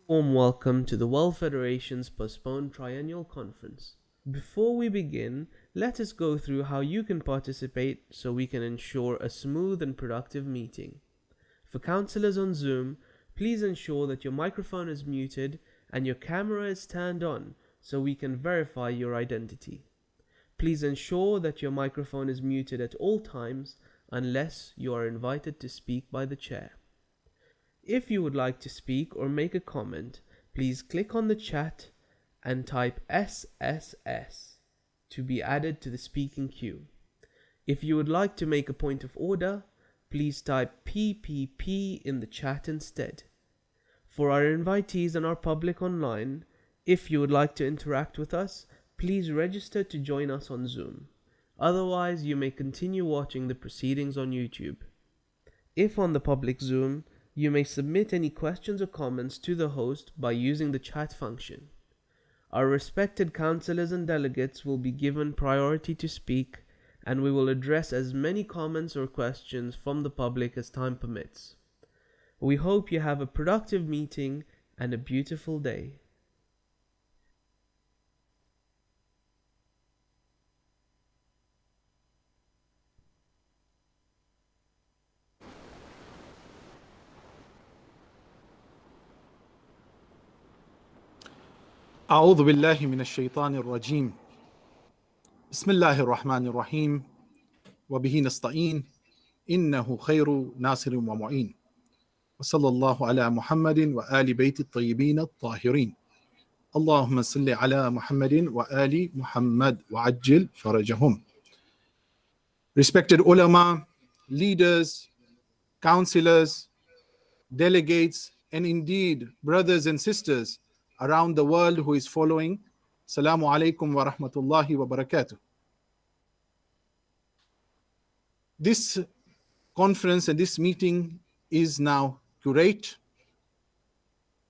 Warm welcome to the World Federation's Postponed Triennial Conference. Before we begin, let us go through how you can participate so we can ensure a smooth and productive meeting. For counselors on Zoom, please ensure that your microphone is muted and your camera is turned on so we can verify your identity. Please ensure that your microphone is muted at all times unless you are invited to speak by the chair. If you would like to speak or make a comment, please click on the chat and type SSS to be added to the speaking queue. If you would like to make a point of order, please type PPP in the chat instead. For our invitees and our public online, if you would like to interact with us, please register to join us on Zoom. Otherwise, you may continue watching the proceedings on YouTube. If on the public Zoom, you may submit any questions or comments to the host by using the chat function. Our respected counselors and delegates will be given priority to speak, and we will address as many comments or questions from the public as time permits. We hope you have a productive meeting and a beautiful day. أعوذ بالله من الشيطان الرجيم بسم الله الرحمن الرحيم وبه نستعين إنه خير ناصر ومعين وصلى الله على محمد وآل بيت الطيبين الطاهرين اللهم صل على محمد وآل محمد وعجل فرجهم. Respected ulama, leaders, counselors, delegates, and indeed brothers and sisters around the world who is following, Assalamu alaikum wa rahmatullahi wa barakatuh. This conference and this meeting is now curate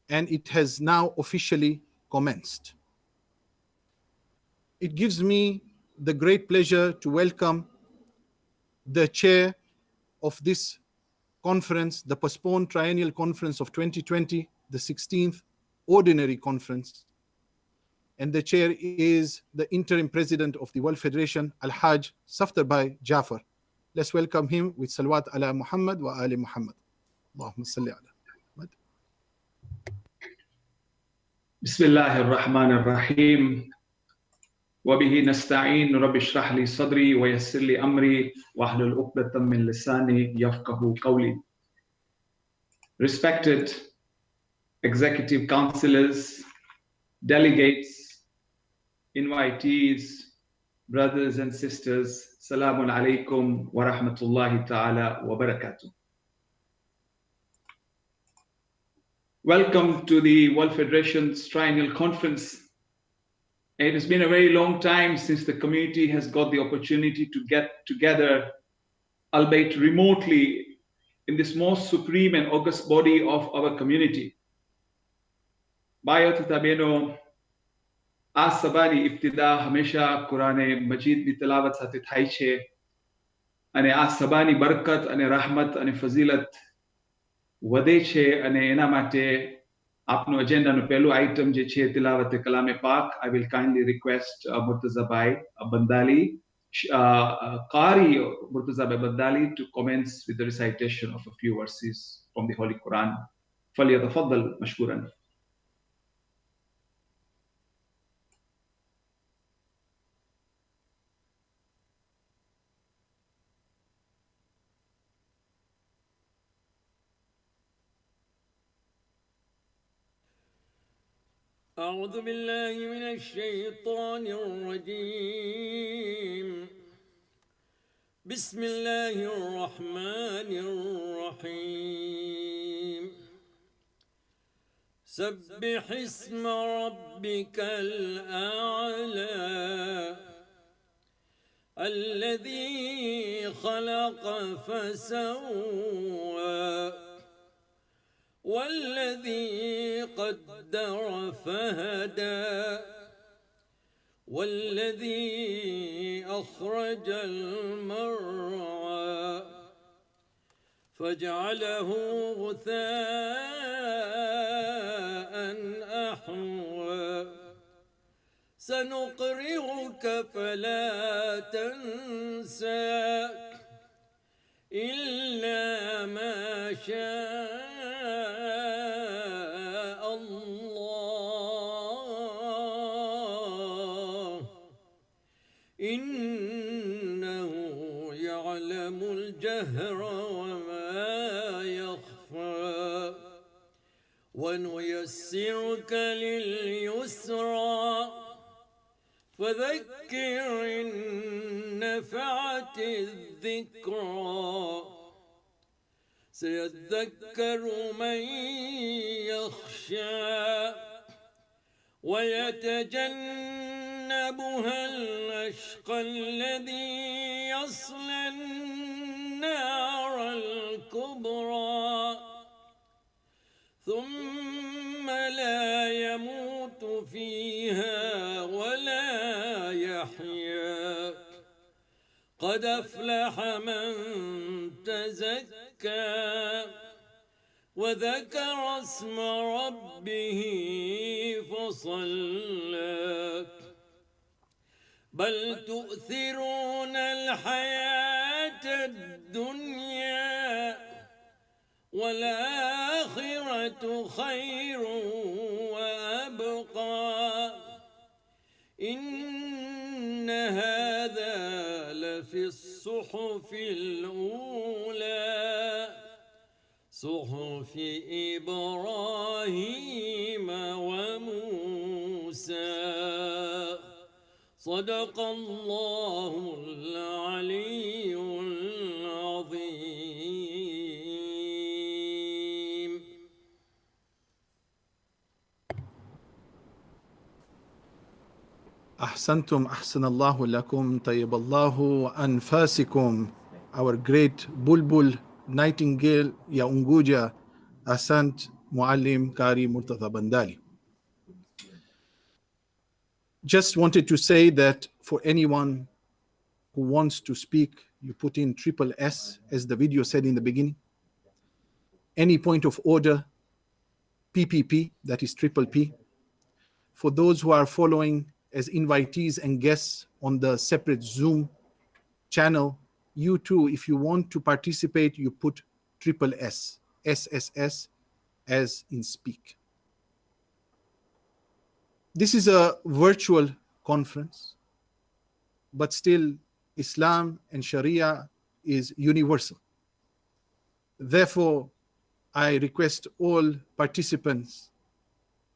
and it has now officially commenced. It gives me the great pleasure to welcome the chair of this conference, the Postponed Triennial Conference of 2020, the 16th Ordinary Conference, and the chair is the interim president of the World Federation, Al-Hajj Safdarbhai Jafar. Let's welcome him with salawat ala Muhammad wa ali Muhammad. Allahumma salli ala Muhammad. Bismillahir Rahmanir Rahim. Wa bihi nasta'in. Rabbi shrah li sadri wa yassir li amri wa ahlul 'uqdatam min lisani yafqahu qawli. Respected executive councillors, delegates, invitees, brothers and sisters, Salamun alaikum wa rahmatullahi ta'ala wa barakatuh. Welcome to the World Federation's Triennial Conference. It has been a very long time since the community has got the opportunity to get together, albeit remotely, in this most supreme and august body of our community. Bayo tatabeno आज सबानी इब्तिदा हमेशा कुरान मजीद की तिलावत साथे Thai छे अने आज सबानी बरकत अने रहमत अने फजीलत वधे छे अने एना माटे आपनो एजेंडा नो पहेलो आइटम जे छे तिलावत कलामे पाक. I will kindly request Murtaza Bhai Bandali, Qari Murtaza Bhai Bandali, to commence with the recitation of a few verses from the Holy Quran. فليتفضل مشكورا. أعوذ بالله من الشيطان الرجيم. بسم الله الرحمن الرحيم. سبح اسم ربك الأعلى الذي خلق فسوى والذي قدر فهدى والذي أخرج المرعى فجعله غثاء سنقرئك فلا تنسى إلا ما شاء الله إنه يعلم الجهر وما يخفى ونيسرك لليسرى فذكر إن نفعت الذكرى سيذكر من يخشى ويتجنبها الأشقى الذي يصلى النار الكبرى ثم لا يموت فيها ولا يحيا قد أفلح من تزكى وذكر اسم ربه فصلى بل تؤثرون الحياة الدنيا والآخرة خير وأبقى إن هذا لفي الصحف الأولى صحف إبراهيم وموسى صدق الله العلي العظيم. أحسنتم أحسن الله لكم طيب الله أنفاسكم. Our great Bulbul Nightingale ya Unguja, Asant Muallim Kari Murtaza Bandali. Just wanted to say that for anyone who wants to speak, you put in triple S, as the video said in the beginning. Any point of order, PPP, that is triple P. For those who are following as invitees and guests on the separate Zoom channel, you too, if you want to participate, you put triple S, SSS, as in speak. This is a virtual conference, but still Islam and Sharia is universal. Therefore, I request all participants,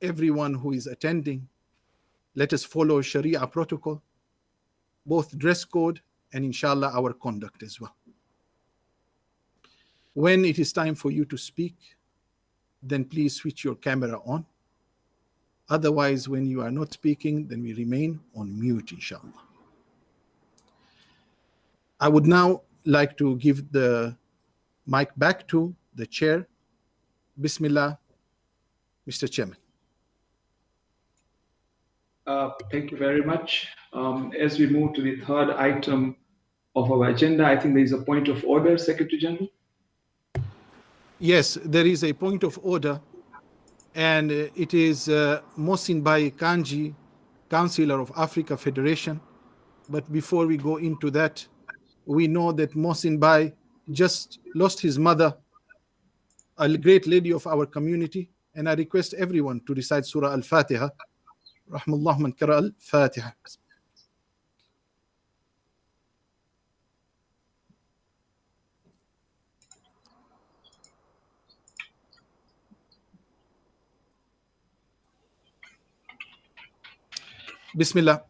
everyone who is attending, let us follow Sharia protocol, both dress code and inshallah our conduct as well. When it is time for you to speak, then please switch your camera on. Otherwise, when you are not speaking, then we remain on mute, inshallah. I would now like to give the mic back to the chair. Bismillah, Mr. Chairman. Thank you very much. As we move to the third item of our agenda, I think there is a point of order, Secretary General. Yes, there is a point of order, and it is Mohsin Bhai Kanji, Councillor of Africa Federation. But before we go into that, we know that Mohsin Bhai just lost his mother, a great lady of our community, and I request everyone to recite Surah Al-Fatiha. Rahmallah man qara Al-Fatiha. Bismillah.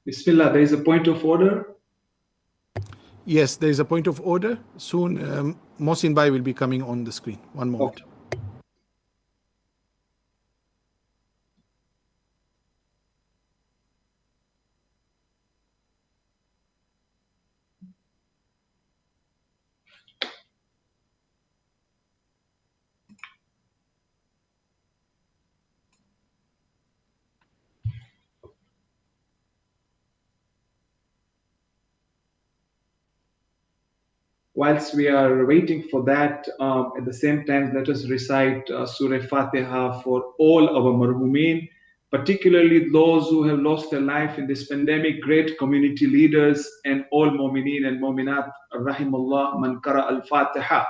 Bismillah, there is a point of order. Yes, there is a point of order. Soon, Mohsin Bhai will be coming on the screen. One moment. Okay. whilst we are waiting for that, at the same time, let us recite Surah Fatiha for all our marhumeen, particularly those who have lost their life in this pandemic, great community leaders, and all mu'mineen and mu'minat. Rahimullah man qara al-Fatiha.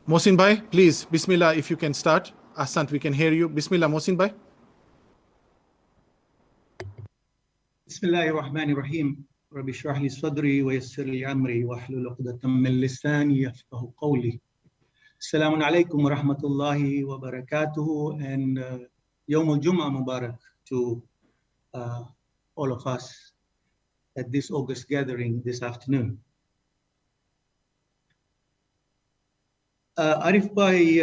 Mohsin Bhai, please, Bismillah, if you can start. Ahsant, we can hear you. Bismillah, Mohsin Bhai. Bismillahir Rahmanir Rahim. Rabbi shrah li sadri wa yassir li amri wa hlul 'uqdatam min lisani yafqahu qawli. Assalamu alaikum wa rahmatullahi wa barakatuhu, and Yawm al-Jum'ah Mubarak to all of us at this August gathering this afternoon. Arif Bhai,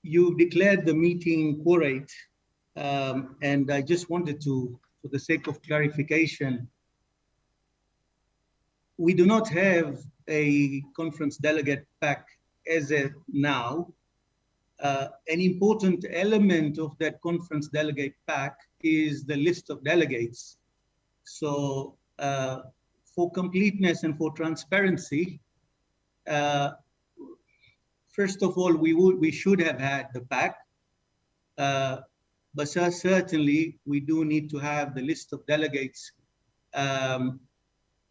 you declared the meeting quorate, and I just wanted to, for the sake of clarification, we do not have a conference delegate pack as of now. An important element of that conference delegate pack is the list of delegates. So for completeness and for transparency, first of all, we should have had the pack, but certainly we do need to have the list of delegates and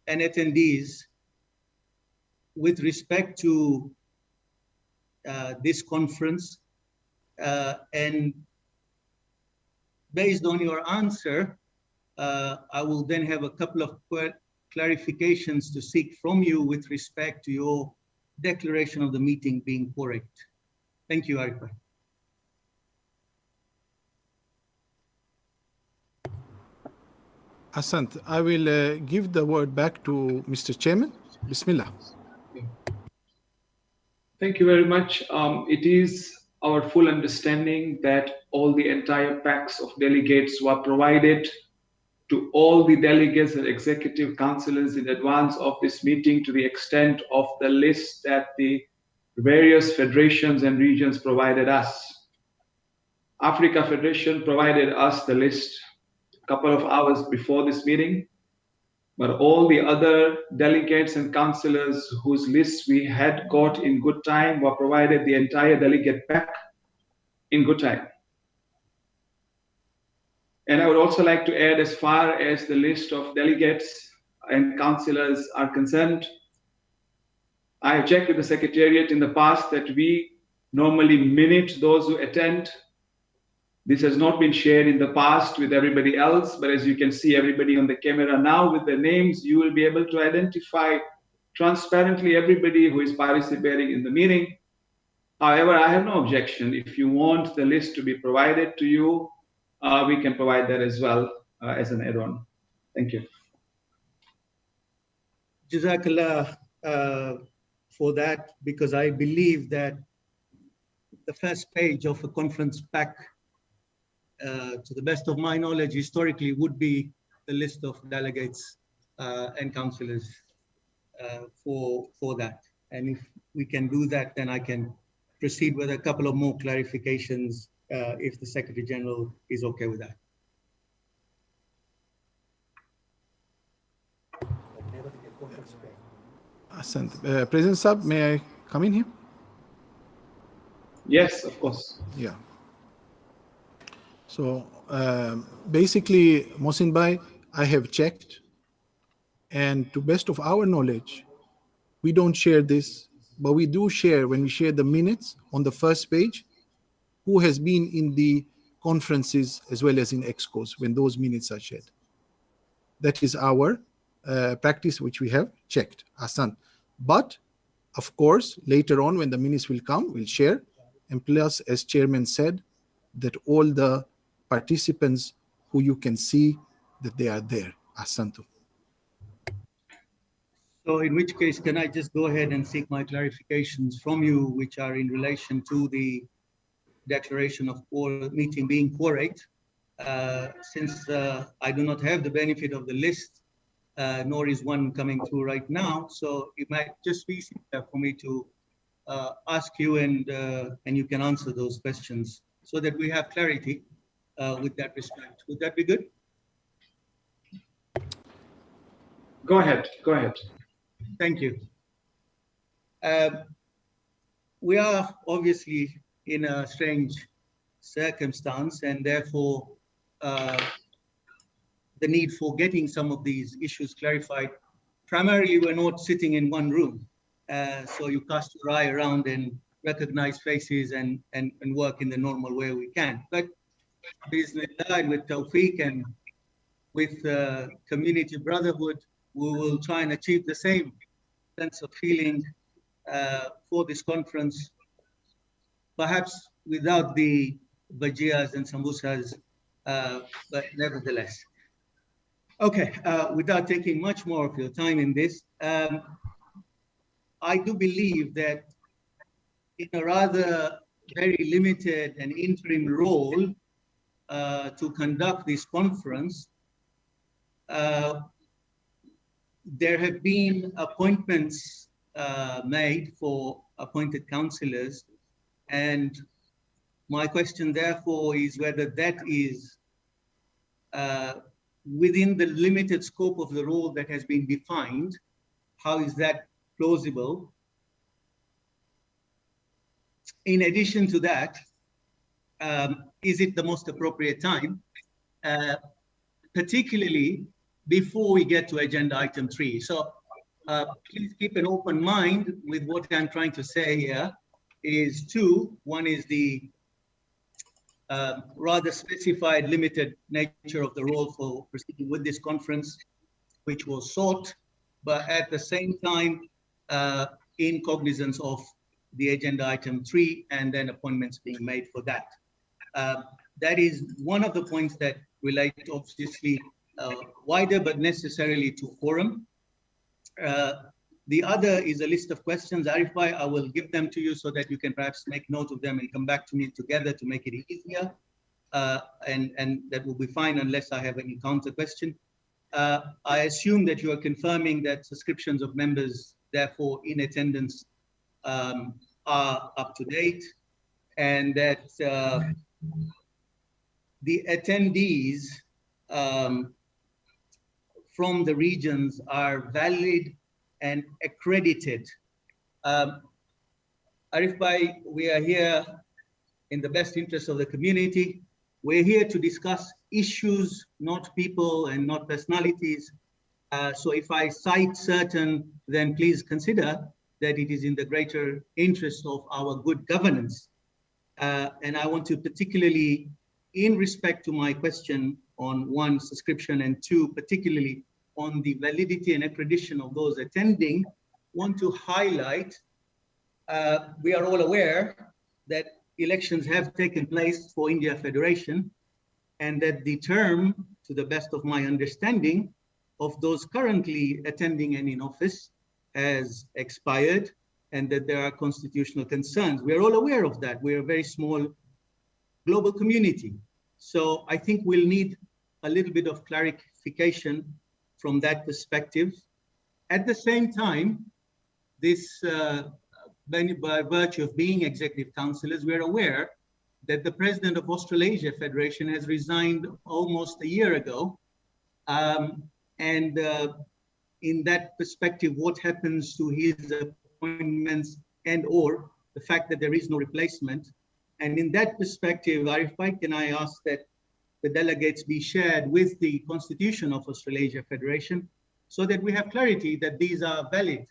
attendees with respect to this conference. And based on your answer, I will then have a couple of clarifications to seek from you with respect to your declaration of the meeting being correct. Thank you, Arif. Ahsant, I will give the word back to Mr. Chairman. Bismillah. Thank you very much. It is our full understanding that all the entire packs of delegates were provided to all the delegates and executive councillors in advance of this meeting, to the extent of the list that the various federations and regions provided us. Africa Federation provided us the list a couple of hours before this meeting, but all the other delegates and councillors whose lists we had got in good time were provided the entire delegate pack in good time. And I would also like to add, as far as the list of delegates and councillors are concerned, I have checked with the Secretariat in the past that we normally minute those who attend. This has not been shared in the past with everybody else, but as you can see everybody on the camera now with their names, you will be able to identify transparently everybody who is participating in the meeting. However, I have no objection. If you want the list to be provided to you, we can provide that as well as an add-on. Thank you. Jazakallah for that, because I believe that the first page of a conference pack, to the best of my knowledge, historically would be the list of delegates and councillors for that. And if we can do that, then I can proceed with a couple of more clarifications if the Secretary General is okay with that. President Sab, may I come in here? Yes, of course. Yeah. So basically, Mohsin Bhai, I have checked, and to best of our knowledge, we don't share this, but we do share, when we share the minutes on the first page, who has been in the conferences as well as in excos when those minutes are shared. That is our practice which we have checked. Ahsan. But of course, later on when the minutes will come, we'll share. And plus, as chairman said, that all the participants who you can see that they are there. Ahsantu. So in which case, can I just go ahead and seek my clarifications from you, which are in relation to the declaration of meeting being quorate, since I do not have the benefit of the list, nor is one coming through right now. So it might just be simpler for me to ask you and you can answer those questions so that we have clarity with that respect. Would that be good? Go ahead. Go ahead. Thank you. We are obviously in a strange circumstance, and therefore the need for getting some of these issues clarified. Primarily, we're not sitting in one room, so you cast your eye around and recognize faces and work in the normal way we can. But Bismillah, and with Tawfiq and with community brotherhood, we will try and achieve the same sense of feeling for this conference, perhaps without the bhajias and samosas, but nevertheless. Okay, without taking much more of your time in this, I do believe that in a rather very limited and interim role to conduct this conference, there have been appointments made for appointed councillors, and my question therefore is whether that is within the limited scope of the role that has been defined. How is that plausible? In addition to that, is it the most appropriate time, particularly before we get to agenda item 3? So please keep an open mind with what I'm trying to say here is two. One is the rather specified limited nature of the role for proceeding with this conference, which was sought, but at the same time in cognizance of the agenda item 3 and then appointments being made for that. That is one of the points that relate obviously wider but necessarily to quorum. The other is a list of questions. Arif Bhai, I will give them to you so that you can perhaps make note of them and come back to me together to make it easier. And that will be fine unless I have any counter question. I assume that you are confirming that subscriptions of members, therefore in attendance, are up to date, and that the attendees from the regions are valid and accredited. Arif Bhai, we are here in the best interest of the community. We're here to discuss issues, not people and not personalities. So if I cite certain, then please consider that it is in the greater interest of our good governance. And I want to particularly, in respect to my question on 1, subscription, and 2, particularly on the validity and accreditation of those attending, want to highlight, we are all aware that elections have taken place for India Federation, and that the term, to the best of my understanding, of those currently attending and in office has expired, and that there are constitutional concerns. We are all aware of that. We're a very small global community. So I think we'll need a little bit of clarification from that perspective. At the same time, this, by virtue of being executive councillors, we're aware that the president of Australasia Federation has resigned almost a year ago. In that perspective, what happens to his appointments and or the fact that there is no replacement? And in that perspective, Arif Bhai, can I ask that the delegates be shared with the Constitution of Australasia Federation so that we have clarity that these are valid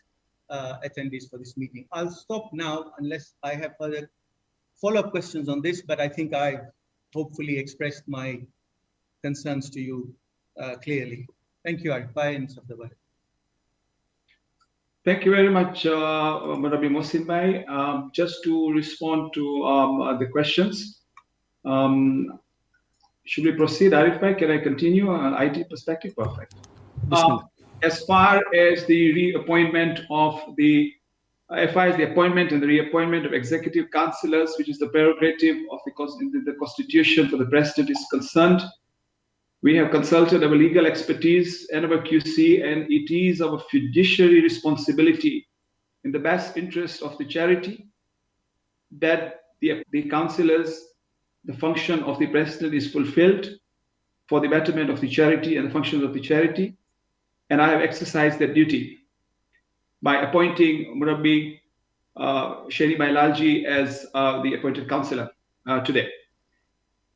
attendees for this meeting. I'll stop now unless I have further follow-up questions on this, but I think I've hopefully expressed my concerns to you clearly. Thank you, Arif Bhai and Safdar Bhai. Thank you very much, Rabbi Mohsin Bhai. Just to respond to the questions, should we proceed, Arif Bhai? Can I continue on IT perspective? Perfect. Bismillah. As far as the reappointment of the FIs, the appointment and the reappointment of executive councillors, which is the prerogative of the Constitution for the President, is concerned, we have consulted our legal expertise and our QC, and it is our fiduciary responsibility in the best interest of the charity that the councillors, the function of the President is fulfilled for the betterment of the charity and the functions of the charity. And I have exercised that duty by appointing Murabbi Sheri Bailalji as the appointed councillor today.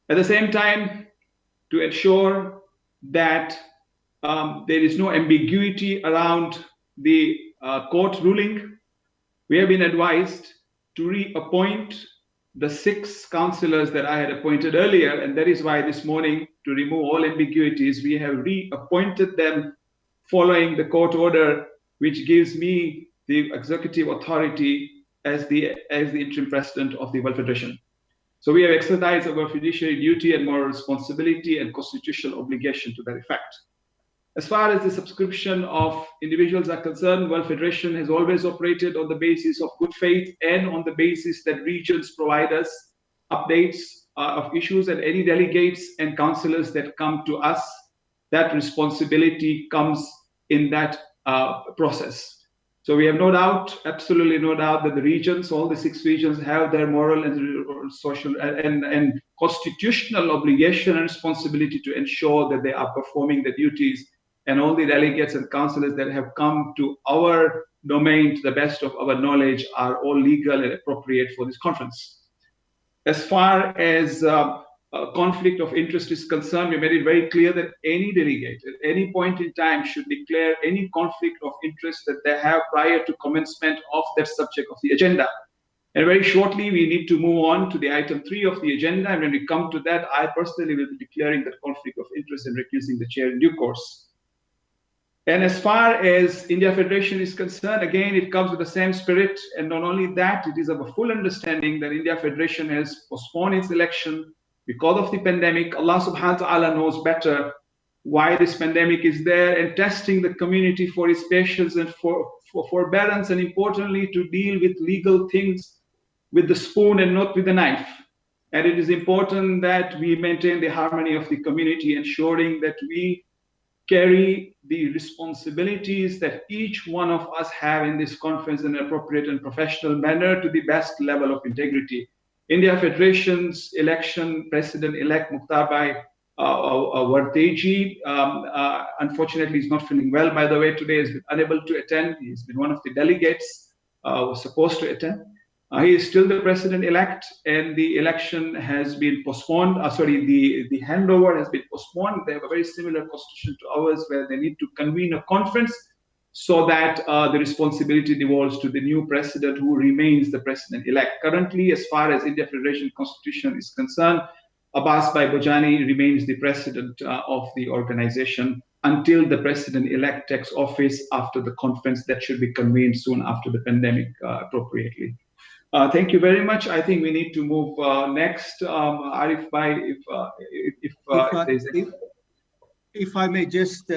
At the same time, to ensure that there is no ambiguity around the court ruling, we have been advised to reappoint the 6 councillors that I had appointed earlier, and that is why this morning, to remove all ambiguities, we have reappointed them following the court order, which gives me the executive authority as the interim president of the World Federation. So we have exercised our fiduciary duty and moral responsibility and constitutional obligation to that effect. As far as the subscription of individuals are concerned, World Federation has always operated on the basis of good faith and on the basis that regions provide us updates of issues, and any delegates and councillors that come to us, that responsibility comes in that process. So we have no doubt, absolutely no doubt, that the regions, all the 6 regions, have their moral and social and constitutional obligation and responsibility to ensure that they are performing the duties. And all the delegates and councillors that have come to our domain, to the best of our knowledge, are all legal and appropriate for this conference. As far as conflict of interest is concerned, we made it very clear that any delegate at any point in time should declare any conflict of interest that they have prior to commencement of that subject of the agenda. And very shortly, we need to move on to the item 3 of the agenda. And when we come to that, I personally will be declaring that conflict of interest and recusing the chair in due course. And as far as India Federation is concerned, again, it comes with the same spirit. And not only that, it is of a full understanding that India Federation has postponed its election because of the pandemic. Allah subhanahu wa ta'ala knows better why this pandemic is there, and testing the community for its patience and for forbearance, and importantly, to deal with legal things with the spoon and not with the knife. And it is important that we maintain the harmony of the community, ensuring that we carry the responsibilities that each one of us have in this conference in an appropriate and professional manner to the best level of integrity. India Federation's election president-elect Mukhtar Bhai Warteji, unfortunately, is not feeling well, by the way, today. He's been unable to attend. He's been one of the delegates was supposed to attend. He is still the president-elect, and the election has been postponed. The handover has been postponed. They have a very similar constitution to ours, where they need to convene a conference so that the responsibility devolves to the new president, who remains the president-elect. Currently, as far as India Federation Constitution is concerned, Abbas Bhai Bojani remains the president of the organization until the president-elect takes office after the conference that should be convened soon after the pandemic appropriately. Thank you very much. I think we need to move next. Arif Bhai, if I may just,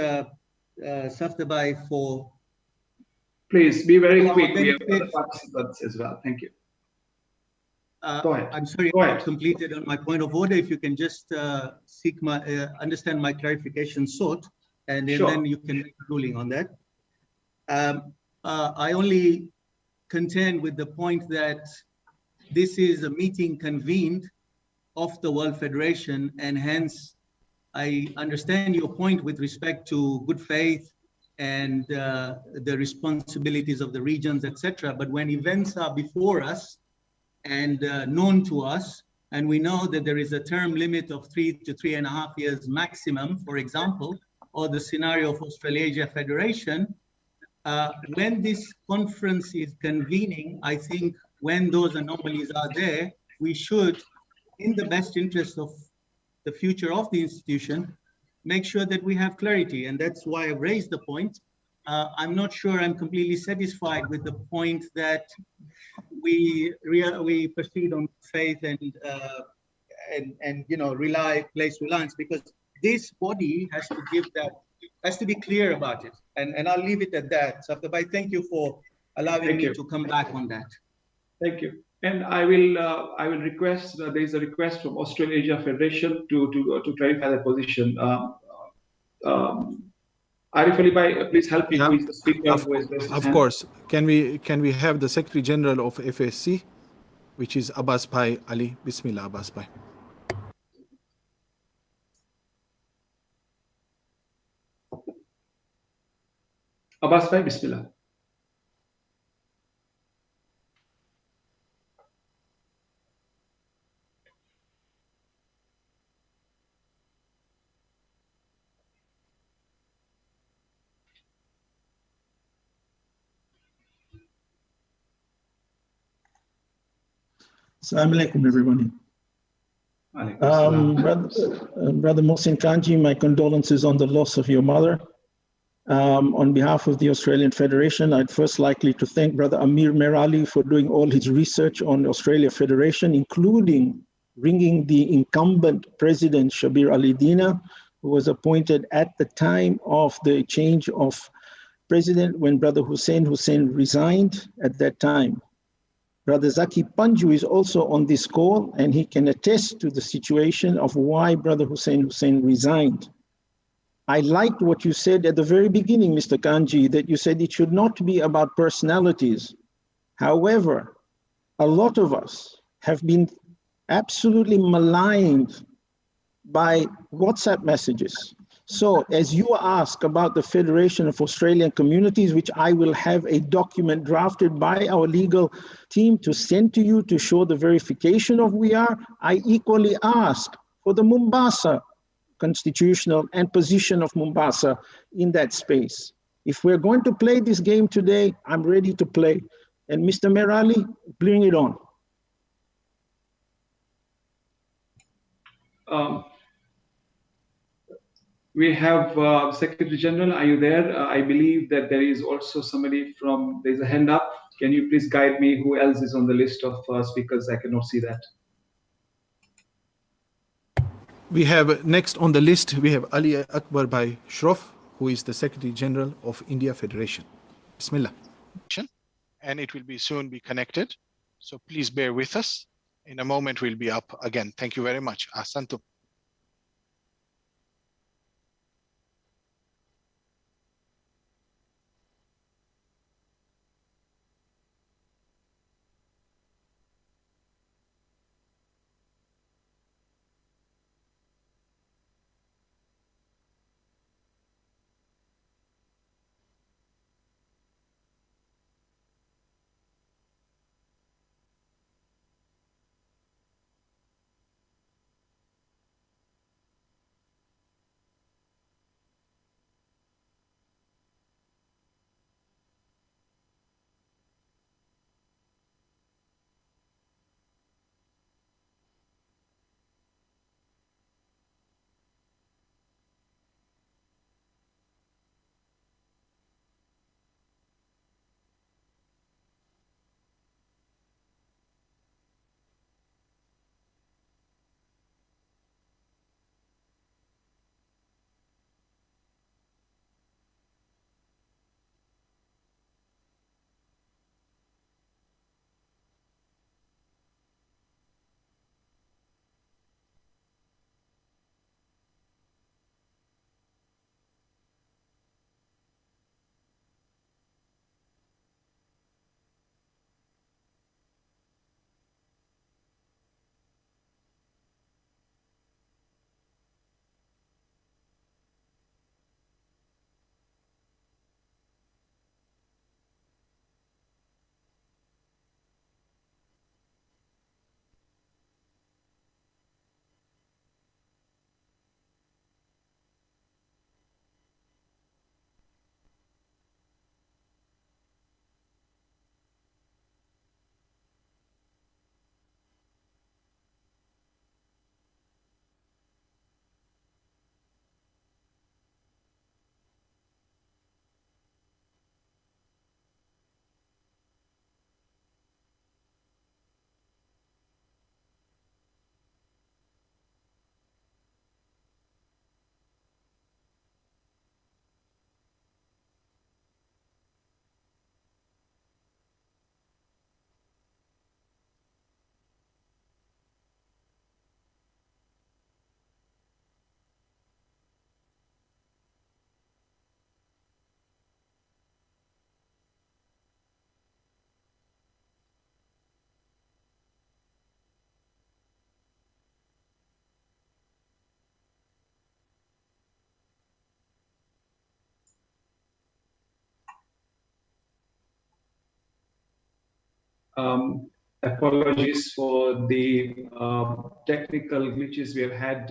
Safdar for... Please, be very quick. We have other participants as well. Thank you. Go ahead. I'm sorry, I completed on my point of order. If you can just seek my, understand my clarification sought, and then you can make a ruling on that. I only contend with the point that this is a meeting convened of the World Federation, and hence I understand your point with respect to good faith and the responsibilities of the regions, etc. But when events are before us and known to us, and we know that there is a term limit of 3 to 3.5 years maximum, for example, or the scenario of Australasia Federation, when this conference is convening, I think when those anomalies are there, we should, in the best interest of the future of the institution, make sure that we have clarity. And that's why I raised the point. I'm not sure I'm completely satisfied with the point that we proceed on faith and place reliance, because this body has to give that, has to be clear about it, and I'll leave it at that. So thank you for allowing me to come back on that. Thank you. And I will request, there is a request from Australasia Federation to clarify the position. Arif Ali Bhai, please help me. Who is the speaker? Of course. Can we have the Secretary General of FSC, which is Abbas Bhai Ali? Bismillah, Abbas Bhai. Abbas Bhai, Bismillah. Assalamu alaikum, everybody. Brother Mohsin Kanji, my condolences on the loss of your mother. On behalf of the Australian Federation, I'd first like to thank Brother Amir Merali for doing all his research on the Australia Federation, including bringing the incumbent president, Shabir Ali Dina, who was appointed at the time of the change of president when Brother Hussein resigned at that time. Brother Zaki Panju is also on this call, and he can attest to the situation of why Brother Hussein resigned. I liked what you said at the very beginning, Mr. Kanji, that you said it should not be about personalities. However, a lot of us have been absolutely maligned by WhatsApp messages. So as you ask about the Federation of Australian Communities, which I will have a document drafted by our legal team to send to you to show the verification of we are, I equally ask for the Mombasa constitutional and position of Mombasa in that space. If we're going to play this game today, I'm ready to play. And Mr. Merali, bring it on. We have Secretary General. Are you there? I believe that there is also somebody from, there's a hand up. Can you please guide me who else is on the list of speakers? I cannot see that. We have next on the list, we have Ali Akbar Bhai Shroff, who is the Secretary General of India Federation. Bismillah. And it will soon be connected. So please bear with us. In a moment, we'll be up again. Thank you very much. Ahsantum. Apologies for the technical glitches we have had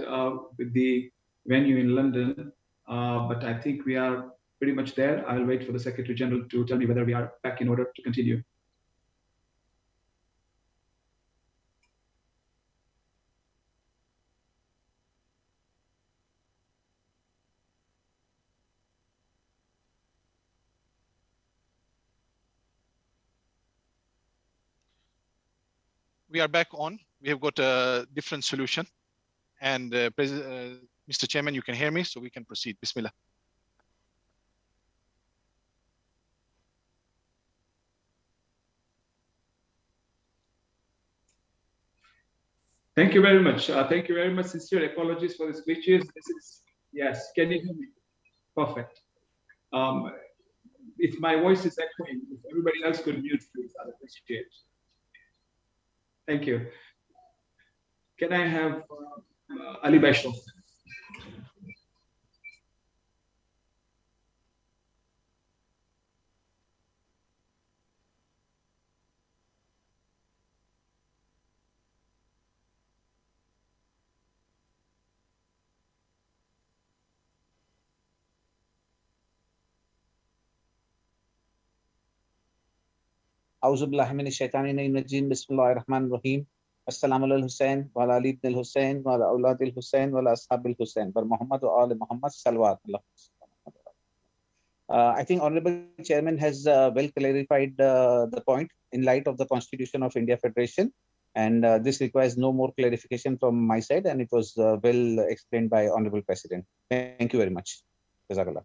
with the venue in London, but I think we are pretty much there. I'll wait for the Secretary General to tell me whether we are back in order to continue. We are back on. We have got a different solution. And Mr. Chairman, you can hear me, so we can proceed. Bismillah. Thank you very much. Thank you very much. Sincere apologies for the glitches. Yes, can you hear me? Perfect. If my voice is echoing, if everybody else could mute, please, I'd appreciate it. Thank you. Can I have Ali Baishal? Auzubillahiminash-shaytanir-rajim. Bismillahir-rahmanir-rahim. Assalamu ala al-Hussein wa ala Ali ibn al-Hussein wa ala awlad al-Hussein wa ala ashab al-Hussein wa Muhammad wa ali Muhammad salawat. I think Honorable Chairman has well clarified the point in light of the Constitution of India Federation, and this requires no more clarification from my side, and it was well explained by Honorable President. Thank you very much. Jazakallah.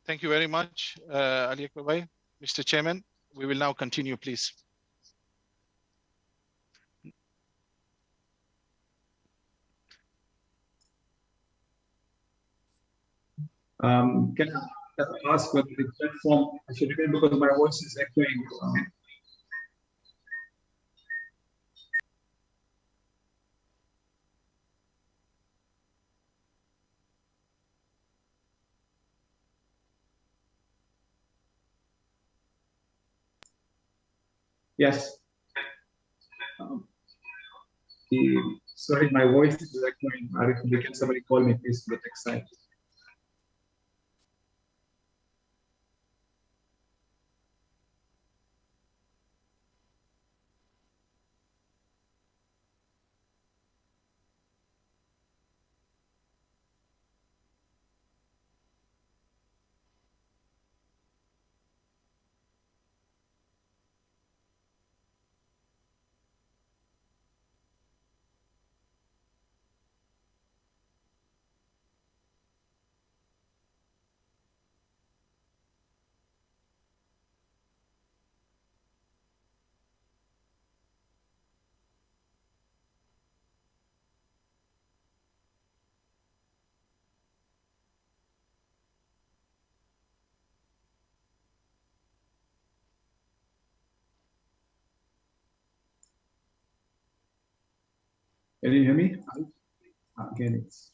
Thank you very much, Ali Akbar Bhai. Mr. Chairman, we will now continue, please. Can I ask whether the platform, I should again, because my voice is echoing. Yes. Sorry, my voice is echoing. Arif, can somebody call me, please, to the tech side? Can you hear me? Again, it's.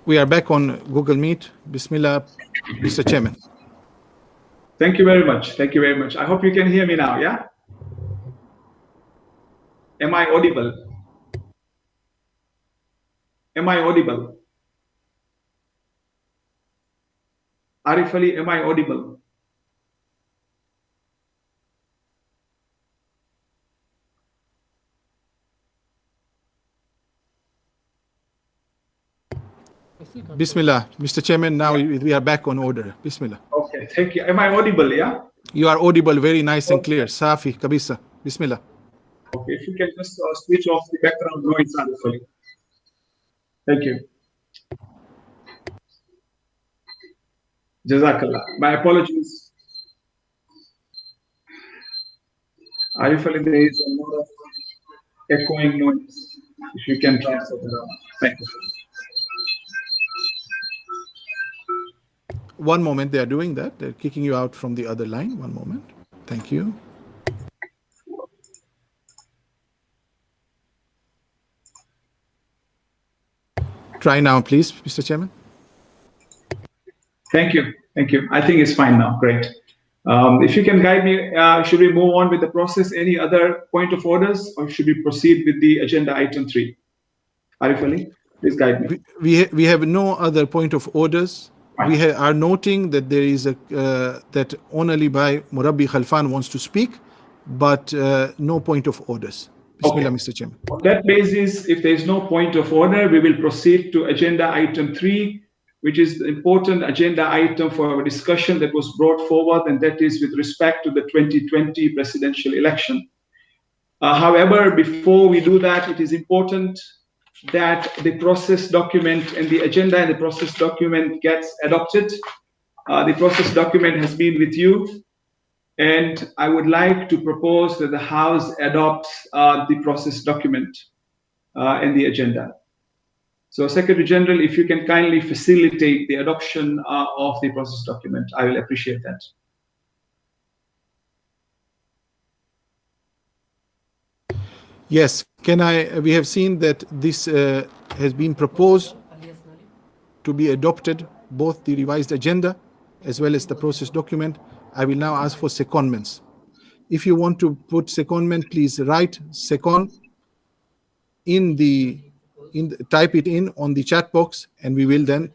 We are back on Google Meet. Bismillah, Mr. Chairman. Thank you very much. Thank you very much. I hope you can hear me now, yeah? Am I audible? Am I audible? Arif Ali, am I audible? Bismillah, Mr. Chairman, now we are back on order. Bismillah. Okay, thank you. Am I audible, yeah? You are audible, very nice and clear. Safi, Kabisa. Bismillah. Okay, if you can just switch off the background noise, Arif. Thank you. Jazakallah. My apologies. Arif Ali, there is a lot of echoing noise. If you can try sort it out. Thank you. One moment, they are doing that. They're kicking you out from the other line. One moment. Thank you. Try now, please, Mr. Chairman. Thank you. Thank you. I think it's fine now. Great. If you can guide me, should we move on with the process? Any other point of orders, or should we proceed with the agenda item 3? Arif Ali, please guide me. We have no other point of orders. Fine. We are noting that there is a that only by Murabbi Khalfan wants to speak, but no point of orders. Bismillah, Okay. Mr. Chairman. On that basis, if there is no point of order, we will proceed to agenda item 3, which is the important agenda item for our discussion that was brought forward, and that is with respect to the 2020 presidential election. However, before we do that, it is important that the process document and the agenda and the process document gets adopted. The process document has been with you, and I would like to propose that the House adopts the process document and the agenda. So, Secretary General, if you can kindly facilitate the adoption of the process document, I will appreciate that. Yes, we have seen that this has been proposed to be adopted, both the revised agenda as well as the process document. I will now ask for secondments. If you want to put secondment, please write second type it in on the chat box, and we will then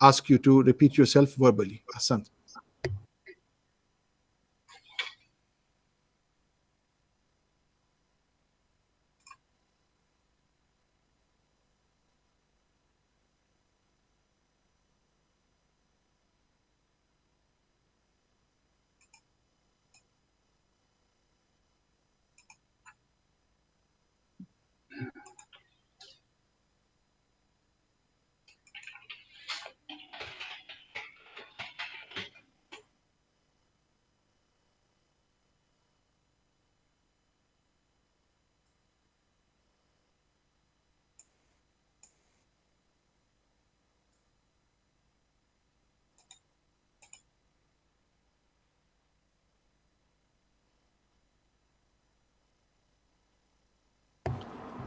ask you to repeat yourself verbally. Ahsan.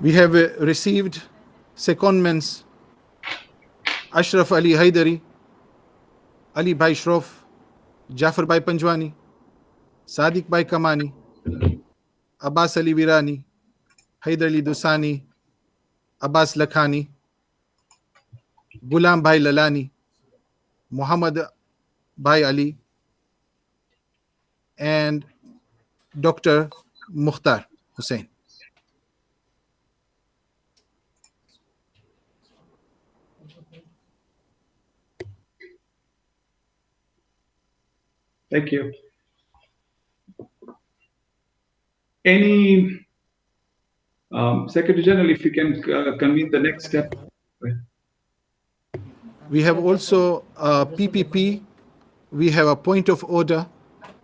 We have received secondments: Ashraf Ali Haidari, Ali Bhai Shroff, Jafar Bhai Panjwani, Sadiq Bhai Kamani, Abbas Ali Virani, Haidar Ali Dusani, Abbas Lakhani, Ghulam Bhai Lalani, Muhammad Bhai Ali, and Dr. Mukhtar Hussain. Thank you. Any Secretary General, if you can convene the next step. We have also PPP. We have a point of order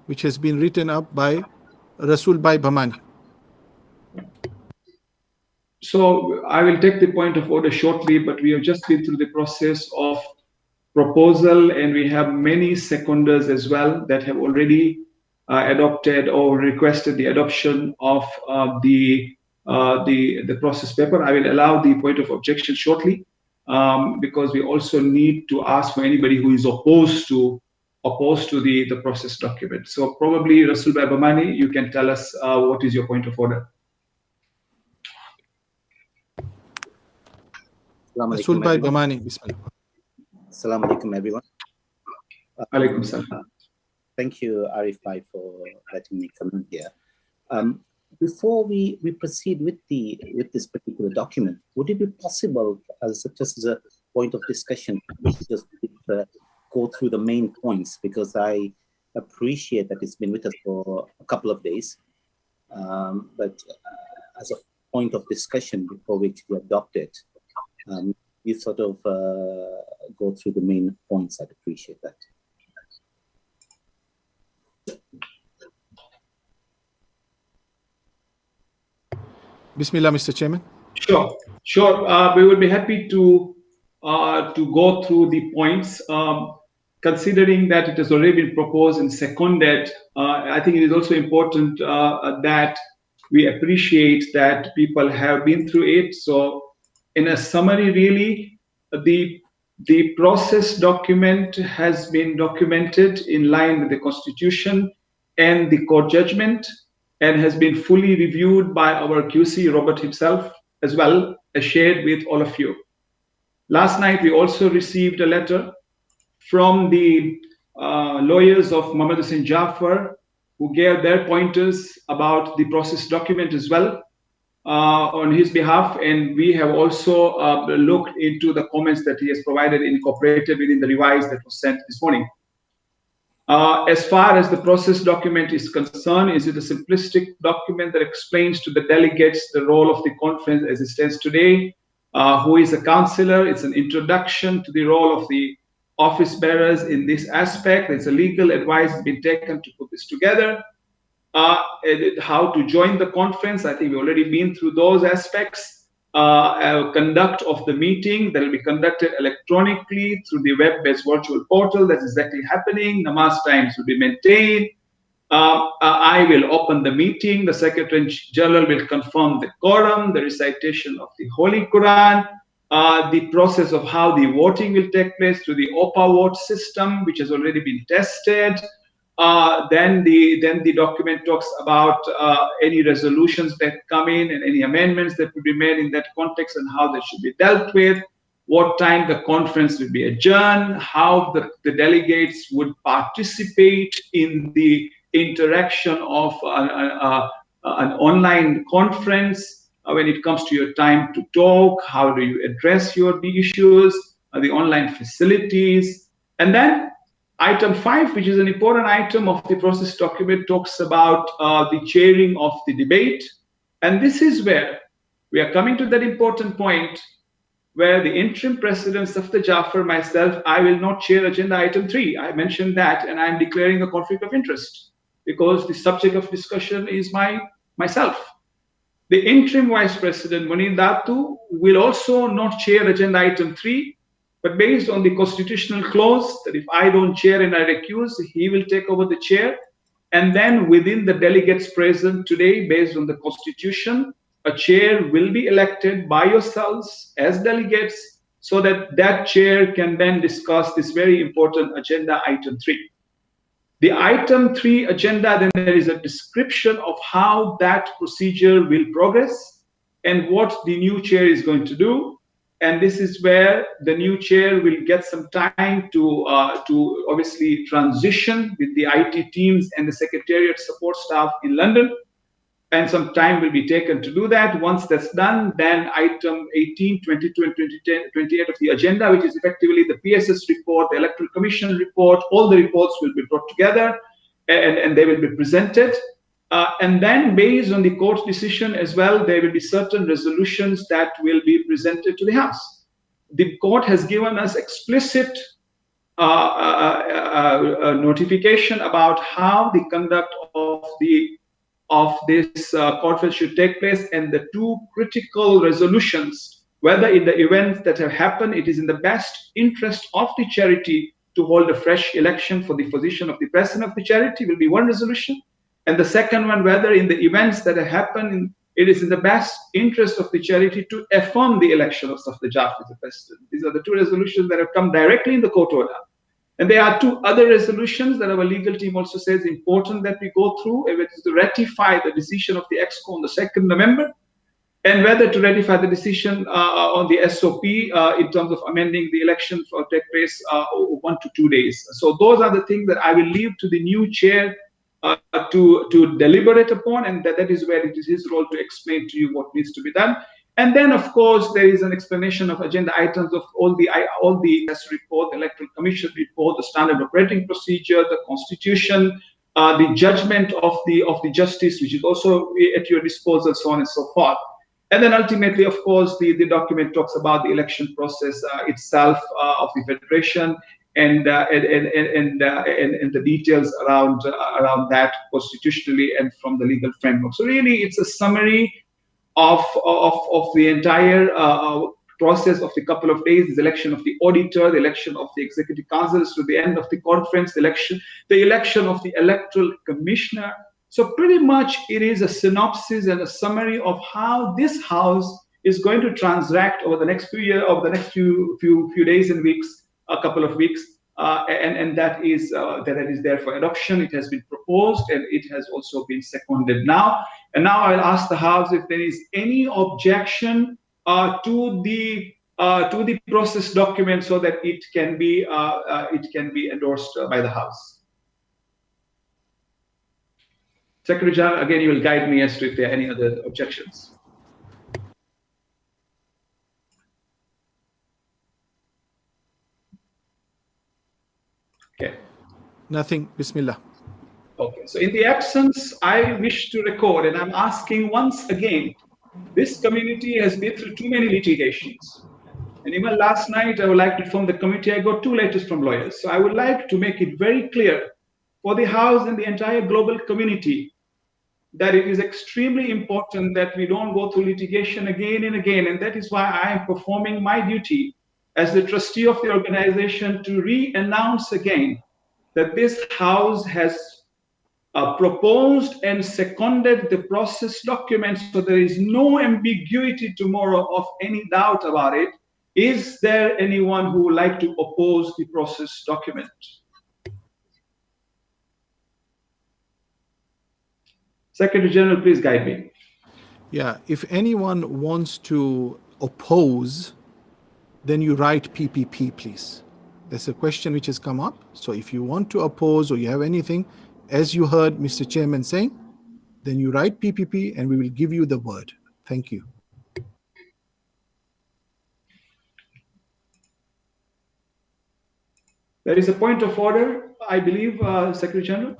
which has been written up by Rasul Bhai Bhamani. So I will take the point of order shortly, but we have just been through the process of proposal, and we have many seconders as well that have already adopted or requested the adoption of the process paper. I will allow the point of objection shortly, because we also need to ask for anybody who is opposed to the process document. So probably Rasul Bhai Bhamani, you can tell us what is your point of order. Rasul Bhai Bhamani, bismillah. Assalamu alaikum, everyone. Alaikum salam. Thank you, Arif Bhai, for letting me come in here. Before we proceed with this particular document, would it be possible, just as a point of discussion, just go through the main points, because I appreciate that it's been with us for a couple of days. but as a point of discussion before we actually adopt it, you sort of go through the main points. I'd appreciate that. Bismillah, Mr. Chairman. Sure. We would be happy to go through the points. Considering that it has already been proposed and seconded, I think it is also important that we appreciate that people have been through it. So, in a summary, really, the process document has been documented in line with the Constitution and the court judgment, and has been fully reviewed by our QC, Robert himself, as well as shared with all of you. Last night, we also received a letter from the lawyers of Muhammad Hussain Jafar, who gave their pointers about the process document as well on his behalf. And we have also looked into the comments that he has provided, incorporated within the revise that was sent this morning. As far as the process document is concerned, is it a simplistic document that explains to the delegates the role of the conference as it stands today? Who is a counselor? It's an introduction to the role of the office bearers in this aspect. There's a legal advice been taken to put this together. How to join the conference, I think we've already been through those aspects. Conduct of the meeting that will be conducted electronically through the web-based virtual portal. That's exactly happening. Namaz times will be maintained. I will open the meeting. The Secretary General will confirm the quorum, the recitation of the Holy Quran, the process of how the voting will take place through the OPA vote system, which has already been tested. Then the document talks about any resolutions that come in and any amendments that will be made in that context and how they should be dealt with, what time the conference will be adjourned, how the delegates would participate in the interaction of an online conference. When it comes to your time to talk, how do you address the issues, the online facilities. And then Item 5, which is an important item of the process document, talks about the chairing of the debate. And this is where we are coming to that important point where the interim president, Safdar Jafar, myself, I will not chair agenda item 3. I mentioned that, and I'm declaring a conflict of interest because the subject of discussion is myself. The interim vice president, Munir Datu, will also not chair agenda item 3. But based on the constitutional clause that if I don't chair and I recuse, he will take over the chair. And then within the delegates present today, based on the constitution, a chair will be elected by yourselves as delegates so that that chair can then discuss this very important agenda item 3. The item 3 agenda, then there is a description of how that procedure will progress and what the new chair is going to do. And this is where the new chair will get some time to obviously transition with the IT teams and the secretariat support staff in London. And some time will be taken to do that. Once that's done, then item 18, 22, and 28 of the agenda, which is effectively the PSS report, the Electoral Commission report, all the reports will be brought together and they will be presented. And then based on the court decision as well, there will be certain resolutions that will be presented to the House. The court has given us explicit notification about how the conduct of this conference should take place, and the 2 critical resolutions, whether in the events that have happened, it is in the best interest of the charity to hold a fresh election for the position of the president of the charity, will be one resolution. And the second one, whether in the events that have happened, it is in the best interest of the charity to affirm the election of Safdar Jafar as the president. These are the 2 resolutions that have come directly in the court order. And there are 2 other resolutions that our legal team also says important that we go through, which is to ratify the decision of the EXCO on the 2nd November, and whether to ratify the decision on the SOP in terms of amending the election for take place 1 to 2 days. So those are the things that I will leave to the new chair to deliberate upon, and that is where it is his role to explain to you what needs to be done. And then, of course, there is an explanation of agenda items of all the report, the Electoral Commission report, the standard operating procedure, the Constitution, the judgment of the justice, which is also at your disposal, so on and so forth. And then ultimately, of course, the document talks about the election process itself of the federation and the details around that constitutionally and from the legal framework. So really, it's a summary of the entire process of the couple of days: the election of the auditor, the election of the executive councils to the end of the conference, the election of the electoral commissioner. So pretty much it is a synopsis and a summary of how this house is going to transact over the next few days and weeks, a couple of weeks, and that is there for adoption. It has been proposed and it has also been seconded now. And now I'll ask the House if there is any objection to the process document so that it can be endorsed by the House. Secretary General, again, you will guide me as to if there are any other objections. Okay. Nothing. Bismillah. Okay, so in the absence, I wish to record, and I'm asking once again, this community has been through too many litigations. And even last night, I would like to inform the committee, I got 2 letters from lawyers. So I would like to make it very clear for the House and the entire global community that it is extremely important that we don't go through litigation again and again. And that is why I am performing my duty as the trustee of the organization to re-announce again that this House has proposed and seconded the process document, so there is no ambiguity tomorrow of any doubt about it. Is there anyone who would like to oppose the process document? Secretary General, please guide me. Yeah, if anyone wants to oppose, then you write PPP, please. That's a question which has come up. So if you want to oppose or you have anything, as you heard Mr. Chairman saying, then you write PPP and we will give you the word. Thank you. There is a point of order, I believe, Secretary General.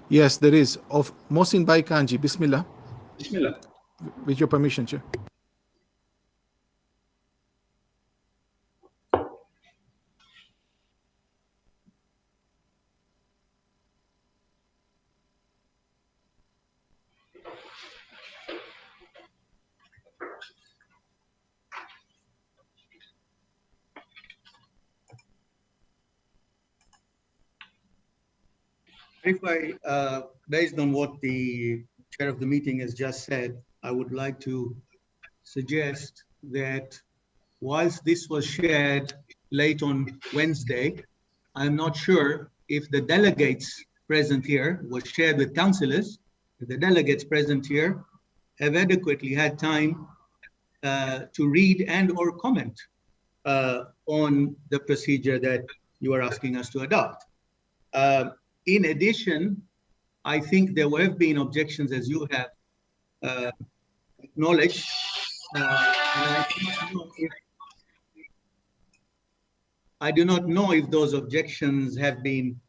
Yes, there is. Of Mohsin Bhai Kanji. Bismillah. Bismillah. With your permission, Chair. If based on what the chair of the meeting has just said, I would like to suggest that whilst this was shared late on Wednesday, I'm not sure if the delegates present here was shared with councillors. The delegates present here have adequately had time to read and or comment on the procedure that you are asking us to adopt. In addition, I think there have been objections, as you have acknowledged. I do not know if those objections have been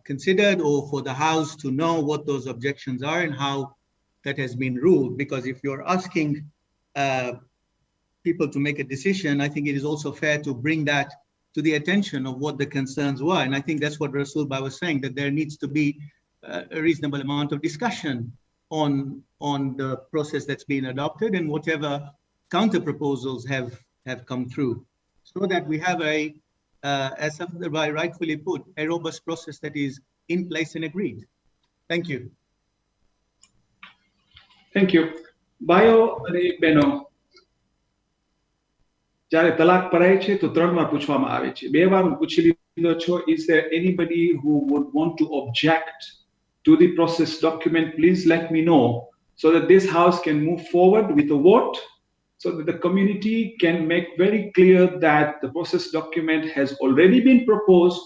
considered, or for the House to know what those objections are and how that has been ruled. Because if you're asking people to make a decision, I think it is also fair to bring that to the attention of what the concerns were. And I think that's what Rasul Bhai was saying, that there needs to be a reasonable amount of discussion on the process that's been adopted and whatever counter proposals have come through, so that we have a, as Safdar Bhai rightfully put, a robust process that is in place and agreed. Thank you. Thank you. Bayo અને બહેનો, જ્યારે તલાક પરાય છે તો 3 વાર પૂછવામાં આવે છે. 2 વાર હું પૂછી લીધો છો. Is there anybody who would want to object to the process document? Please let me know so that this House can move forward with a vote, so that the community can make very clear that the process document has already been proposed,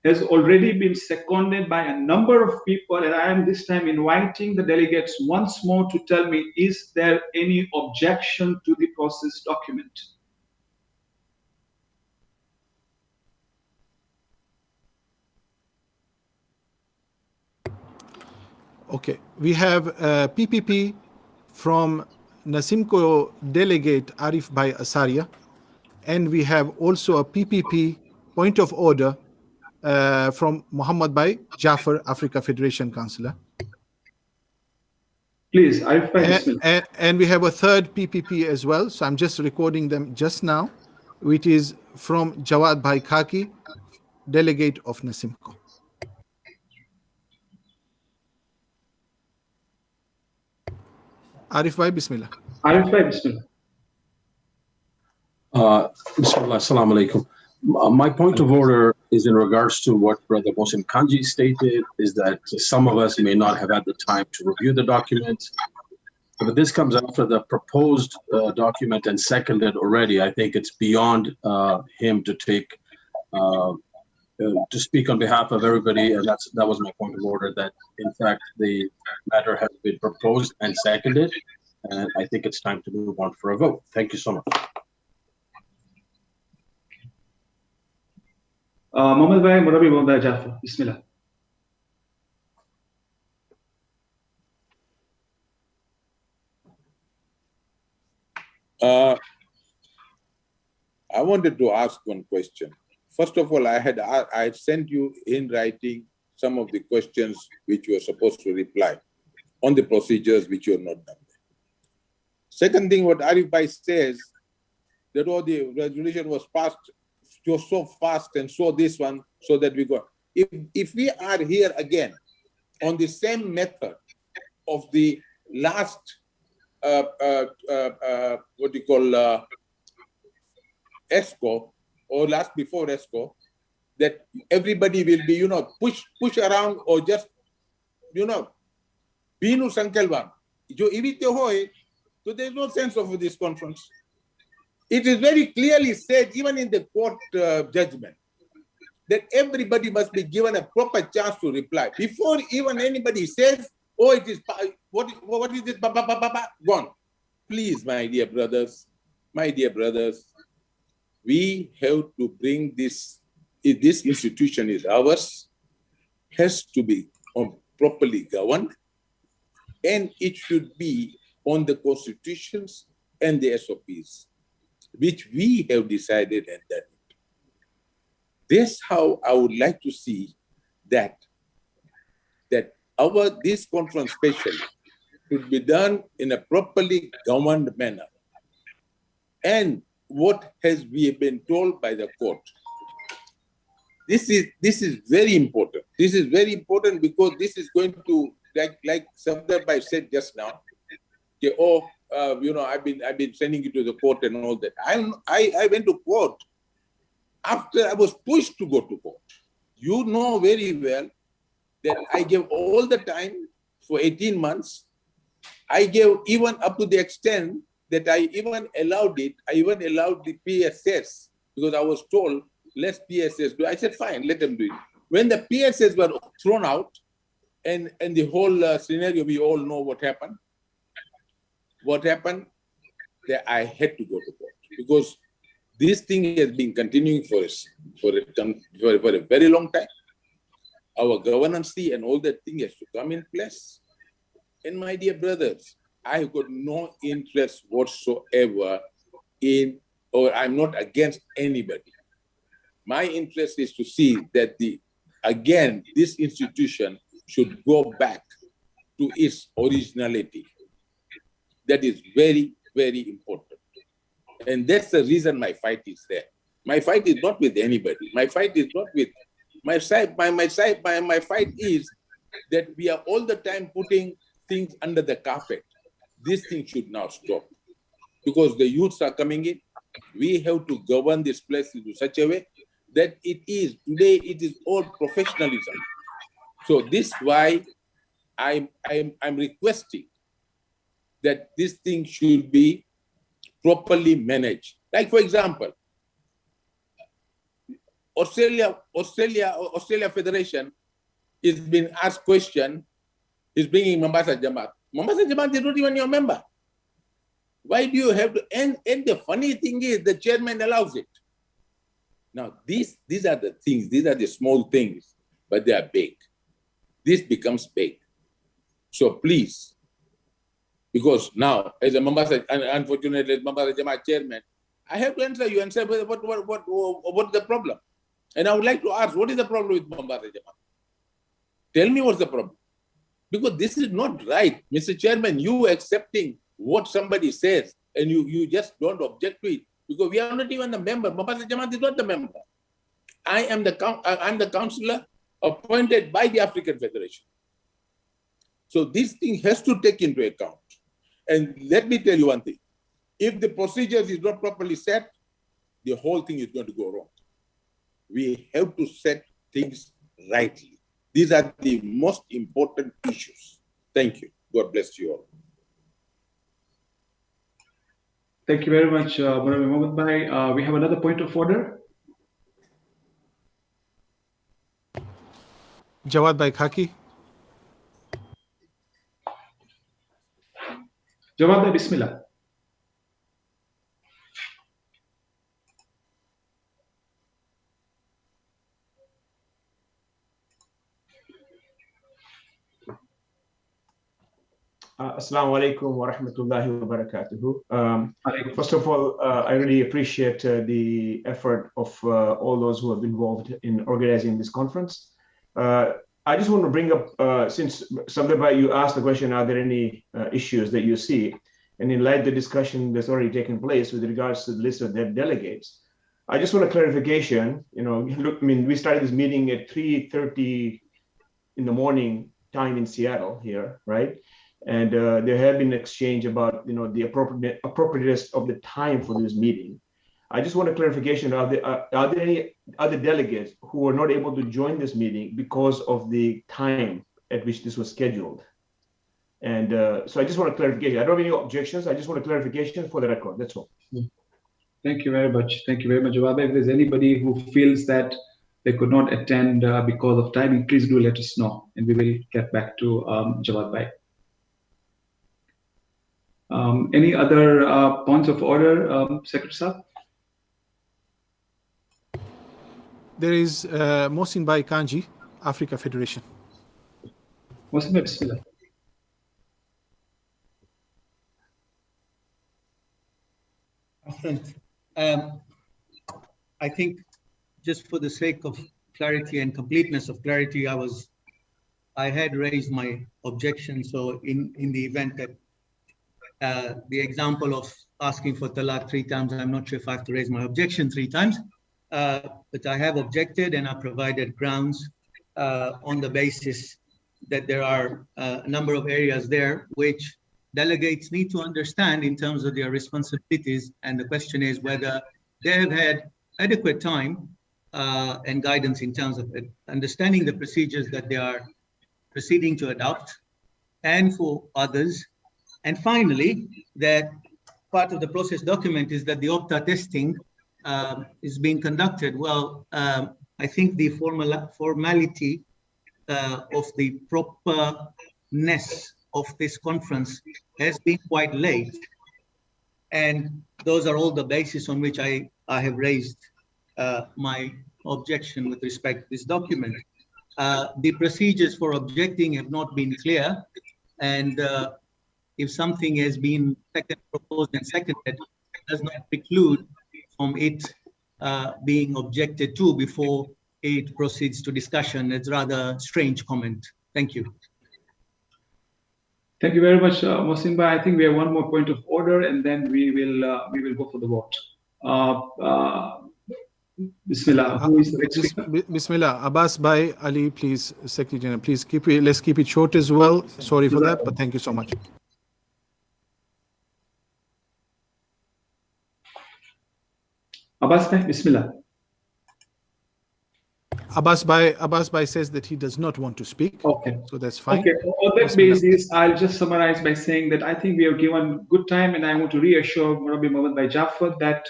has already been seconded by a number of people, and I am this time inviting the delegates once more to tell me, is there any objection to the process document? Okay, we have PPP from Nasimco delegate Arif Bhai Asaria, and we have also a PPP point of order from Muhammad Bhai Jafar, Africa Federation Councillor. Please, Arif Bhai, Bismillah. And we have a third PPP as well, so I'm just recording them just now, which is from Jawad Bhai Khaki, delegate of Nasimco. Arif Bhai, Bismillah. Arif Bhai, Bismillah. Bismillah, assalamu alaikum. My point of order is in regards to what Brother Mohsin Kanji stated, is that some of us may not have had the time to review the document, but this comes after the proposed document and seconded already. I think it's beyond him to take, to speak on behalf of everybody, and that was my point of order, that in fact the matter has been proposed and seconded, and I think it's time to move on for a vote. Thank you so much. Muhammad Bhai, Murabi Bhai Jafar, Bismillah. I wanted to ask one question. First of all, I had sent you in writing some of the questions which you were supposed to reply on the procedures which you have not done. Second thing, what Arif Bhai says, that the resolution was passed so fast and so this one, so that we go. If we are here again on the same method of the last, what you call, ESCO, or last before ESCO, that everybody will be, push around or just, Binu Sankalvan. So there's no sense of this conference. It is very clearly said, even in the court judgment, that everybody must be given a proper chance to reply. Before even anybody says, oh, it is, what is this, gone. Please, my dear brothers, we have to bring this, if this institution is ours, has to be properly governed, and it should be on the constitutions and the SOPs, which we have decided and done. This how I would like to see that this conference special should be done in a properly governed manner. And what has we been told by the court? This is very important. This is very important because this is going to, like Safdar Bhai said just now, okay, I've been sending it to the court and all that. I went to court after I was pushed to go to court. You know very well that I gave all the time for 18 months. I gave even up to the extent that I even allowed it. I even allowed the PSS because I was told, let PSS do it. I said, fine, let them do it. When the PSS were thrown out and the whole scenario, we all know what happened. What happened? That I had to go to court because this thing has been continuing for a very long time. Our governance and all that thing has to come in place. And my dear brothers, I have got no interest whatsoever in, or I'm not against anybody. My interest is to see that again, this institution should go back to its originality. That is very, very important. And that's the reason my fight is there. My fight is not with anybody. My fight is not with my fight is that we are all the time putting things under the carpet. This thing should now stop. Because the youths are coming in. We have to govern this place in such a way that today it is all professionalism. So this is why I'm requesting that this thing should be properly managed. Like for example, Australia Federation is being asked question, is bringing Mombasa Jamaat. Mombasa Jamaat is not even your member. Why do you have to? And the funny thing is, the chairman allows it. Now these are the things. These are the small things, but they are big. This becomes big. So please, because now, as a member, unfortunately, as member Jamaat chairman, I have to answer you and say what's the problem? And I would like to ask, what is the problem with Member Jamaat? Tell me what's the problem. Because this is not right. Mr. Chairman, you accepting what somebody says and you just don't object to it. Because we are not even the member. Member Jamaat is not the member. I'm the councillor appointed by the African Federation. So this thing has to take into account. And let me tell you one thing. If the procedures is not properly set, the whole thing is going to go wrong. We have to set things rightly. These are the most important issues. Thank you. God bless you all. Thank you very much, Murabi Mohammed Bhai. We have another point of order. Jawad Bhai Khaki. Jawad Bhai, Bismillah. Assalamu alaikum wa rahmatullahi wa barakatuhu. First of all, I really appreciate the effort of all those who have been involved in organizing this conference. I just want to bring up, since Sabda, you asked the question, are there any issues that you see? And in light of the discussion that's already taken place with regards to the list of their delegates, I just want a clarification. You know, look, I mean, we started this meeting at 3:30 in the morning time in Seattle here, right? And there have been exchange about, you know, the appropriateness of the time for this meeting. I just want a clarification. Are there any other delegates who are not able to join this meeting because of the time at which this was scheduled? And so I just want a clarification. I don't have any objections. I just want a clarification for the record. That's all. Thank you very much. Thank you very much, Jawad. If there's anybody who feels that they could not attend because of timing, please do let us know, and we will get back to Jawad Bhai. Any other points of order, Secretary Sahab? There is Mohsin Bhai Kanji, Africa Federation. Mohsin Bhai, Bismillah. I think just for the sake of clarity and completeness of clarity, I had raised my objection. So in the event that the example of asking for talaq 3 times, I'm not sure if I have to raise my objection 3 times, but I have objected and I provided grounds on the basis that there are a number of areas there which delegates need to understand in terms of their responsibilities. And the question is whether they have had adequate time and guidance in terms of understanding the procedures that they are proceeding to adopt, and for others. And finally, that part of the process document is that the OPTA testing is being conducted. Well, I think the formality of the properness of this conference has been quite late. And those are all the basis on which I have raised my objection with respect to this document. The procedures for objecting have not been clear, and if something has been proposed and seconded, it does not preclude from it being objected to before it proceeds to discussion. It's rather a strange comment. Thank you. Thank you very much, Mohsin Bhai. I think we have one more point of order, and then we will go for the vote. Bismillah. Who is the next speaker? Bismillah. Abbas Bhai Ali, please, Secretary General. Please let's keep it short as well. Sorry for that, but thank you so much. Abbas Bhai, Bismillah. Abbas Bhai says that he does not want to speak. Okay. So that's fine. Okay. On that basis, I'll just summarize by saying that I think we have given good time, and I want to reassure Murabi Mohammed Bhai Jafar that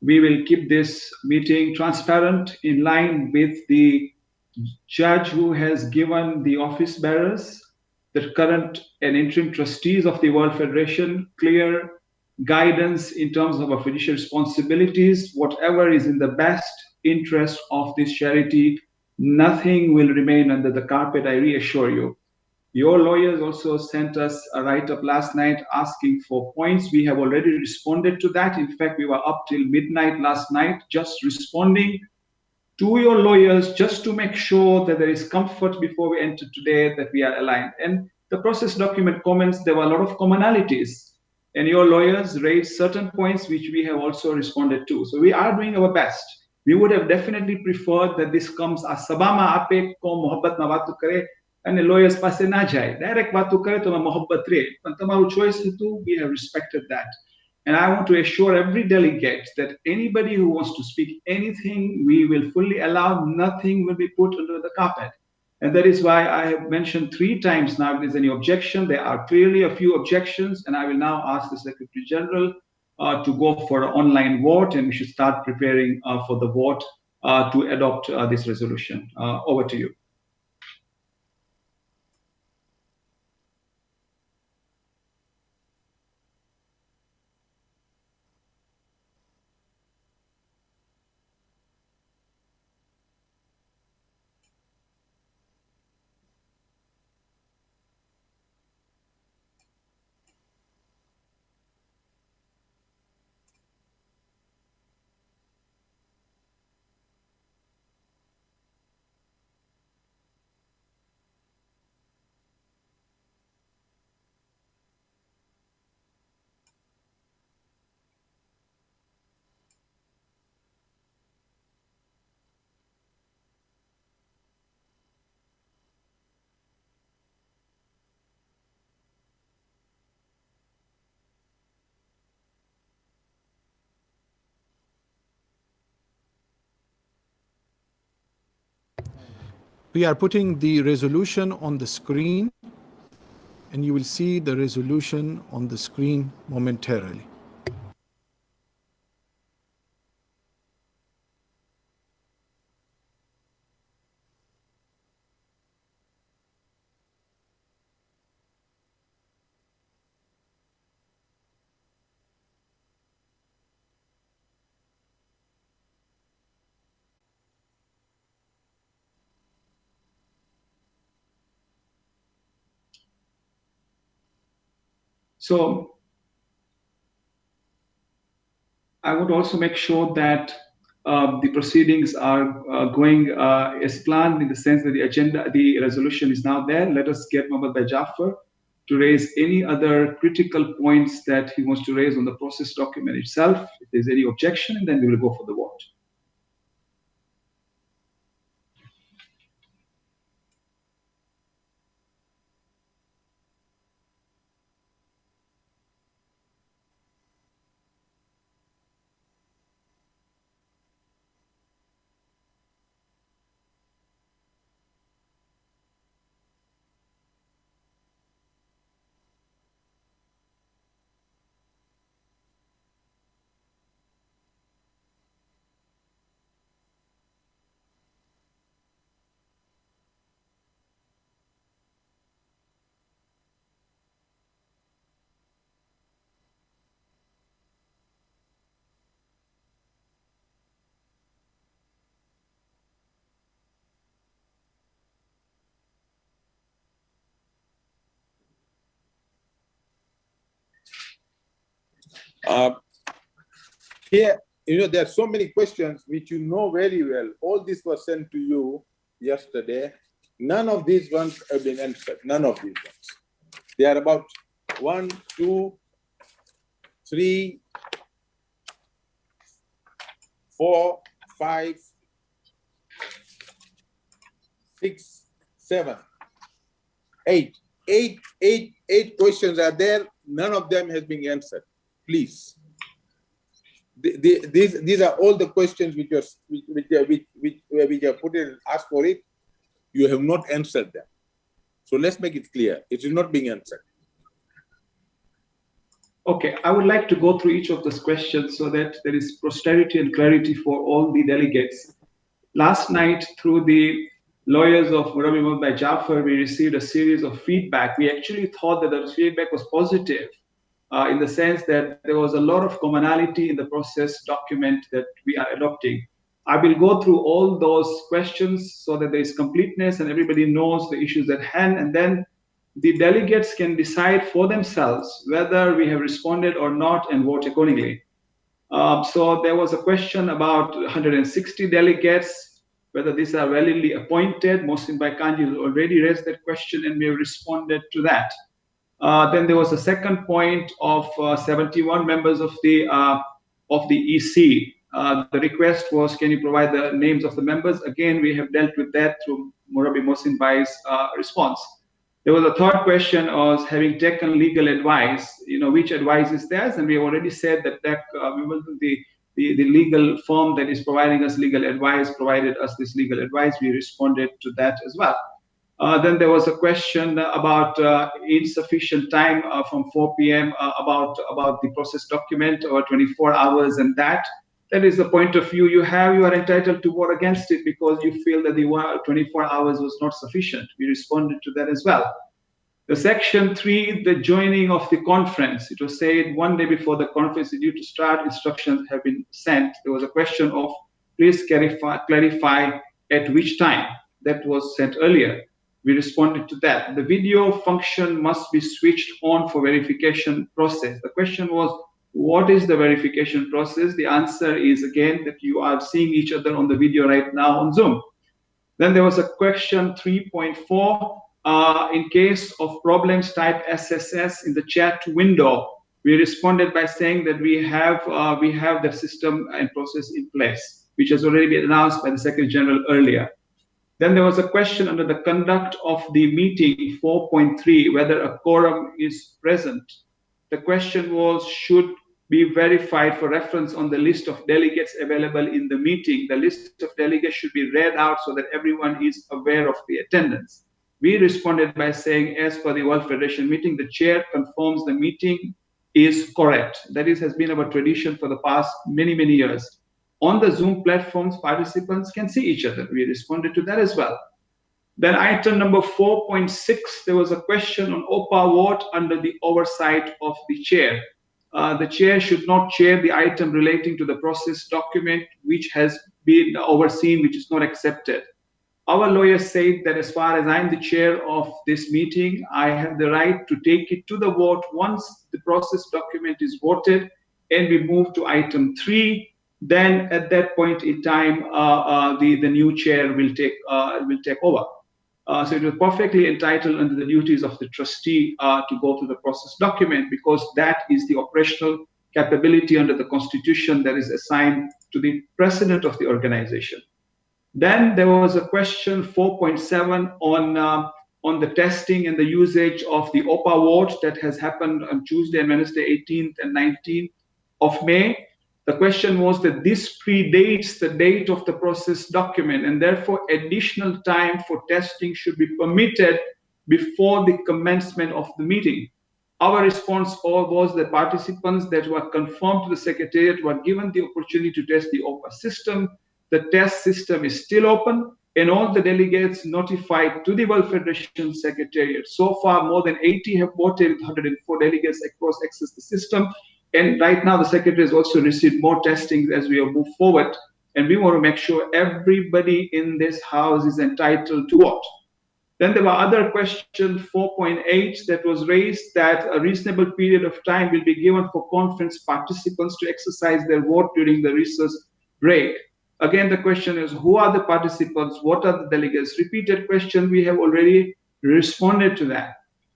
we will keep this meeting transparent in line with the judge who has given the office bearers, the current and interim trustees of the World Federation, clear guidance in terms of our fiduciary responsibilities. Whatever is in the best interest of this charity, nothing will remain under the carpet, I reassure you. Your lawyers also sent us a write-up last night asking for points. We have already responded to that. In fact, we were up till midnight last night just responding to your lawyers just to make sure that there is comfort before we enter today, that we are aligned. And the process document comments, there were a lot of commonalities. And your lawyers raised certain points which we have also responded to. So we are doing our best. We would have definitely preferred that this comes as sabama ape ko mohabbat na watu kare and the lawyers passe na jai. Direct watu kare to mohabbat re. But tamaru choice itu, we have respected that. And I want to assure every delegate that anybody who wants to speak anything, we will fully allow. Nothing will be put under the carpet. And that is why I have mentioned 3 times now, if there's any objection, there are clearly a few objections, and I will now ask the Secretary General to go for an online vote, and we should start preparing for the vote to adopt this resolution. Over to you. We are putting the resolution on the screen, and you will see the resolution on the screen momentarily. So I would also make sure that the proceedings are going as planned, in the sense that the resolution is now there. Let us get Mohammed Bhai Jafar to raise any other critical points that he wants to raise on the process document itself. If there's any objection, then we will go for the vote. Here, there are so many questions which you know very well. All these were sent to you yesterday. None of these ones have been answered. None of these ones. They are about 1, 2, 3, 4, 5, 6, 7, 8. Eight questions are there. None of them has been answered. Please. These are all the questions which are put in and asked for it. You have not answered them. So let's make it clear. It is not being answered. Okay, I would like to go through each of those questions so that there is posterity and clarity for all the delegates. Last night, through the lawyers of Murabi Mohammed Bhai Jafar, we received a series of feedback. We actually thought that the feedback was positive, in the sense that there was a lot of commonality in the process document that we are adopting. I will go through all those questions so that there is completeness and everybody knows the issues at hand, and then the delegates can decide for themselves whether we have responded or not and vote accordingly. So there was a question about 160 delegates, whether these are validly appointed. Mohsin Bhai Kanji already raised that question and we have responded to that. Then there was a second point of 71 members of the EC. The request was, can you provide the names of the members? Again, we have dealt with that through Murabi Mohsin Bhai's response. There was a third question was, having taken legal advice, which advice is theirs? And we have already said that the legal firm that is providing us legal advice provided us this legal advice. We responded to that as well. Then there was a question about insufficient time from 4 p.m. About the process document or 24 hours, and that is the point of view you have. You are entitled to vote against it because you feel that the 24 hours was not sufficient. We responded to that as well. The section 3, the joining of the conference. It was said one day before the conference is due to start, instructions have been sent. There was a question of, please clarify at which time. That was sent earlier. We responded to that. The video function must be switched on for verification process. The question was, what is the verification process? The answer is, again, that you are seeing each other on the video right now on Zoom. Then there was a question 3.4. In case of problems, type SSS in the chat window. We responded by saying that we have the system and process in place, which has already been announced by the Secretary General earlier. Then there was a question under the conduct of the meeting 4.3, whether a quorum is present. The question was, should be verified for reference on the list of delegates available in the meeting. The list of delegates should be read out so that everyone is aware of the attendance. We responded by saying, as per the World Federation meeting, the chair confirms the meeting is correct. That has been our tradition for the past many, many years. On the Zoom platforms, participants can see each other. We responded to that as well. Then item number 4.6, there was a question on OPA vote under the oversight of the chair. The chair should not chair the item relating to the process document which has been overseen, which is not accepted. Our lawyer said that as far as I'm the chair of this meeting, I have the right to take it to the vote once the process document is voted and we move to item 3. Then at that point in time, the new chair will take over. So it was perfectly entitled under the duties of the trustee to go through the process document, because that is the operational capability under the constitution that is assigned to the president of the organization. Then there was a question 4.7 on the testing and the usage of the OPA vote that has happened on Tuesday and Wednesday, 18th and 19th of May. The question was that this predates the date of the process document, and therefore additional time for testing should be permitted before the commencement of the meeting. Our response was that participants that were confirmed to the Secretariat were given the opportunity to test the OPA system. The test system is still open, and all the delegates notified to the World Federation Secretariat. So far, more than 80 have voted, 104 delegates across access the system. And right now, the Secretary has also received more testings as we move forward. And we want to make sure everybody in this house is entitled to vote. Then there were other questions, 4.8, that was raised, that a reasonable period of time will be given for conference participants to exercise their vote during the recess break. Again, the question is, who are the participants? What are the delegates? Repeated question, we have already responded to that.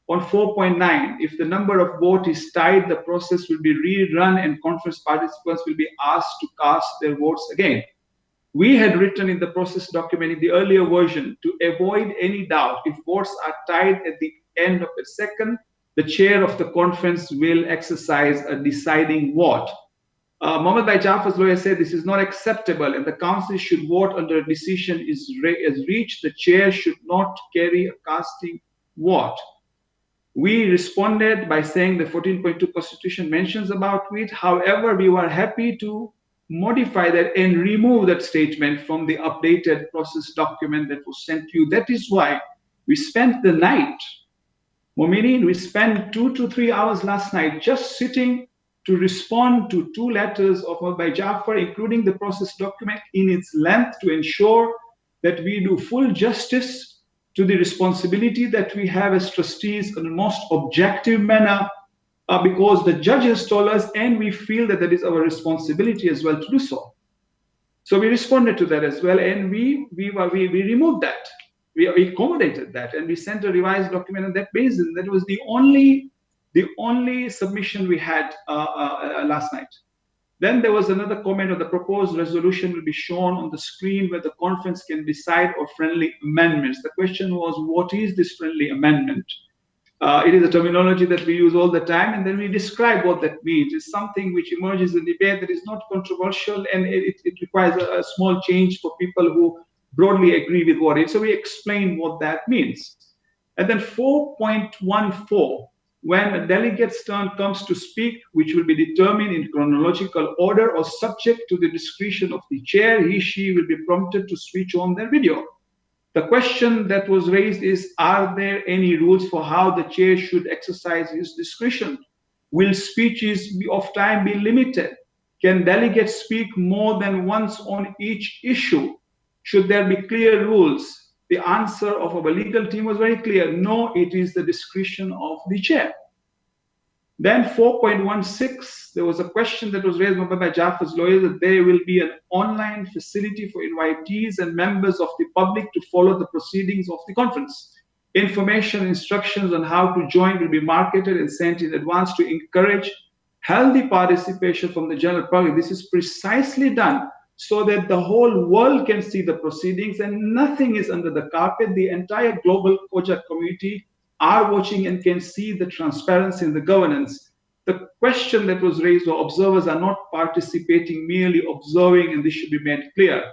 On 4.9, if the number of votes is tied, the process will be rerun and conference participants will be asked to cast their votes again. We had written in the process document in the earlier version, to avoid any doubt, if votes are tied at the end of the second, the chair of the conference will exercise a deciding vote. Mohammed Bhai Jafar's lawyer said this is not acceptable and the council should vote under a decision is reached. The chair should not carry a casting vote. We responded by saying the 14.2 Constitution mentions about it. However, we were happy to modify that and remove that statement from the updated process document that was sent to you. That is why we spent the night, Mominin, we spent 2 to 3 hours last night just sitting to respond to 2 letters of Mohammed Bhai Jafar, including the process document in its length, to ensure that we do full justice to the responsibility that we have as trustees in the most objective manner, because the judge has told us, and we feel that that is our responsibility as well to do so. So we responded to that as well, and we removed that. We accommodated that, and we sent a revised document on that basis. That was the only submission we had last night. Then there was another comment of the proposed resolution will be shown on the screen where the conference can decide on friendly amendments. The question was, what is this friendly amendment? It is a terminology that we use all the time, and then we describe what that means. It's something which emerges in debate that is not controversial, and it requires a small change for people who broadly agree with what it is. So we explain what that means. And then 4.14, when a delegate's turn comes to speak, which will be determined in chronological order or subject to the discretion of the chair, she will be prompted to switch on their video. The question that was raised is, are there any rules for how the chair should exercise his discretion? Will speeches of time be limited? Can delegates speak more than once on each issue? Should there be clear rules? The answer of our legal team was very clear. No, it is the discretion of the chair. Then 4.16, there was a question that was raised by Jaffar's lawyers that there will be an online facility for invitees and members of the public to follow the proceedings of the conference. Information, instructions on how to join will be marketed and sent in advance to encourage healthy participation from the general public. This is precisely done so that the whole world can see the proceedings and nothing is under the carpet. The entire global COJA community are watching and can see the transparency in the governance. The question that was raised was observers are not participating, merely observing, and this should be made clear.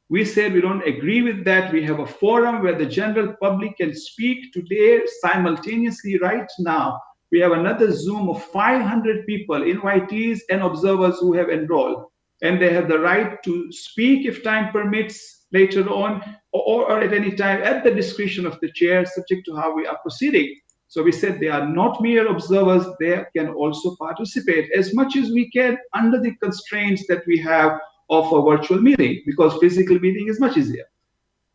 We said we don't agree with that. We have a forum where the general public can speak today simultaneously right now. We have another Zoom of 500 people, invitees and observers who have enrolled. And they have the right to speak if time permits later on, or at any time at the discretion of the chair, subject to how we are proceeding. So we said they are not mere observers, they can also participate as much as we can under the constraints that we have of a virtual meeting, because physical meeting is much easier.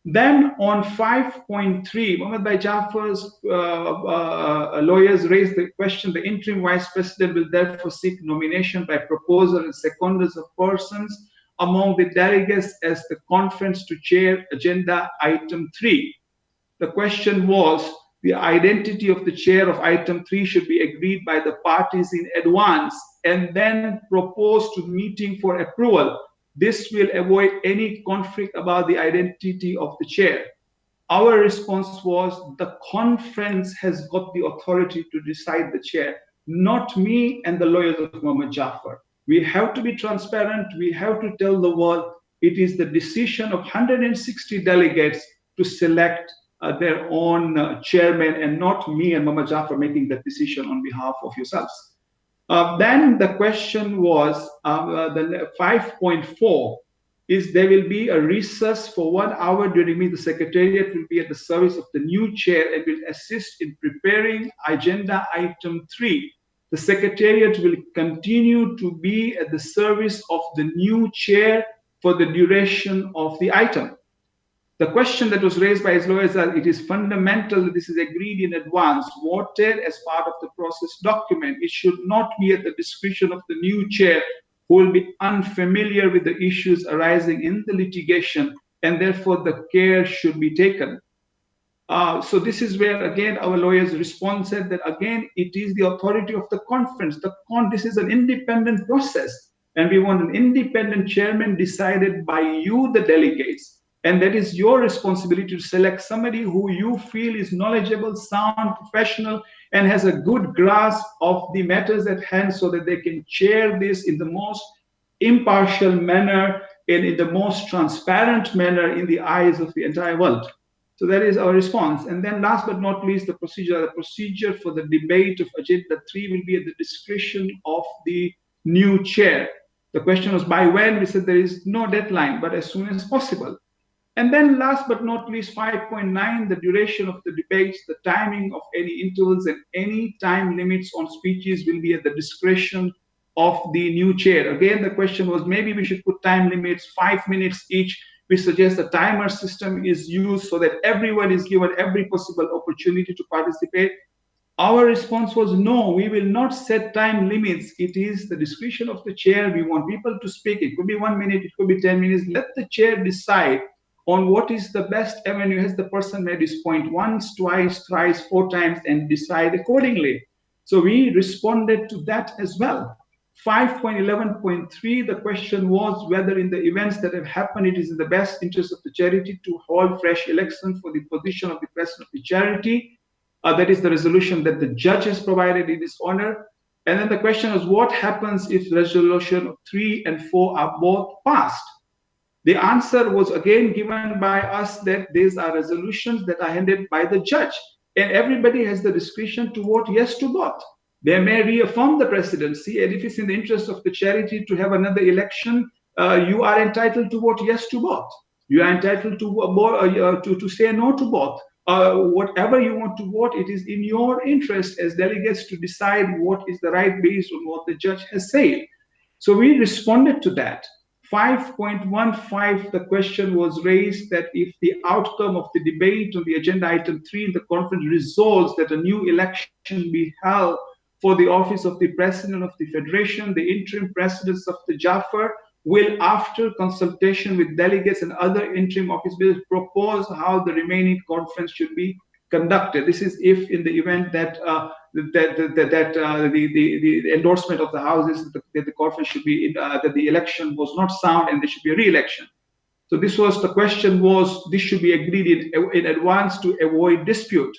Then on 5.3, Mohammed Bhai Jaffar's lawyers raised the question, the interim vice president will therefore seek nomination by proposer and seconders of persons among the delegates as the conference to chair agenda item 3. The question was, the identity of the chair of item 3 should be agreed by the parties in advance and then proposed to meeting for approval. This will avoid any conflict about the identity of the chair. Our response was, the conference has got the authority to decide the chair, not me and the lawyers of Mohammed Jaffar. We have to be transparent. We have to tell the world it is the decision of 160 delegates to select their own chairman, and not me and Mohammed Jaffar making that decision on behalf of yourselves. Then the question was, the 5.4 is there will be a recess for 1 hour during which the secretariat will be at the service of the new chair and will assist in preparing agenda item 3. The secretariat will continue to be at the service of the new chair for the duration of the item. The question that was raised by his lawyers is it is fundamental that this is agreed in advance, voted as part of the process document. It should not be at the discretion of the new chair, who will be unfamiliar with the issues arising in the litigation, and therefore the care should be taken. So this is where, again, our lawyers respond said that, again, it is the authority of the conference. This is an independent process, and we want an independent chairman decided by you, the delegates. And that is your responsibility to select somebody who you feel is knowledgeable, sound, professional, and has a good grasp of the matters at hand so that they can chair this in the most impartial manner and in the most transparent manner in the eyes of the entire world. So that is our response. And then last but not least, the procedure for the debate of Agenda 3 will be at the discretion of the new chair. The question was by when? We said there is no deadline, but as soon as possible. And then last but not least, 5.9, the duration of the debates, the timing of any intervals and any time limits on speeches will be at the discretion of the new chair. Again, the question was maybe we should put time limits, 5 minutes each. we suggest a timer system is used so that everyone is given every possible opportunity to participate. Our response was no, we will not set time limits. It is the discretion of the chair. We want people to speak. It could be 1 minute, it could be 10 minutes. Let the chair decide on what is the best avenue. Has the person made his point once, twice, thrice, 4 times, and decide accordingly. So we responded to that as well. 5.11.3, the question was whether in the events that have happened, it is in the best interest of the charity to hold fresh elections for the position of the president of the charity. That is the resolution that the judge has provided in his honor. And then the question is, what happens if resolution 3 and 4 are both passed? The answer was again given by us that these are resolutions that are handed by the judge, and everybody has the discretion to vote yes to both. They may reaffirm the presidency, and if it's in the interest of the charity to have another election, you are entitled to vote yes to both. You are entitled to say no to both. Whatever you want to vote, it is in your interest as delegates to decide what is the right based on what the judge has said. So we responded to that. 5.15, the question was raised that if the outcome of the debate on the agenda item 3 in the conference resolves that a new election be held for the office of the president of the federation, the interim presidents of the Jaffa will, after consultation with delegates and other interim office bearers, propose how the remaining conference should be conducted. This is if in the event that the endorsement of the houses that the conference should be that the election was not sound and there should be a re-election. So this was the question was this should be agreed in advance to avoid dispute.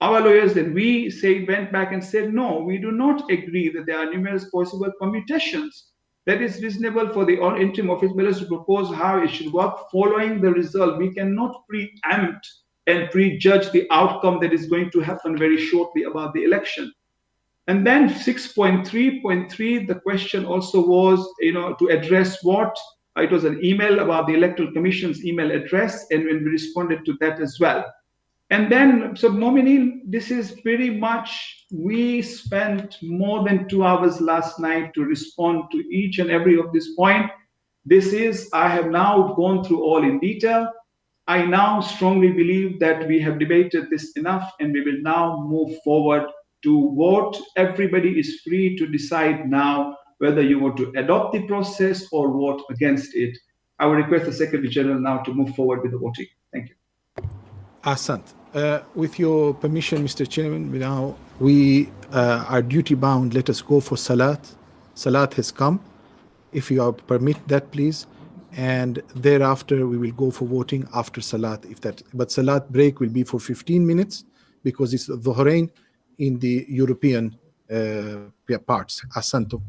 Our lawyers then went back and said no, we do not agree that there are numerous possible permutations. That is reasonable for the all interim office bearers to propose how it should work following the result. We cannot preempt and prejudge the outcome that is going to happen very shortly about the election. And then 6.3.3, the question also was, to address what? It was an email about the Electoral Commission's email address, and when we responded to that as well. And then, so Mominin, this is pretty much, we spent more than 2 hours last night to respond to each and every of this point. I have now gone through all in detail. I now strongly believe that we have debated this enough and we will now move forward to vote. Everybody is free to decide now whether you want to adopt the process or vote against it. I will request the Secretary General now to move forward with the voting. Thank you. Ahsant. With your permission, Mr. Chairman, now are duty bound. Let us go for Salat. Salat has come. If you permit that, please. And thereafter, we will go for voting after Salat. But Salat break will be for 15 minutes because it's Dhuhrain in the European parts. Ahsantum.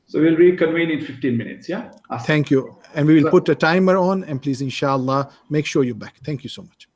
So we'll reconvene in 15 minutes, yeah? Thank you. And we will put a timer on, and please, inshallah, make sure you're back. Thank you so much.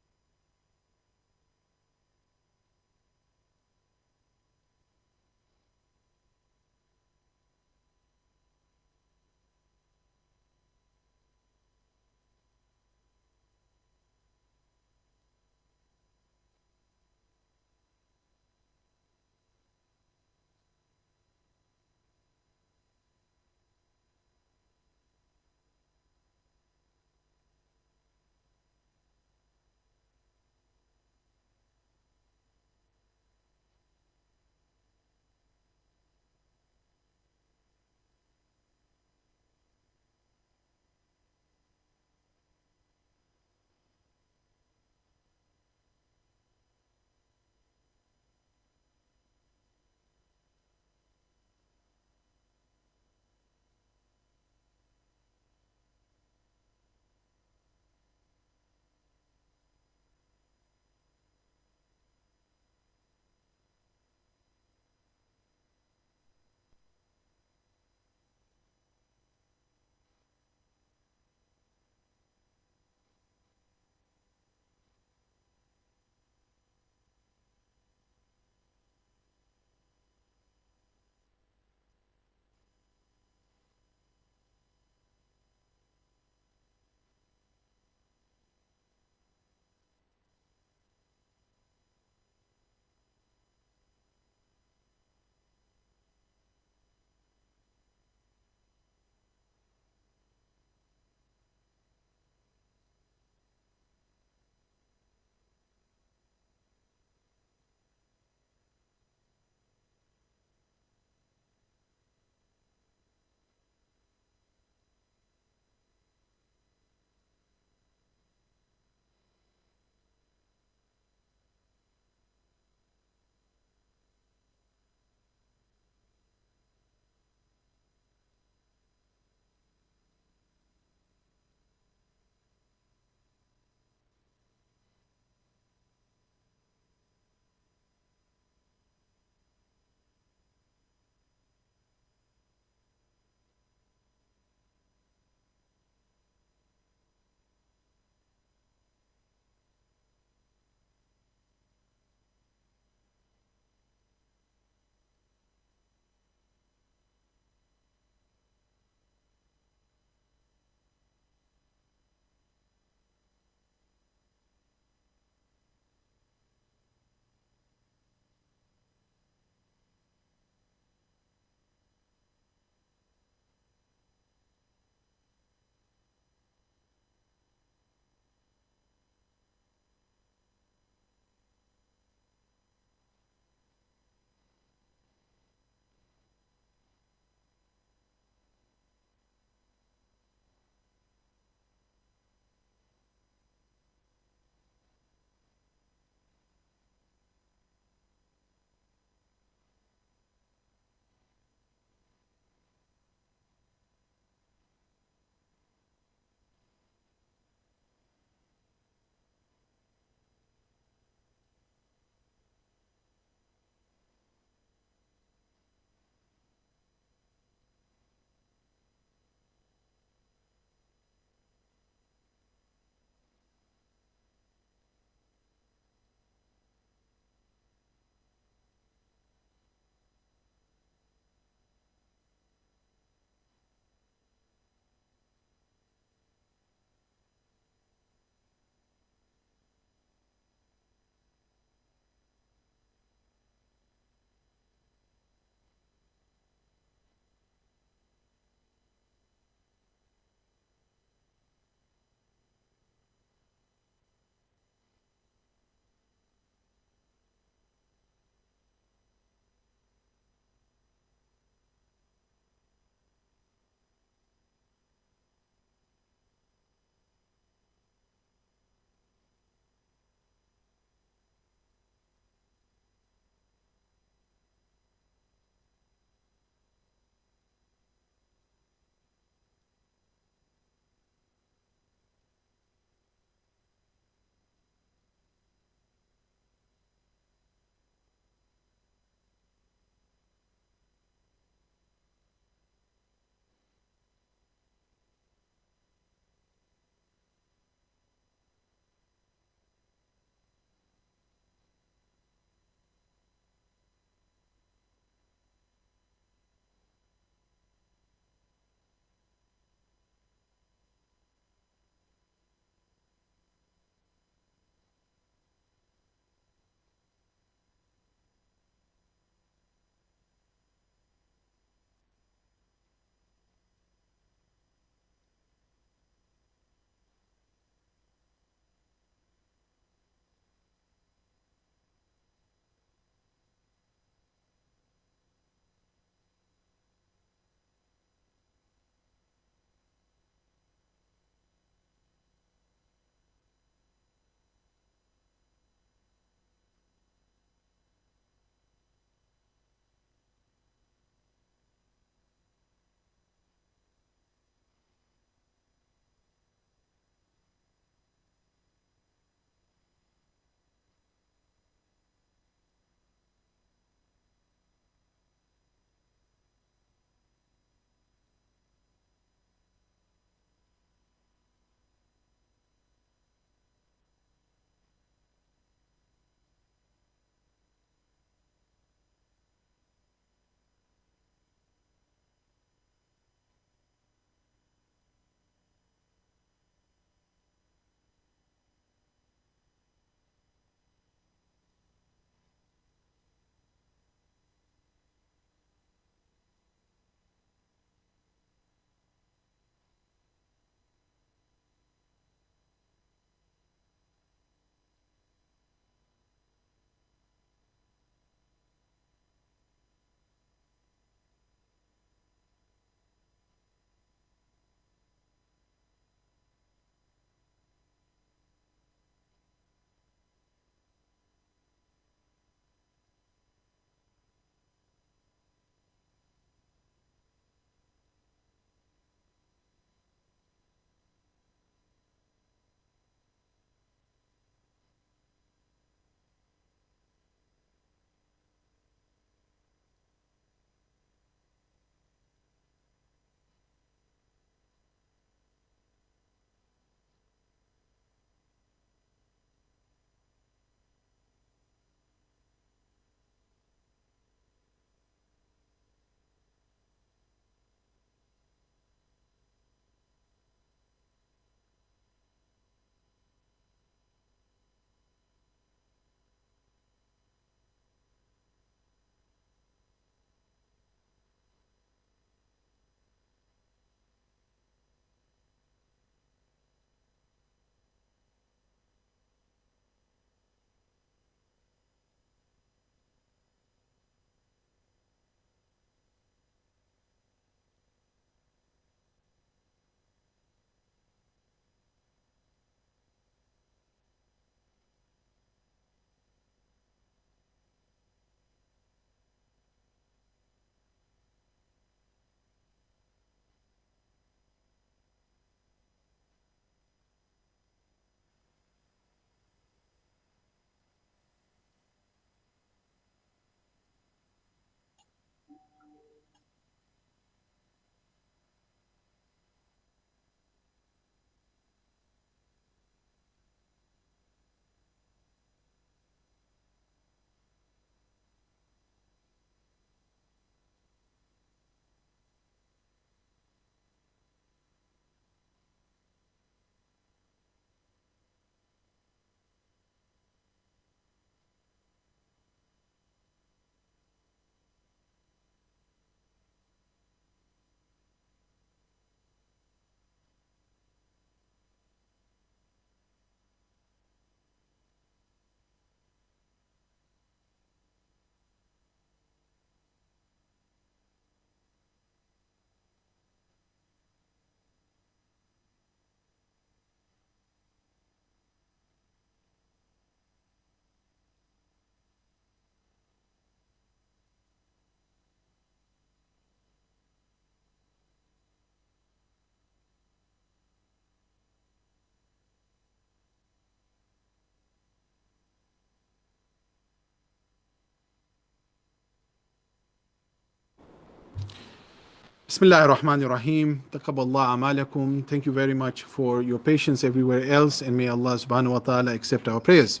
Bismillah ar-Rahman ar-Rahim. Taqabballah amalakum. Thank you very much for your patience everywhere else, and may Allah subhanahu wa ta'ala accept our prayers.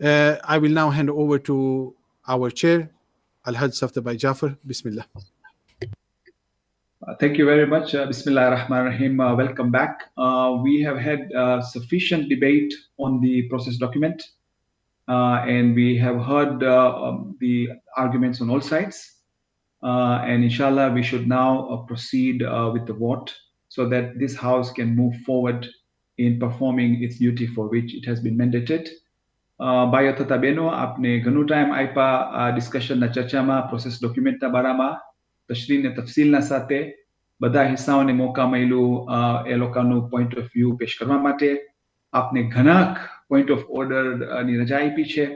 I will now hand over to our chair, Al-Hajj Saftabai Jafar. Bismillah. Thank you very much. Bismillah ar-Rahman ar-Rahim. Welcome back. We have had sufficient debate on the process document, and we have heard the arguments on all sides. And inshallah, we should now proceed with the vote so that this house can move forward in performing its duty for which it has been mandated. Bayo tata beno, apne ઘણું time આપ્યા discussion ના ચર્ચામાં process document ના બારામાં તશરીહ ને તફસીલના સાથે બધા હિસ્સાઓને મૌકા મળ્યું એ લોકોનું point of view પેશ કરવા માટે. આપને ઘણા point of order ની રજા આપી છે.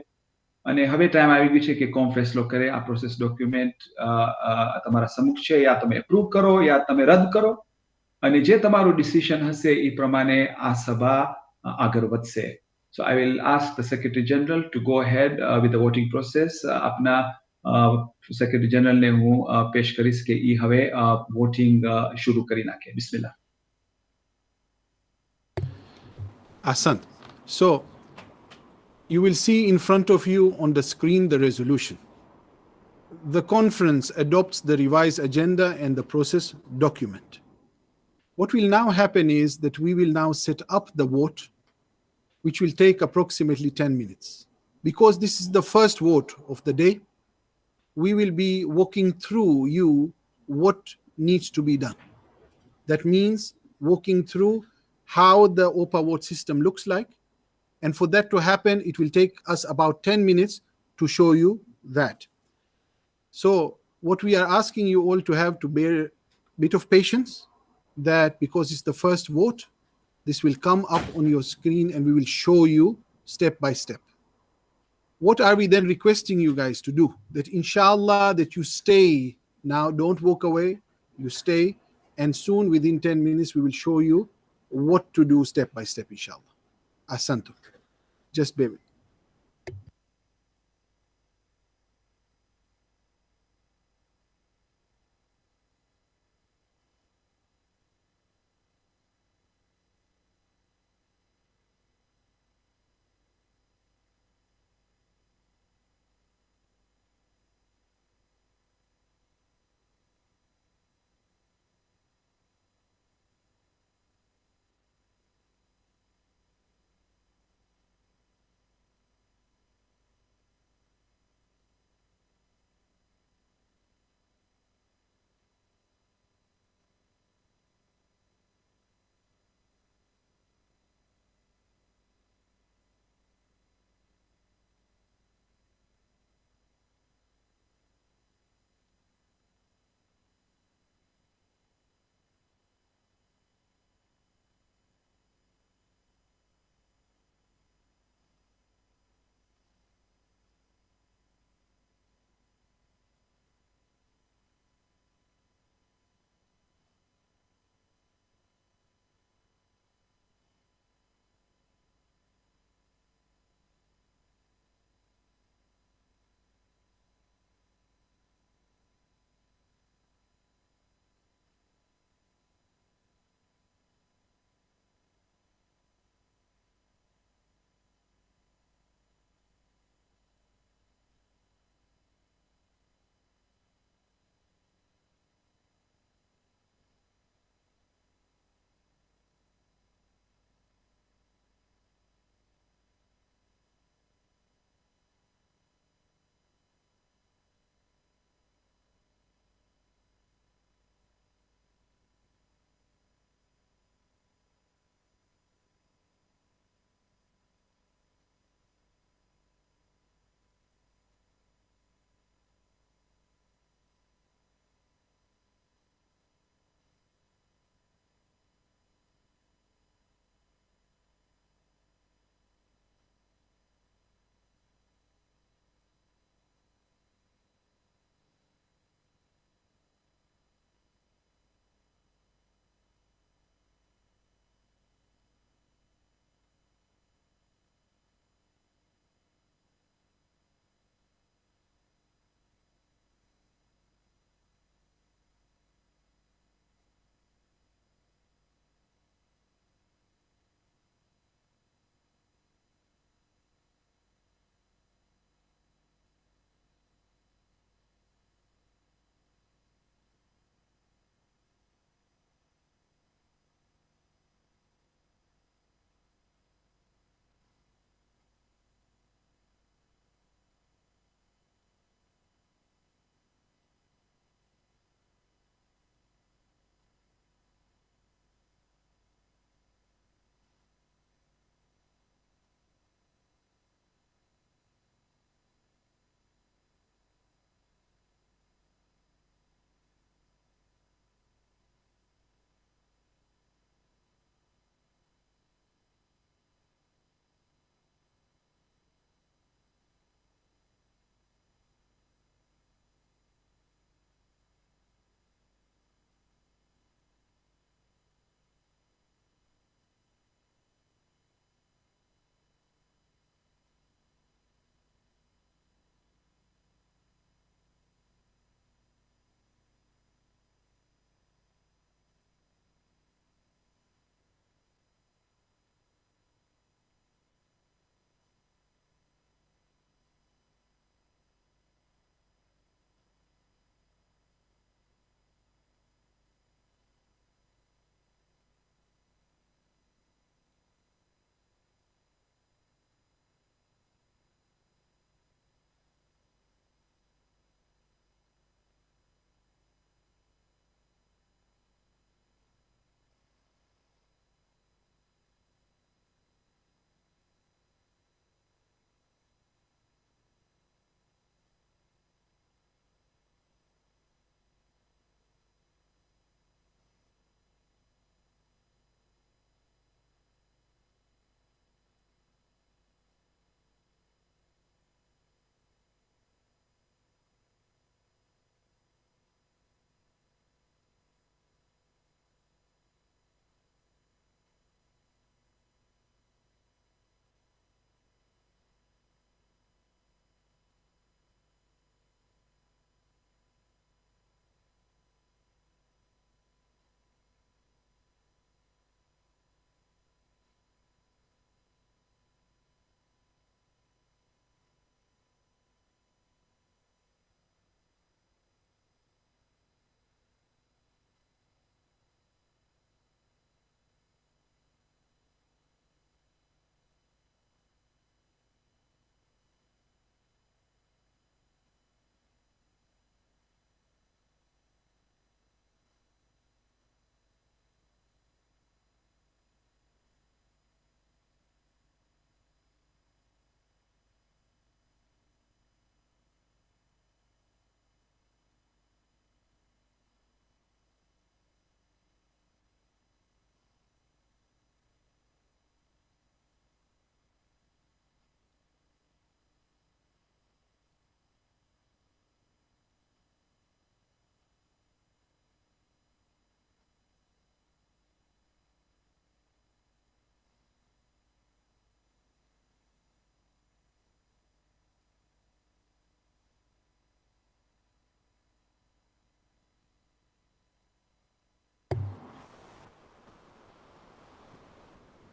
અને હવે ટાઈમ આવી ગયો છે કે કોમ ફેસલો કરે. આ પ્રોસેસ ડોક્યુમેન્ટ તમારા સમક્ષ છે, યા તમે એપ્રૂવ કરો યા તમે રદ કરો, અને જે તમારું ડિસિઝન હશે એ પ્રમાણે આ સભા આગળ વધશે. So I will ask the Secretary General to go ahead with the voting process. આપના Secretary General ને હું પેશ કરીશ કે ઈ હવે voting શરૂ કરી નાખે. Bismillah. Ahsan. So you will see in front of you on the screen the resolution. The conference adopts the revised agenda and the process document. What will now happen is that we will now set up the vote, which will take approximately 10 minutes. Because this is the first vote of the day, we will be walking through you what needs to be done. That means walking through how the OPA vote system looks like. And for that to happen, it will take us about 10 minutes to show you that. So what we are asking you all to have to bear a bit of patience, that because it's the first vote, this will come up on your screen and we will show you step by step. What are we then requesting you guys to do? That inshallah that you stay now, don't walk away, you stay, and soon within 10 minutes we will show you what to do step by step, inshallah. Asantu. Just bear with me.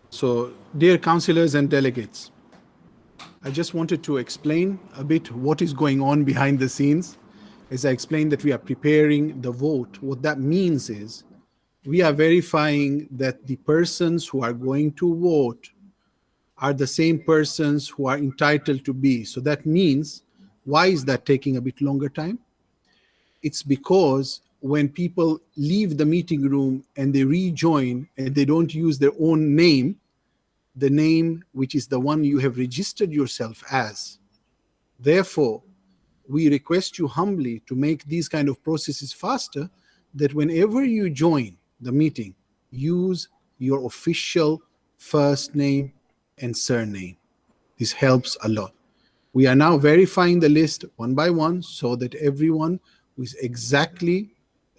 So, dear councillors and delegates, I just wanted to explain a bit what is going on behind the scenes. As I explained that we are preparing the vote, what that means is we are verifying that the persons who are going to vote are the same persons who are entitled to be. So that means, why is that taking a bit longer time? It's because when people leave the meeting room and they rejoin and they don't use their own name, the name which is the one you have registered yourself as. Therefore, we request you humbly to make these kind of processes faster, that whenever you join the meeting, use your official first name and surname. This helps a lot. We are now verifying the list one by one so that everyone who is exactly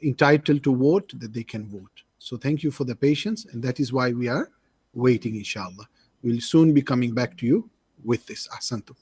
entitled to vote, that they can vote. So thank you for the patience, and that is why we are waiting, inshallah. We'll soon be coming back to you with this. Ahsantum.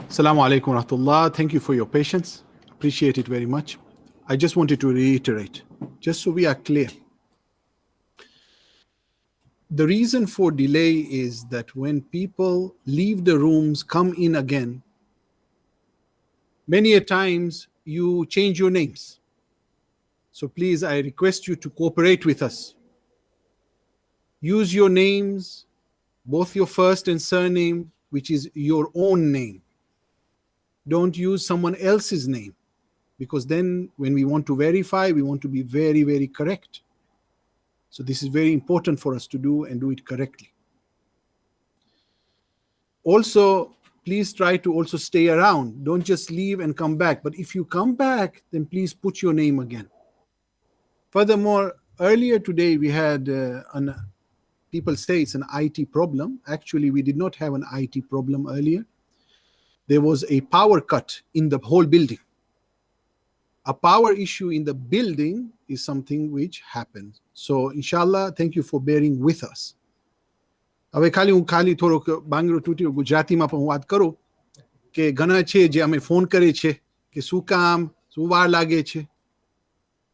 Assalamu alaikum wa rahmatullah. Thank you for your patience. Appreciate it very much. I just wanted to reiterate, just so we are clear. The reason for delay is that when people leave the rooms, come in again, many a times you change your names. So please, I request you to cooperate with us. Use your names, both your first and surname, which is your own name. Don't use someone else's name, because then when we want to verify, we want to be very, very correct. So this is very important for us to do and do it correctly. Also, please try to also stay around. Don't just leave and come back. But if you come back, then please put your name again. Furthermore, earlier today we had people say it's an IT problem. Actually, we did not have an IT problem earlier. There was a power cut in the whole building. A power issue in the building is something which happens. So, inshallah, thank you for bearing with us. હવે ખાલી હું ખાલી થોડોક બાંગ્લો તૂટ્યો ગુજરાતીમાં પણ હું વાત કરું કે ઘણા છે જે અમે ફોન કરે છે કે શું કામ શું વાર લાગે છે.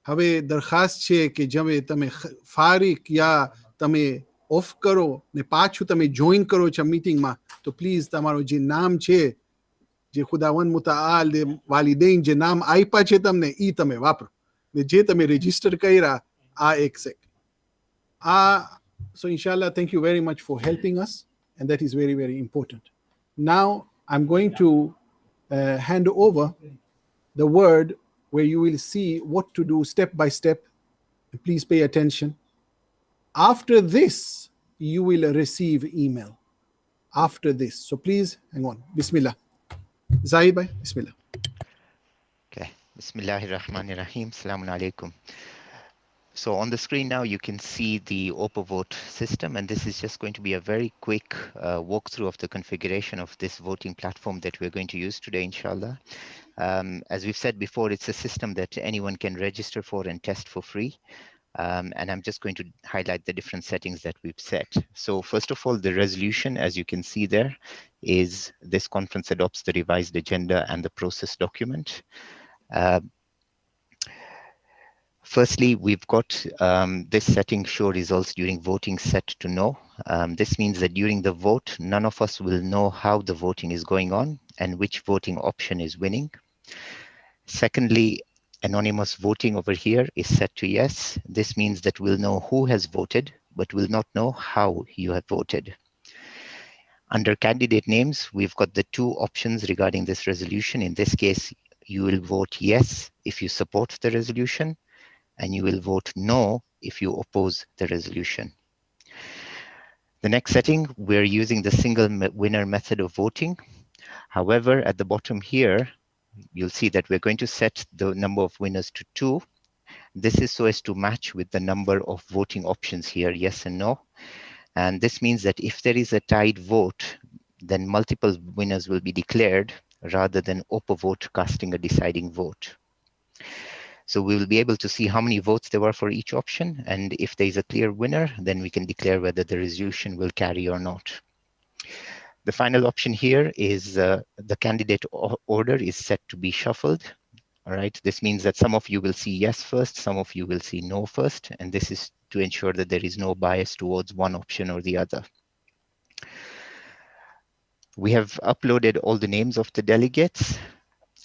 હવે દરખાસ્ત છે કે જમે તમે ફારિક યા તમે ઓફ કરો ને પાછું તમે જોઈન કરો છો મીટિંગમાં તો પ્લીઝ તમારો જે નામ છે જે ખુદાવંદ મુતઆલ વાલિदैन જે નામ આપ્યા છે તમને ઈ તમે વાપરો ને જે તમે રજિસ્ટર કર્યા આ accept. So inshallah, thank you very much for helping us, and that is very, very important. Now I'm going to hand over the word where you will see what to do step by step. Please pay attention. After this, you will receive email. After this. So please hang on. Bismillah. Zahid bhai, Bismillah. Okay. Bismillahirrahmanirrahim. Assalamu alaikum. So on the screen now, you can see the OPA vote system, and this is just going to be a very quick walkthrough of the configuration of this voting platform that we're going to use today, inshallah. As we've said before, it's a system that anyone can register for and test for free. And I'm just going to highlight the different settings that we've set. So first of all, the resolution, as you can see there, is this conference adopts the revised agenda and the process document. Firstly, we've got this setting show results during voting set to no. This means that during the vote, none of us will know how the voting is going on and which voting option is winning. Secondly, anonymous voting over here is set to yes. This means that we'll know who has voted, but will not know how you have voted. Under candidate names, we've got the two options regarding this resolution. In this case, you will vote yes if you support the resolution, and you will vote no if you oppose the resolution. The next setting, we're using the single winner method of voting. However, at the bottom here, you'll see that we're going to set the number of winners to 2. This is so as to match with the number of voting options here, yes and no. And this means that if there is a tied vote, then multiple winners will be declared rather than OPA vote casting a deciding vote. So we will be able to see how many votes there were for each option. And if there is a clear winner, then we can declare whether the resolution will carry or not. The final option here is the candidate order is set to be shuffled. All right. This means that some of you will see yes first, some of you will see no first. And this is to ensure that there is no bias towards one option or the other. We have uploaded all the names of the delegates,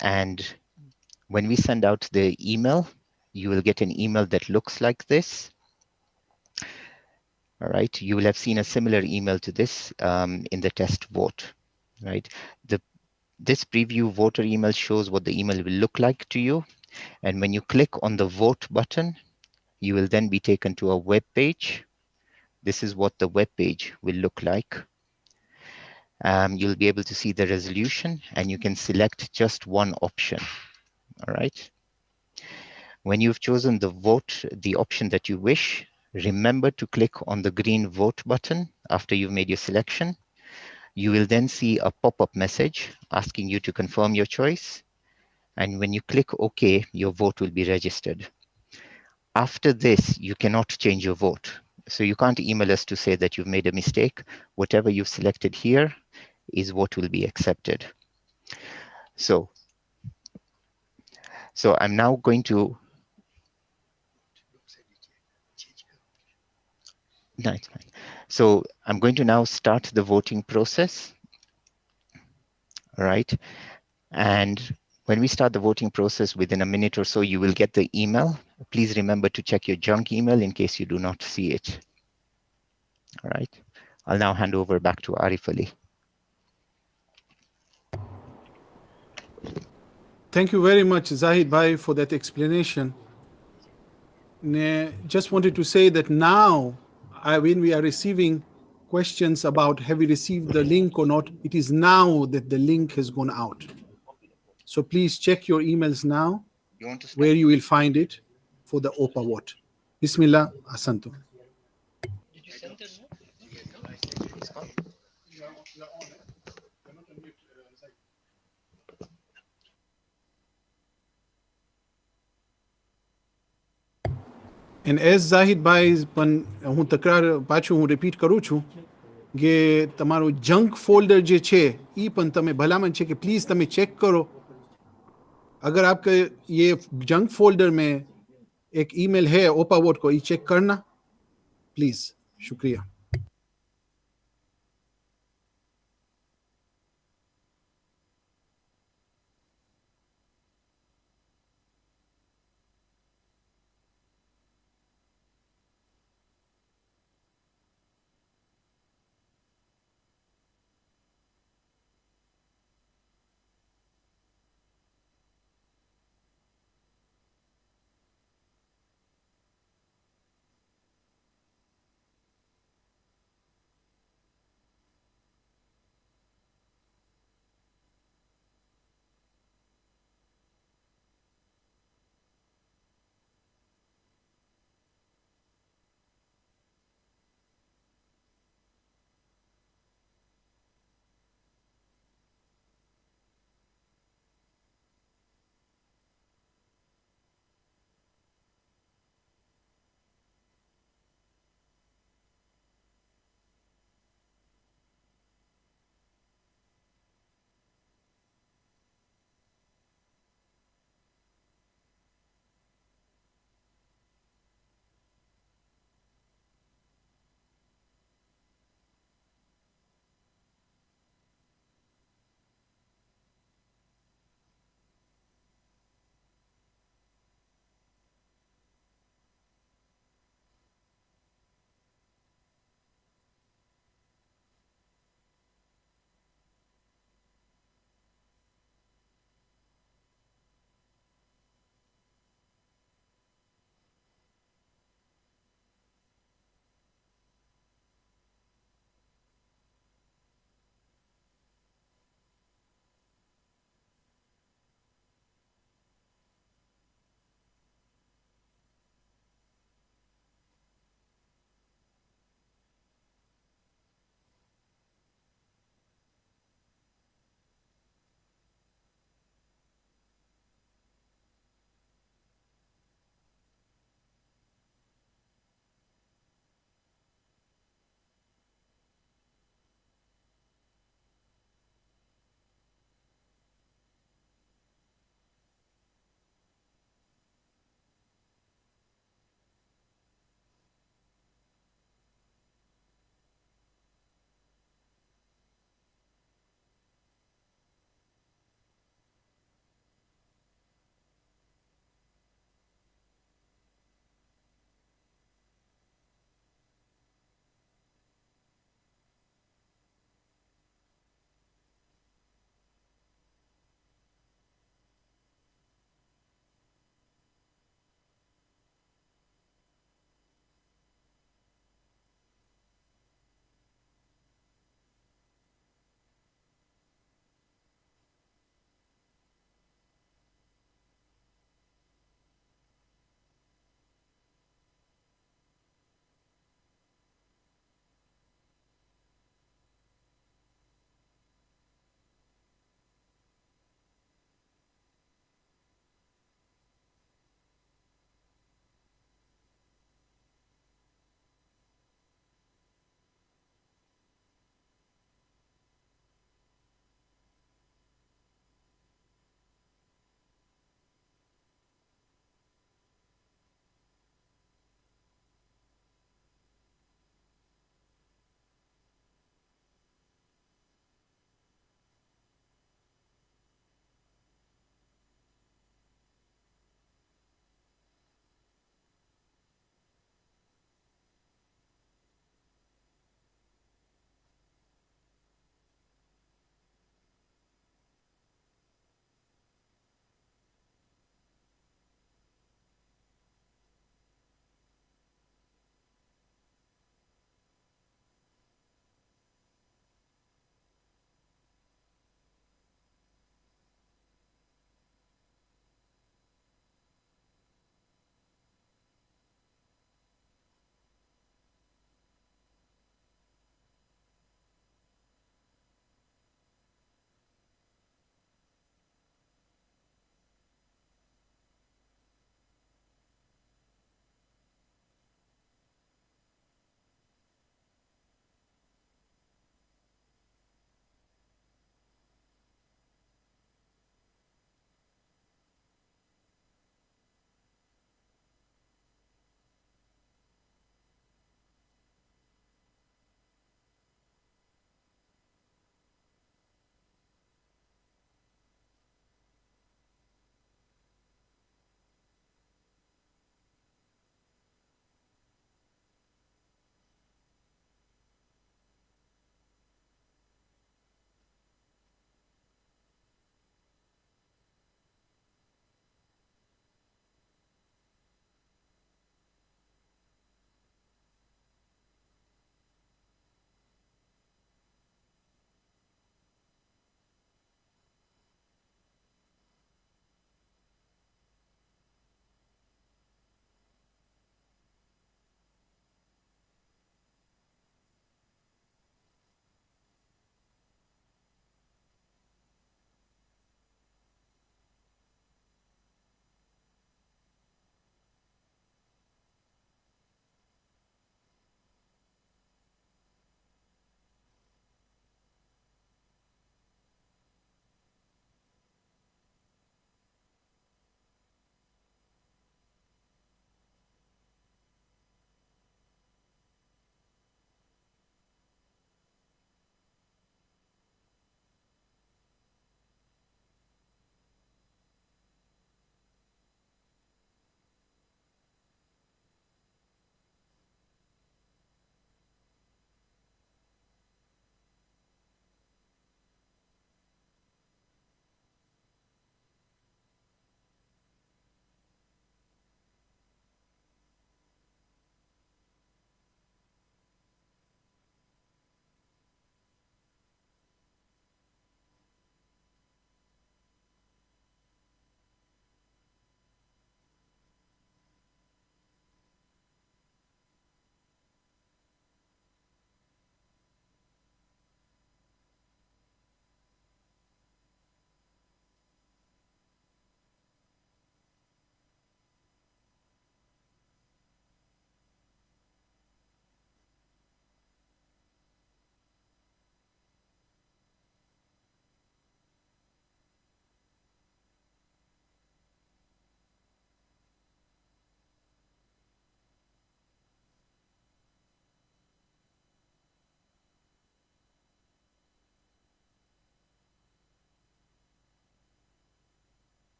and when we send out the email, you will get an email that looks like this. All right, you will have seen a similar email to this in the test vote, right? This preview voter email shows what the email will look like to you. And when you click on the vote button, you will then be taken to a web page. This is what the web page will look like. You'll be able to see the resolution, and you can select just one option. All right. When you've chosen the option that you wish, remember to click on the green vote button after you've made your selection. You will then see a pop-up message asking you to confirm your choice. And when you click OK, your vote will be registered. After this, you cannot change your vote. So you can't email us to say that you've made a mistake. Whatever you've selected here is what will be accepted. So I'm now going to, no, it's fine. So I'm going to now start the voting process. All right. And when we start the voting process, within a minute or so, you will get the email. Please remember to check your junk email in case you do not see it. All right. I'll now hand over back to Arif Ali. Thank you very much, Zahid Bhai, for that explanation. Just wanted to say that now, when we are receiving questions about have we received the link or not, it is now that the link has gone out. So please check your emails now, where you will find it for the OPA vote. Bismillah, Asantu. Did you send it? And as Zahid Bhai પણ હું તકરાર પાછું હું repeat કરું છું કે તમારું junk folder જે છે એ પણ તમે ભલામણ છે કે પ્લીઝ તમે ચેક કરો. अगर आपके ये जंक फोल्डर में एक ईमेल है ओपा वोट को, ये चेक करना प्लीज. शुक्रिया.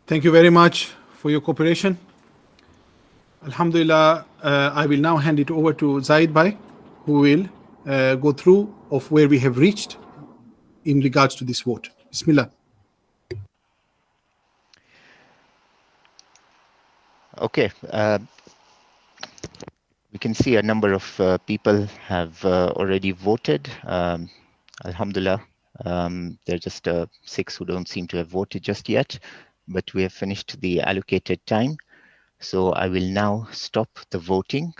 Thank you very much for your cooperation. Alhamdulillah, I will now hand it over to Zaid Bhai, who will go through of where we have reached in regards to this vote. Bismillah. Okay. We can see a number of people have already voted. Alhamdulillah, there are just 6 who don't seem to have voted just yet, but we have finished the allocated time. So I will now stop the voting.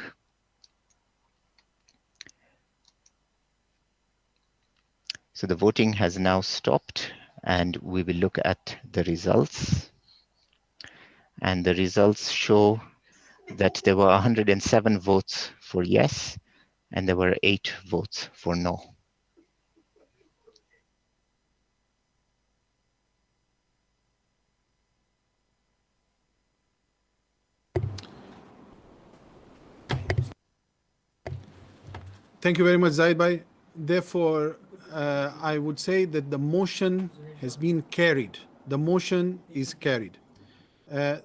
So the voting has now stopped, and we will look at the results. And the results show that there were 107 votes for yes, and there were 8 votes for no. Thank you very much, Zaid Bhai. Therefore, I would say that the motion has been carried. The motion is carried. I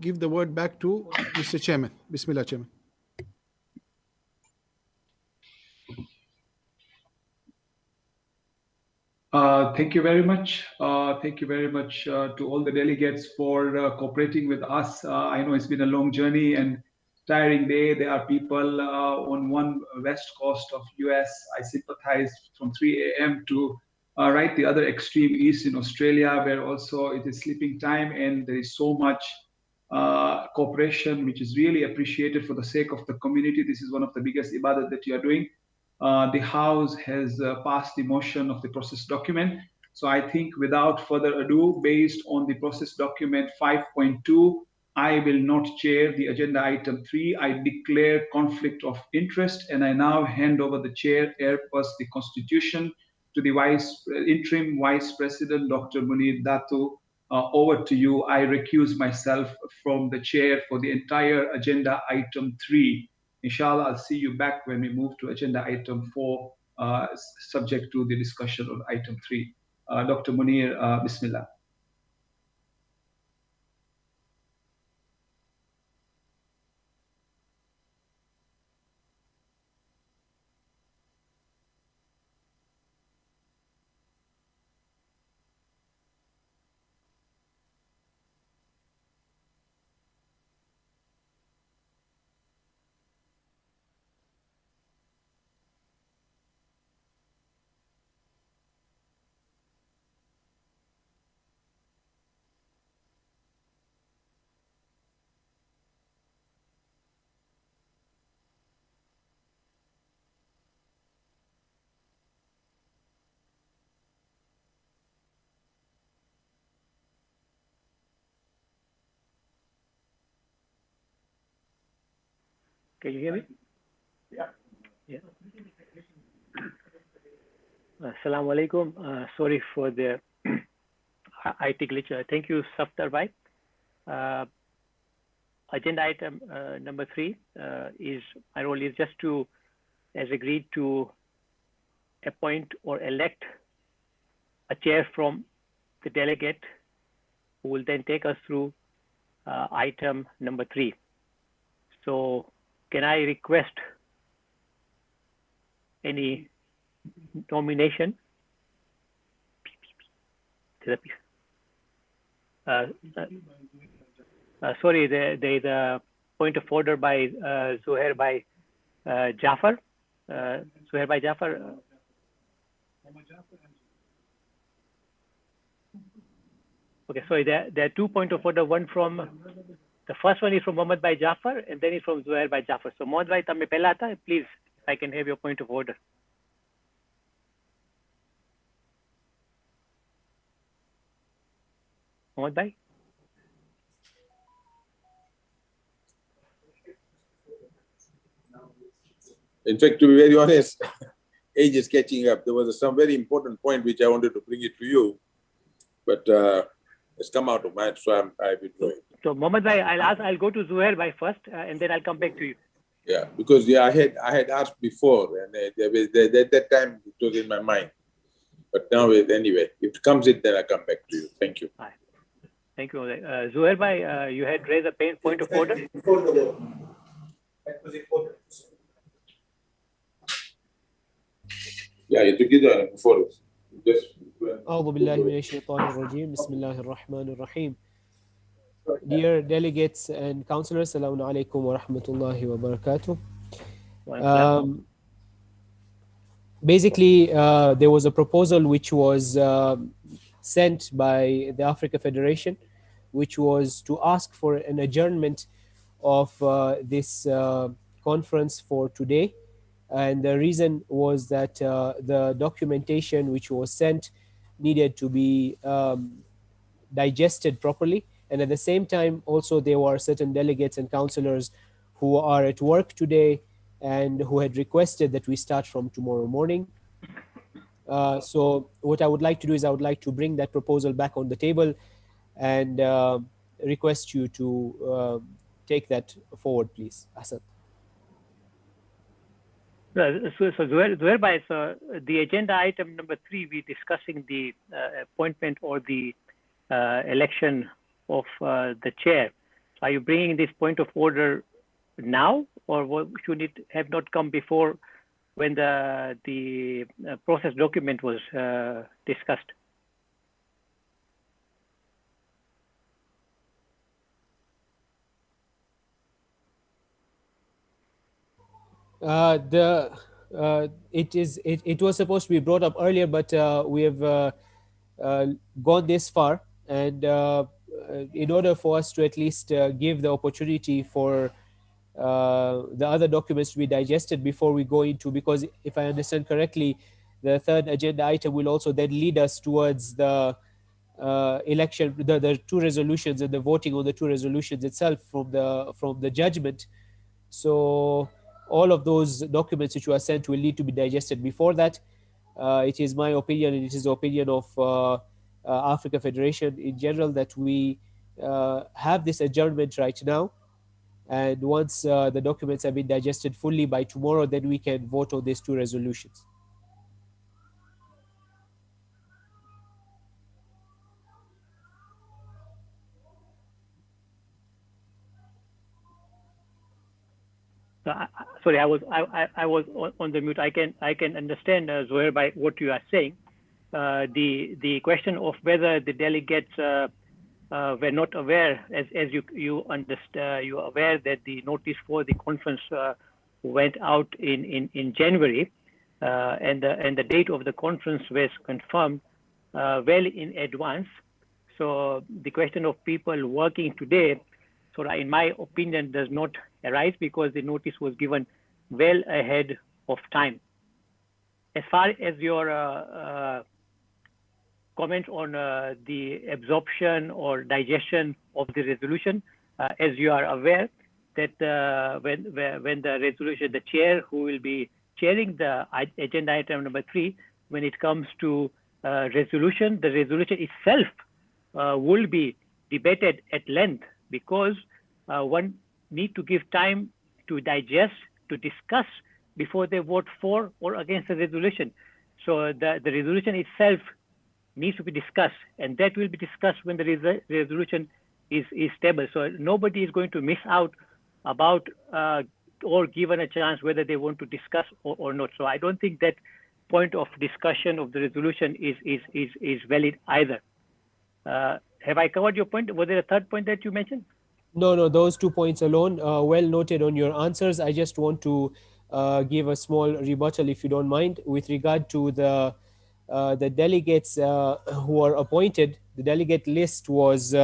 give the word back to Mr. Chairman. Bismillah, Chairman. Thank you very much. Thank you very much to all the delegates for cooperating with us. I know it's been a long journey and tiring day. There are people on one west coast of US. I sympathize from 3 a.m. to right the other extreme east in Australia, where also it is sleeping time, and there is so much cooperation, which is really appreciated for the sake of the community. This is one of the biggest ibadat that you are doing. The House has passed the motion of the process document. So I think without further ado, based on the process document 5.2, I will not chair the agenda item 3. I declare conflict of interest, and I now hand over the chair, as per the Constitution, to the interim Vice President, Dr. Munir Datu. Over to you. I recuse myself from the chair for the entire agenda item 3. Inshallah, I'll see you back when we move to agenda item 4, subject to the discussion of item 3. Dr. Munir, Bismillah. Can you hear me? Yeah. Assalamu alaikum. Sorry for the IT glitch. Thank you, Safdar Bhai. Agenda item number 3 is my role is just to, as agreed, to appoint or elect a chair from the delegate who will then take us through item number 3. So can I request any nomination? Sorry, there is a point of order by Zuhair by Jafar. Zuhair by Jafar. Okay, sorry, there are 2 points of order. One from, the first one is from Mohammed by Jafar, and then is from Zuhair by Jafar. So Mohammed bhai, tame pehla aata, please, if I can have your point of order. Mohammed bhai. In fact, to be very honest, age is catching up. There was some very important point which I wanted to bring it to you, but it's come out of mind, so I've been doing. So Mohammed bhai, I'll go to Zuhair bhai first, and then I'll come back to you. Yeah, because I had asked before, and at that time it was in my mind. But now, anyway, if it comes in, then I come back to you. Thank you. Thank you. Zuhair bhai, you had raised a point of order. Yeah, you took it before. Just. أعوذ بالله من الشيطان الرجيم بسم الله الرحمن الرحيم. Dear delegates and councillors, Assalamu alaikum wa rahmatullahi wa barakatuh. Basically, there was a proposal which was sent by the Africa Federation, which was to ask for an adjournment of this conference for today. And the reason was that the documentation which was sent needed to be digested properly. And at the same time, also, there were certain delegates and councillors who are at work today and who had requested that we start from tomorrow morning. So what I would like to do is I would like to bring that proposal back on the table and request you to take that forward, please. Asad. So Zuhair bhai, so the agenda item number 3, we're discussing the appointment or the election of the chair. So are you bringing this point of order now, or should it have not come before when the process document was discussed? It was supposed to be brought up earlier, but we have gone this far, and in order for us to at least give the opportunity for the other documents to be digested before we go into, because if I understand correctly, the third agenda item will also then lead us towards the election, the two resolutions and the voting on the two resolutions itself from the judgment. So all of those documents which were sent will need to be digested before that. It is my opinion, and it is the opinion of Africa Federation in general, that we have this adjournment right now. And once the documents have been digested fully by tomorrow, then we can vote on these two resolutions. Sorry, I was on the mute. I can understand, Zuhair, by what you are saying. The question of whether the delegates were not aware, as you understand, you are aware that the notice for the conference went out in January, and the date of the conference was confirmed well in advance. So the question of people working today, so in my opinion, does not arise because the notice was given well ahead of time. As far as your comment on the absorption or digestion of the resolution, as you are aware that when the resolution, the chair who will be chairing the agenda item number 3, when it comes to resolution, the resolution itself will be debated at length, because one need to give time to digest, to discuss before they vote for or against the resolution. So the resolution itself needs to be discussed, and that will be discussed when the resolution is stable. So nobody is going to miss out about or given a chance whether they want to discuss or not. So I don't think that point of discussion of the resolution is valid either. Have I covered your point? Was there a third point that you mentioned? No, those 2 points alone, well noted on your answers. I just want to give a small rebuttal, if you don't mind, with regard to the delegates who are appointed. The delegate list was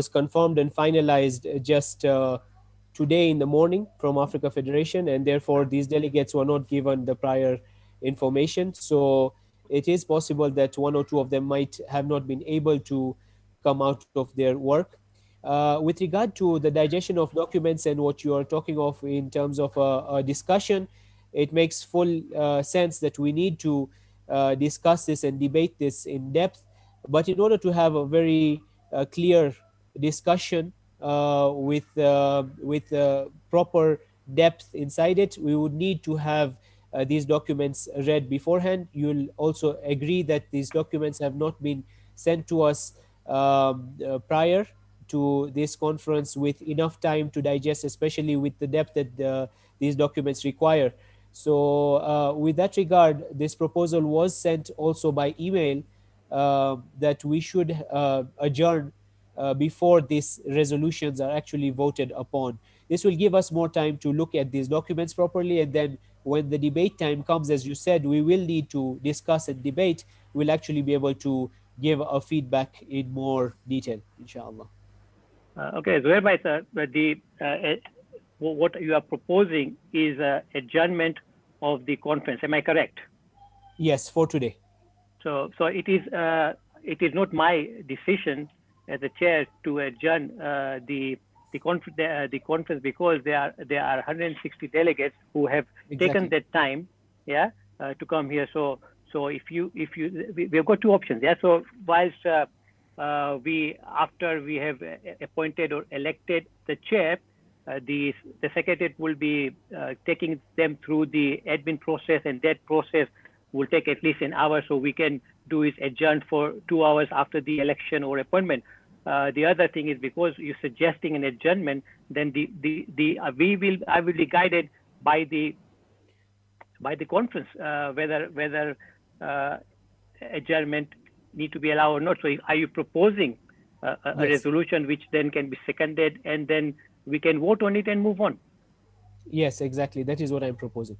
confirmed and finalized just today in the morning from Africa Federation, and therefore these delegates were not given the prior information. So it is possible that one or two of them might have not been able to come out of their work. With regard to the digestion of documents and what you are talking of in terms of a discussion, it makes full sense that we need to discuss this and debate this in depth. But in order to have a very clear discussion with proper depth inside it, we would need to have these documents read beforehand. You'll also agree that these documents have not been sent to us prior to this conference with enough time to digest, especially with the depth that these documents require. So with that regard, this proposal was sent also by email that we should adjourn before these resolutions are actually voted upon. This will give us more time to look at these documents properly, and then when the debate time comes, as you said, we will need to discuss and debate. We'll actually be able to give a feedback in more detail, inshallah. Okay, Zuhair bhai, sir, what you are proposing is adjournment of the conference. Am I correct? Yes, for today. So it is not my decision as a chair to adjourn the conference, because there are 160 delegates who have taken that time, yeah, to come here. So if we've got two options, yeah. So whilst after we have appointed or elected the chair, the secretary will be taking them through the admin process, and that process will take at least an hour, so we can do is adjourn for 2 hours after the election or appointment. The other thing is, because you're suggesting an adjournment, then I will be guided by the conference whether adjournment need to be allowed or not. So are you proposing a resolution which then can be seconded, and then we can vote on it and move on? Yes, exactly. That is what I'm proposing.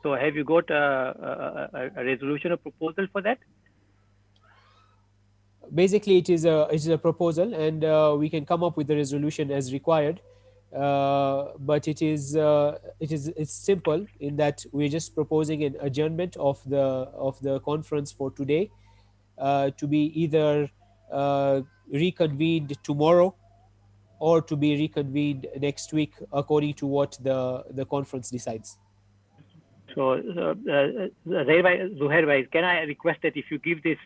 So have you got a resolution or proposal for that? Basically, it is a proposal, and we can come up with the resolution as required. But it's simple in that we're just proposing an adjournment of the conference for today, to be either reconvened tomorrow or to be reconvened next week, according to what the conference decides. So Zuhair bhai, can I request that if you give this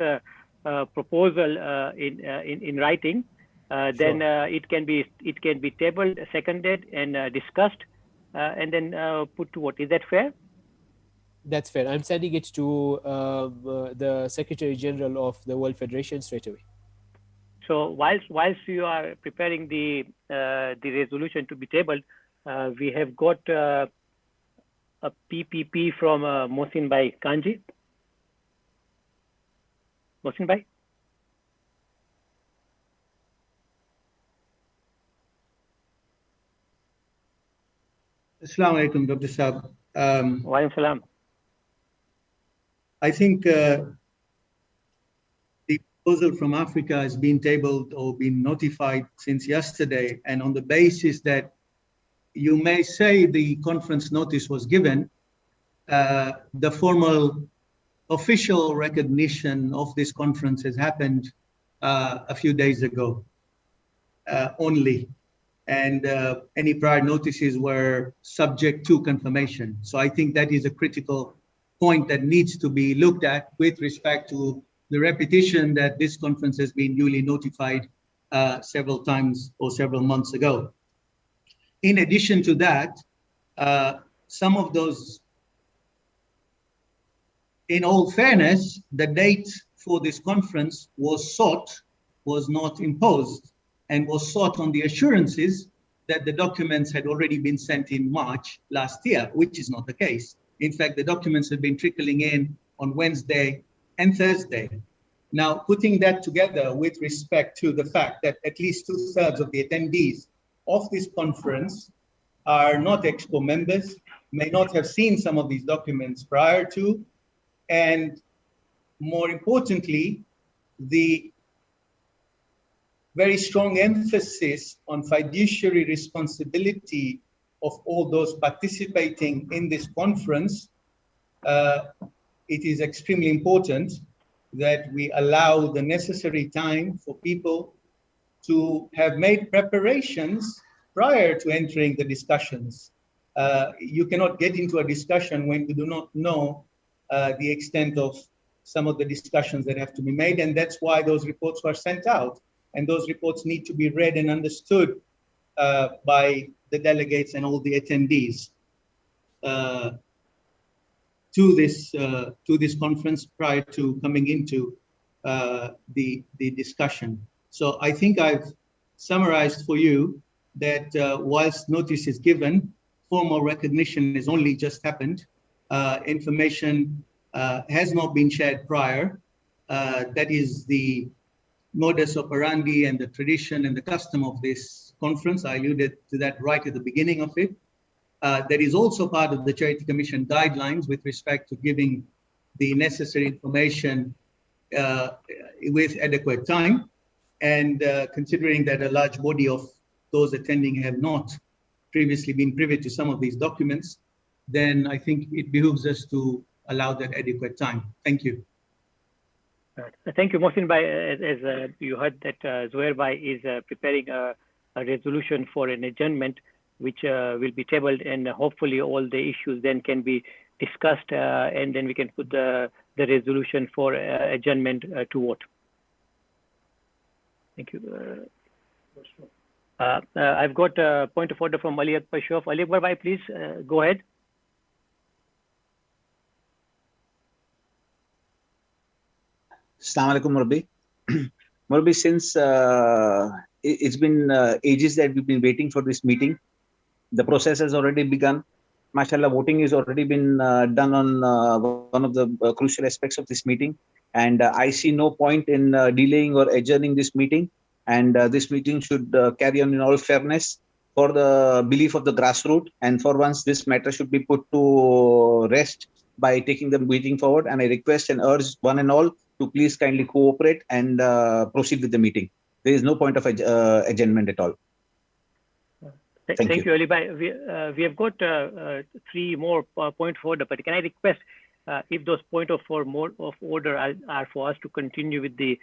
proposal in writing, then it can be tabled, seconded, and discussed, and then put to vote. Is that fair? That's fair. I'm sending it to the Secretary General of the World Federation straight away. So whilst you are preparing the resolution to be tabled, we have got a PPP from Mohsin Bhai Kanji. Mohsin Bhai? Assalamu alaikum, Dr. Saab. Wa alaikum salam. I think the proposal from Africa has been tabled or been notified since yesterday, and on the basis that you may say the conference notice was given, the formal official recognition of this conference has happened a few days ago only, and any prior notices were subject to confirmation. So I think that is a critical point that needs to be looked at with respect to the repetition that this conference has been duly notified several times or several months ago. In addition to that, some of those, in all fairness, the date for this conference was sought, was not imposed, and was sought on the assurances that the documents had already been sent in March last year, which is not the case. In fact, the documents have been trickling in on Wednesday and Thursday. Now, putting that together with respect to the fact that at least 2/3 of the attendees of this conference are not Expo members, may not have seen some of these documents prior to, and more importantly, the very strong emphasis on fiduciary responsibility of all those participating in this conference, it is extremely important that we allow the necessary time for people to have made preparations prior to entering the discussions. You cannot get into a discussion when you do not know the extent of some of the discussions that have to be made, and that's why those reports were sent out. And those reports need to be read and understood by the delegates and all the attendees to this conference prior to coming into the discussion. So I think I've summarized for you that whilst notice is given, formal recognition has only just happened. Information has not been shared prior. That is the modus operandi and the tradition and the custom of this conference. I alluded to that right at the beginning of it. That is also part of the Charity Commission guidelines with respect to giving the necessary information with adequate time. And considering that a large body of those attending have not previously been privy to some of these documents, then I think it behooves us to allow that adequate time. Thank you. Thank you, Mohsin Bhai. As you heard that Zuhair Bhai is preparing a resolution for an adjournment, which will be tabled, and hopefully all the issues then can be discussed, and then we can put the resolution for adjournment to vote. Thank you. I've got a point of order from Ali Akbar Shof. Ali Akbar Bhai, please go ahead. Assalamu alaikum, Murabbi. Murabbi, since it's been ages that we've been waiting for this meeting, the process has already begun. MashaAllah, voting has already been done on one of the crucial aspects of this meeting. And I see no point in delaying or adjourning this meeting. And this meeting should carry on in all fairness for the belief of the grassroots. And for once, this matter should be put to rest by taking the meeting forward. And I request and urge one and all to please kindly cooperate and proceed with the meeting. There is no point of adjournment at all. Thank you, Ali Bhai. We have got 3 more points of order, but can I request if those points of order are for us to continue with the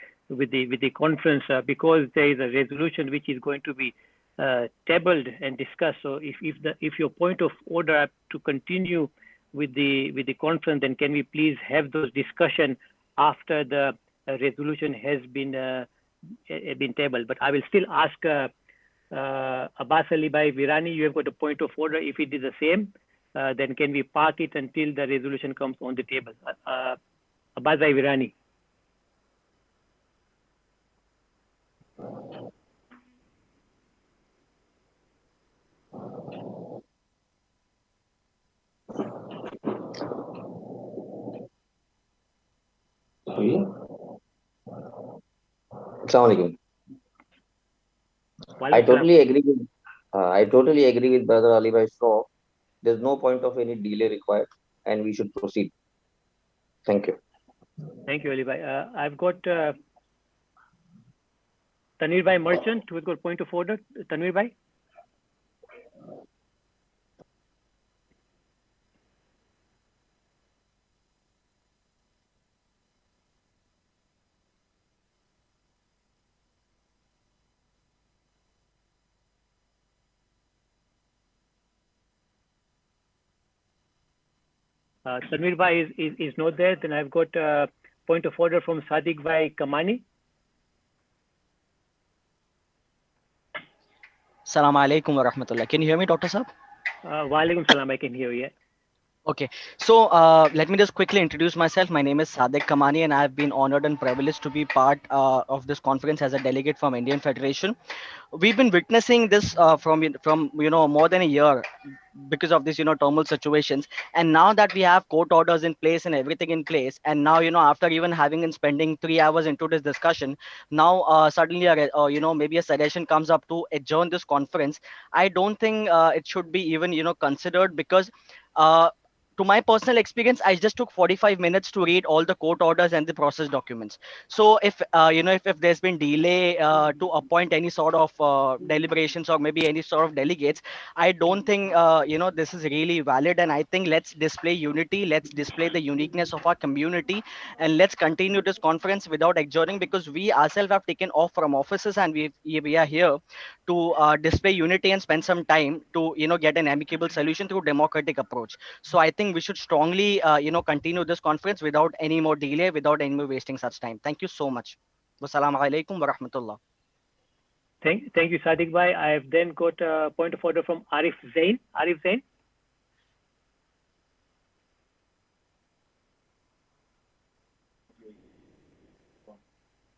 conference, because there is a resolution which is going to be tabled and discussed. So if your point of order are to continue with the conference, then can we please have those discussion after the resolution has been tabled? But I will still ask Abbas Ali Bhai Virani, you have got a point of order. If it is the same, then can we park it until the resolution comes on the table? Abbas Bhai Virani. Assalamualaikum. I totally agree with Brother Ali Bhai Shaw. There's no point of any delay required, and we should proceed. Thank you. Thank you, Ali Bhai. I've got Tanvir Bhai Merchant who has got point of order. Tanvir Bhai. Tanvir Bhai is not there. Then I've got a point of order from Sadiq Bhai Kamani. Assalamu alaikum wa rahmatullah. Can you hear me, Dr. Saab? Wa alaikum salam. I can hear you. Okay, so let me just quickly introduce myself. My name is Sadiq Kamani, and I've been honored and privileged to be part of this conference as a delegate from Indian Federation. We've been witnessing this from more than a year because of this turmoil situations, and now that we have court orders in place and everything in place, and now after even having and spending 3 hours into this discussion, now suddenly maybe a suggestion comes up to adjourn this conference. I don't think it should be even considered, because to my personal experience, I just took 45 minutes to read all the court orders and the process documents. So if if there's been delay to appoint any sort of deliberations or maybe any sort of delegates, I don't think this is really valid. And I think let's display unity, let's display the uniqueness of our community, and let's continue this conference without adjourning, because we ourselves have taken off from offices and we are here to display unity and spend some time to get an amicable solution through democratic approach. So I think we should strongly continue this conference without any more delay, without any more wasting such time. Thank you so much. Wassalamu alaikum wa rahmatullah. Thank you, Sadiq Bhai. I have then got a point of order from Arif Zain. Arif Zain.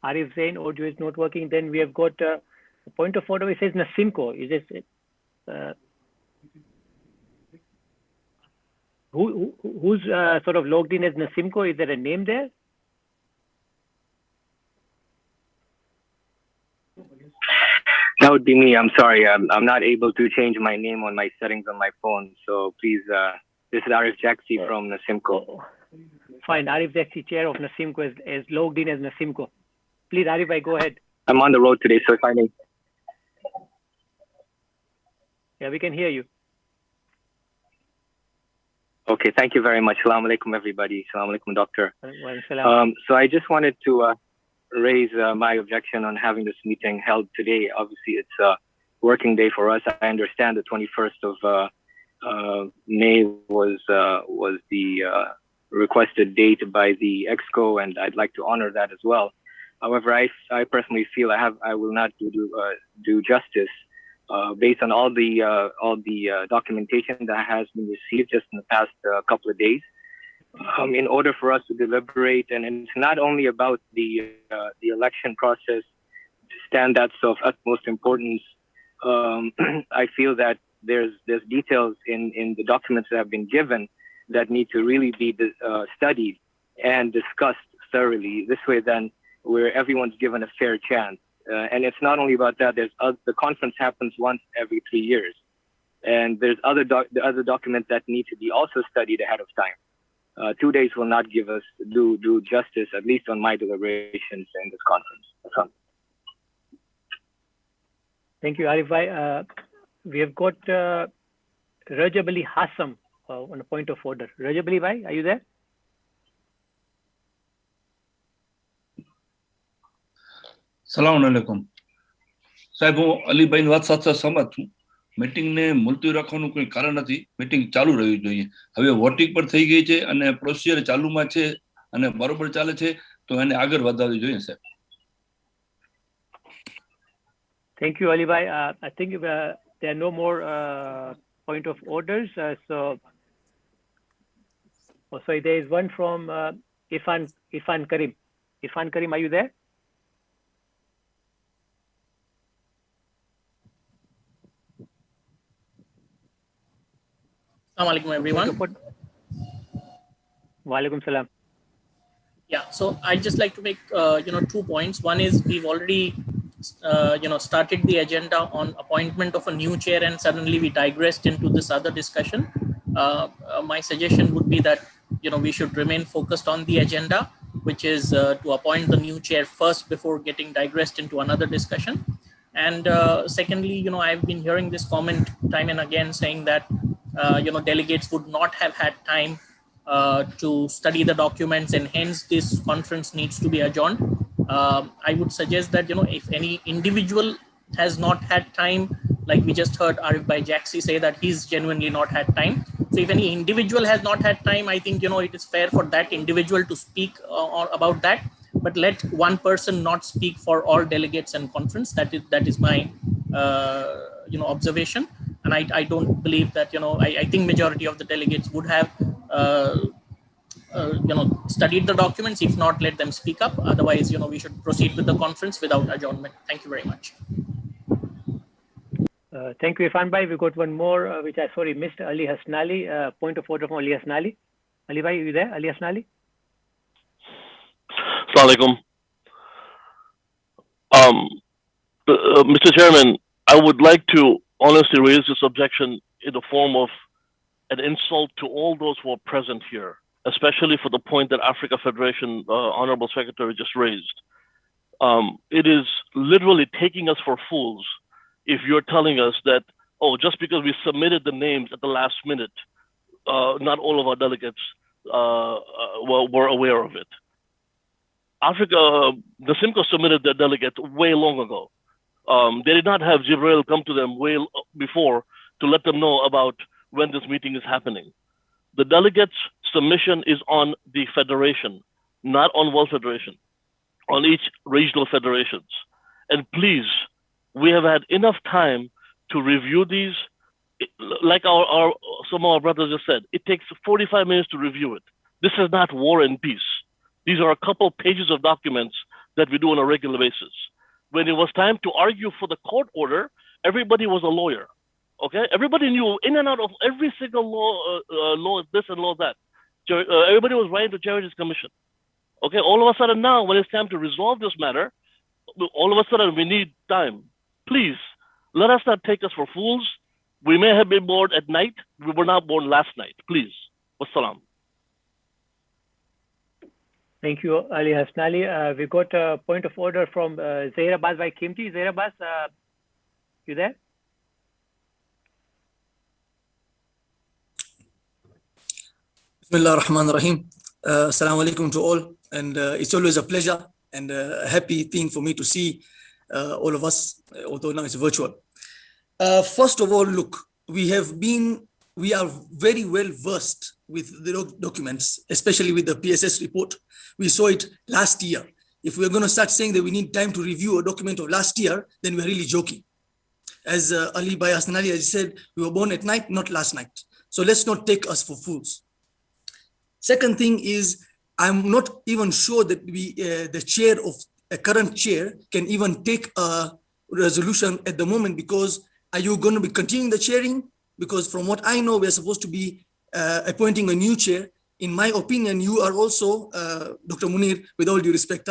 Arif Zain, audio is not working. Then we have got a point of order. It says Nasimko. Is this who's sort of logged in as Nasimko? Is there a name there? That would be me. I'm sorry. I'm not able to change my name on my settings on my phone. So please, this is Arif Jaxi from Nasimko. Fine. Arif Jaxi, chair of Nasimko, is logged in as Nasimko. Please, Arif, go ahead. I'm on the road today, so if I may. Yeah, we can hear you. Okay, thank you very much. Assalamu alaikum, everybody. Assalamu alaikum, doctor. Salam. So I just wanted to raise my objection on having this meeting held today. Obviously, it's a working day for us. I understand the 21st of May was the requested date by the EXCO, and I'd like to honor that as well. However, I personally feel I will not do justice based on all the documentation that has been received just in the past couple of days. In order for us to deliberate, and it's not only about the election process stand that's of utmost importance. I feel that there's details in the documents that have been given that need to really be studied and discussed thoroughly. This way, then, where everyone's given a fair chance. And it's not only about that. There's the conference happens once every 3 years, and there's the other documents that need to be also studied ahead of time. 2 days will not do justice, at least on my deliberations in this conference. Thank you, Arif Bhai. We have got Rajab Ali Hassam on a point of order. Rajab Ali Bhai, are you there? સલામ અલૈકુમ સાહેબ, હું અલીભાઈ ની વાત સાથે સહમત છું. મીટિંગને મુલતવી રાખવાનું કોઈ કારણ નથી. મીટિંગ ચાલુ રહેવી જોઈએ. હવે વોટિંગ પર થઈ ગઈ છે અને પ્રોસિજર ચાલુમાં છે અને બરોબર ચાલે છે, તો એને આગળ વધારવી જોઈએ સાહેબ. Thank you, Ali Bhai. I think there are no more point of orders. Sorry, there is one from Ifan Karim. Ifan Karim, are you there? Assalamu alaikum, everyone. Walaikum salam. Yeah, so I'd just like to make 2 points. One is we've already started the agenda on appointment of a new chair, and suddenly we digressed into this other discussion. My suggestion would be that we should remain focused on the agenda, which is to appoint the new chair first before getting digressed into another discussion. And secondly, I've been hearing this comment time and again saying that delegates would not have had time to study the documents, and hence this conference needs to be adjourned. I would suggest that if any individual has not had time, like we just heard Arif Bhai Jaxi say that he's genuinely not had time. So if any individual has not had time, I think it is fair for that individual to speak about that. But let one person not speak for all delegates and conference. That is my observation. And I don't believe that, I think majority of the delegates would have, studied the documents. If not, let them speak up. Otherwise, we should proceed with the conference without adjournment. Thank you very much. Thank you, Ifan Bhai. We got one more, which I missed. Ali Hasnali, point of order from Ali Hasnali. Ali Bhai, are you there? Ali Hasnali? Assalamu alaikum. Mr. Chairman, I would like to honestly raise this objection in the form of an insult to all those who are present here, especially for the point that Africa Federation Honorable Secretary just raised. It is literally taking us for fools if you're telling us that, just because we submitted the names at the last minute, not all of our delegates were aware of it. The Simco submitted their delegate way long ago. They did not have Jibril come to them way before to let them know about when this meeting is happening. The delegates' submission is on the federation, not on World Federation, on each regional federations. And please, we have had enough time to review these. Like some of our brothers just said, it takes 45 minutes to review it. This is not War and Peace. These are a couple pages of documents that we do on a regular basis. When it was time to argue for the court order, everybody was a lawyer. Okay, everybody knew in and out of every single law this and law that. Everybody was writing to Charities Commission. Okay, all of a sudden now, when it's time to resolve this matter, all of a sudden we need time. Please, let us not take us for fools. We may have been born at night. We were not born last night. Please. Wassalam. Thank you, Ali Hasnali. We got a point of order from Zahir Abbas by Kimti. Zahir Abbas, you there? Bismillah ar-Rahman ar-Rahim. Assalamu alaikum to all. And it's always a pleasure and a happy thing for me to see all of us, although now it's virtual. First of all, look, we are very well versed with the documents, especially with the PSS report. We saw it last year. If we're going to start saying that we need time to review a document of last year, then we're really joking. As Ali Bhai Hasnali has said, we were born at night, not last night. So let's not take us for fools. Second thing is, I'm not even sure that the chair of a current chair can even take a resolution at the moment, because are you going to be continuing the chairing? Because from what I know, we're supposed to be appointing a new chair. In my opinion, you are also, Dr. Munir, with all due respect,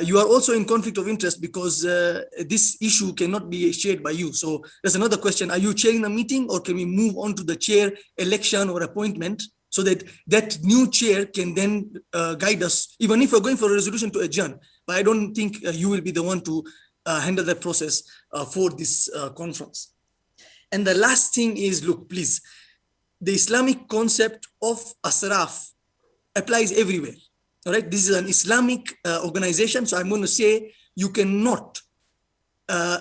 you are also in conflict of interest, because this issue cannot be shared by you. So there's another question. Are you chairing the meeting, or can we move on to the chair election or appointment, so that that new chair can then guide us, even if we're going for a resolution to adjourn? But I don't think you will be the one to handle that process for this conference. And the last thing is, look, please, the Islamic concept of asraf applies everywhere. All right, this is an Islamic organization, so I'm going to say you cannot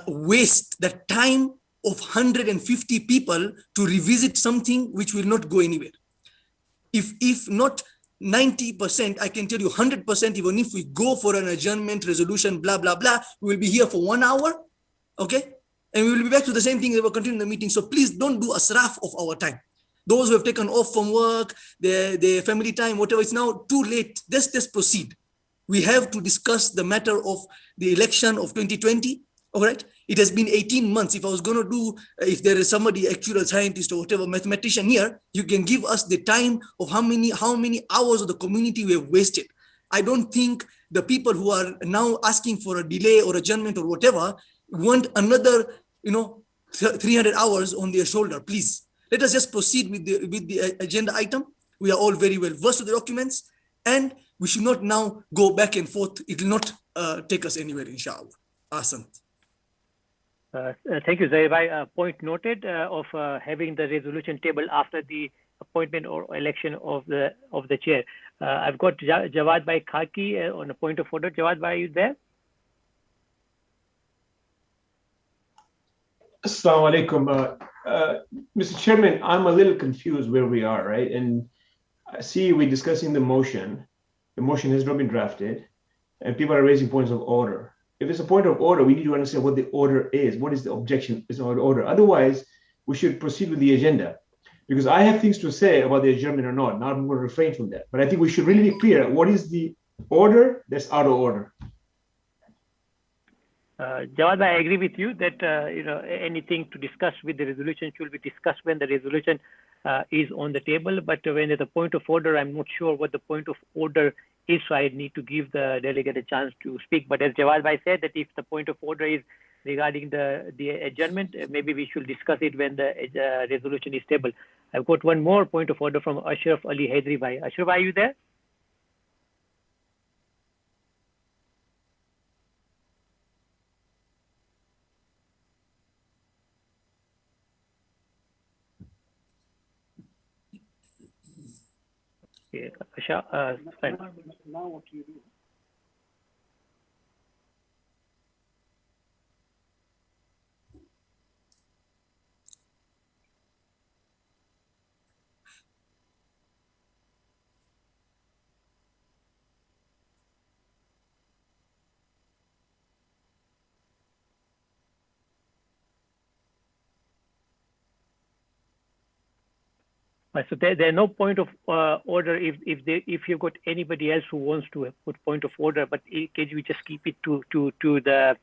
waste the time of 150 people to revisit something which will not go anywhere. If not 90%, I can tell you 100%, even if we go for an adjournment resolution, blah, blah, blah, we will be here for 1 hour, okay? And we will be back to the same thing that we're continuing the meeting. So please don't do asraf of our time. Those who have taken off from work, their family time, whatever, it's now too late. Let's just proceed. We have to discuss the matter of the election of 2020, all right? It has been 18 months. If I was going to do, if there is somebody, actual scientist or whatever, mathematician here, you can give us the time of how many hours of the community we have wasted. I don't think the people who are now asking for a delay or adjournment or whatever want another, 300 hours on their shoulder. Please, let us just proceed with the agenda item. We are all very well versed with the documents, and we should not now go back and forth. It will not take us anywhere, inshallah. Awesome. Thank you, Zahir Bhai. Point noted of having the resolution table after the appointment or election of the chair. I've got Jawad Bhai Khaki on a point of order. Jawad Bhai, are you there? Assalamu alaikum. Mr. Chairman, I'm a little confused where we are, right? And I see we're discussing the motion. The motion has not been drafted, and people are raising points of order. If it's a point of order, we need to understand what the order is. What is the objection? Is not order. Otherwise, we should proceed with the agenda. Because I have things to say about the adjournment or not. Now I'm going to refrain from that. But I think we should really be clear. What is the order that's out of order? Jawad, I agree with you that anything to discuss with the resolution should be discussed when the resolution is on the table. But when there's a point of order, I'm not sure what the point of order is, so I need to give the delegate a chance to speak. But as Jawad Bhai said, that if the point of order is regarding the adjournment, maybe we should discuss it when the resolution is tabled. I've got one more point of order from Ashraf Ali Haidri Bhai. Ashraf, are you there? Okay, Asha, fine. Now what do you do? So there no point of order if you've got anybody else who wants to put point of order, but can we just keep it to the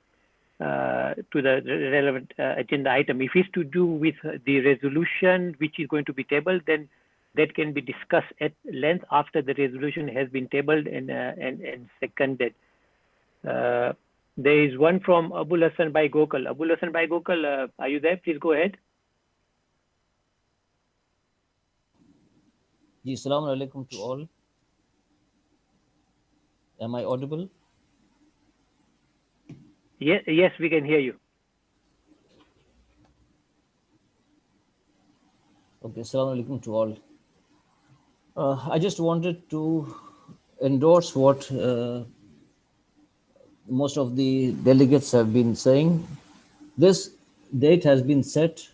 relevant agenda item? If it's to do with the resolution which is going to be tabled, then that can be discussed at length after the resolution has been tabled and seconded. There is one from Abul Hassan Bhai Gokal. Abul Hassan Bhai Gokal, are you there? Please go ahead. Assalamu alaikum to all. Am I audible? Yes, we can hear you. Okay, assalamu alaikum to all. I just wanted to endorse what most of the delegates have been saying. This date has been set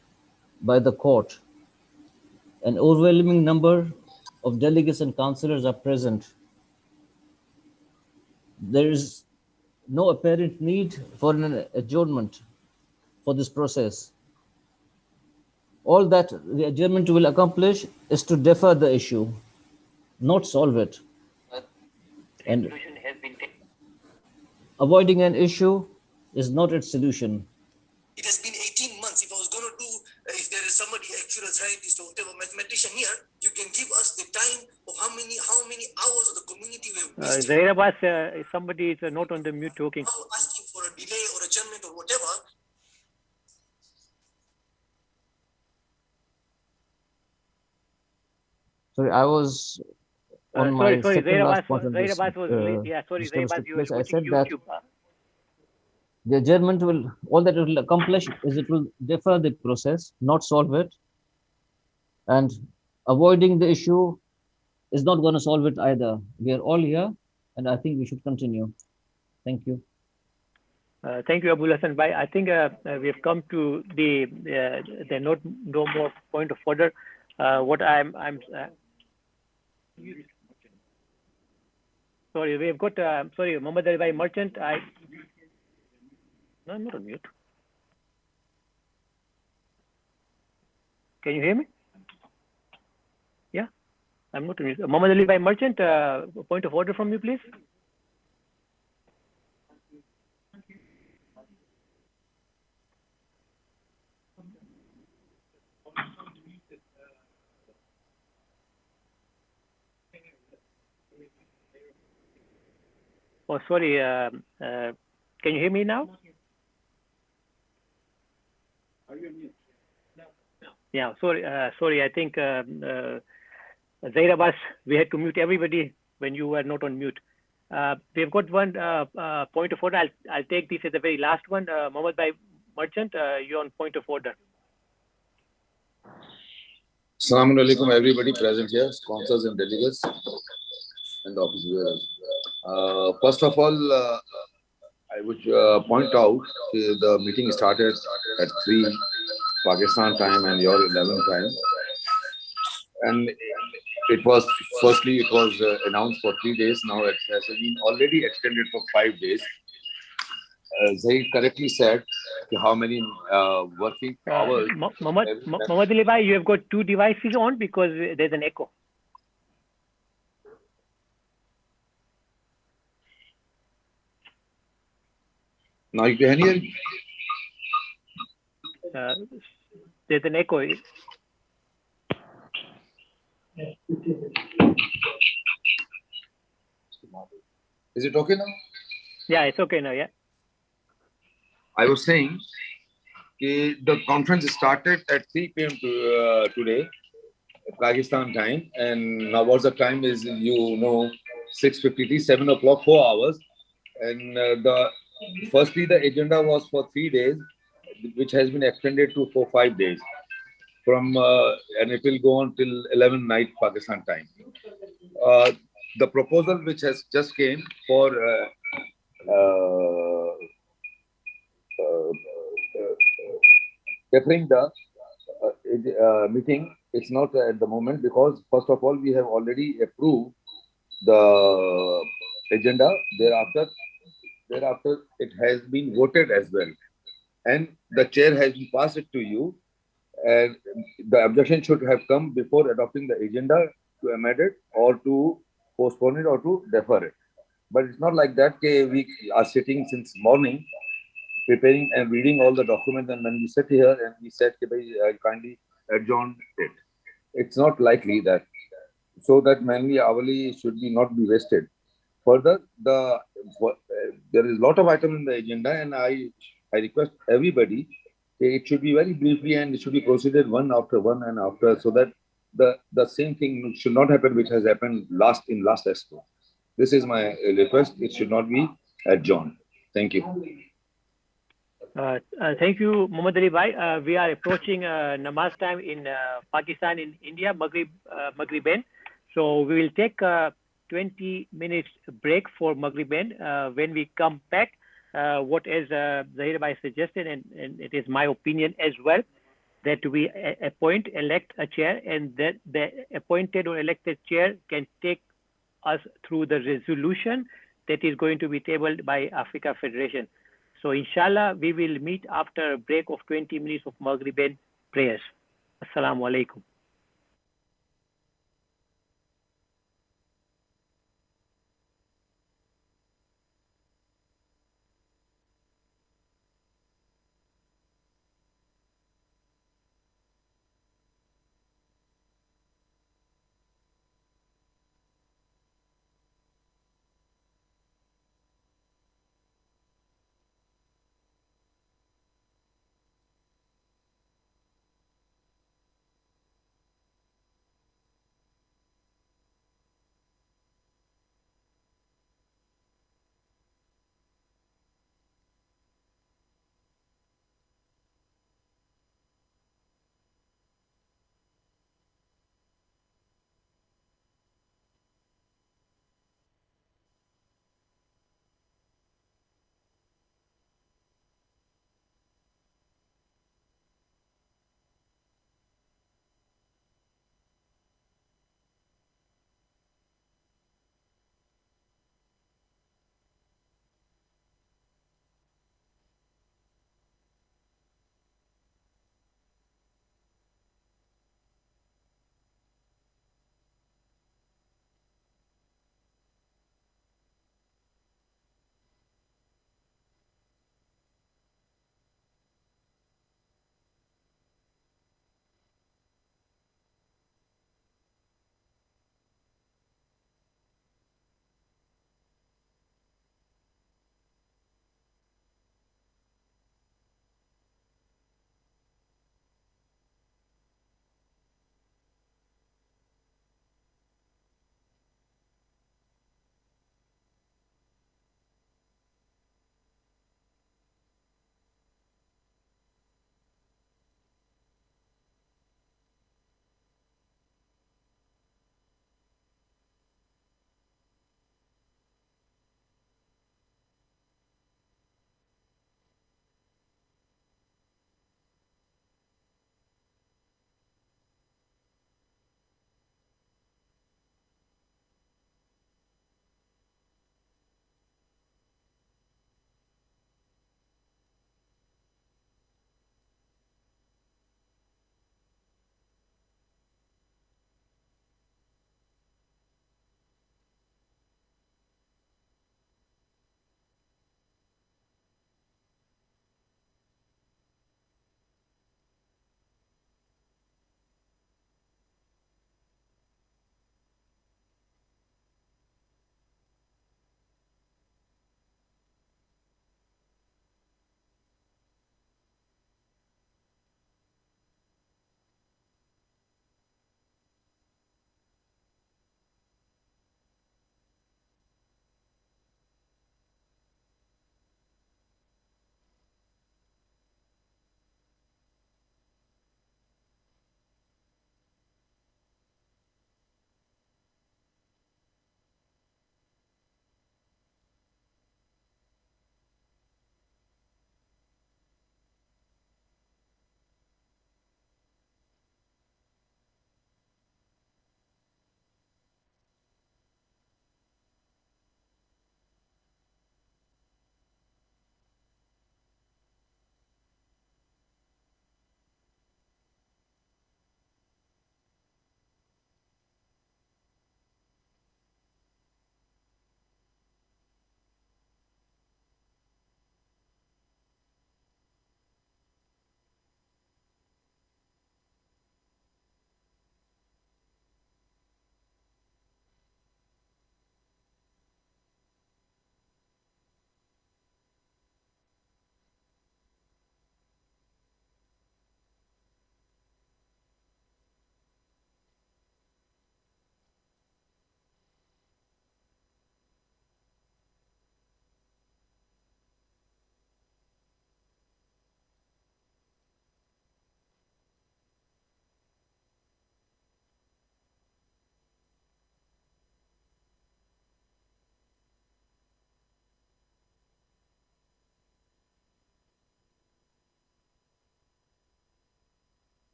by the court. An overwhelming number of delegates and councillors are present. There is no apparent need for an adjournment for this process. All that the adjournment will accomplish is to defer the issue, not solve it. And avoiding an issue is not its solution. It has been 18 months. If I was going to do, if there is somebody, actual scientist or whatever mathematician here, you can give us the time of how many hours of the community we have wasted. Zahir Abbas, somebody is not on the mute talking. Asking for a delay or adjournment or whatever. Sorry, I was on my second last part of this. I said that the adjournment will, all that it will accomplish is it will defer the process, not solve it. And avoiding the issue is not going to solve it either. We are all here, and I think we should continue. Thank you. Thank you, Abul Hassan Bhai. I think we have come to the no more point of order. What I'm sorry, we have got sorry, Muhammad Ali Bhai Merchant. No, I'm not on mute. Can you hear me? Yeah, I'm not on mute. Muhammad Ali Bhai Merchant, point of order from you, please. Oh, sorry. Can you hear me now? Yeah, sorry. Sorry. I think Zahir Abbas, we had to mute everybody when you were not on mute. We've got one point of order. I'll take this as the very last one. Mohammed Bhai Merchant, you're on point of order. Assalamu alaikum, everybody present here, sponsors and delegates and office bearers. First of all, I would point out the meeting started at 3 Pakistan time and your 11 time. And it was, firstly, it was announced for 3 days. Now it has been already extended for 5 days. Zaid correctly said how many working hours. Muhammad Ali Bhai, you have got 2 devices on because there's an echo. Now you can hear me? There's an echo. Is it okay now? Yeah, it's okay now, yeah. I was saying the conference started at 3 p.m. Today, Pakistan time, and now what's the time is, 6:53, 7 o'clock, 4 hours. And firstly, the agenda was for 3 days, which has been extended to 5 days and it will go on till 11 night Pakistan time. The proposal which has just came for deferring the meeting, it's not at the moment because first of all, we have already approved the agenda. Thereafter, it has been voted as well. And the chair has passed it to you. and the objection should have come before adopting the agenda to amend it or to postpone it or to defer it. But it's not like that. We are sitting since morning, preparing and reading all the documents, and when we sit here and we said, kindly adjourn it. It's not likely that, so that mainly hourly should not be wasted. Further, there is a lot of items in the agenda, and I request everybody, it should be very briefly and it should be proceeded one after one and after, so that the same thing should not happen which has happened last expo. This is my request. It should not be adjourned. Thank you. Thank you, Muhammad Ali Bhai. We are approaching namaz time in Pakistan, in India, Maghriben. So we will take 20 minutes break for Maghriben. When we come back, what as Zahir Bhai suggested, and it is my opinion as well, that we elect a chair, and that the appointed or elected chair can take us through the resolution that is going to be tabled by Africa Federation. So inshallah, we will meet after a break of 20 minutes of Maghriben prayers. Assalamu alaikum.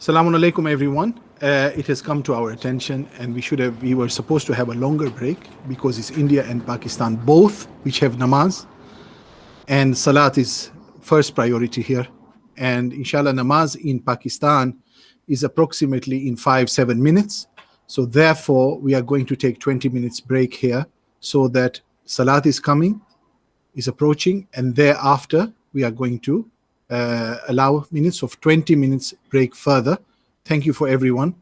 Assalamu alaikum, everyone. It has come to our attention, and we were supposed to have a longer break because it's India and Pakistan both which have namaz, and salat is first priority here. And inshallah, namaz in Pakistan is approximately in 5-7 minutes. So therefore, we are going to take 20 minutes break here so that salat is approaching, and thereafter we are going to allow minutes of 20 minutes break further. Thank you for everyone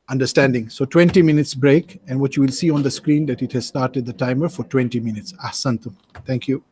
understanding. So 20 minutes break, and what you will see on the screen that it has started the timer for 20 minutes. Ahsantum. Thank you.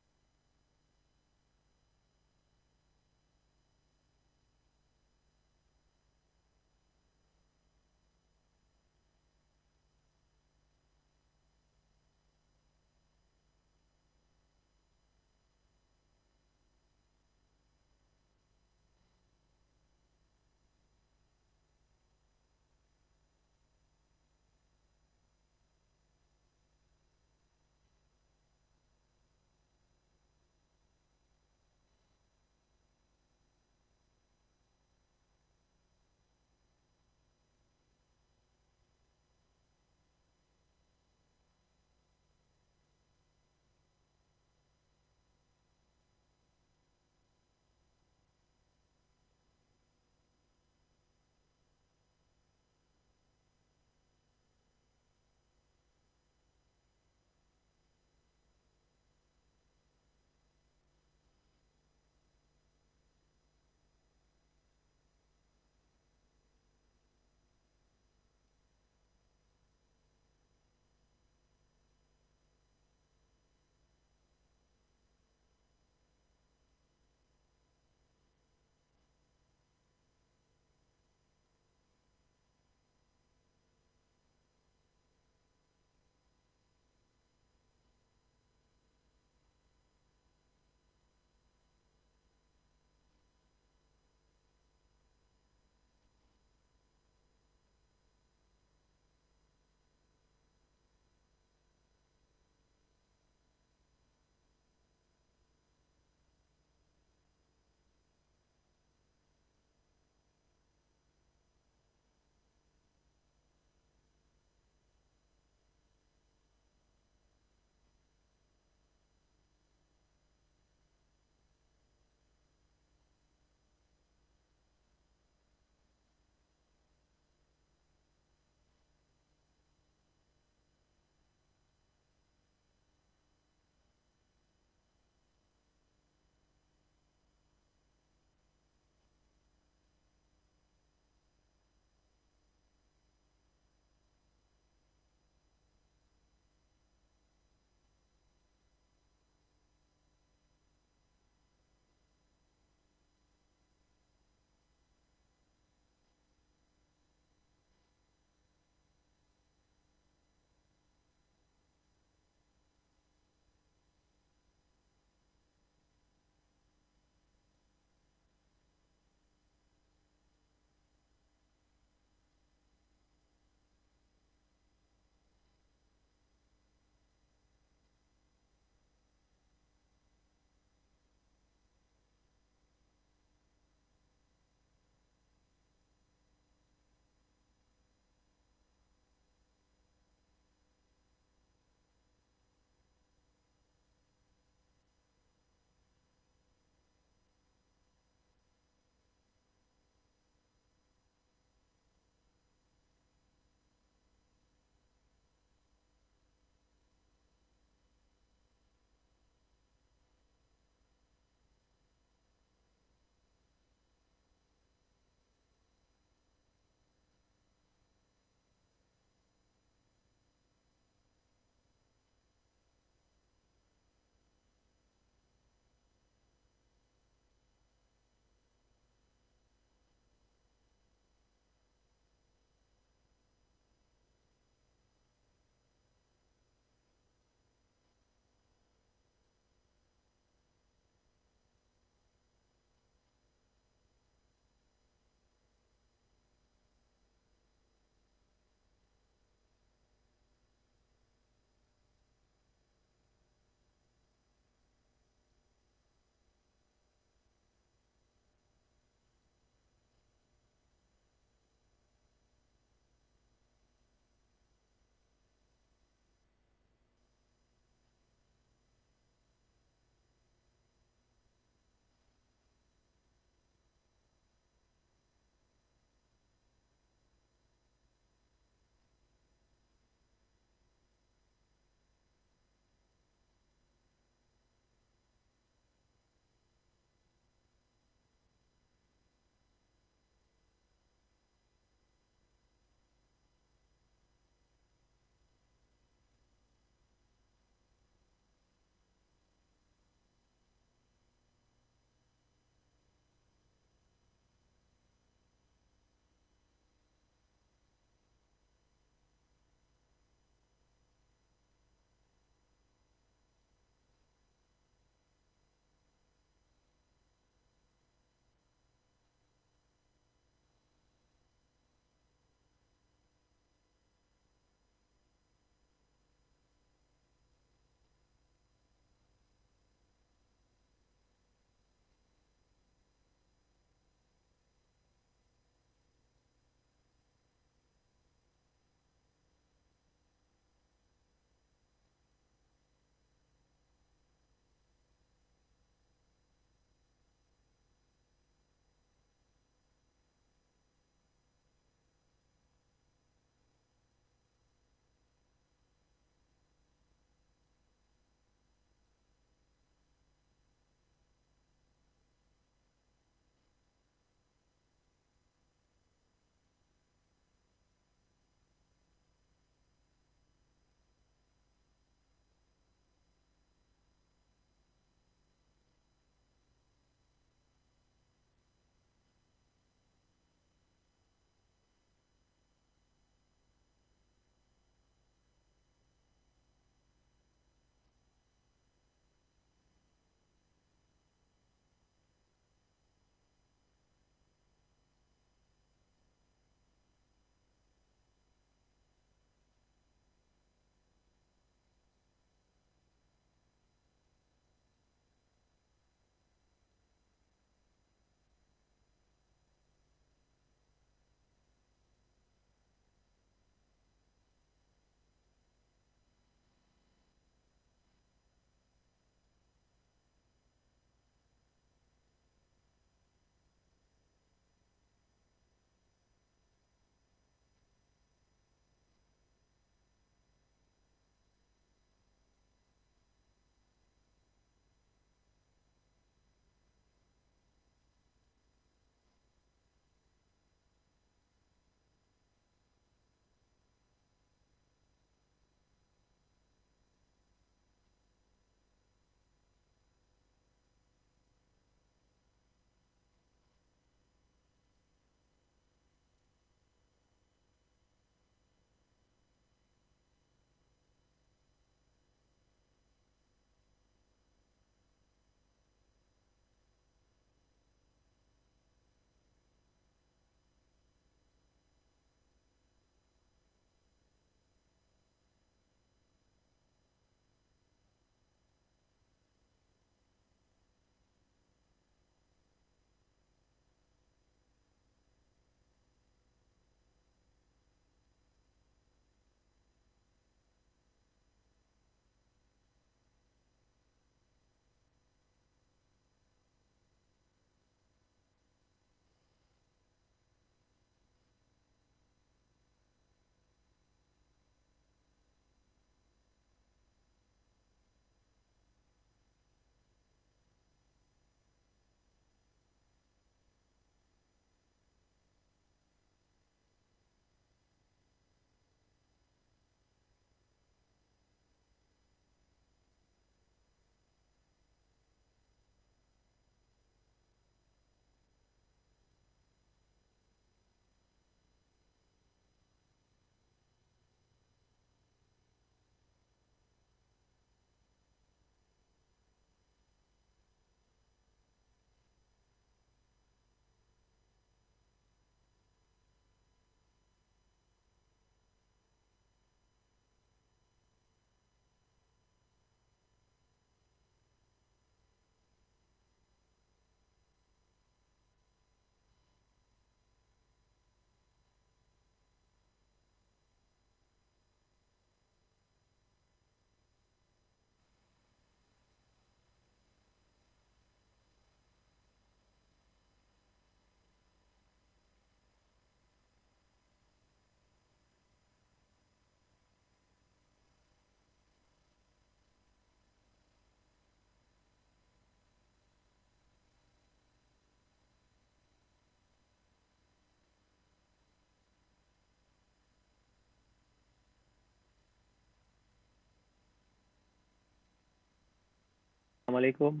Assalamu alaikum.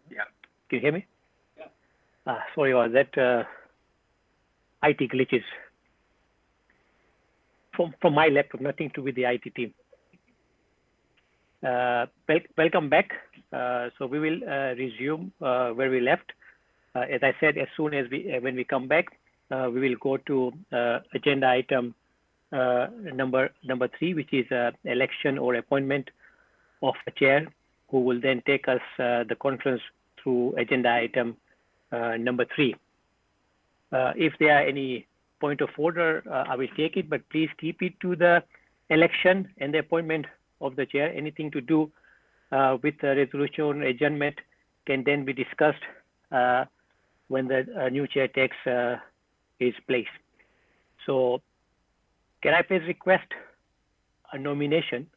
Yeah. Can you hear me? Yeah. Sorry about that. IT glitches from my laptop, nothing to do with the IT team. Welcome back. So we will resume where we left. As I said, as soon as when we come back, we will go to agenda item number 3, which is election or appointment of a chair, who will then take us the conference through agenda item number 3. If there are any point of order, I will take it, but please keep it to the election and the appointment of the chair. Anything to do with the resolution adjournment can then be discussed when the new chair takes its place. So can I please request a nomination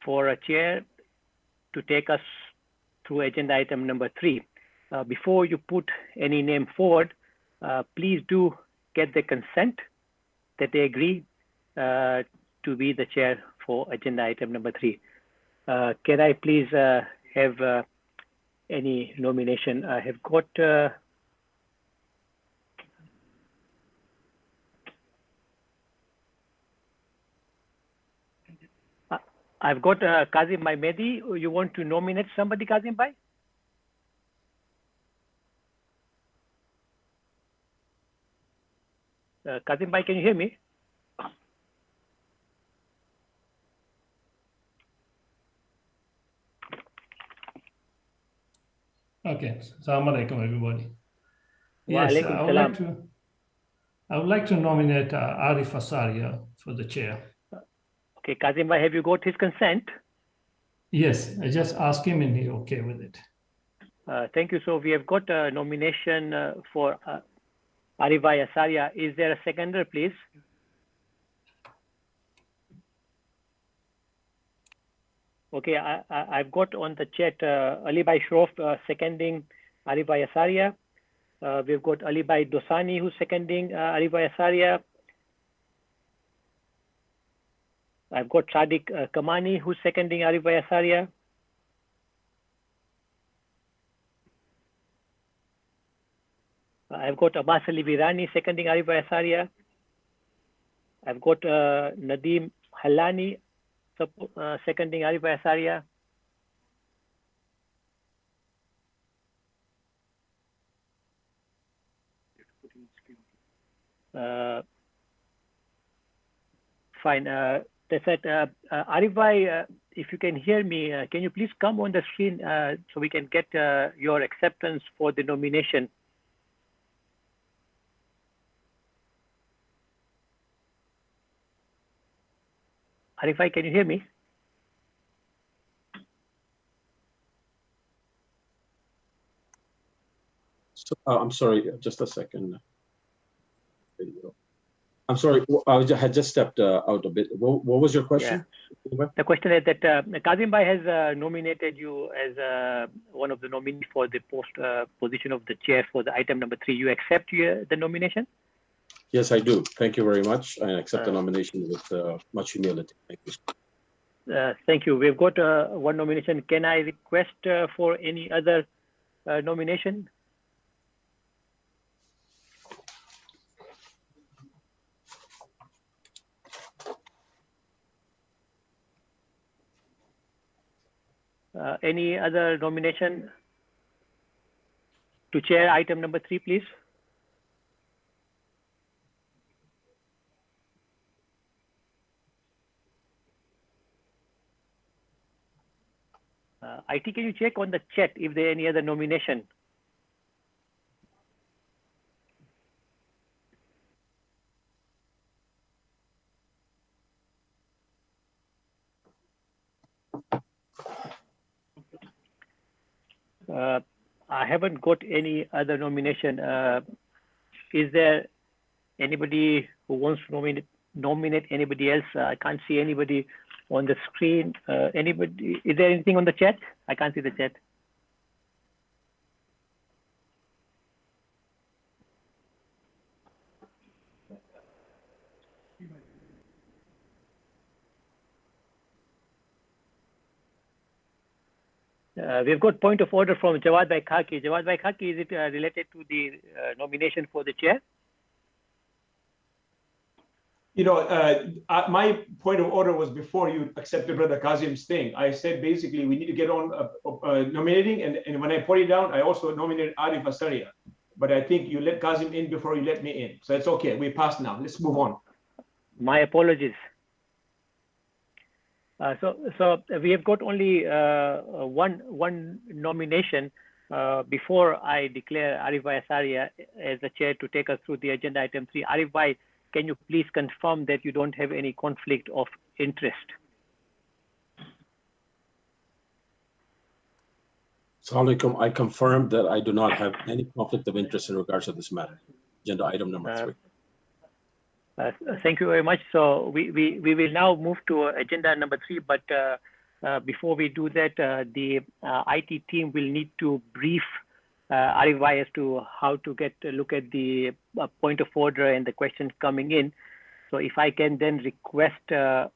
for a chair to take us through agenda item number 3? Before you put any name forward, please do get the consent that they agree to be the chair for agenda item number 3. Can I please have any nomination? I have got Kazim Bhai Mehdi. You want to nominate somebody, Kazim Bhai? Kazim Bhai, can you hear me? Okay, Assalamu alaikum, everybody. Wa Yes, alaikum salam. I would like to nominate Arif Asaria for the chair. Okay, Kazim Bhai, have you got his consent? Yes, I just asked him and he's okay with it. Thank you. So we have got a nomination for Arif Bhai Asaria. Is there a seconder, please? Okay, I've got on the chat Ali Bhai Shroff seconding Arif Bhai Asaria. We've got Ali Bhai Dosani who's seconding Arif Bhai Asaria. I've got Sadiq Kamani who's seconding Arif Bhai Asaria. I've got Abbas Ali Virani seconding Arif Bhai Asaria. I've got Nadeem Halani seconding Arif Bhai Asaria. Fine. That's it. Arif Bhai, if you can hear me, can you please come on the screen so we can get your acceptance for the nomination? Arif Bhai, can you hear me? So, I'm sorry, just a second. There you go. I'm sorry, I had just stepped out a bit. What was your question? Yeah. The question is that Kazim Bhai has nominated you as one of the nominees for the position of the chair for the item number 3. You accept the nomination? Yes, I do. Thank you very much. I accept the nomination with much humility. Thank you. Thank you. We've got one nomination. Can I request for any other nomination? Any other nomination to chair item number 3, please? IT, can you check on the chat if there are any other nomination? I haven't got any other nomination. Is there anybody who wants to nominate anybody else? I can't see anybody on the screen. Anybody? Is there anything on the chat? I can't see the chat. we've got point of order from Jawad Bhai Khaki. Jawad Bhai Khaki, is it related to the nomination for the chair? You know, my point of order was before you accepted Brother Kazim's thing. I said basically we need to get on nominating, and when I put it down, I also nominated Arif Asaria. But I think you let Kazim in before you let me in. So it's okay. We passed now. Let's move on. My apologies. So we have got only one nomination. Before I declare Arif Bhai Asaria as the chair to take us through the agenda item 3, Arif Bhai, can you please confirm that you don't have any conflict of interest? Assalamu alaikum. I confirm that I do not have any conflict of interest in regards to this matter. Agenda item number 3. Thank you very much. So we will now move to agenda number 3, but before we do that, the IT team will need to brief Arif Bhai as to how to look at the point of order and the questions coming in. So if I can then request a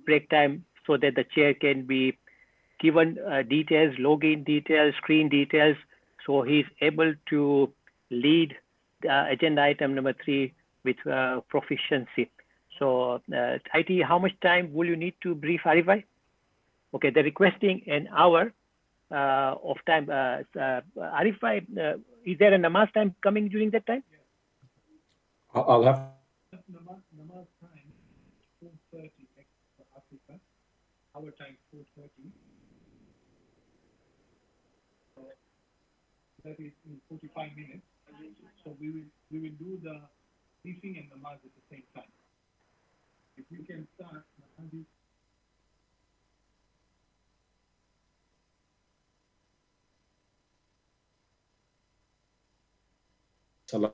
break time so that the chair can be given details, login details, screen details, so he's able to lead agenda item number 3 with proficiency. So IT, how much time will you need to brief Arif Bhai? Okay, they're requesting an hour of time. Arif Bhai, is there a namaz time coming during that time? I'll have Namaz time 4:30 for Africa. Our time 4:30. So that is in 45 minutes. So we will do the briefing and namaz at the same time. If we can start. Salam.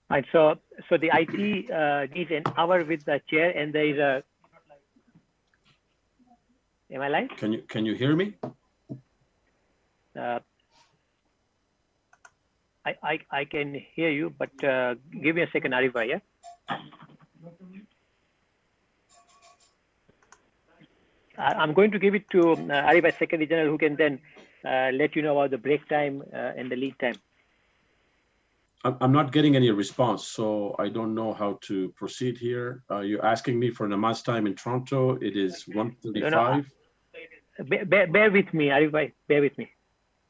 Right, so the IT needs an hour with the chair, and there is a. Am I live? Can you hear me? I can hear you, but give me a second, Arif Bhai, yeah? I'm going to give it to Arif Bhai, Secretary General, who can then let you know about the break time and the lead time. I'm not getting any response, so I don't know how to proceed here. You're asking me for namaz time in Toronto. It is 1:35. Bear with me, Arif Bhai. Bear with me.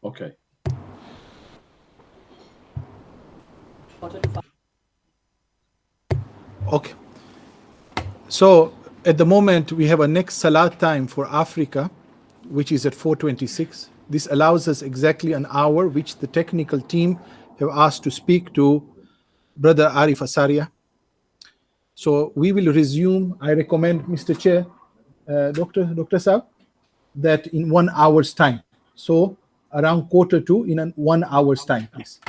Okay. Okay. So at the moment, we have a next Salat time for Africa, which is at 4:26. This allows us exactly an hour, which the technical team have asked to speak to Brother Arif Asaria. So we will resume. I recommend, Mr. Chair, Dr. Saab, that in 1 hour's time. So around 1:45 in 1 hour's time, please.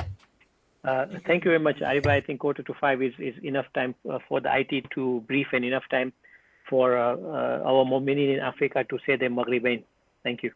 Thank you very much, Arif Bhai. I think 4:45 is enough time for the IT to brief and enough time for our Mu'minin in Africa to say their Maghribain. Thank you.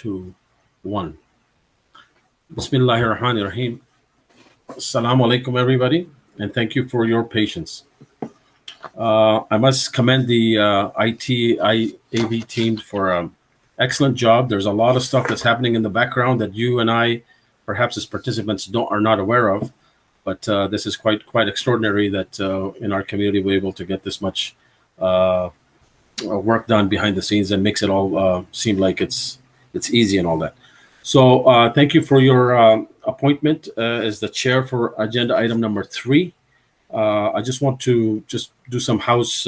2, 1. Bismillahir Rahmanir Rahim. Assalamu alaikum, everybody, and thank you for your patience. I must commend the IAV team for an excellent job. There's a lot of stuff that's happening in the background that you and I, perhaps as participants, are not aware of. But this is quite extraordinary that in our community we're able to get this much work done behind the scenes and makes it all seem like it's easy and all that. So thank you for your appointment as the chair for agenda item number 3. I just want to do some house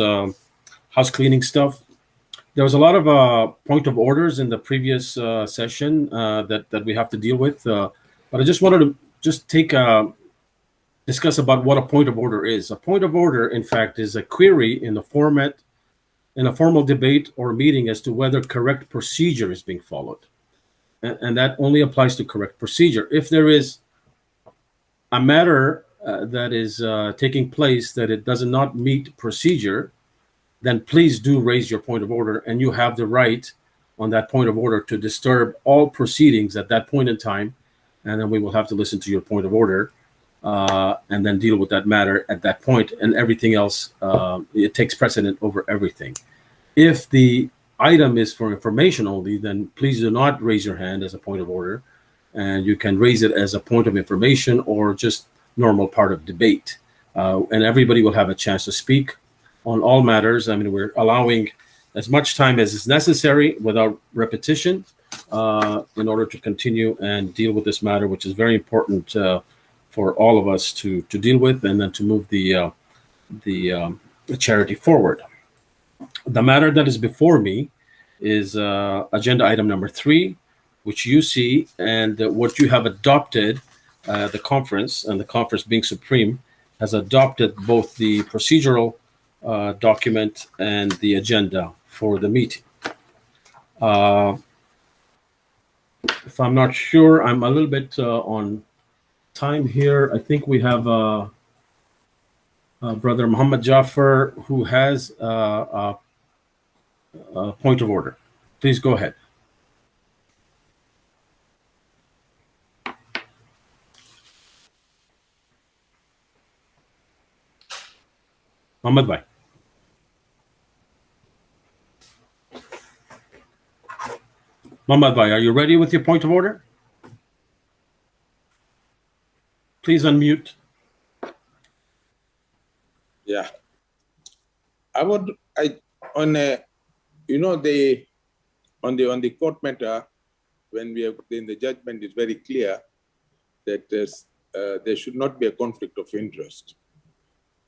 cleaning stuff. There was a lot of point of orders in the previous session that we have to deal with, but I just wanted to discuss about what a point of order is. A point of order, in fact, is a query in a formal debate or meeting as to whether correct procedure is being followed, and that only applies to correct procedure. If there is a matter that is taking place that it does not meet procedure, then please do raise your point of order, and you have the right on that point of order to disturb all proceedings at that point in time, and then we will have to listen to your point of order and then deal with that matter at that point, and everything else, it takes precedent over everything. If the item is for information only, then please do not raise your hand as a point of order, and you can raise it as a point of information or just normal part of debate, and everybody will have a chance to speak on all matters. I mean, we're allowing as much time as is necessary without repetition in order to continue and deal with this matter, which is very important for all of us to deal with, and then to move the charity forward. The matter that is before me is agenda item number 3, which you see, and what you have adopted. The conference, and the conference being supreme, has adopted both the procedural document and the agenda for the meeting. If I'm not sure, I'm a little bit on time here. I think we have Brother Muhammad Jaffer, who has a point of order. Please go ahead. Muhammad Bhai. Muhammad Bhai, are you ready with your point of order? Please unmute. Yeah. On the court matter, when we have in the judgment, is very clear that there should not be a conflict of interest.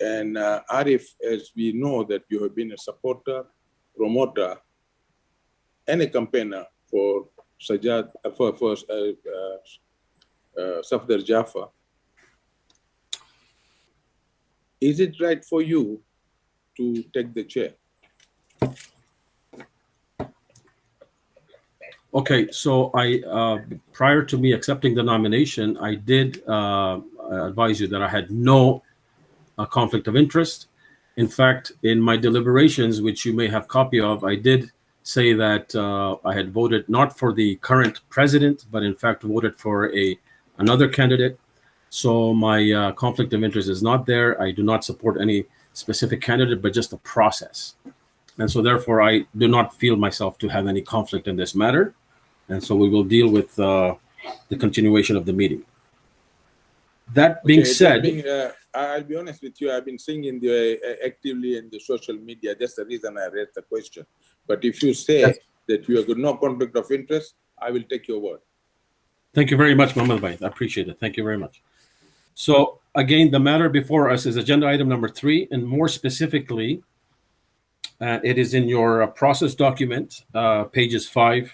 And Arif, as we know that you have been a supporter, promoter, and a campaigner for Safdar Jaffa, is it right for you to take the chair? Okay, so I prior to me accepting the nomination, I did advise you that I had no conflict of interest. In fact, in my deliberations, which you may have copy of, I did say that I had voted not for the current president, but in fact voted for another candidate. So my conflict of interest is not there. I do not support any specific candidate, but just the process. And so therefore, I do not feel myself to have any conflict in this matter. And so we will deal with the continuation of the meeting. That being said, I'll be honest with you, I've been seeing actively in the social media. That's the reason I raised the question. But if you say that you have got no conflict of interest, I will take your word. Thank you very much, Muhammad Bhai. I appreciate it. Thank you very much. So again, the matter before us is agenda item number 3, and more specifically, it is in your process document, pages 5,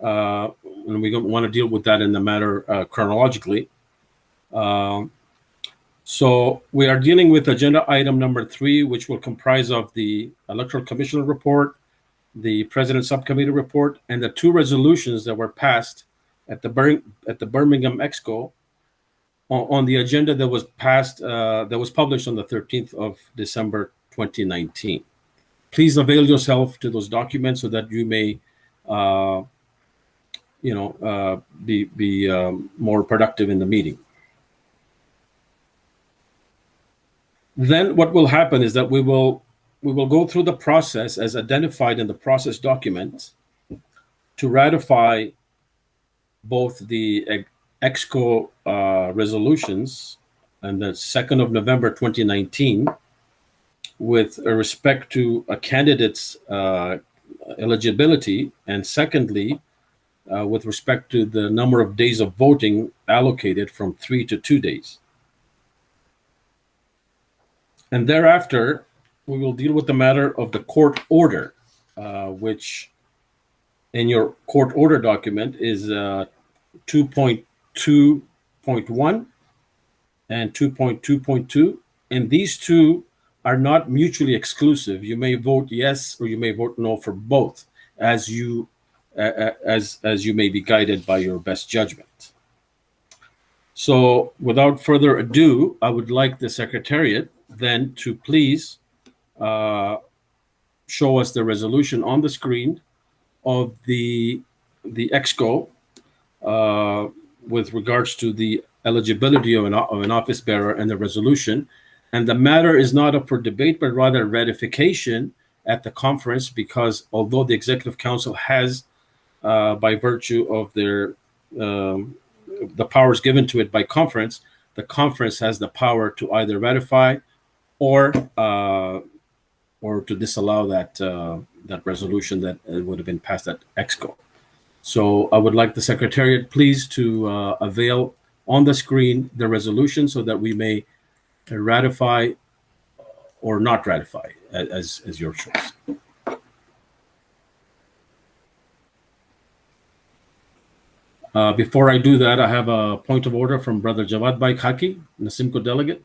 and we want to deal with that in the matter chronologically. So we are dealing with agenda item number 3, which will comprise of the Electoral Commissioner report, the President Subcommittee report, and the 2 resolutions that were passed at the Birmingham Exco on the agenda that was passed, that was published on the 13th of December 2019. Please avail yourself to those documents so that you may be more productive in the meeting. Then what will happen is that we will go through the process as identified in the process document to ratify both the EXCO resolutions and the 2nd of November 2019 with respect to a candidate's eligibility, and secondly, with respect to the number of days of voting allocated from 3 to 2 days. And thereafter, we will deal with the matter of the court order, which in your court order document is 2.2.1 and 2.2.2. And these two are not mutually exclusive. You may vote yes or you may vote no for both, as you may be guided by your best judgment. So without further ado, I would like the Secretariat then to please show us the resolution on the screen of the EXCO with regards to the eligibility of an office bearer and the resolution. And the matter is not up for debate, but rather ratification at the conference, because although the Executive Council has, by virtue of their the powers given to it by conference, the conference has the power to either ratify or to disallow that resolution that would have been passed at EXCO. So I would like the Secretariat please to avail on the screen the resolution so that we may ratify or not ratify as your choice. Before I do that, I have a point of order from Brother Jawad Bhai Khaki, Nasimco delegate.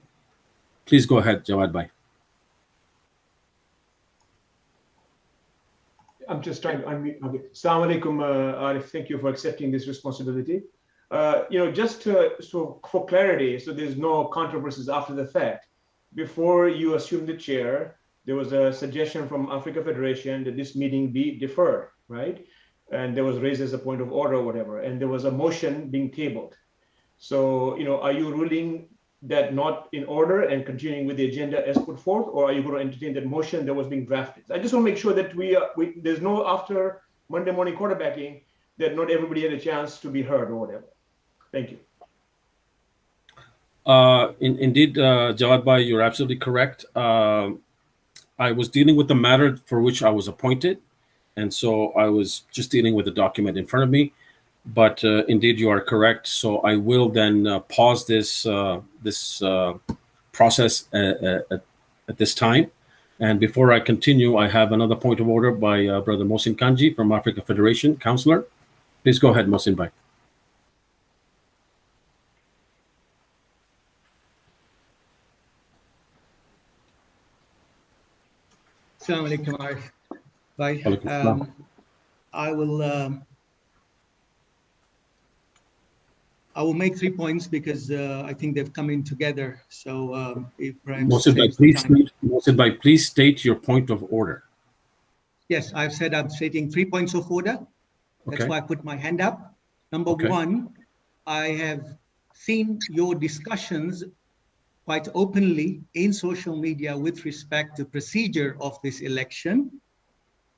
Please go ahead, Jawad Bhai. I'm just trying to unmute. Okay. Assalamu alaikum, Arif. Thank you for accepting this responsibility. Just so for clarity, so there's no controversies after the fact. Before you assumed the chair, there was a suggestion from Africa Federation that this meeting be deferred, right? And there was raised as a point of order or whatever, and there was a motion being tabled. So, are you ruling that not in order and continuing with the agenda as put forth, or are you going to entertain that motion that was being drafted? I just want to make sure that there's no after Monday morning quarterbacking, that not everybody had a chance to be heard or whatever. Thank you. Indeed, Jawad Bhai, you're absolutely correct. I was dealing with the matter for which I was appointed, and so I was just dealing with the document in front of me. But indeed, you are correct. So I will then pause this process at this time. And before I continue, I have another point of order by Brother Mohsin Kanji from Africa Federation, Counselor. Please go ahead, Mohsin Bhai. Assalamu alaikum, Arif. Bye. I will make 3 points because I think they've come in together. So if Mohsin Bhai, please state your point of order. Yes, I've said I'm stating 3 points of order. That's Okay. why I put my hand up. Number Okay. one, I have seen your discussions quite openly in social media with respect to procedure of this election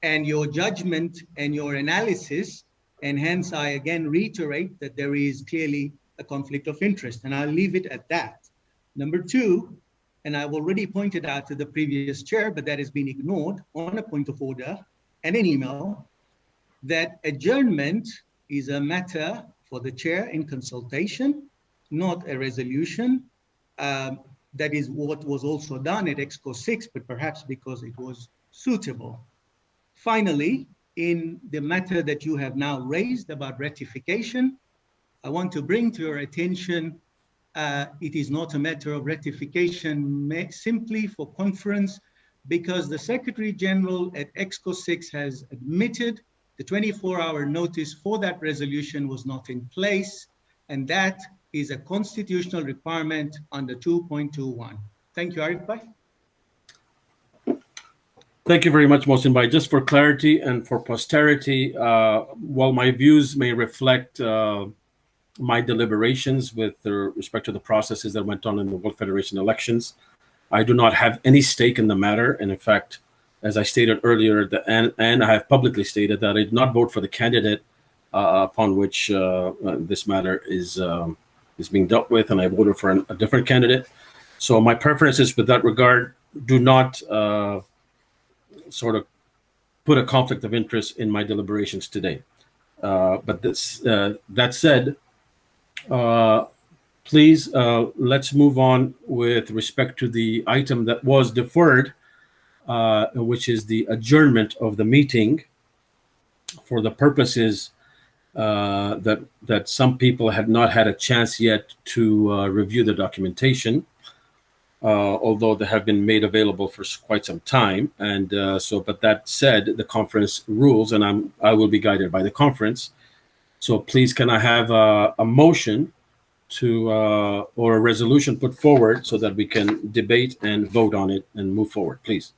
and your judgment and your analysis. And hence, I again reiterate that there is clearly a conflict of interest, and I'll leave it at that. Number two, and I've already pointed out to the previous chair, but that has been ignored on a point of order and an email, that adjournment is a matter for the chair in consultation, not a resolution. That is what was also done at EXCO 6, but perhaps because it was suitable. Finally, in the matter that you have now raised about ratification, I want to bring to your attention, it is not a matter of ratification simply for conference, because the Secretary General at EXCO 6 has admitted the 24-hour notice for that resolution was not in place, and that is a constitutional requirement under 2.21. Thank you, Arif Bhai. Thank you very much, Mohsin Bhai. Just for clarity and for posterity, while my views may reflect my deliberations with respect to the processes that went on in the World Federation elections, I do not have any stake in the matter. And in fact, as I stated earlier, and I have publicly stated that I did not vote for the candidate upon which this matter is being dealt with, and I voted for a different candidate. So my preferences with that regard do not sort of put a conflict of interest in my deliberations today. But that said, please, let's move on with respect to the item that was deferred, which is the adjournment of the meeting for the purposes that some people had not had a chance yet to review the documentation, although they have been made available for quite some time. And but that said, the conference rules, and I will be guided by the conference. So please, can I have a motion to or a resolution put forward so that we can debate and vote on it and move forward, please?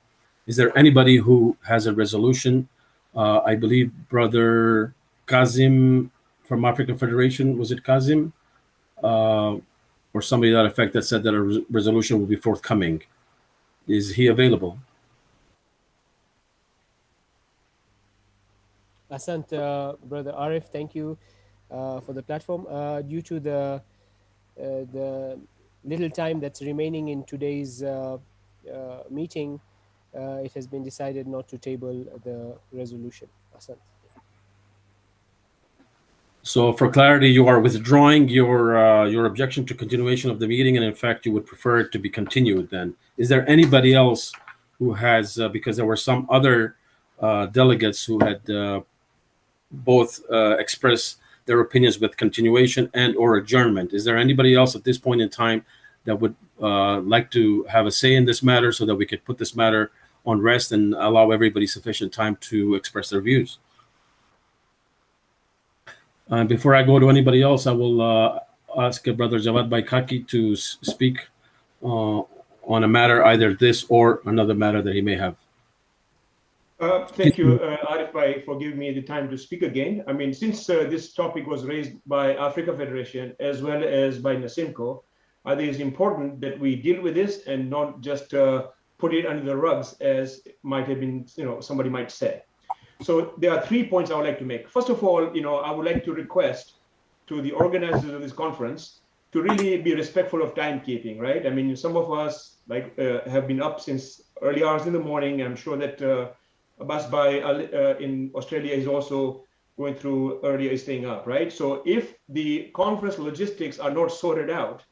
Is there anybody who has a resolution? I believe Brother Kazim from African Federation, was it Kazim? Or somebody to that effect that said that a resolution will be forthcoming. Is he available? Asant, Brother Arif, thank you for the platform. Due to the little time that's remaining in today's meeting, it has been decided not to table the resolution. Asant. So for clarity, you are withdrawing your objection to continuation of the meeting, and in fact, you would prefer it to be continued then. Is there anybody else who has, because there were some other delegates who had both expressed their opinions with continuation and or adjournment. Is there anybody else at this point in time that would like to have a say in this matter so that we could put this matter on rest and allow everybody sufficient time to express their views? Before I go to anybody else, I will ask Brother Jawad Baikaki to speak on a matter, either this or another matter that he may have. Thank you, Arif Bhai, for giving me the time to speak again. I mean, since this topic was raised by Africa Federation as well as by NASIMCO, I think it's important that we deal with this and not just put it under the rugs, as might have been, somebody might say. So there are 3 points I would like to make. First of all, I would like to request to the organizers of this conference to really be respectful of timekeeping, right? I mean, some of us have been up since early hours in the morning. I'm sure that Abbas Bhai in Australia is also going through earlier staying up, right? So if the conference logistics are not sorted out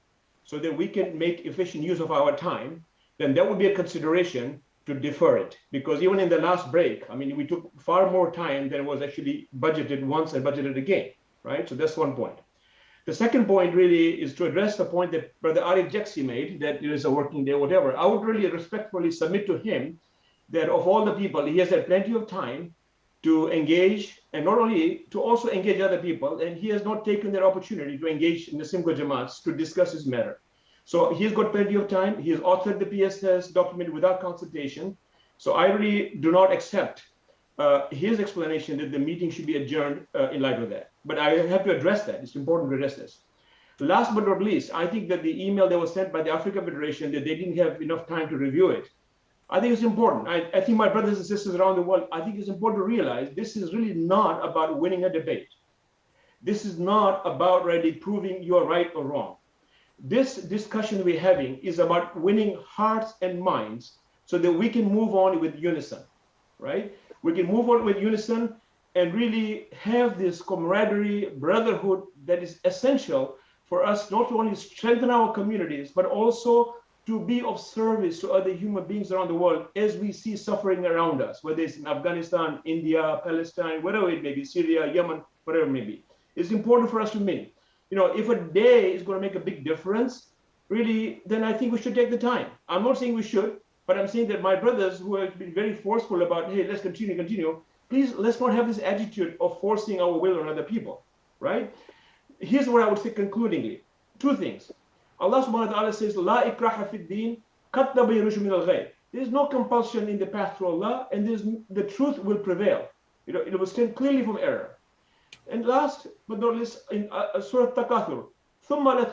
so that we can make efficient use of our time, then that would be a consideration to defer it. Because even in the last break, I mean, we took far more time than was actually budgeted once and budgeted again, right? So that's one point. The second point really is to address the point that Brother Arif Jaxi made, that it is a working day, whatever. I would really respectfully submit to him that of all the people, he has had plenty of time to engage, and not only to also engage other people, and he has not taken that opportunity to engage in the Simco Jamaats to discuss his matter. So he's got plenty of time. He has authored the PSS document without consultation. So I really do not accept his explanation that the meeting should be adjourned in light of that. But I have to address that. It's important to address this. Last but not least, I think that the email that was sent by the Africa Federation, that they didn't have enough time to review it, I think it's important. I think my brothers and sisters around the world, I think it's important to realize this is really not about winning a debate. This is not about really proving you're right or wrong. This discussion we're having is about winning hearts and minds so that we can move on with unison, right? We can move on with unison and really have this camaraderie, brotherhood that is essential for us not to only strengthen our communities, but also to be of service to other human beings around the world as we see suffering around us, whether it's in Afghanistan, India, Palestine, whatever it may be, Syria, Yemen, whatever it may be. It's important for us to meet. If a day is going to make a big difference, really, then I think we should take the time. I'm not saying we should, but I'm saying that my brothers who have been very forceful about, hey, let's continue, please, let's not have this attitude of forcing our will on other people, right? Here's what I would say concludingly. 2 things. Allah subhanahu wa ta'ala says, La ikraha fid deen, qad tabayyana rushd min al-ghayy. There's no compulsion in the path to Allah, and the truth will prevail. It will stand clearly from error. And last but not least, in Surah Takathur, Allah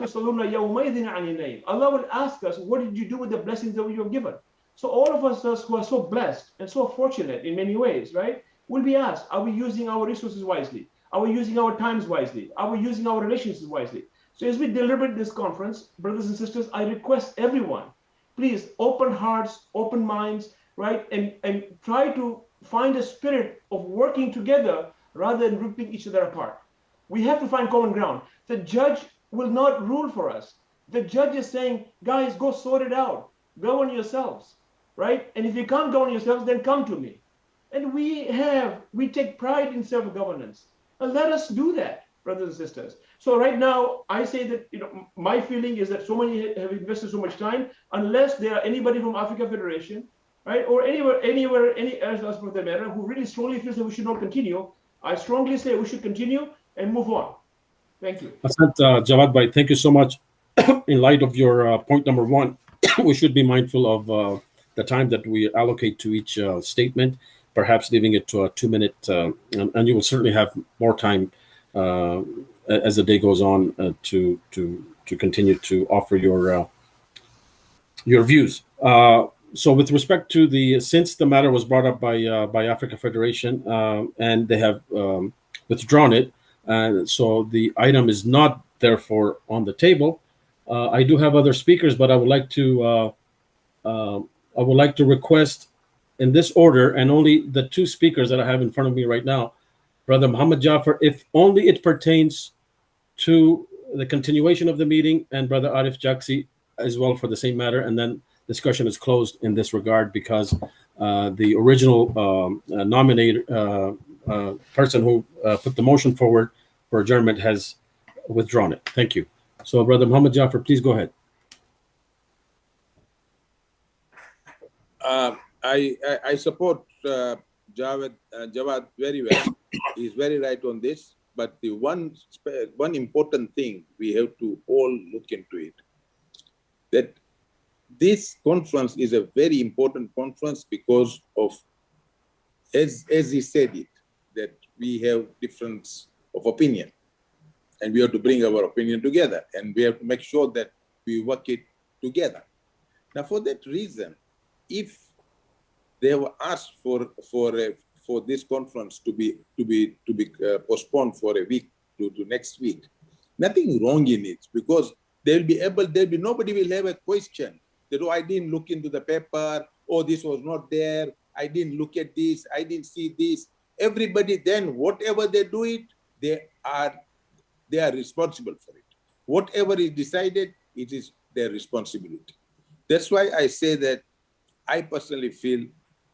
will ask us, what did you do with the blessings that you have given? So all of us who are so blessed and so fortunate in many ways, right, will be asked, are we using our resources wisely? Are we using our times wisely? Are we using our relationships wisely? So as we deliberate this conference, brothers and sisters, I request everyone, please open hearts, open minds, right, and try to find a spirit of working together rather than ripping each other apart. We have to find common ground. The judge will not rule for us. The judge is saying, guys, go sort it out. Govern yourselves, right? And if you can't govern yourselves, then come to me. And we take pride in self-governance. And let us do that, brothers and sisters. So right now, I say that, my feeling is that so many have invested so much time, unless there are anybody from Africa Federation, right, or any else for that matter, who really strongly feels that we should not continue, I strongly say we should continue and move on. Thank you. Jawad Bhai, thank you so much. In light of your point number one, we should be mindful of the time that we allocate to each statement, perhaps leaving it to a 2-minute, and you will certainly have more time as the day goes on to continue to offer your views. So with respect to since the matter was brought up by Africa Federation and they have withdrawn it, so the item is not therefore on the table. I do have other speakers, but I would like to request in this order, and only the two speakers that I have in front of me right now, Brother Muhammad Jafar, if only it pertains to the continuation of the meeting, and Brother Arif Jaksi as well for the same matter, and then discussion is closed in this regard because the original person who put the motion forward for adjournment has withdrawn it. Thank you. So, Brother Muhammad Jafar, please go ahead. I support Jawad very well. He's very right on this. But the one important thing we have to all look into it, that this conference is a very important conference because of, as he said it, that we have difference of opinion. And we have to bring our opinion together. And we have to make sure that we work it together. Now, for that reason, if they were asked for this conference to be postponed for a week to next week, nothing wrong in it, because nobody will have a question that, oh, I didn't look into the paper, oh, this was not there, I didn't look at this, I didn't see this. Everybody then, whatever they do it, they are responsible for it. Whatever is decided, it is their responsibility. That's why I say that I personally feel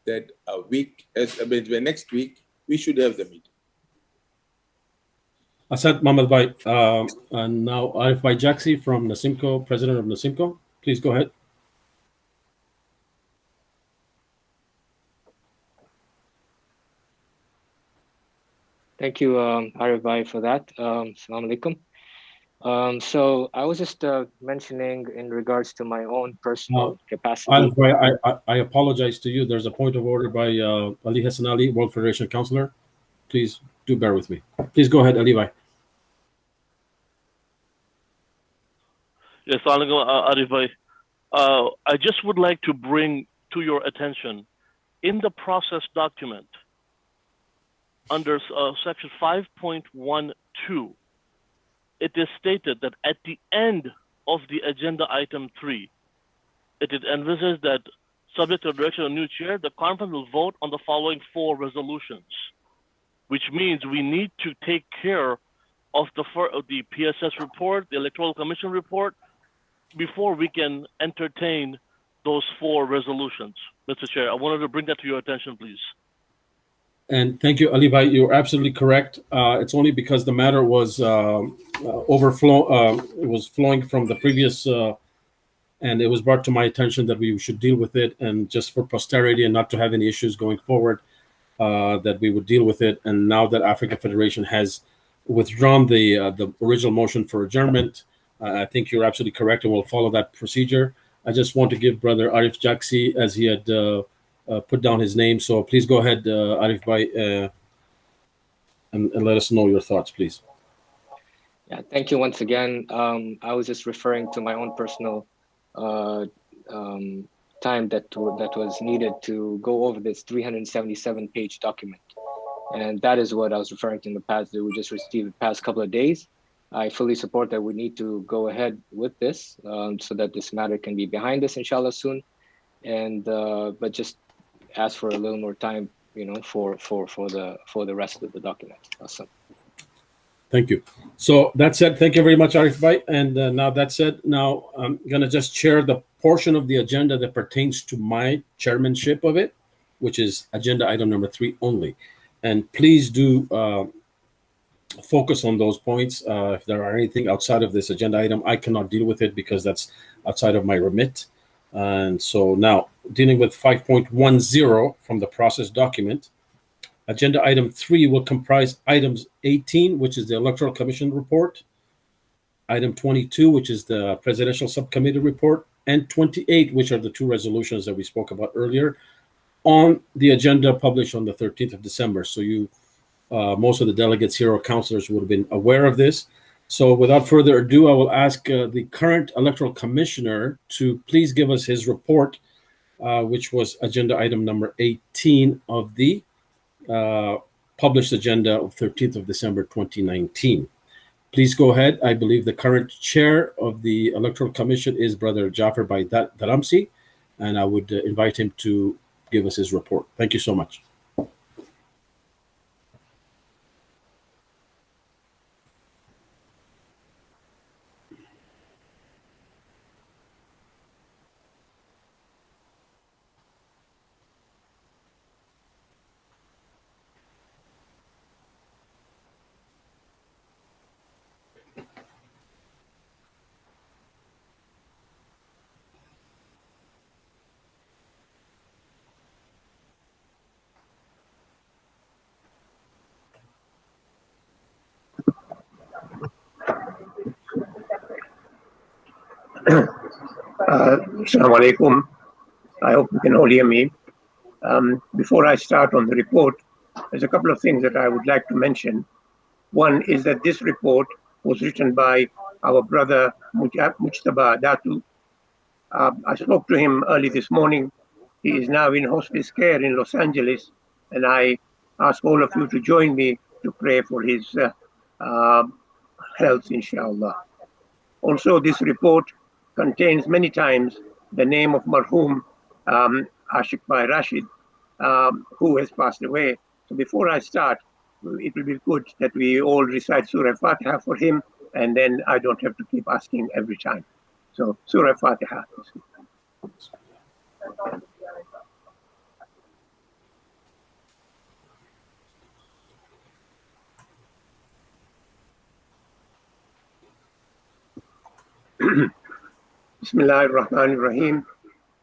that next week, we should have the meeting. Asad Mohammed Bhai, and now Arif Bhai Jaksi from Nasimco, President of Nasimco. Please go ahead. Thank you, Arif Bhai, for that. Assalamu alaikum. So I was just mentioning in regards to my own personal capacity. I apologize to you. There's a point of order by Ali Hassan Ali, World Federation Councillor. Please do bear with me. Please go ahead, Ali Bhai. Yes, Arif Bhai. I just would like to bring to your attention, in the process document, under section 5.12, it is stated that at the end of the agenda item 3, it is envisaged that, subject to the direction of the new chair, the conference will vote on the following 4 resolutions, which means we need to take care of the PSS report, the Electoral Commission report, before we can entertain those 4 resolutions. Mr. Chair, I wanted to bring that to your attention, please. And thank you, Ali Bhai. You're absolutely correct. It's only because the matter was it was flowing from the previous, and it was brought to my attention that we should deal with it, and just for posterity and not to have any issues going forward, that we would deal with it. And now that African Federation has withdrawn the original motion for adjournment, I think you're absolutely correct, and we'll follow that procedure. I just want to give Brother Arif Jaksi, as he had put down his name. So please go ahead, Arif Bhai, and let us know your thoughts, please. Yeah, thank you once again. I was just referring to my own personal time that was needed to go over this 377-page document. And that is what I was referring to in the past that we just received the past couple of days. I fully support that we need to go ahead with this so that this matter can be behind us, inshallah, soon. And but just ask for a little more time, you know, for the rest of the document. Awesome. Thank you. So that said, thank you very much, Arif Bhai. And now that said, now I'm going to just share the portion of the agenda that pertains to my chairmanship of it, which is agenda item number 3 only. And please do focus on those points. If there are anything outside of this agenda item, I cannot deal with it because that's outside of my remit. And so now dealing with 5.10 from the process document, agenda item 3 will comprise items 18, which is the Electoral Commission report, item 22, which is the Presidential Subcommittee report, and 28, which are the 2 resolutions that we spoke about earlier on the agenda published on the 13th of December. So you, most of the delegates here or councilors would have been aware of this. So without further ado, I will ask the current Electoral Commissioner to please give us his report, which was agenda item number 18 of the published agenda of 13th of December 2019. Please go ahead. I believe the current chair of the Electoral Commission is Brother Jafar Bhai Dharamsi, and I would invite him to give us his report. Thank you so much. Assalamu alaikum. I hope you can all hear me. Before I start on the report, there's a couple of things that I would like to mention. One is that this report was written by our brother Mujtaba Datu. I spoke to him early this morning. He is now in hospice care in Los Angeles, and I ask all of you to join me to pray for his health, inshallah. Also, this report contains many times the name of marhum Ashik Bhai Rashid, who has passed away. So before I start, it will be good that we all recite Surah Fatiha for him, and then I don't have to keep asking every time. So Surah Fatiha. Bismillah ar-Rahman ar-Rahim.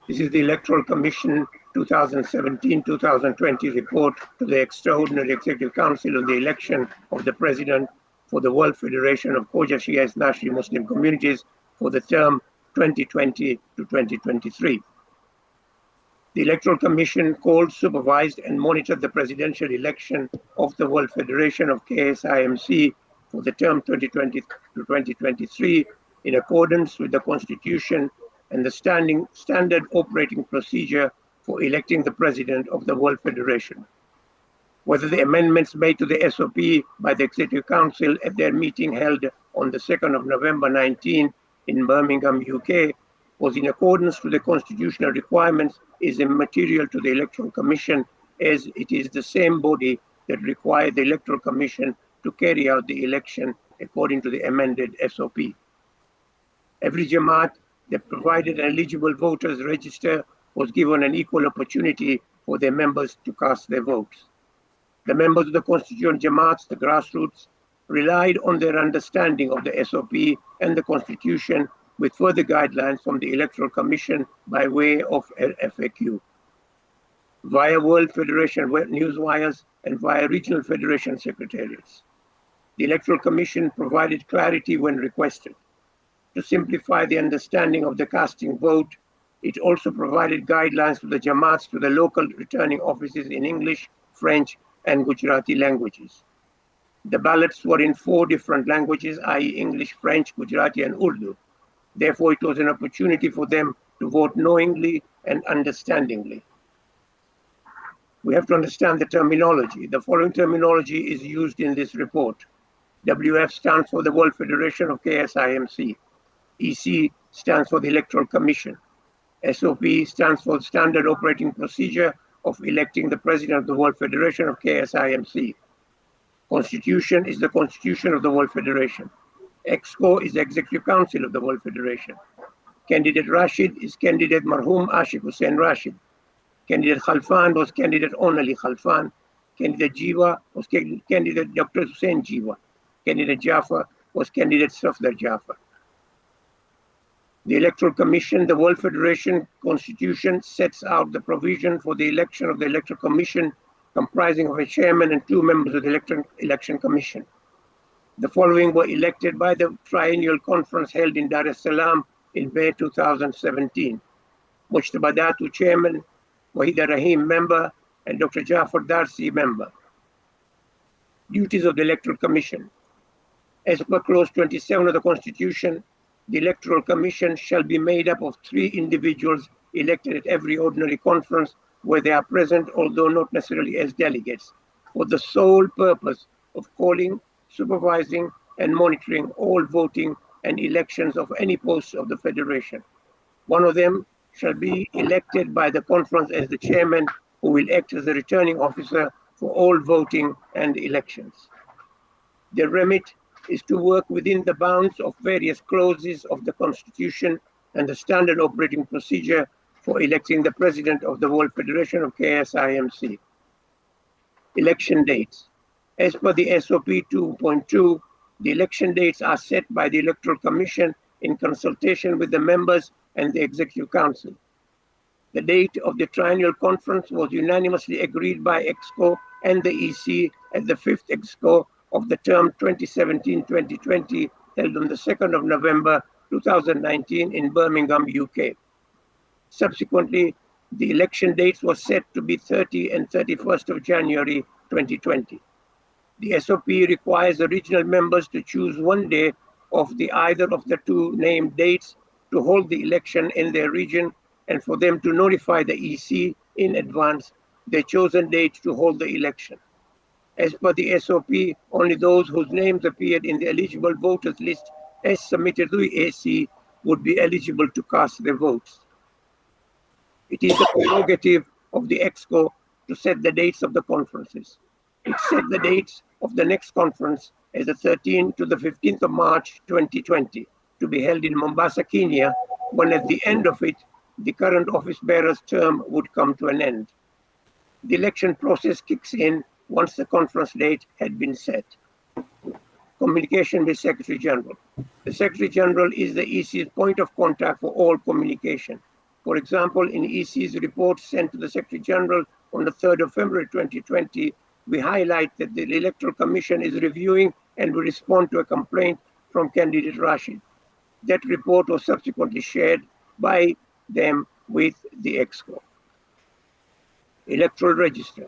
This is the Electoral Commission 2017-2020 report to the Extraordinary Executive Council on the election of the President for the World Federation of Khoja Shia National Muslim Communities for the term 2020 to 2023. The Electoral Commission called, supervised, and monitored the presidential election of the World Federation of KSIMC for the term 2020 to 2023 in accordance with the Constitution and the standard operating procedure for electing the President of the World Federation. Whether the amendments made to the SOP by the Executive Council at their meeting held on the 2nd of November 19 in Birmingham, UK, was in accordance with the constitutional requirements is immaterial to the Electoral Commission, as it is the same body that required the Electoral Commission to carry out the election according to the amended SOP. Every Jamaat that provided an eligible voters register was given an equal opportunity for their members to cast their votes. The members of the constituent Jamaats, the grassroots, relied on their understanding of the SOP and the Constitution with further guidelines from the Electoral Commission by way of FAQ. Via World Federation news wires and via regional federation secretariats. The Electoral Commission provided clarity when requested. To simplify the understanding of the casting vote, It also provided guidelines to the Jamaats to the local returning offices in English, French, and Gujarati languages. The ballots were in 4 different languages, i.e. English, French, Gujarati, and Urdu. Therefore, it was an opportunity for them to vote knowingly and understandingly. We have to understand the terminology. The following terminology is used in this report. WF stands for the World Federation of KSIMC. EC stands for the Electoral Commission. SOP stands for Standard Operating Procedure of electing the President of the World Federation of KSIMC. Constitution is the Constitution of the World Federation. EXCO is the Executive Council of the World Federation. Candidate Rashid is candidate Marhum Ashik Hussain Rashid. Candidate Khalfan was candidate Onali Khalfan. Candidate Jiwa was candidate Dr. Hussain Jiwa. Candidate Jafar was candidate Safdar Jafar. The Electoral Commission, the World Federation Constitution sets out the provision for the election of the Electoral Commission, comprising of a chairman and 2 members of the Election Commission. The following were elected by the Triennial Conference held in Dar es Salaam in May 2017. Mujtaba Datu, Chairman, Wahida Rahim, Member, and Dr. Jafar Darsi, Member. Duties of the Electoral Commission. As per Clause 27 of the Constitution, the Electoral Commission shall be made up of 3 individuals elected at every ordinary conference where they are present, although not necessarily as delegates, for the sole purpose of calling, supervising, and monitoring all voting and elections of any posts of the Federation. One of them shall be elected by the conference as the chairman, who will act as the returning officer for all voting and elections. Their remit is to work within the bounds of various clauses of the Constitution and the standard operating procedure for electing the President of the World Federation of KSIMC. Election dates. As per the SOP 2.2, the election dates are set by the Electoral Commission in consultation with the members and the Executive Council. The date of the Triennial Conference was unanimously agreed by EXCO and the EC at the 5th EXCO of the term 2017-2020, held on the 2nd of November 2019 in Birmingham, UK. Subsequently, the election dates were set to be 30 and 31st of January 2020. The SOP requires the regional members to choose one day of either of the 2 named dates to hold the election in their region, and for them to notify the EC in advance their chosen date to hold the election. As per the SOP, only those whose names appeared in the eligible voters list as submitted to the AC would be eligible to cast their votes. It is the prerogative of the EXCO to set the dates of the conferences. It set the dates of the next conference as the 13th to the 15th of March 2020 to be held in Mombasa, Kenya, when at the end of it, the current office bearer's term would come to an end. The election process kicks in once the conference date had been set. Communication with Secretary General. The Secretary General is the EC's point of contact for all communication. For example, in EC's report sent to the Secretary General on the 3rd of February 2020, we highlight that the Electoral Commission is reviewing and will respond to a complaint from candidate Rashid. That report was subsequently shared by them with the EXCO. Electoral Register.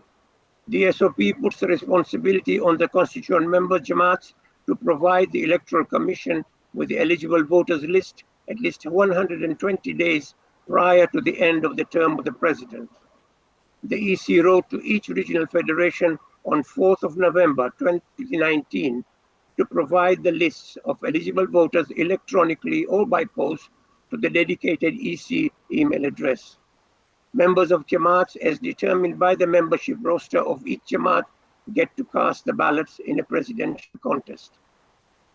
The SOP puts the responsibility on the constituent member Jamaats to provide the Electoral Commission with the eligible voters list at least 120 days prior to the end of the term of the President. The EC wrote to each regional federation on 4th of November 2019 to provide the lists of eligible voters electronically or by post to the dedicated EC email address. Members of Jamaats, as determined by the membership roster of each Jamaat, get to cast the ballots in a presidential contest.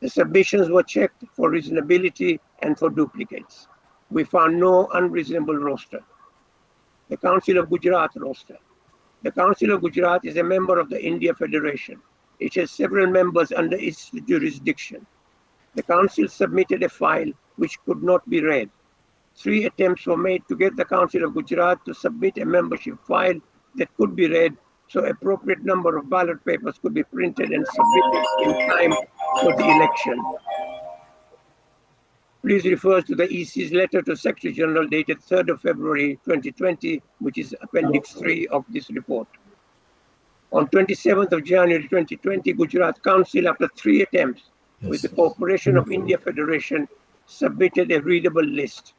The submissions were checked for reasonability and for duplicates. We found no unreasonable roster. The Council of Gujarat roster. The Council of Gujarat is a member of the India Federation. It has several members under its jurisdiction. The Council submitted a file which could not be read. 3 attempts were made to get the Council of Gujarat to submit a membership file that could be read, so appropriate number of ballot papers could be printed and submitted in time for the election. Please refer to the EC's letter to Secretary General dated 3rd of February 2020, which is Appendix 3 of this report. On 27th of January 2020, Gujarat Council, after 3 attempts with the cooperation of India Federation, submitted a readable list.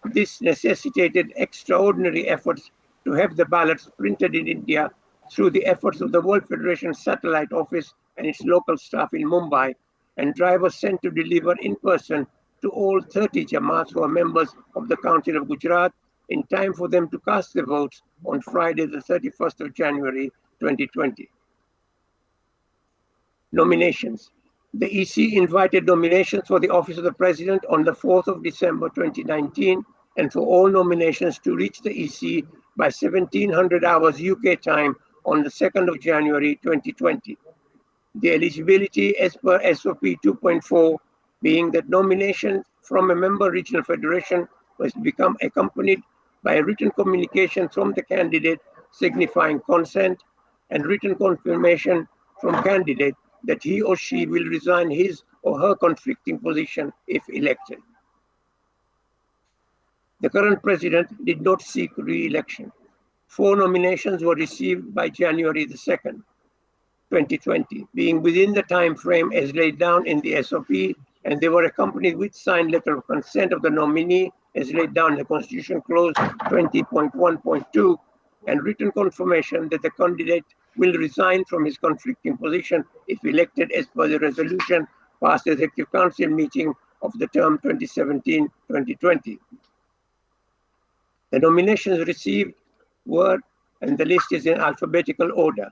This necessitated extraordinary efforts to have the ballots printed in India through the efforts of the World Federation Satellite Office and its local staff in Mumbai, and drivers sent to deliver in person to all 30 Jamaats who are members of the Council of Gujarat in time for them to cast their votes on Friday, the 31st of January 2020. Nominations. The EC invited nominations for the office of the President on the 4th of December 2019, and for all nominations to reach the EC by 1700 hours UK time on the 2nd of January 2020. The eligibility as per SOP 2.4 being that nomination from a member regional federation must become accompanied by a written communication from the candidate signifying consent and written confirmation from candidate that he or she will resign his or her conflicting position if elected. The current president did not seek re-election. 4 nominations were received by January the 2nd, 2020, being within the time frame as laid down in the SOP, and they were accompanied with signed letter of consent of the nominee as laid down in the Constitution Clause 20.1.2, and written confirmation that the candidate will resign from his conflicting position if elected as per the resolution passed at the Executive Council meeting of the term 2017-2020. The nominations received were, and the list is in alphabetical order: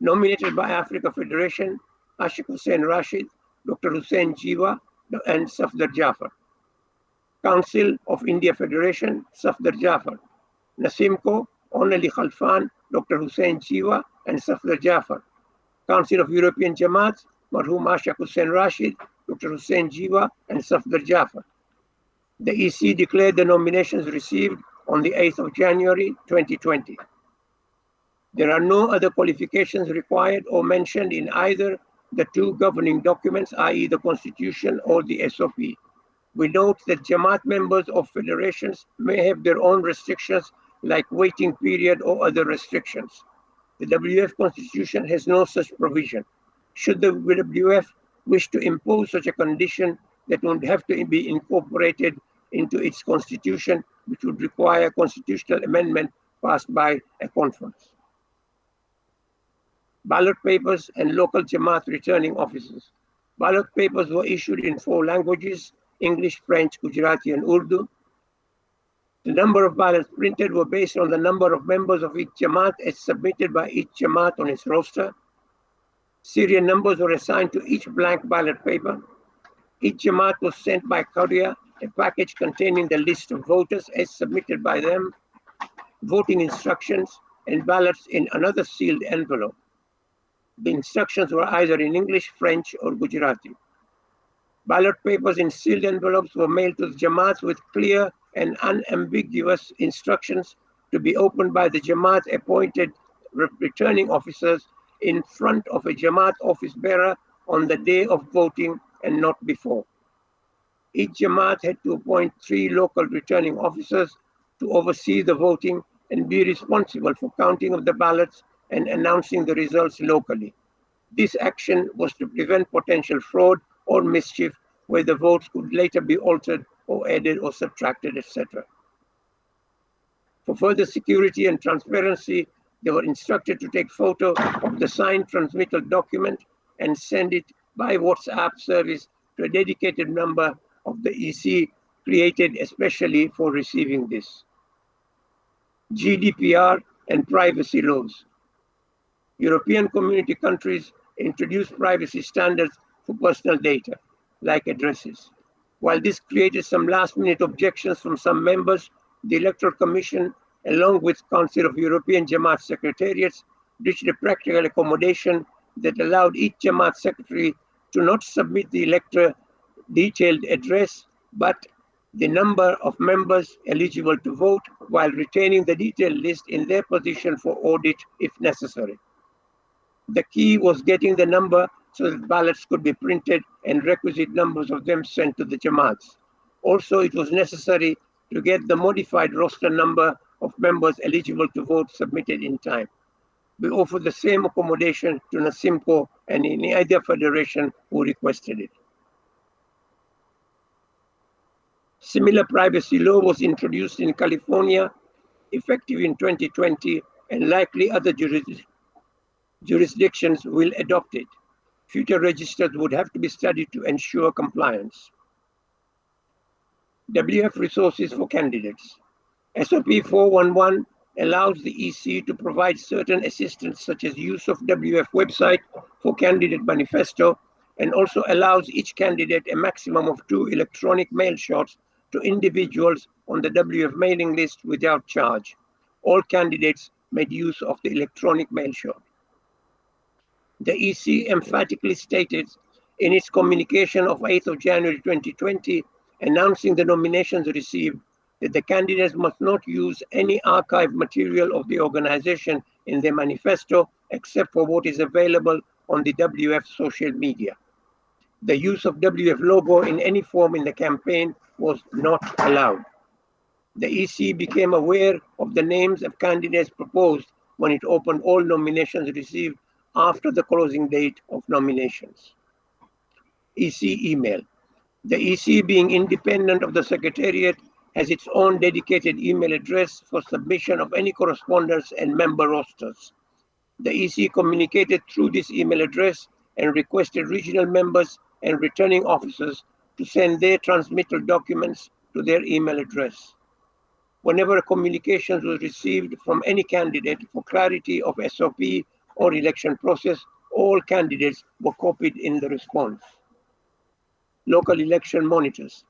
nominated by Africa Federation, Ashik Hussain Rashid, Dr. Hussain Jiwa, and Safdar Jafar. Council of India Federation, Safdar Jafar. Nasimco, Onali Khalfan, Dr. Hussain Jiwa, and Safdar Jafar. Council of European Jamaats, Marhum Ashik Hussain Rashid, Dr. Hussain Jiwa, and Safdar Jafar. The EC declared the nominations received on the 8th of January 2020. There are no other qualifications required or mentioned in either the 2 governing documents, i.e. the Constitution or the SOP. We note that Jamaat members of federations may have their own restrictions like waiting period or other restrictions. The WF Constitution has no such provision. Should the WF wish to impose such a condition, that would have to be incorporated into its constitution, which would require constitutional amendment passed by a conference. Ballot papers and local Jamaat returning officers. Ballot papers were issued in 4 languages: English, French, Gujarati, and Urdu. The number of ballots printed were based on the number of members of each Jamaat as submitted by each Jamaat on its roster. Serial numbers were assigned to each blank ballot paper. Each Jamaat was sent by courier a package containing the list of voters as submitted by them, voting instructions, and ballots in another sealed envelope. The instructions were either in English, French, or Gujarati. Ballot papers in sealed envelopes were mailed to the Jamaats with clear and unambiguous instructions to be opened by the Jamaat appointed returning officers in front of a Jamaat office bearer on the day of voting and not before. Each Jamaat had to appoint 3 local returning officers to oversee the voting and be responsible for counting of the ballots and announcing the results locally. This action was to prevent potential fraud or mischief where the votes could later be altered or added or subtracted, etc. For further security and transparency, they were instructed to take photo of the signed transmittal document and send it by WhatsApp service to a dedicated number of the EC created especially for receiving this. GDPR and privacy laws. European Community countries introduced privacy standards for personal data, like addresses. While this created some last-minute objections from some members, the Electoral Commission, along with Council of European Jamaat Secretariats, reached a practical accommodation that allowed each Jamaat secretary to not submit the elector detailed address, but the number of members eligible to vote, while retaining the detailed list in their possession for audit if necessary. The key was getting the number so that ballots could be printed and requisite numbers of them sent to the Jamaats. Also, it was necessary to get the modified roster number of members eligible to vote submitted in time. We offer the same accommodation to Nasimco and any other federation who requested it. Similar privacy law was introduced in California, effective in 2020, and likely other jurisdictions will adopt it. Future registers would have to be studied to ensure compliance. WF resources for candidates. SOP 411 allows the EC to provide certain assistance such as use of WF website for candidate manifesto, and also allows each candidate a maximum of 2 electronic mail shots to individuals on the WF mailing list without charge. All candidates made use of the electronic mail shot. The EC emphatically stated in its communication of 8th of January 2020, announcing the nominations received, that the candidates must not use any archive material of the organization in their manifesto except for what is available on the WF social media. The use of WF logo in any form in the campaign was not allowed. The EC became aware of the names of candidates proposed when it opened all nominations received after the closing date of nominations. EC email. The EC, being independent of the Secretariat, has its own dedicated email address for submission of any correspondence and member rosters. The EC communicated through this email address and requested regional members and returning officers to send their transmittal documents to their email address. Whenever a communication was received from any candidate for clarity of SOP or election process, all candidates were copied in the response. Local election monitors.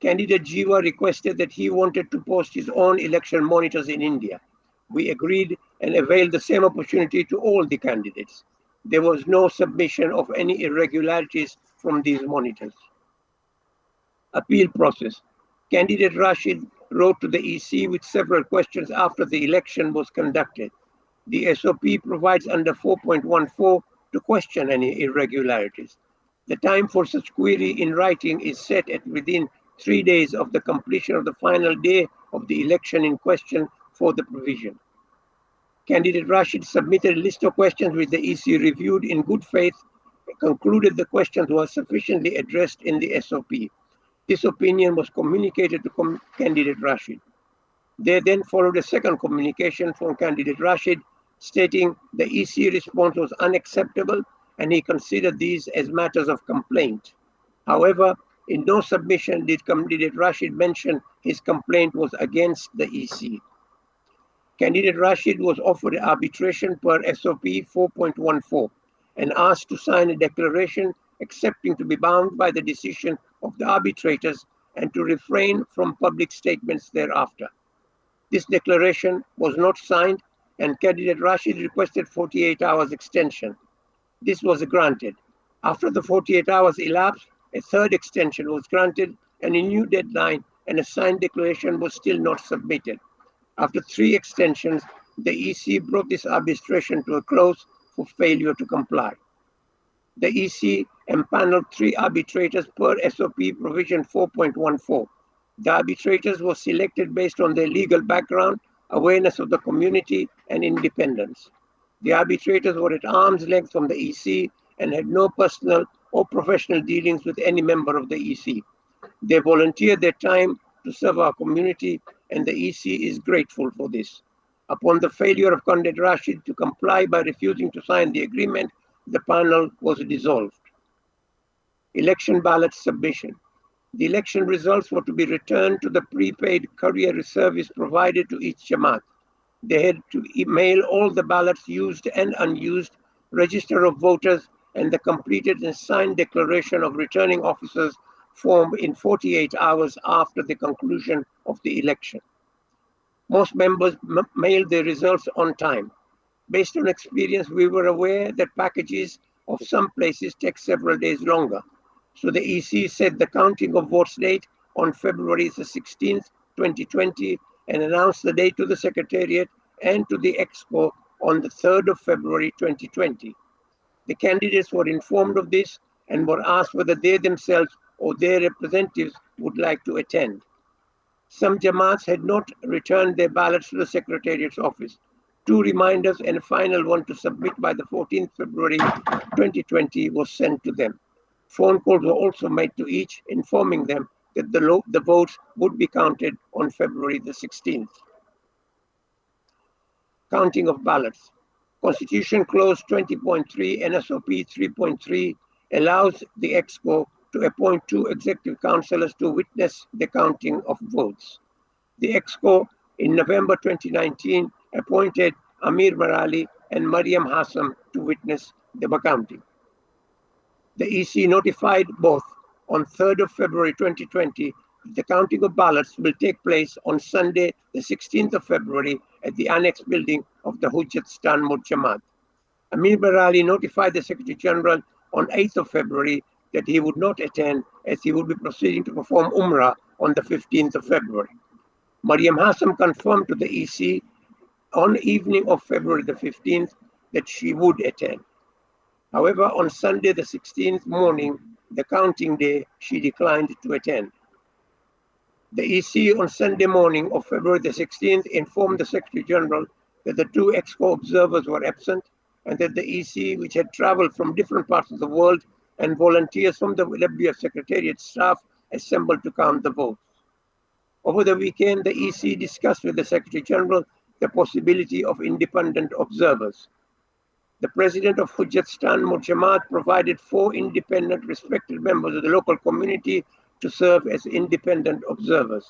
Candidate Jiva requested that he wanted to post his own election monitors in India. We agreed and availed the same opportunity to all the candidates. There was no submission of any irregularities from these monitors. Appeal process. Candidate Rashid wrote to the EC with several questions after the election was conducted. The SOP provides under 4.14 to question any irregularities. The time for such query in writing is set at within 3 days of the completion of the final day of the election in question for the provision. Candidate Rashid submitted a list of questions which the EC reviewed in good faith and concluded the questions were sufficiently addressed in the SOP. This opinion was communicated to Candidate Rashid. There then followed a second communication from Candidate Rashid stating the EC response was unacceptable and he considered these as matters of complaint. However, in no submission did Candidate Rashid mention his complaint was against the EC. Candidate Rashid was offered arbitration per SOP 4.14 and asked to sign a declaration accepting to be bound by the decision of the arbitrators and to refrain from public statements thereafter. This declaration was not signed and Candidate Rashid requested 48 hours extension. This was granted. After the 48 hours elapsed, a third extension was granted and a new deadline and a signed declaration was still not submitted. After 3 extensions, the EC brought this arbitration to a close for failure to comply. The EC empaneled 3 arbitrators per SOP provision 4.14. The arbitrators were selected based on their legal background, awareness of the community, and independence. The arbitrators were at arm's length from the EC and had no personal or professional dealings with any member of the EC. They volunteered their time to serve our community, and the EC is grateful for this. Upon the failure of Candidate Rashid to comply by refusing to sign the agreement, the panel was dissolved. Election ballot submission. The election results were to be returned to the prepaid courier service provided to each Jamaat. They had to mail all the ballots used and unused, register of voters, and the completed and signed declaration of returning officers form in 48 hours after the conclusion of the election. Most members mailed their results on time. Based on experience, we were aware that packages of some places take several days longer. So the EC set the counting of votes date on February the 16th, 2020, and announced the date to the Secretariat and to the Exco on the 3rd of February 2020. The candidates were informed of this and were asked whether they themselves or their representatives would like to attend. Some Jamaats had not returned their ballots to the Secretariat's office. 2 reminders and a final one to submit by the 14th February 2020 was sent to them. Phone calls were also made to each, informing them that the votes would be counted on February the 16th. Counting of ballots. Constitution Clause 20.3 NSOP 3.3 allows the EXCO to appoint 2 executive councillors to witness the counting of votes. The EXCO in November 2019 appointed Amir Marali and Mariam Hassam to witness the counting. The EC notified both on 3rd of February 2020 that the counting of ballots will take place on Sunday, the 16th of February at the annex building of the Hujjat Stan Jamaat. Amir Barali notified the Secretary General on 8th of February that he would not attend as he would be proceeding to perform Umrah on the 15th of February. Mariam Hassam confirmed to the EC on evening of February the 15th that she would attend. However, on Sunday the 16th morning, the counting day, she declined to attend. The EC on Sunday morning of February the 16th informed the Secretary General that the 2 EXCO observers were absent and that the EC, which had traveled from different parts of the world, and volunteers from the WF Secretariat staff assembled to count the votes. Over the weekend, the EC discussed with the Secretary General the possibility of independent observers. The President of Hujjat Stan Jamaat provided 4 independent respected members of the local community to serve as independent observers.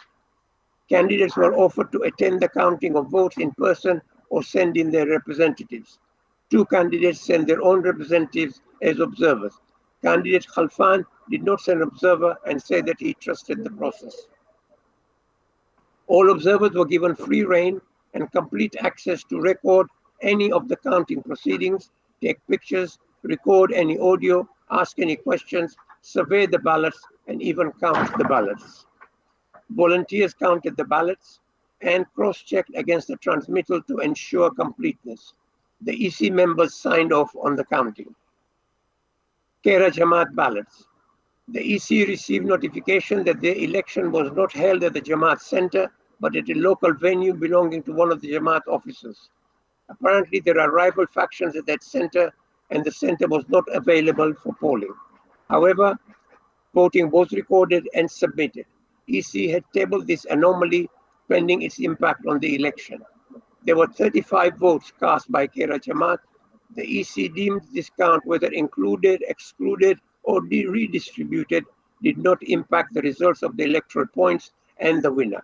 Candidates were offered to attend the counting of votes in person or send in their representatives. 2 candidates sent their own representatives as observers. Candidate Khalfan did not send an observer and said that he trusted the process. All observers were given free rein and complete access to record any of the counting proceedings, take pictures, record any audio, ask any questions, survey the ballots, and even count the ballots. Volunteers counted the ballots and cross-checked against the transmittal to ensure completeness. The EC members signed off on the counting. Kera Jamaat ballots. The EC received notification that the election was not held at the Jamaat Center, but at a local venue belonging to one of the Jamaat offices. Apparently, there are rival factions at that center, and the center was not available for polling. However, voting was recorded and submitted. EC had tabled this anomaly pending its impact on the election. There were 35 votes cast by Kera Jamaat. The EC deemed this count, whether included, excluded, or redistributed, did not impact the results of the electoral points and the winner.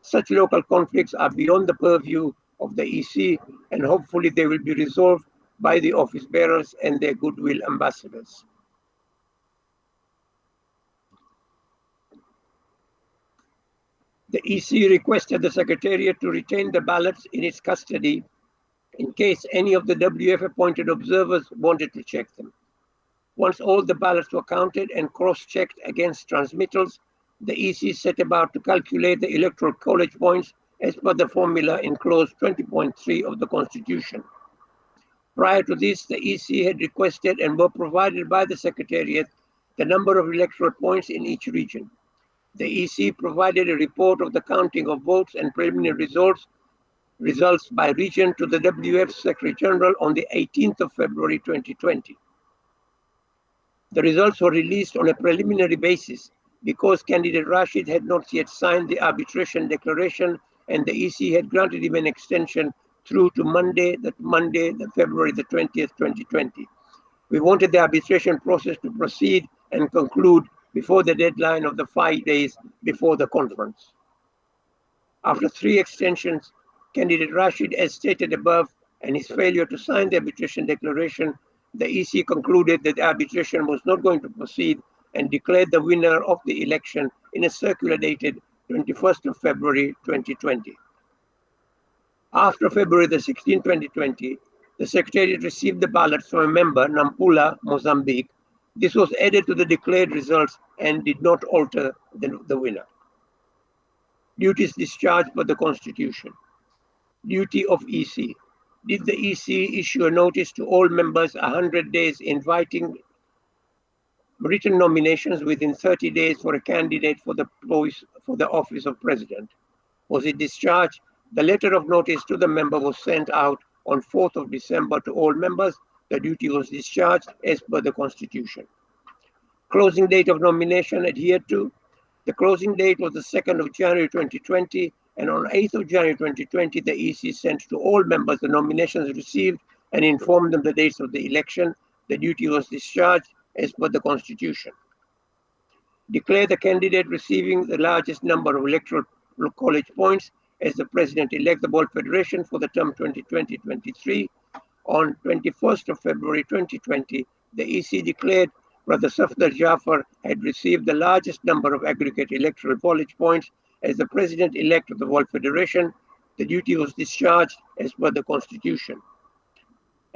Such local conflicts are beyond the purview of the EC, and hopefully they will be resolved by the office bearers and their goodwill ambassadors. The EC requested the Secretariat to retain the ballots in its custody in case any of the WF appointed observers wanted to check them. Once all the ballots were counted and cross-checked against transmittals, the EC set about to calculate the Electoral College points as per the formula in Clause 20.3 of the Constitution. Prior to this, the EC had requested and were provided by the Secretariat the number of electoral points in each region. The EC provided a report of the counting of votes and preliminary results by region to the WF Secretary General on the 18th of February 2020. The results were released on a preliminary basis because candidate Rashid had not yet signed the arbitration declaration, and the EC had granted him an extension through to Monday, February the 20th, 2020. We wanted the arbitration process to proceed and conclude before the deadline of the 5 days before the conference. After 3 extensions, candidate Rashid, as stated above, and his failure to sign the arbitration declaration, the EC concluded that the arbitration was not going to proceed and declared the winner of the election in a circular dated 21st of February 2020. After February the 16th, 2020, the Secretariat received the ballots from a member, Nampula, Mozambique. This was added to the declared results and did not alter the winner. Duties discharged by the Constitution. Duty of EC. Did the EC issue a notice to all members 100 days inviting written nominations within 30 days for a candidate for the office of president? Was it discharged? The letter of notice to the member was sent out on 4th of December to all members. The duty was discharged as per the Constitution. Closing date of nomination adhered to. The closing date was the 2nd of January 2020, and on 8th of January 2020, the EC sent to all members the nominations received and informed them the dates of the election. The duty was discharged as per the Constitution. Declare the candidate receiving the largest number of electoral college points as the president-elect of the World Federation for the term 2020-23. On 21st of February 2020, the EC declared Brother Safdar Jafar had received the largest number of aggregate electoral college points as the president-elect of the World Federation. The duty was discharged as per the Constitution.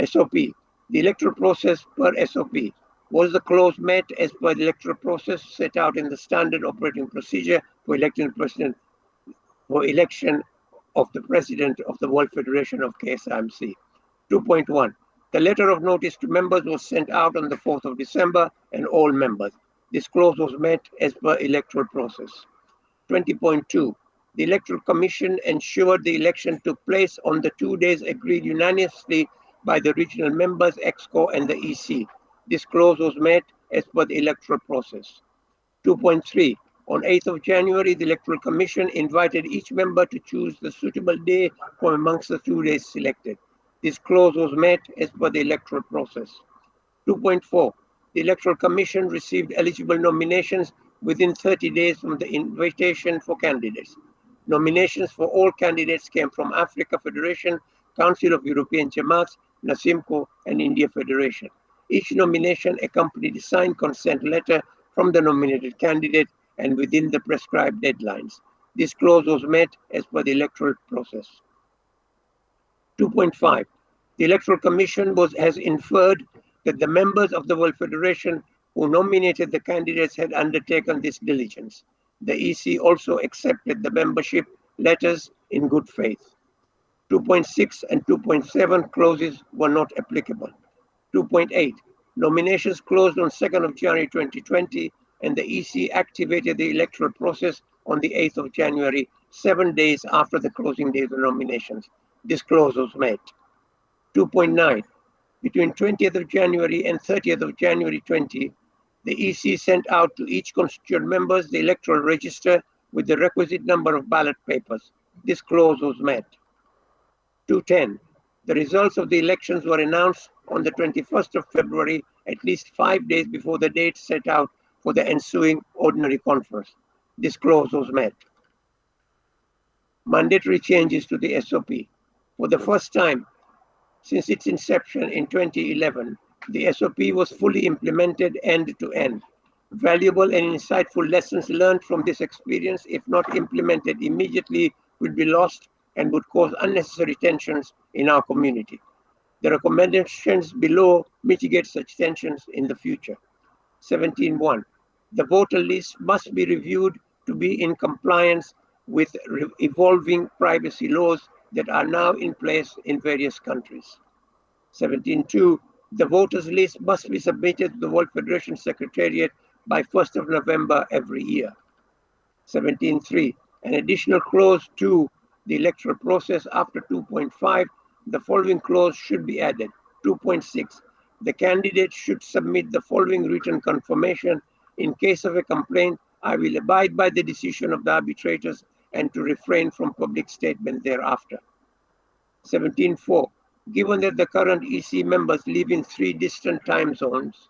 SOP. The electoral process per SOP. Was the clause met as per the electoral process set out in the standard operating procedure for electing president for election of the president of the World Federation of KSIMC? 2.1. The letter of notice to members was sent out on the 4th of December and all members. This clause was met as per electoral process. 20.2. The Electoral Commission ensured the election took place on the 2 days agreed unanimously by the regional members, EXCO and the EC. This clause was met as per the electoral process. 2.3. On 8th of January, the Electoral Commission invited each member to choose the suitable day from amongst the 2 days selected. This clause was met as per the electoral process. 2.4. The Electoral Commission received eligible nominations within 30 days from the invitation for candidates. Nominations for all candidates came from Africa Federation, Council of European Jamaats, NASIMCO, and India Federation. Each nomination accompanied a signed consent letter from the nominated candidate and within the prescribed deadlines. This clause was met as per the electoral process. 2.5. The Electoral Commission has inferred that the members of the World Federation who nominated the candidates had undertaken this diligence. The EC also accepted the membership letters in good faith. 2.6 and 2.7 clauses were not applicable. 2.8. Nominations closed on 2nd of January 2020 and the EC activated the electoral process on the 8th of January, 7 days after the closing date of the nominations. This clause was met. 2.9. Between 20th of January and 30th of January 20, the EC sent out to each constituent members the electoral register with the requisite number of ballot papers. This clause was met. 2.10. The results of the elections were announced on the 21st of February, at least 5 days before the date set out for the ensuing ordinary conference. This clause was met. Mandatory changes to the SOP. For the first time since its inception in 2011, the SOP was fully implemented end to end. Valuable and insightful lessons learned from this experience, if not implemented immediately, would be lost and would cause unnecessary tensions in our community. The recommendations below mitigate such tensions in the future. 17.1. The voter list must be reviewed to be in compliance with evolving privacy laws that are now in place in various countries. 17.2. The voters list must be submitted to the World Federation Secretariat by 1st of November every year. 17.3. An additional clause to the electoral process after 2.5, the following clause should be added. 2.6. The candidate should submit the following written confirmation. In case of a complaint, I will abide by the decision of the arbitrators and to refrain from public statement thereafter. 17.4. Given that the current EC members live in 3 distant time zones,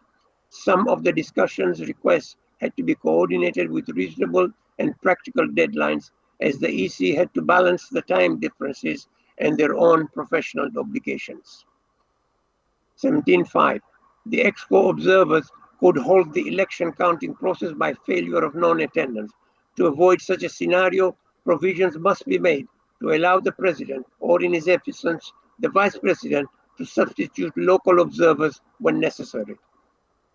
some of the discussions requests had to be coordinated with reasonable and practical deadlines, as the EC had to balance the time differences and their own professional obligations. 17.5. The EXCO observers could halt the election counting process by failure of non-attendance. To avoid such a scenario, provisions must be made to allow the president, or in his absence, the vice president, to substitute local observers when necessary.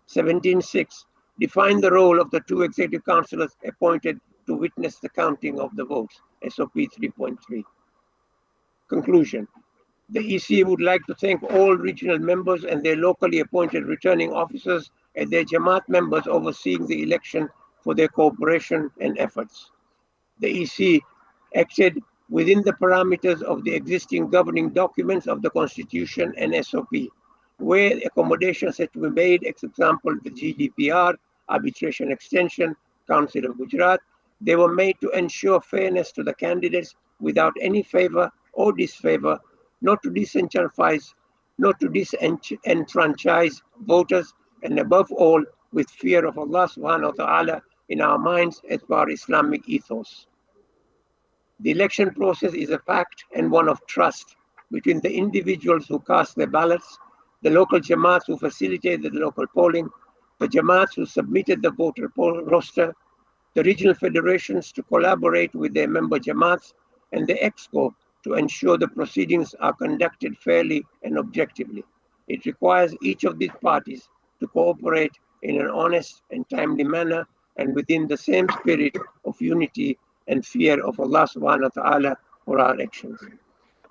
17.6. Define the role of the 2 executive councillors appointed to witness the counting of the votes, SOP 3.3. Conclusion. The EC would like to thank all regional members and their locally appointed returning officers and their Jamaat members overseeing the election for their cooperation and efforts. The EC acted within the parameters of the existing governing documents of the Constitution and SOP, where accommodations had to be made, for example, the GDPR, arbitration extension, Council of Gujarat. They were made to ensure fairness to the candidates without any favor or disfavor, not to disenfranchise voters, and above all, with fear of Allah subhanahu wa ta'ala in our minds as per Islamic ethos. The election process is a pact and one of trust between the individuals who cast their ballots, the local Jamaats who facilitated the local polling, the Jamaats who submitted the voter roster, the regional federations to collaborate with their member Jamaats, and the EXCO to ensure the proceedings are conducted fairly and objectively. It requires each of these parties to cooperate in an honest and timely manner and within the same spirit of unity and fear of Allah subhanahu wa ta'ala for our actions.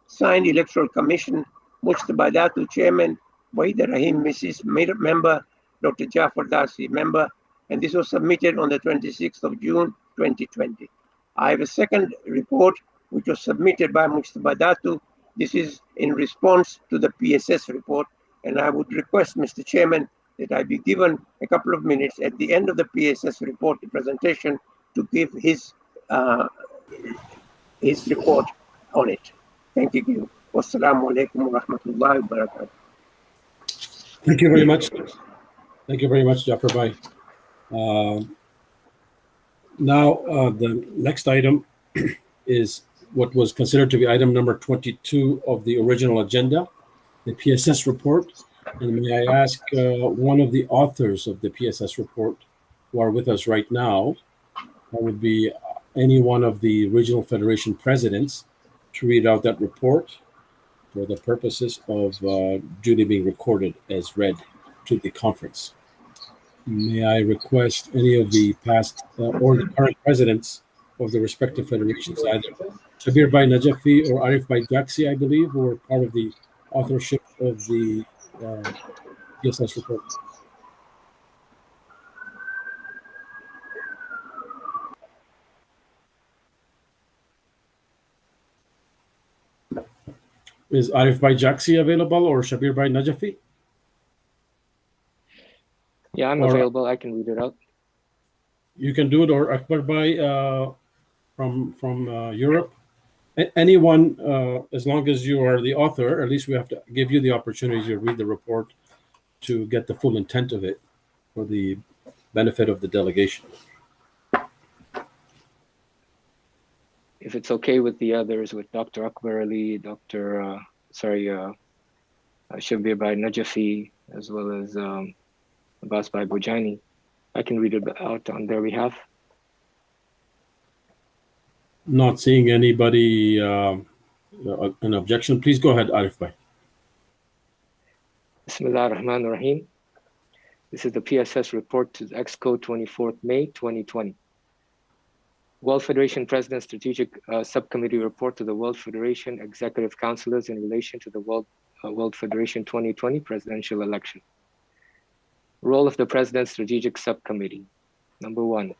Signed Electoral Commission, Mujtaba Datu Chairman, Wahida Rahim Mrs. Member, Dr. Jafar Darsi Member, and this was submitted on the 26th of June 2020. I have a second report which was submitted by Mujtaba Datu. This is in response to the PSS report, and I would request, Mr. Chairman, that I be given a couple of minutes at the end of the PSS report, the presentation, to give his report on it. Thank you. Wassalamu alaikum wa rahmatullahi wa barakatuh. Thank you very much. Thank you very much, Jafar Bhai. Now, the next item is what was considered to be item number 22 of the original agenda, the PSS report. And may I ask one of the authors of the PSS report who are with us right now, that would be any one of the regional federation presidents, to read out that report for the purposes of duly being recorded as read to the conference. May I request any of the past or the current presidents of the respective federations, either Shabir Bhai Najafi or Arif Bhai Jaksi, I believe, who are part of the authorship of the PSS report. Is Arif Bhai Jaksi available or Shabir Bhai Najafi? Yeah, I'm available. I can read it out. You can do it, or Akbar Bhai from Europe. Anyone, as long as you are the author, at least we have to give you the opportunity to read the report to get the full intent of it for the benefit of the delegation. If it's okay with the others, with Dr. Akbar Ali, Shabir Bhai Najafi, as well as Abbas Bhai Bujani, I can read it out on their behalf. Not seeing anybody an objection. Please go ahead, Arif Bhai. Bismillah ar-Rahman ar-Rahim. This is the PSS report to the EXCO 24th May 2020. World Federation President Strategic Subcommittee report to the World Federation Executive Councilors in relation to the World Federation 2020 presidential election. Role of the President's Strategic Subcommittee. Number 1,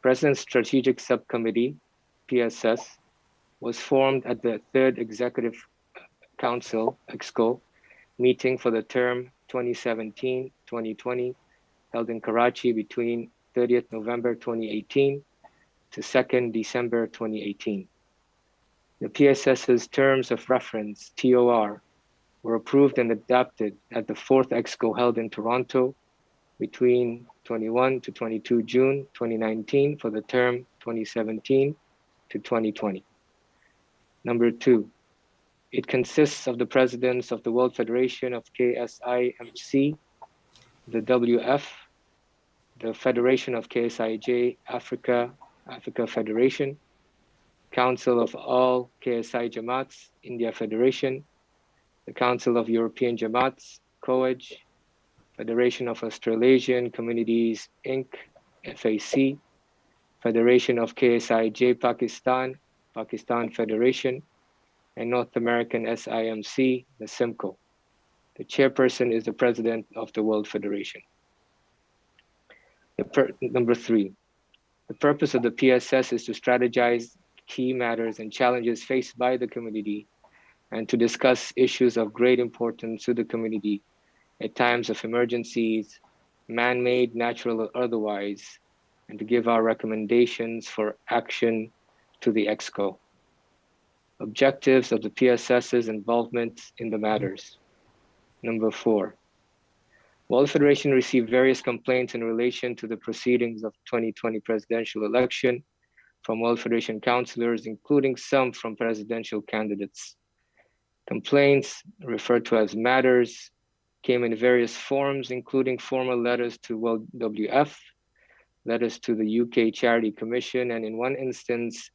President's Strategic Subcommittee, PSS, was formed at the Third Executive Council, EXCO, meeting for the term 2017-2020, held in Karachi between 30th November 2018 to 2nd December 2018. The PSS's terms of reference, TOR, were approved and adopted at the 4th EXCO held in Toronto between 21 to 22 June 2019 for the term 2017 to 2020. Number 2, it consists of the presidents of the World Federation of KSIMC, the WF, the Federation of KSIJ Africa Federation, Council of all KSI Jamaats, India Federation, the Council of European Jamaats, COEJ, Federation of Australasian Communities, Inc., FAC, Federation of KSIJ Pakistan, Pakistan Federation, and North American SIMC, the SIMCO. The chairperson is the president of the World Federation. Number 3, the purpose of the PSS is to strategize key matters and challenges faced by the community and to discuss issues of great importance to the community at times of emergencies, man-made, natural, or otherwise, and to give our recommendations for action to the EXCO. Objectives of the PSS's involvement in the matters. Number 4, World Federation received various complaints in relation to the proceedings of 2020 presidential election from World Federation councillors, including some from presidential candidates. Complaints, referred to as matters, came in various forms, including formal letters to World WF, letters to the UK Charity Commission, and in one instance,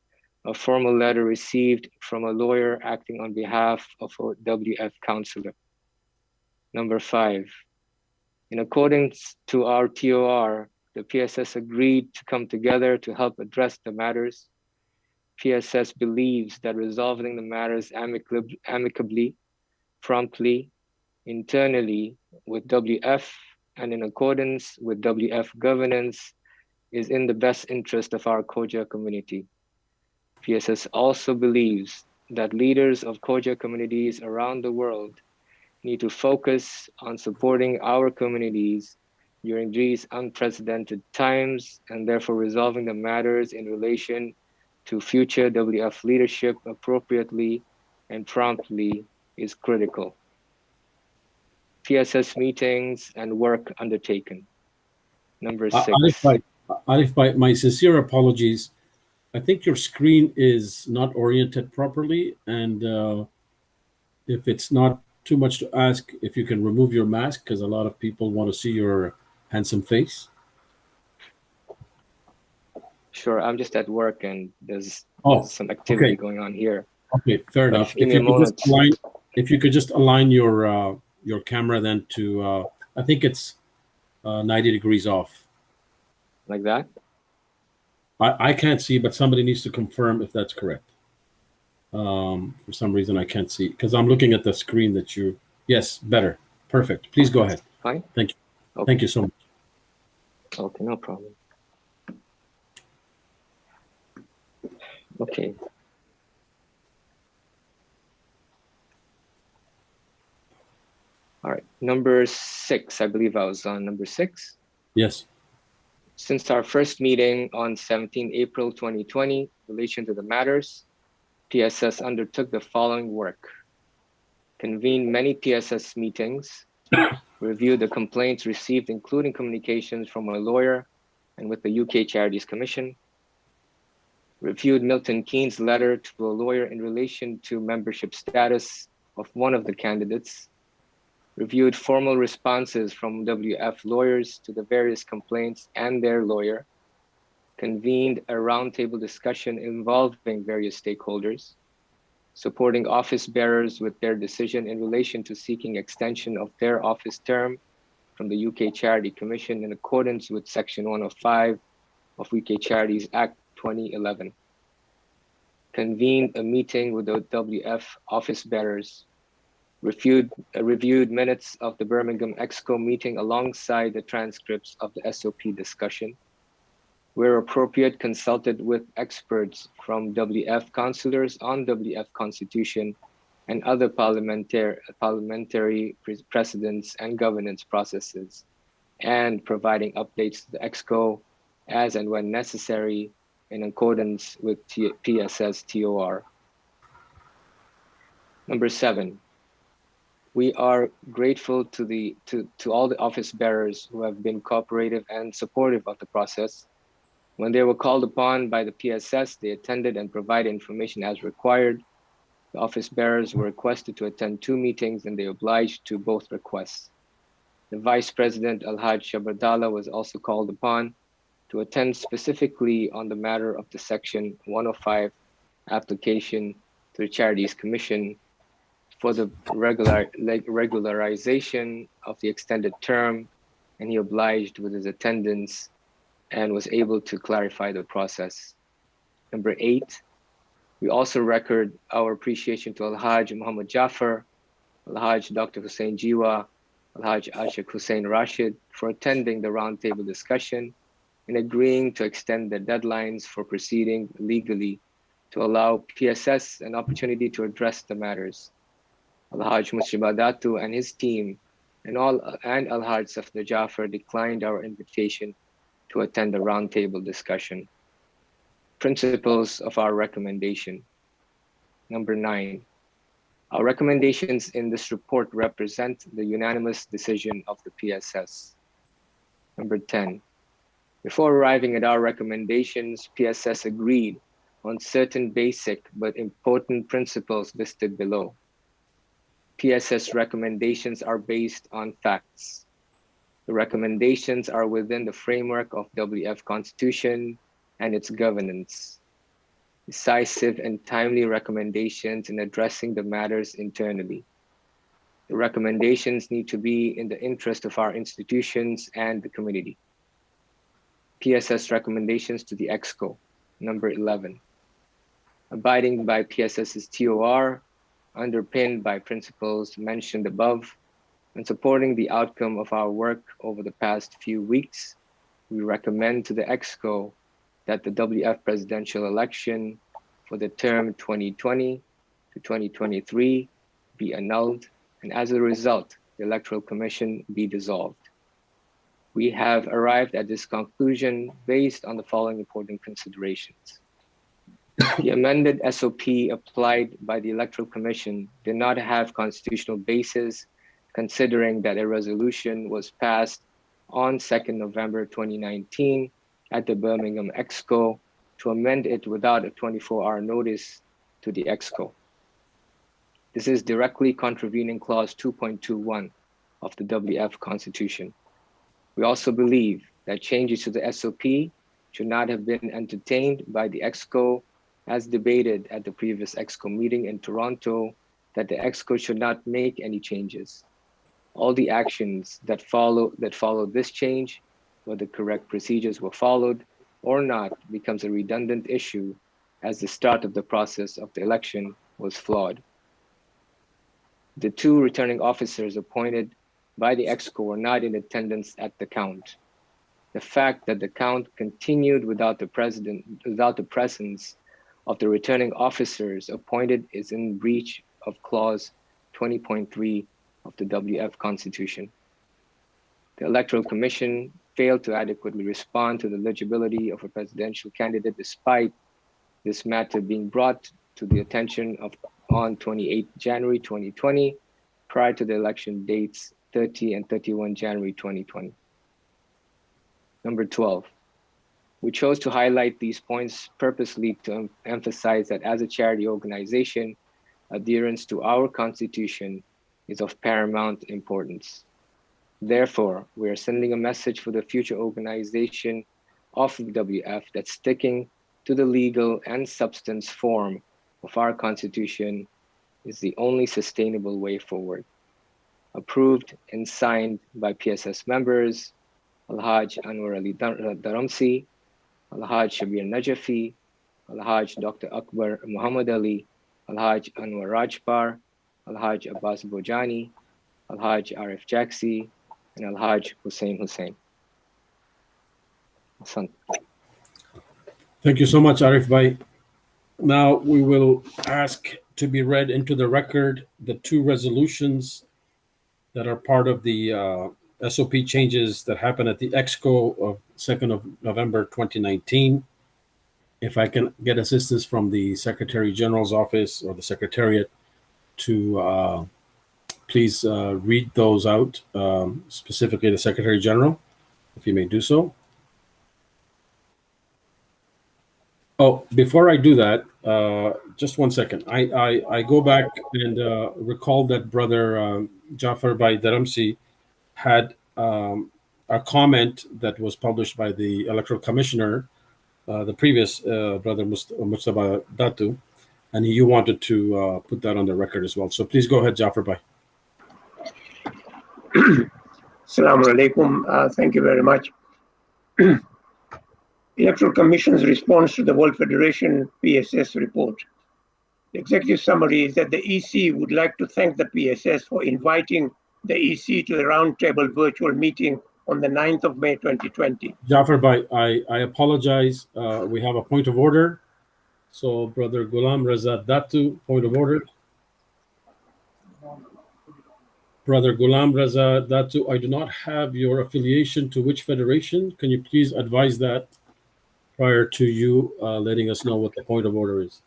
a formal letter received from a lawyer acting on behalf of a WF councillor. Number 5, in accordance to our TOR, the PSS agreed to come together to help address the matters. PSS believes that resolving the matters amicably, promptly, internally with WF and in accordance with WF governance is in the best interest of our Khoja community. PSS also believes that leaders of Khoja communities around the world need to focus on supporting our communities during these unprecedented times and therefore resolving the matters in relation to future WF leadership appropriately and promptly is critical. PSS meetings and work undertaken. Number 6. Arif, my sincere apologies. I think your screen is not oriented properly, and if it's not too much to ask, if you can remove your mask, because a lot of people want to see your handsome face. Sure, I'm just at work and there's some activity going on here. Okay, fair enough. If you could just align your camera then to, I think it's 90 degrees off. Like that? I can't see, but somebody needs to confirm if that's correct. For some reason, I can't see because I'm looking at the screen that you. Yes, better. Perfect. Please go ahead. Fine. Thank you. Okay. Thank you so much. Okay, no problem. Okay. All right, number 6. I believe I was on number 6. Yes. Since our first meeting on 17 April 2020, in relation to the matters, PSS undertook the following work: convened many PSS meetings, reviewed the complaints received, including communications from a lawyer and with the UK Charities Commission, reviewed Milton Keynes' letter to a lawyer in relation to membership status of one of the candidates, reviewed formal responses from WF lawyers to the various complaints and their lawyer, convened a roundtable discussion involving various stakeholders, supporting office bearers with their decision in relation to seeking extension of their office term from the UK Charity Commission in accordance with Section 105 of UK Charities Act 2011. Convened a meeting with the WF office bearers, reviewed minutes of the Birmingham EXCO meeting alongside the transcripts of the SOP discussion, where appropriate, consulted with experts from WF councillors on WF constitution and other parliamentary precedents and governance processes, and providing updates to the EXCO as and when necessary in accordance with PSS TOR. Number 7, we are grateful to all the office bearers who have been cooperative and supportive of the process. When they were called upon by the PSS, they attended and provided information as required. The office bearers were requested to attend 2 meetings and they obliged to both requests. The Vice President Alhaj Shabardala was also called upon to attend specifically on the matter of the Section 105 application to the Charities Commission for the regularization of the extended term, and he obliged with his attendance and was able to clarify the process. Number 8, We also record our appreciation to Al-Hajj Muhammad Jafar, Al-Hajj Dr. Hussein Jiwa, Al-Hajj Ashik Hussein Rashid for attending the roundtable discussion and agreeing to extend the deadlines for proceeding legally to allow PSS an opportunity to address the matters. Al-Hajj Mushrib Datu and his team and Al-Hajj Safdar Jafar declined our invitation to attend the roundtable discussion. Principles of our recommendation. Number 9. Our recommendations in this report represent the unanimous decision of the PSS. Number 10. Before arriving at our recommendations, PSS agreed on certain basic but important principles listed below. PSS recommendations are based on facts. The recommendations are within the framework of WF Constitution and its governance. Decisive and timely recommendations in addressing the matters internally. The recommendations need to be in the interest of our institutions and the community. PSS recommendations to the EXCO, number 11. Abiding by PSS's TOR, underpinned by principles mentioned above, and supporting the outcome of our work over the past few weeks, we recommend to the EXCO that the WF presidential election for the term 2020 to 2023 be annulled, and as a result, the Electoral Commission be dissolved. We have arrived at this conclusion based on the following important considerations. The amended SOP applied by the Electoral Commission did not have constitutional basis, considering that a resolution was passed on 2nd November 2019 at the Birmingham EXCO to amend it without a 24-hour notice to the EXCO. This is directly contravening Clause 2.21 of the WF Constitution. We also believe that changes to the SOP should not have been entertained by the EXCO as debated at the previous EXCO meeting in Toronto, that the EXCO should not make any changes. All the actions that followed this change, whether correct procedures were followed or not, becomes a redundant issue as the start of the process of the election was flawed. The 2 returning officers appointed by the EXCO were not in attendance at the count. The fact that the count continued without the presence of the returning officers appointed is in breach of Clause 20.3 of the WF Constitution. The Electoral Commission failed to adequately respond to the eligibility of a presidential candidate despite this matter being brought to the attention of on 28 January 2020 prior to the election dates 30 and 31 January 2020. Number 12. We chose to highlight these points purposely to emphasize that as a charity organization, adherence to our Constitution is of paramount importance. Therefore, we are sending a message for the future organization of WF that sticking to the legal and substance form of our Constitution is the only sustainable way forward. Approved and signed by PSS members, Al-Hajj Anwar Ali Dharamsi, Al-Hajj Shabir Najafi, Al-Hajj Dr. Akbar Muhammad Ali, Al-Hajj Anwar Rajpar, Al-Hajj Abbas Bojani, Al-Hajj Arif Jaksi, and Al-Hajj Hussein Hussein. Thank you so much, Arif Bhai. Now we will ask to be read into the record the 2 resolutions that are part of the SOP changes that happened at the EXCO of 2nd of November 2019. If I can get assistance from the Secretary General's office or the Secretariat to please read those out, specifically the Secretary General, if you may do so. Oh, before I do that, just 1 second. I go back and recall that Brother Jafar Bhai Dharamsi had a comment that was published by the Electoral Commissioner, the previous Brother Mustafa Datu, and you wanted to put that on the record as well. So please go ahead, Jafar Bhai. Assalamu alaikum. Thank you very much. Electoral Commission's response to the World Federation PSS report. The executive summary is that the EC would like to thank the PSS for inviting the EC to the roundtable virtual meeting on the 9th of May 2020. Jafar Bhai, I apologize. We have a point of order. So, Brother Ghulam Raza Datu, point of order. Brother Ghulam Raza Datu, I do not have your affiliation to which federation. Can you please advise that prior to you letting us know what the point of order is?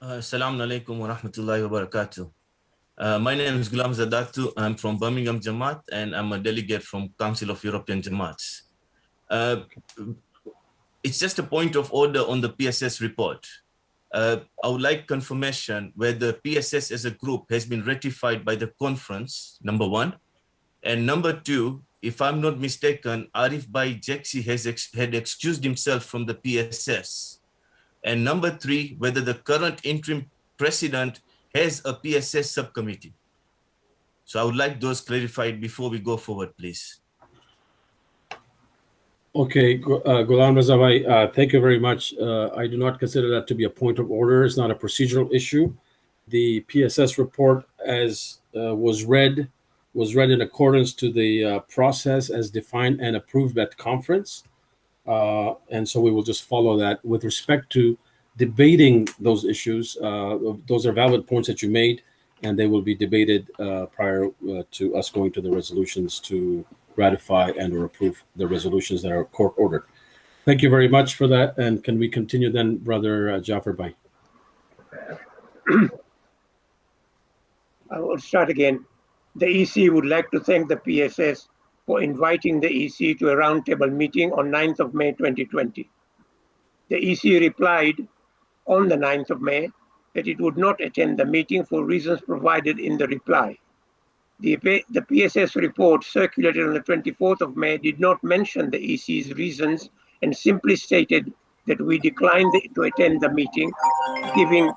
Assalamu alaikum wa rahmatullahi wa barakatuh. My name is Ghulam Zadatu. I'm from Birmingham Jamaat, and I'm a delegate from Council of European Jamaats. It's just a point of order on the PSS report. I would like confirmation whether PSS as a group has been ratified by the conference, number one. And number two, if I'm not mistaken, Arif Bhai Jeksi had excused himself from the PSS. And number three, whether the current interim president has a PSS subcommittee. So I would like those clarified before we go forward, please. Okay, Ghulam Raza Bhai, thank you very much. I do not consider that to be a point of order. It's not a procedural issue. The PSS report, as was read in accordance to the process as defined and approved at conference. And so we will just follow that. With respect to debating those issues, those are valid points that you made, and they will be debated prior to us going to the resolutions to ratify and or approve the resolutions that are court ordered. Thank you very much for that. And can we continue then, Brother Jafar Bhai? I will start again. The EC would like to thank the PSS for inviting the EC to a roundtable meeting on 9th of May 2020. The EC replied on the 9th of May that it would not attend the meeting for reasons provided in the reply. The PSS report circulated on the 24th of May did not mention the EC's reasons and simply stated that we declined to attend the meeting, giving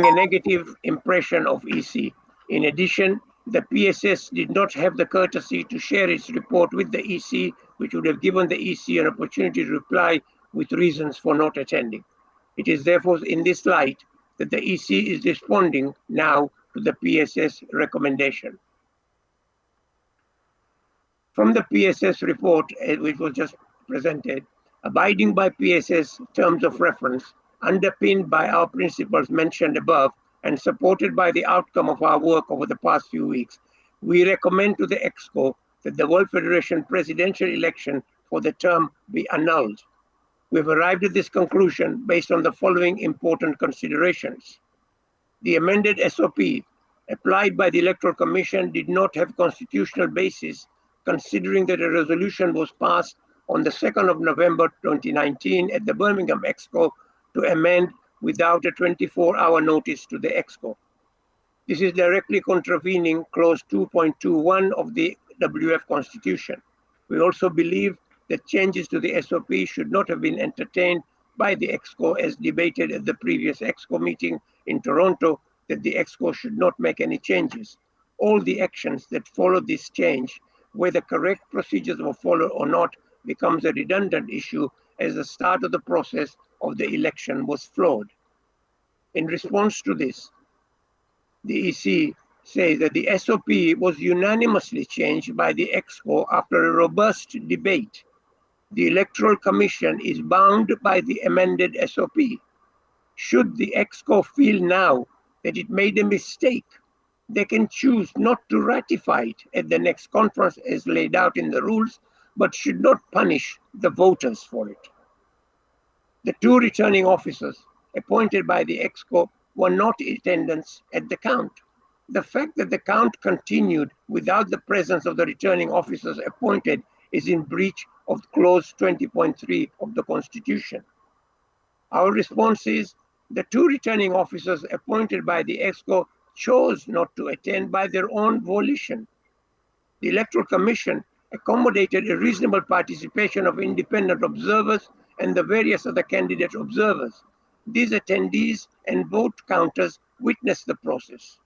a negative impression of EC. In addition, the PSS did not have the courtesy to share its report with the EC, which would have given the EC an opportunity to reply with reasons for not attending. It is therefore in this light that the EC is responding now to the PSS recommendation. From the PSS report, which was just presented, abiding by PSS terms of reference, underpinned by our principles mentioned above and supported by the outcome of our work over the past few weeks, we recommend to the EXCO that the World Federation presidential election for the term be annulled. We have arrived at this conclusion based on the following important considerations. The amended SOP applied by the Electoral Commission did not have constitutional basis, considering that a resolution was passed on the 2nd of November 2019 at the Birmingham EXCO to amend without a 24-hour notice to the EXCO. This is directly contravening clause 2.21 of the WF Constitution. We also believe that changes to the SOP should not have been entertained by the EXCO as debated at the previous EXCO meeting in Toronto, that the EXCO should not make any changes. All the actions that follow this change, whether correct procedures were followed or not, becomes a redundant issue as the start of the process of the election was flawed. In response to this, the EC says that the SOP was unanimously changed by the EXCO after a robust debate. The Electoral Commission is bound by the amended SOP. Should the EXCO feel now that it made a mistake, they can choose not to ratify it at the next conference as laid out in the rules, but should not punish the voters for it. The two returning officers appointed by the EXCO were not in attendance at the count. The fact that the count continued without the presence of the returning officers appointed is in breach of clause 20.3 of the Constitution. Our response is the two returning officers appointed by the EXCO chose not to attend by their own volition. The Electoral Commission accommodated a reasonable participation of independent observers and the various other candidate observers. These attendees and vote counters witnessed the process.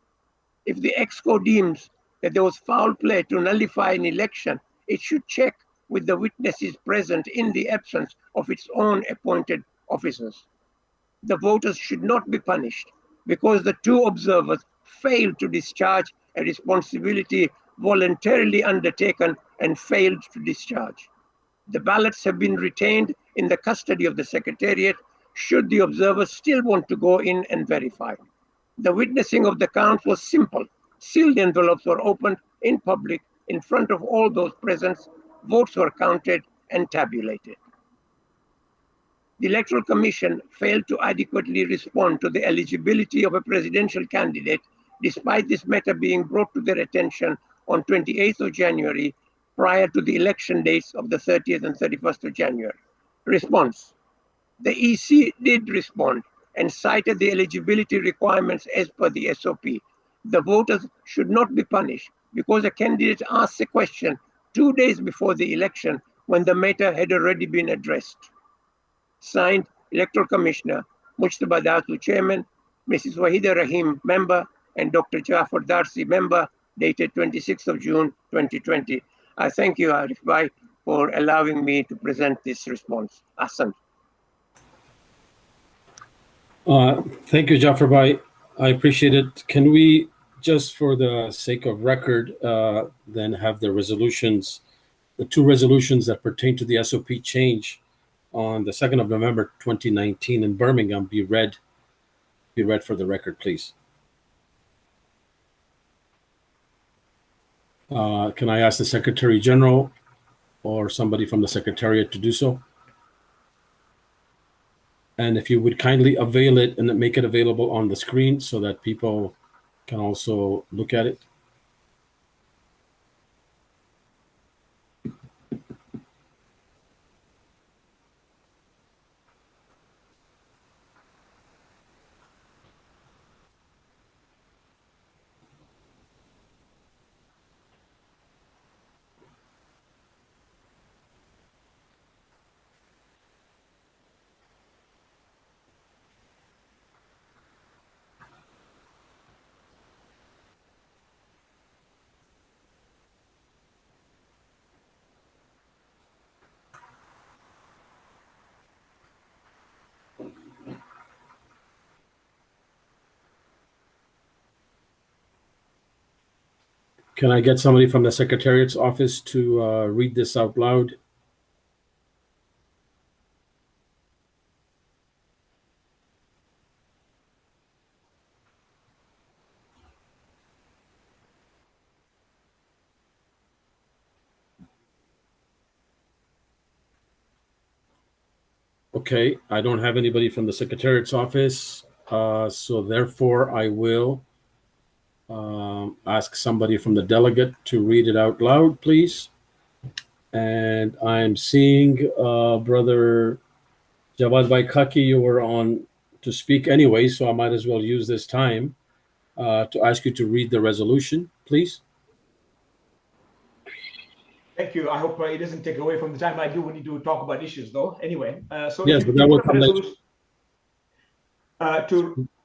If the EXCO deems that there was foul play to nullify an election, it should check with the witnesses present in the absence of its own appointed officers. the voters should not be punished because the two observers failed to discharge a responsibility voluntarily undertaken and failed to discharge. The ballots have been retained in the custody of the Secretariat should the observers still want to go in and verify. The witnessing of the count was simple. Sealed envelopes were opened in public in front of all those present. Votes were counted and tabulated. The Electoral Commission failed to adequately respond to the eligibility of a presidential candidate, despite this matter being brought to their attention on 28th of January, prior to the election dates of the 30th and 31st of January. Response. The EC did respond and cited the eligibility requirements as per the SOP. The voters should not be punished because a candidate asked a question 2 days before the election when the matter had already been addressed. Signed, Electoral Commissioner Mujtaba Datu, Chairman, Mrs. Wahida Rahim, Member, and Dr. Jafar Darsi, Member, dated 26th of June, 2020. I thank you, Arif Bhai, for allowing me to present this response. Ahsan. Thank you, Jafar Bhai. I appreciate it. Can we, just for the sake of record, then have the resolutions, the two resolutions that pertain to the SOP change on the 2nd of November 2019 in Birmingham be read for the record, please. Can I ask the Secretary General or somebody from the Secretariat to do so? And if you would kindly avail it and make it available on the screen so that people can also look at it. Can I get somebody from the Secretariat's office to read this out loud? Okay, I don't have anybody from the Secretariat's office, so therefore I will ask somebody from the delegate to read it out loud, please. And I'm seeing Brother Jawad Bhai Khaki, you were on to speak anyway, so I might as well use this time to ask you to read the resolution, please. Thank you. I hope it doesn't take away from the time I do when you do talk about issues, though. Anyway, so yes, but that will come later.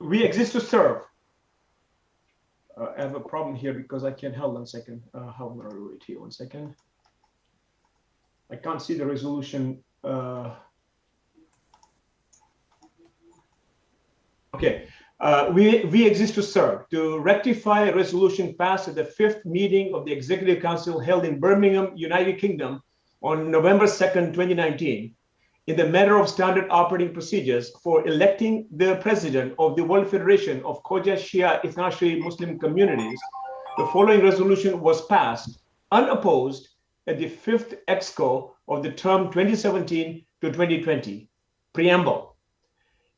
We exist to serve. I have a problem here because I can't. Hold on a second. How am I going to do it here? 1 second. I can't see the resolution. Okay. We exist to serve, to rectify a resolution passed at the 5th meeting of the Executive Council held in Birmingham, United Kingdom on November 2nd, 2019, in the matter of standard operating procedures for electing the president of the World Federation of Khoja Shia Ithnashi Muslim Communities. The following resolution was passed unopposed at the 5th EXCO of the term 2017 to 2020. Preamble.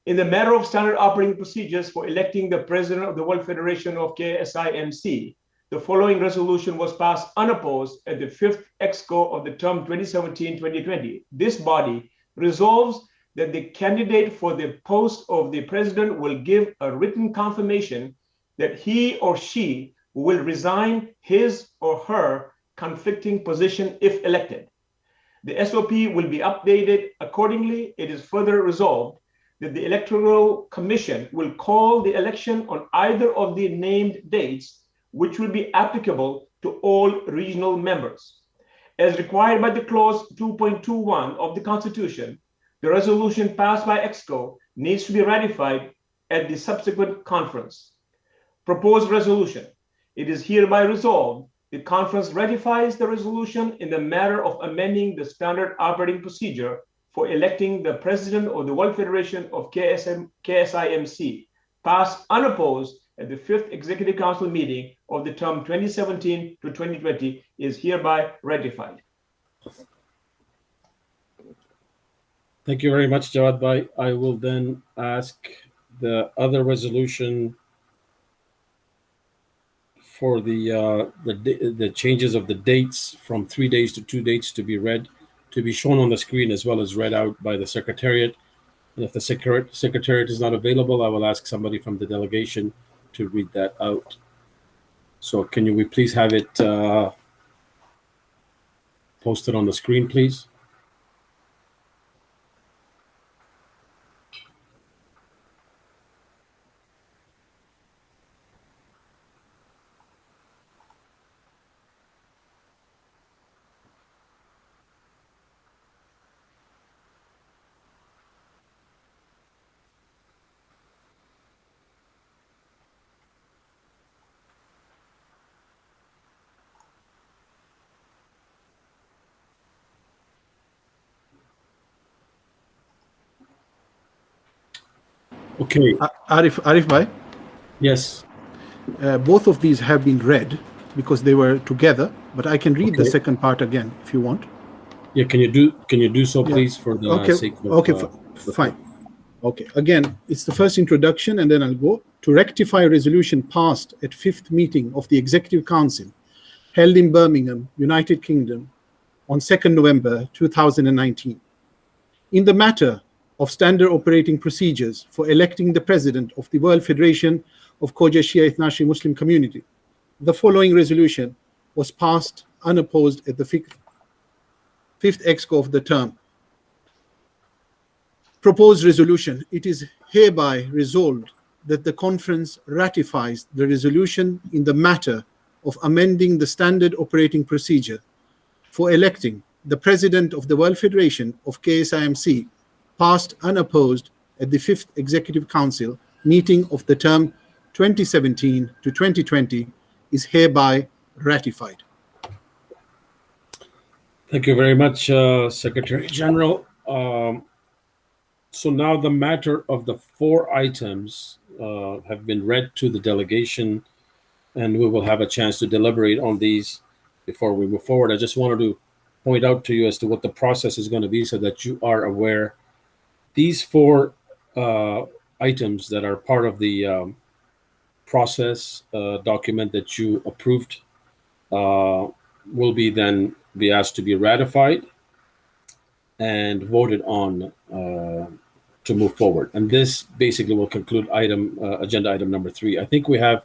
In the matter of standard operating procedures for electing the president of the World Federation of KSIMC, the following resolution was passed unopposed at the 5th EXCO of the term 2017-2020. This body resolves that the candidate for the post of the president will give a written confirmation that he or she will resign his or her conflicting position if elected. The SOP will be updated accordingly. It is further resolved that the Electoral Commission will call the election on either of the named dates, which will be applicable to all regional members. As required by the clause 2.21 of the Constitution, the resolution passed by EXCO needs to be ratified at the subsequent conference. Proposed resolution. It is hereby resolved the conference ratifies the resolution in the matter of amending the standard operating procedure for electing the president of the World Federation of KSIMC, passed unopposed at the 5th Executive Council meeting of the term 2017 to 2020 is hereby ratified. Thank you very much, Jawad Bhai. I will then ask the other resolution for the changes of the dates from 3 days to 2 dates to be read, to be shown on the screen as well as read out by the Secretariat. And if the Secretariat is not available, I will ask somebody from the delegation to read that out. So can we please have it posted on the screen, please? Okay. Arif Bhai? Yes. Both of these have been read because they were together, but I can read the second part again if you want. Yeah, can you do so, please, for the sake of... Fine. Okay, again, it's the first introduction, and then I'll go. To rectify a resolution passed at 5th meeting of the Executive Council, held in Birmingham, United Kingdom, on 2nd November 2019. In the matter of standard operating procedures for electing the president of the World Federation of Khoja Shia Ithnashi Muslim Community, the following resolution was passed unopposed at the 5th EXCO of the term. Proposed resolution. It is hereby resolved that the conference ratifies the resolution in the matter of amending the standard operating procedure for electing the president of the World Federation of KSIMC, passed unopposed at the 5th Executive Council meeting of the term 2017 to 2020 is hereby ratified. Thank you very much, Secretary General. So now the matter of the 4 items have been read to the delegation, and we will have a chance to deliberate on these before we move forward. I just wanted to point out to you as to what the process is going to be so that you are aware. These 4 items that are part of the process document that you approved will then be asked to be ratified and voted on to move forward. And this basically will conclude agenda item number 3. I think we have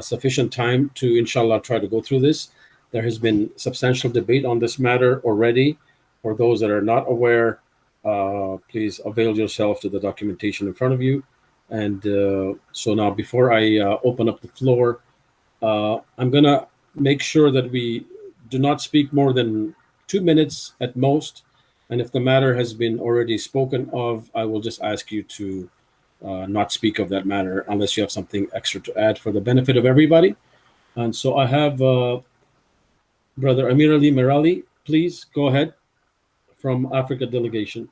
sufficient time to, inshallah, try to go through this. There has been substantial debate on this matter already. For those that are not aware, please avail yourself to the documentation in front of you. And so now, before I open up the floor, I'm going to make sure that we do not speak more than 2 minutes at most. And if the matter has been already spoken of, I will just ask you to not speak of that matter unless you have something extra to add for the benefit of everybody. And so I have Brother Amir Ali Merali. Please go ahead from Africa delegation.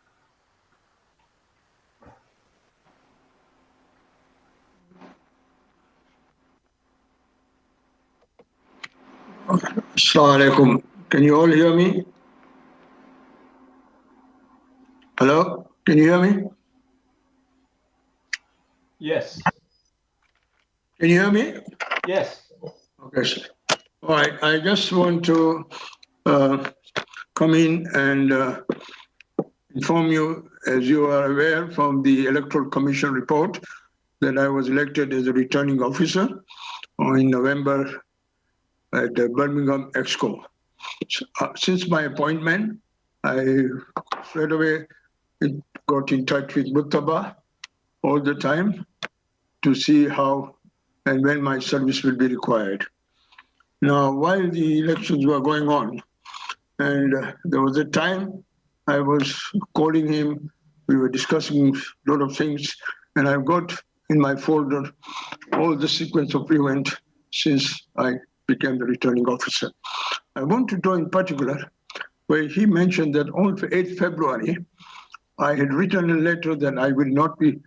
Assalamu alaikum. Can you all hear me? Hello? Can you hear me? Yes. Can you hear me? Yes. Okay, sir. All right. I just want to come in and inform you, as you are aware from the Electoral Commission report, that I was elected as a returning officer in November at the Birmingham EXCO. Since my appointment, I straight away got in touch with Muttaba all the time to see how and when my service will be required. Now, while the elections were going on, and there was a time I was calling him we were discussing a lot of things, and I've got in my folder all the sequence of events since I became the returning officer. I want to draw in particular where he mentioned that on 8th February, I had written a letter that I will not be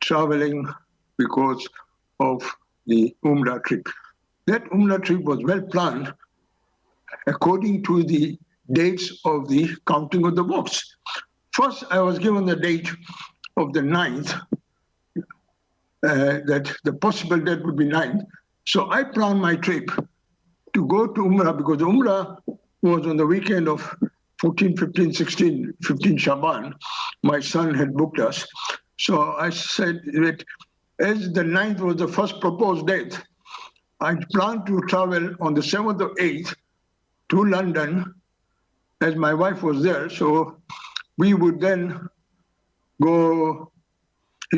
traveling because of the Umrah trip. That Umrah trip was well planned according to the dates of the counting of the votes. First, I was given the date of the 9th, that the possible date would be 9th. So I planned my trip to go to Umrah because Umrah was on the weekend of 14, 15, 16, 15 Shaban. My son had booked us. So I said that as the 9th was the first proposed date, I planned to travel on the 7th or 8th to London as my wife was there. So we would then go.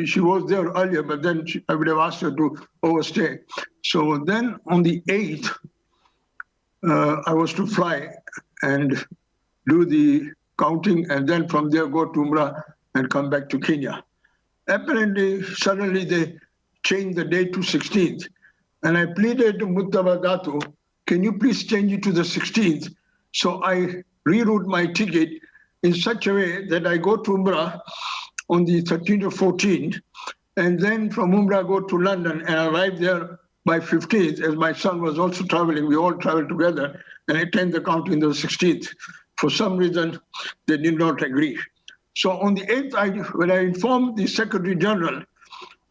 She was there earlier, but then I would have asked her to overstay. So then on the 8th, I was to fly and do the counting, and then from there go to Umrah and come back to Kenya. Apparently, suddenly they changed the date to 16th. And I pleaded to Muttaba Datu, can you please change it to the 16th? So I reroute my ticket in such a way that I go to Umrah on the 13th or 14th, and then from Umrah go to London and arrive there by 15th, as my son was also traveling. We all traveled together and attend the counting on the 16th. For some reason, they did not agree. So on the 8th, when I informed the Secretary General,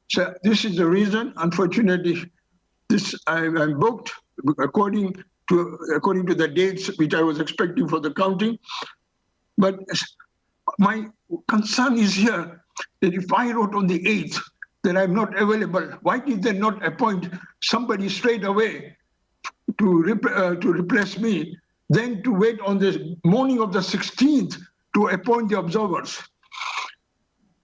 so this is the reason, unfortunately, I'm booked according to the dates which I was expecting for the counting. But my concern is here that if I wrote on the 8th that I'm not available, why did they not appoint somebody straight away to replace me, then to wait on the morning of the 16th to appoint the observers?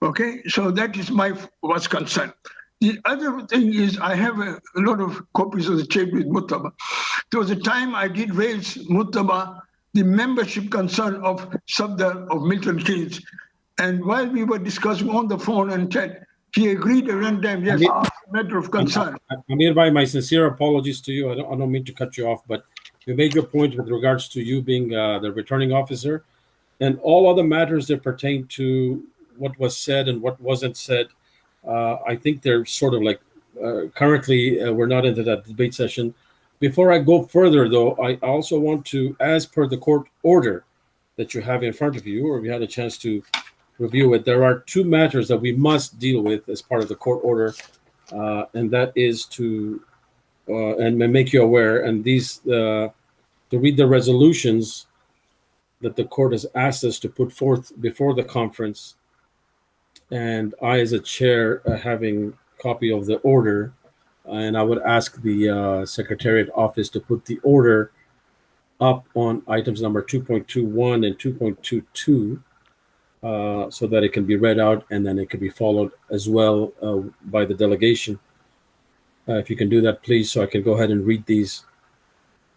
Okay, so that is my first concern. The other thing is I have a lot of copies of the check with Muttaba. There was a time I did raise Muttaba the membership concern of Safdar of Milton Keynes. And while we were discussing on the phone and chat, he agreed at one time, yes, it's a matter of concern. Amir Bhai, my sincere apologies to you. I don't mean to cut you off, but you made your point with regards to you being the returning officer, and all other matters that pertain to what was said and what wasn't said. I think they're sort of like, currently we're not into that debate session. Before I go further, though, I also want to, as per the court order that you have in front of you, or we had a chance to review it, there are two matters that we must deal with as part of the court order, and that is to, and make you aware, and these, to read the resolutions that the court has asked us to put forth before the conference. And I, as a chair, having copy of the order, and I would ask the Secretariat office to put the order up on items number 2.21 and 2.22 so that it can be read out and then it can be followed as well by the delegation. If you can do that, please, so I can go ahead and read these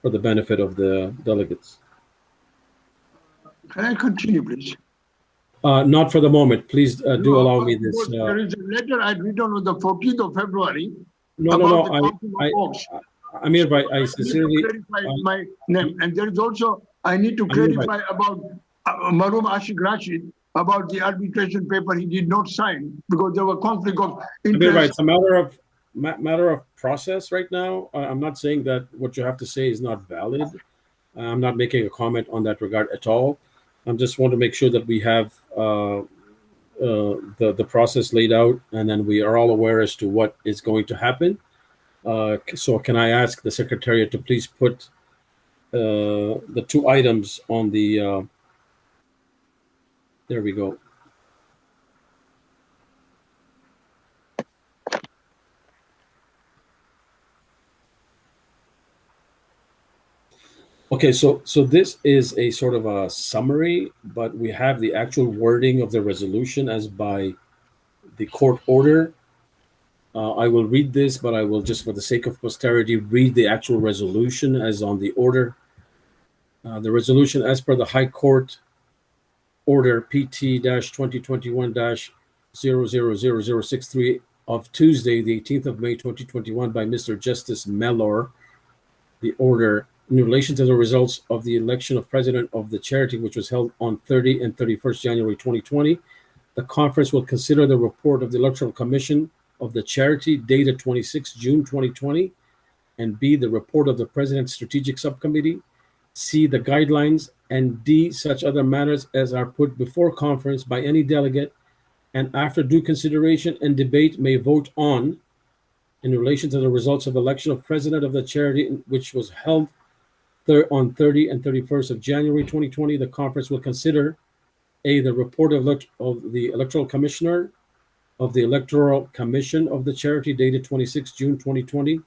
for the benefit of the delegates. Can I continue, please? Not for the moment. Please do allow me this. There is a letter I'd written on the 14th of February. No. Amir Bhai, I sincerely clarify my name, and there is also I need to clarify about Maroom Ashik Rashid about the arbitration paper he did not sign because there were conflict of interest. Amir Bhai, it's a matter of process right now. I'm not saying that what you have to say is not valid. I'm not making a comment on that regard at all. I just want to make sure that we have the process laid out, and then we are all aware as to what is going to happen. So can I ask the Secretariat to please put the two items on the, there we go. Okay, so this is a sort of a summary, but we have the actual wording of the resolution as by the court order. I will read this, but I will just, for the sake of posterity, read the actual resolution as on the order. The resolution, as per the High Court Order PT-2021-000063 of Tuesday, the 18th of May, 2021, by Mr. Justice Mellor. The order in relation to the results of the election of president of the charity, which was held on 30 and 31st January 2020. The conference will consider the report of the Electoral Commission of the charity dated 26 June 2020, and B, the report of the President's Strategic Subcommittee, C, the guidelines, and D, such other matters as are put before conference by any delegate, and after due consideration and debate may vote on in relation to the results of election of president of the charity, which was held on 30 and 31st of January 2020. The conference will consider A, the report of the Electoral Commissioner of the Electoral Commission of the charity dated 26 June 2020,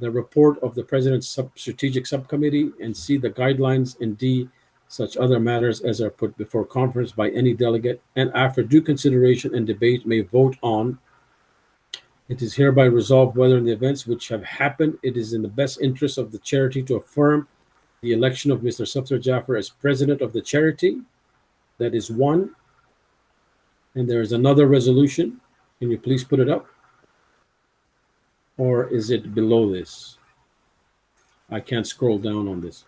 the report of the President's Strategic Subcommittee, and C, the guidelines, and D, such other matters as are put before conference by any delegate, and after due consideration and debate may vote on. It is hereby resolved whether in the events which have happened, it is in the best interest of the charity to affirm the election of Mr. Safdar Jaffer as president of the charity. That is one. And there is another resolution. Can you please put it up? Or is it below this? I can't scroll down on this.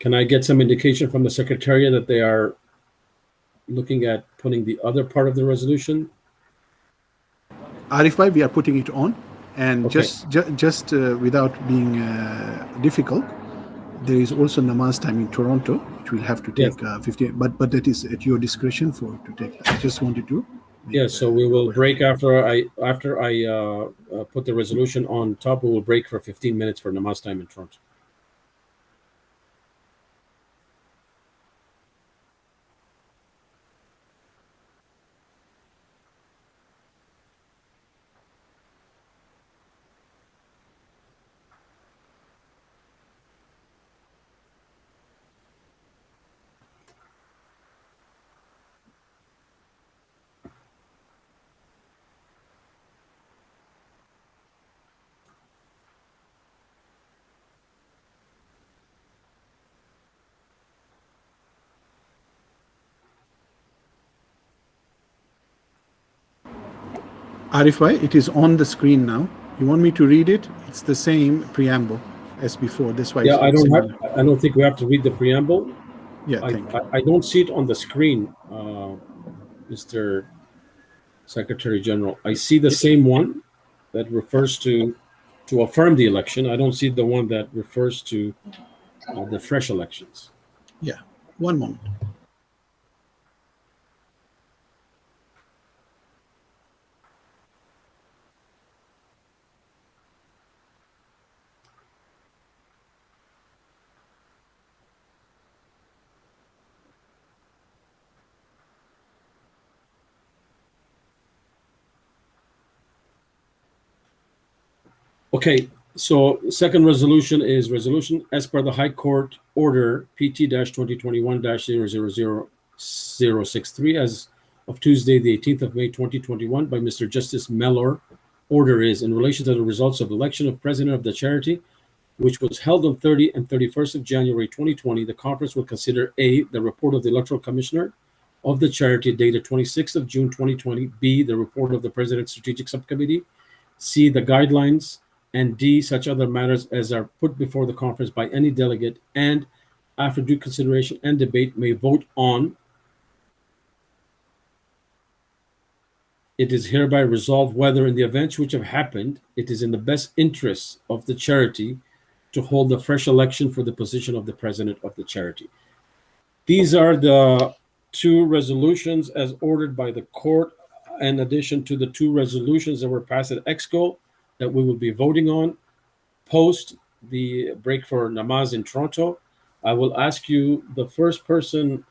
Can I get some indication from the Secretariat that they are looking at putting the other part of the resolution? Arif bhai, we are putting it on, and Okay. just without being difficult, there is also namaz time in Toronto, which will have to take 15. But that is at your discretion to take. I just wanted to. Yes, so we will break after I put the resolution on top. We will break for 15 minutes for namaz time in Toronto. Arif bhai, it is on the screen now. You want me to read it? It's the same preamble as before. That's why. Yeah, I similar. don't think we have to read the preamble. Yeah, I don't see it on the screen, Mr. Secretary General. I see the same one that refers to affirm the election. I don't see the one that refers to the fresh elections. Yeah, one moment. Okay, so second resolution is resolution as per the High Court Order PT-2021-000063 as of Tuesday, the 18th of May, 2021, by Mr. Justice Mellor. Order is in relation to the results of election of president of the charity, which was held on 30 and 31st of January, 2020. The conference will consider A, the report of the Electoral Commissioner of the charity dated 26th of June, 2020, B, the report of the President's Strategic Subcommittee, C, the guidelines, and D, such other matters as are put before the conference by any delegate, and after due consideration and debate may vote on. It is hereby resolved whether in the events which have happened, it is in the best interests of the charity to hold a fresh election for the position of the president of the charity. These are the two resolutions as ordered by the court, in addition to the two resolutions that were passed at EXCO that we will be voting on post the break for namaz in Toronto. I will ask you, the first person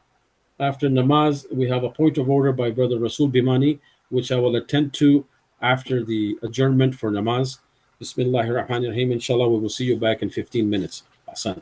after namaz, we have a point of order by Brother Rasul Bimani, which I will attend to after the adjournment for namaz. Bismillahir Rahmanir Rahim. Inshallah, we will see you back in 15 minutes. Asant.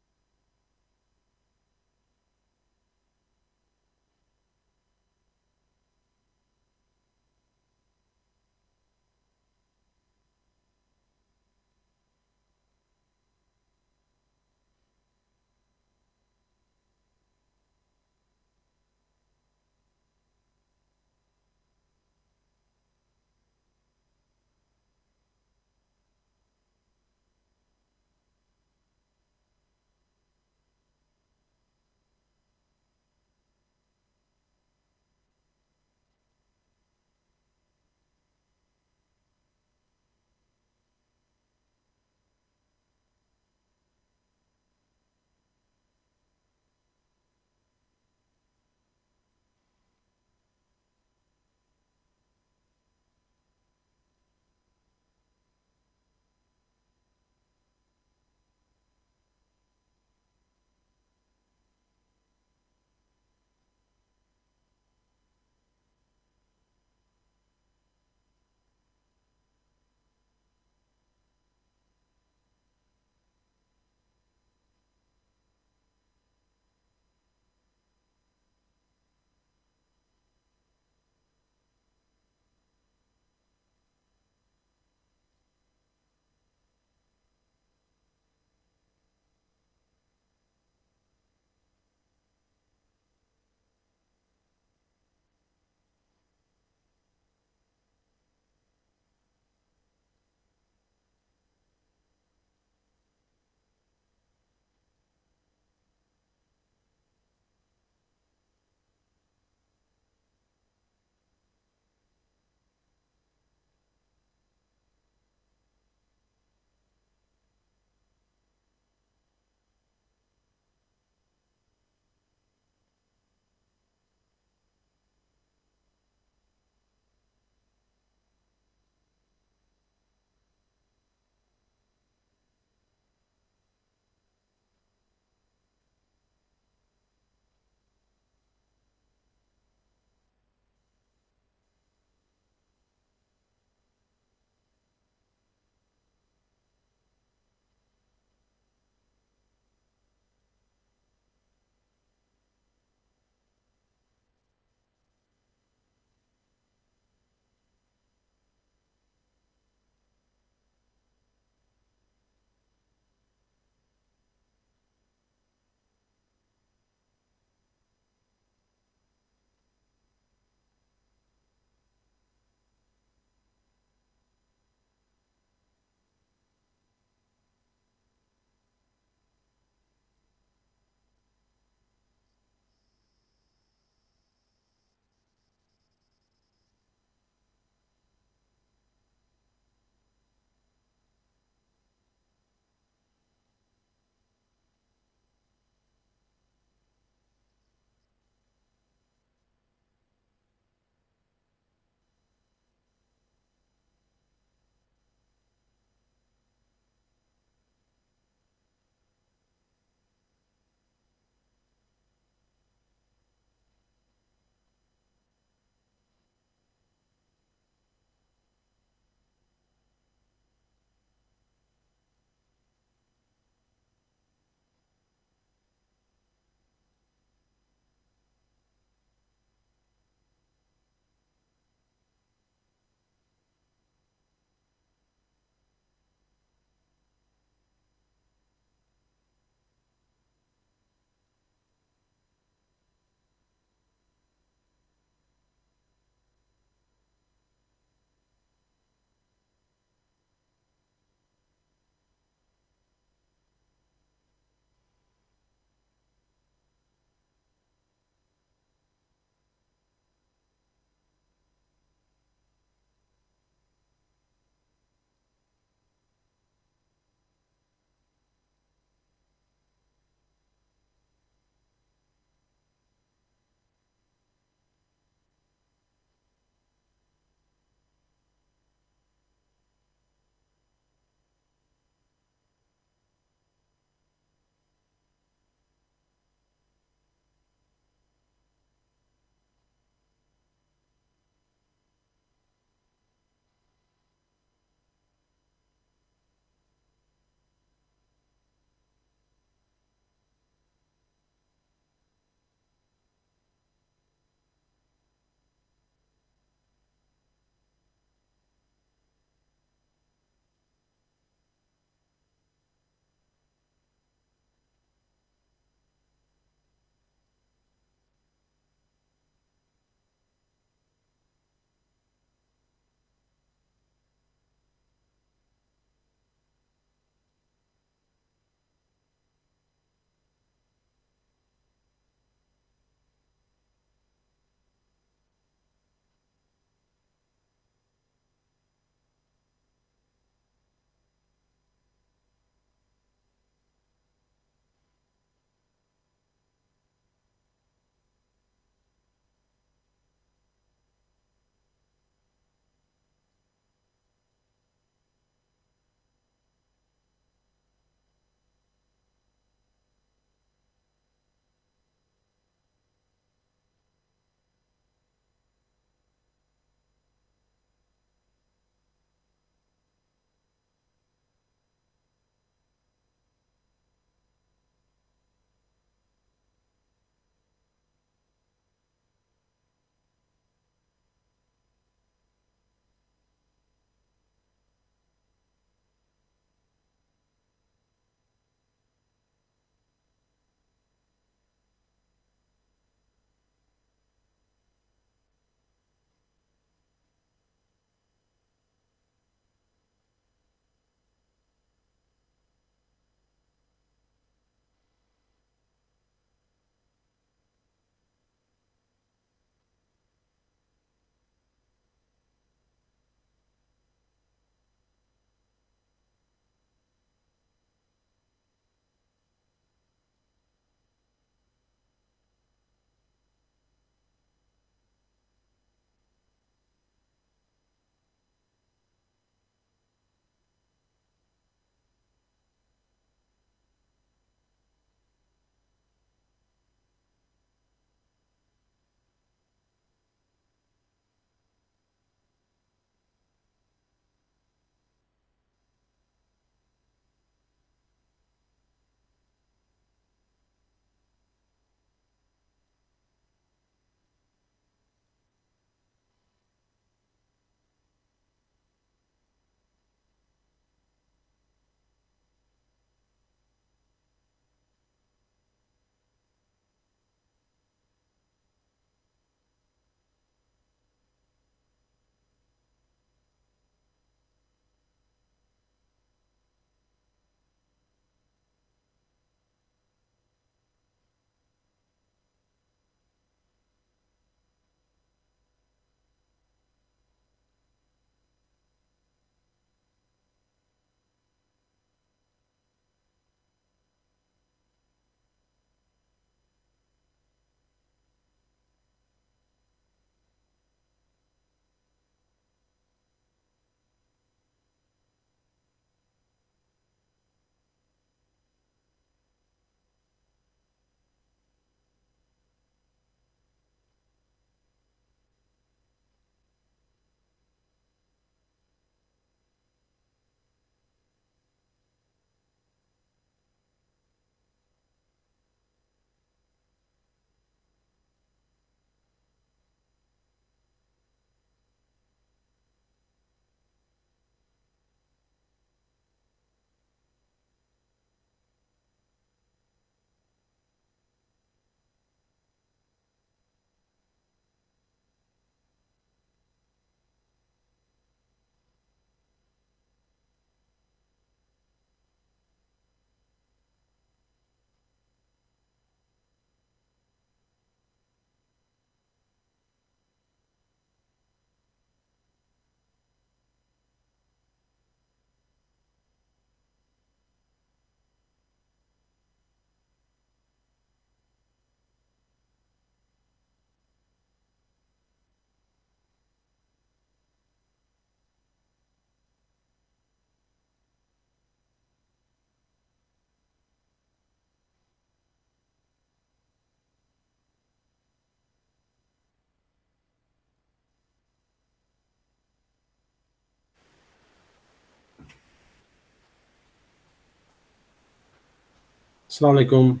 Assalamu alaikum.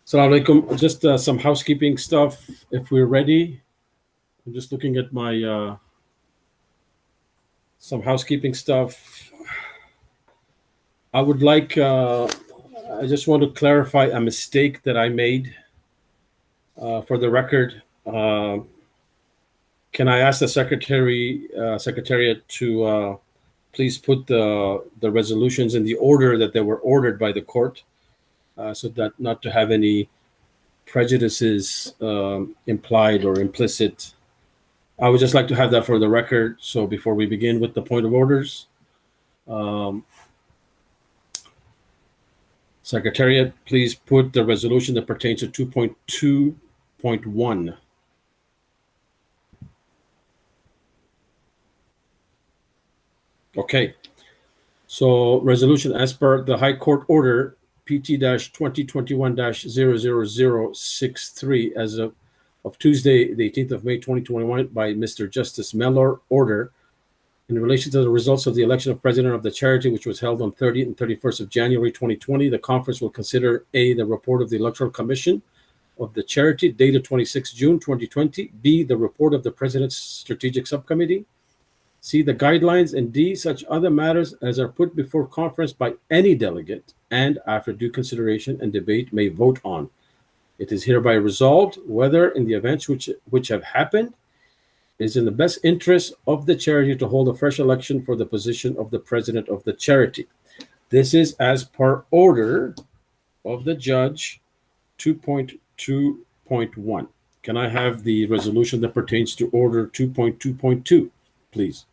Assalamu alaikum. Just some housekeeping stuff, if we're ready. I'm just looking at my some housekeeping stuff. I would like, I just want to clarify a mistake that I made for the record. Can I ask the secretariat to please put the resolutions in the order that they were ordered by the court, so that not to have any prejudices implied or implicit. I would just like to have that for the record. So before we begin with the point of orders, Secretariat, please put the resolution that pertains to 2.2.1. Okay. So resolution as per the High Court Order PT-2021-00063 as of Tuesday, the 18th of May, 2021 by Mr. Justice Mellor, order in relation to the results of the election of president of the charity, which was held on 30th and 31st of January 2020. The conference will consider A, the report of the Electoral Commission of the charity dated 26 June 2020, B, the report of the President's Strategic Subcommittee, C, the guidelines, and D, such other matters as are put before conference by any delegate and after due consideration and debate may vote on. It is hereby resolved whether in the events which have happened it is in the best interest of the charity to hold a fresh election for the position of the president of the charity. This is as per order of the judge 2.2.1. Can I have the resolution that pertains to order 2.2.2, please?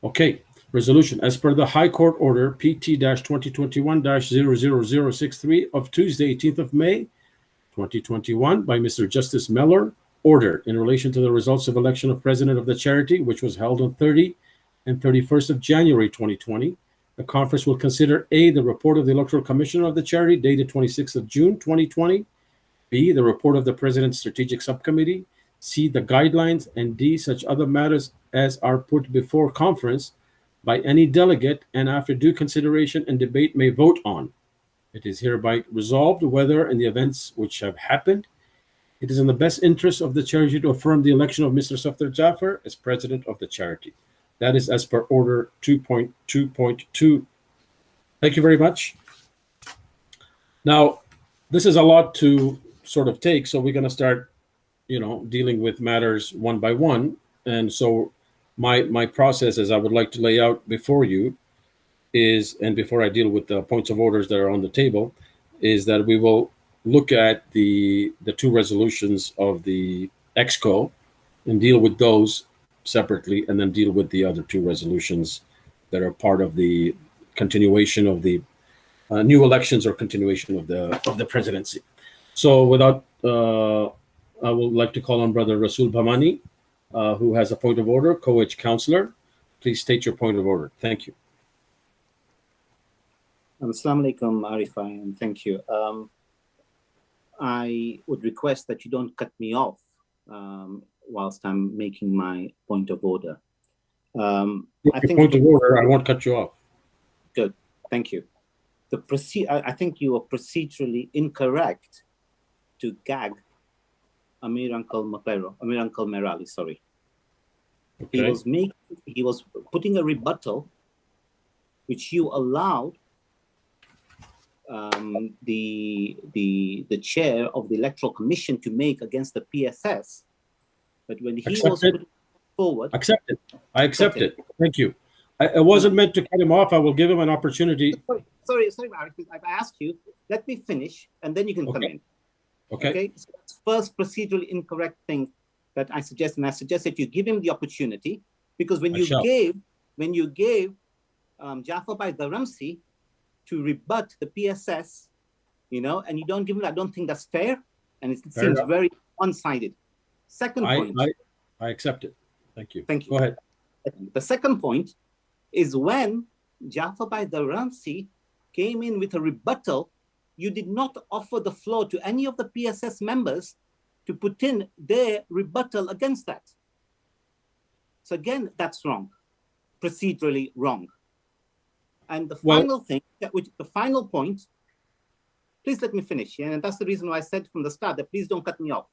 Okay, resolution as per the High Court Order PT-2021-00063 of Tuesday, 18th of May, 2021 by Mr. Justice Mellor, order in relation to the results of election of president of the charity, which was held on 30 and 31st of January, 2020. The conference will consider A, the report of the Electoral Commission of the charity dated 26th of June, 2020, B, the report of the President's Strategic Subcommittee, C, the guidelines, and D, such other matters as are put before conference by any delegate and after due consideration and debate may vote on. It is hereby resolved whether in the events which have happened, it is in the best interest of the charity to affirm the election of Mr. Safdar Jaffer as president of the charity. That is as per order 2.2.2. Thank you very much. Now, this is a lot to sort of take, so we're going to start dealing with matters one by one. And so my process, as I would like to lay out before you, is, and before I deal with the points of orders that are on the table, is that we will look at the two resolutions of the EXCO and deal with those separately, and then deal with the other two resolutions that are part of the continuation of the new elections or continuation of the presidency. So without I would like to call on Brother Rasul Bhamani, who has a point of order, co-ed counselor. Please state your point of order. Thank you. Assalamu alaikum, Arifa, and thank you. I would request that you don't cut me off whilst I'm making my point of order. I won't cut you off. Good, thank you. I think you are procedurally incorrect to gag Amir Uncle Merali, sorry. Okay. He was putting a rebuttal which you allowed the chair of the Electoral Commission to make against the PSS. But when he was putting forward... I accept it. Thank you. I wasn't meant to cut him off. I will give him an opportunity. Sorry, Mark, I've asked you. Let me finish, and then you can come in. Okay. So that's first procedurally incorrect thing that I suggest, and I suggest that you give him the opportunity, because when you gave Jafar Bhai Dharamsi to rebut the PSS, and you don't give him, I don't think that's fair, and it seems very one-sided. Second point. I accept it. Thank you. Thank you. Go ahead. The second point is when Jafar Bhai Daransi came in with a rebuttal, you did not offer the floor to any of the PSS members to put in their rebuttal against that. So again, that's wrong, procedurally wrong. And the final thing, the final point, please let me finish. Yeah? And that's the reason why I said from the start that please don't cut me off.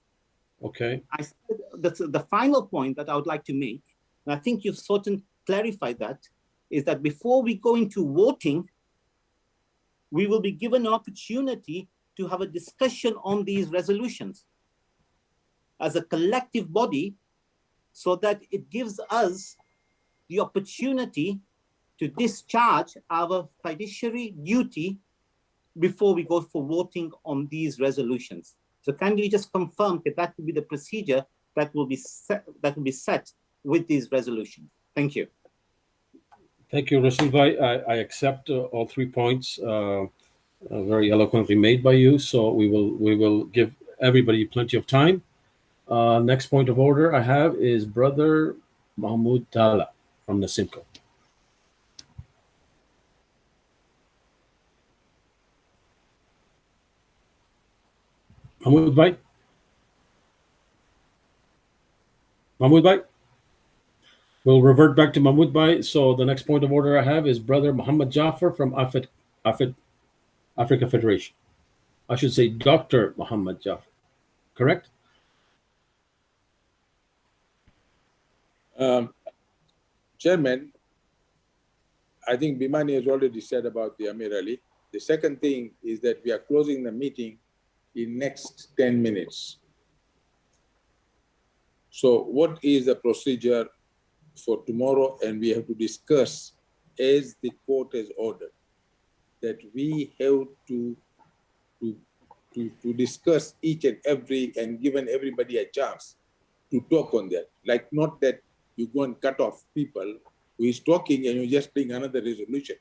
Okay. I said the final point that I would like to make, and I think you've sort of clarified that, is that before we go into voting, we will be given an opportunity to have a discussion on these resolutions as a collective body, so that it gives us the opportunity to discharge our fiduciary duty before we go for voting on these resolutions. So can you just confirm that that will be the procedure that will be set with these resolutions? Thank you. Thank you, Rasul Bhai. I accept all 3 points very eloquently made by you. So we will give everybody plenty of time. Next point of order I have is Brother Mahmoud Tala from the Simco. Mahmoud Bhai? Mahmoud Bhai? We'll revert back to Mahmoud Bhai. So the next point of order I have is Brother Muhammad Jafar from Africa Federation. I should say Dr. Muhammad Jafar, correct? Chairman, I think Bimani has already said about the Amir Ali. The second thing is that we are closing the meeting in next 10 minutes. So what is the procedure for tomorrow? And we have to discuss, as the court has ordered, that we have to discuss each and every and given everybody a chance to talk on that. Like, not that you go and cut off people who is talking and you just bring another resolution.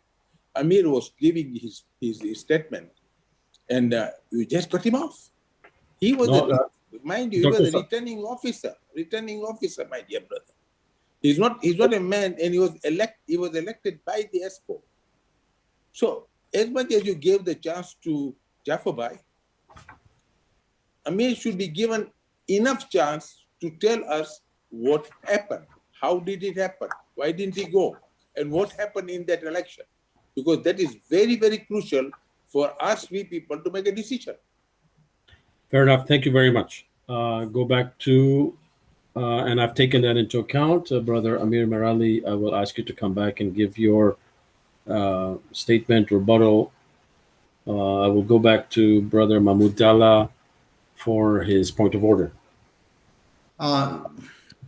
Amir was giving his statement and you just cut him off. He was, mind you, he was a returning officer, my dear brother. He's not a man, and he was elected by the ESCO. So as much as you gave the chance to Jafar Bhai, Amir should be given enough chance to tell us what happened. How did it happen? Why didn't he go? And what happened in that election? Because that is very, very crucial for us, we people, to make a decision. Fair enough. Thank you very much. Go back to, and I've taken that into account. Brother Amir Merali, I will ask you to come back and give your statement, rebuttal. I will go back to Brother Mahmoud Dalla for his point of order.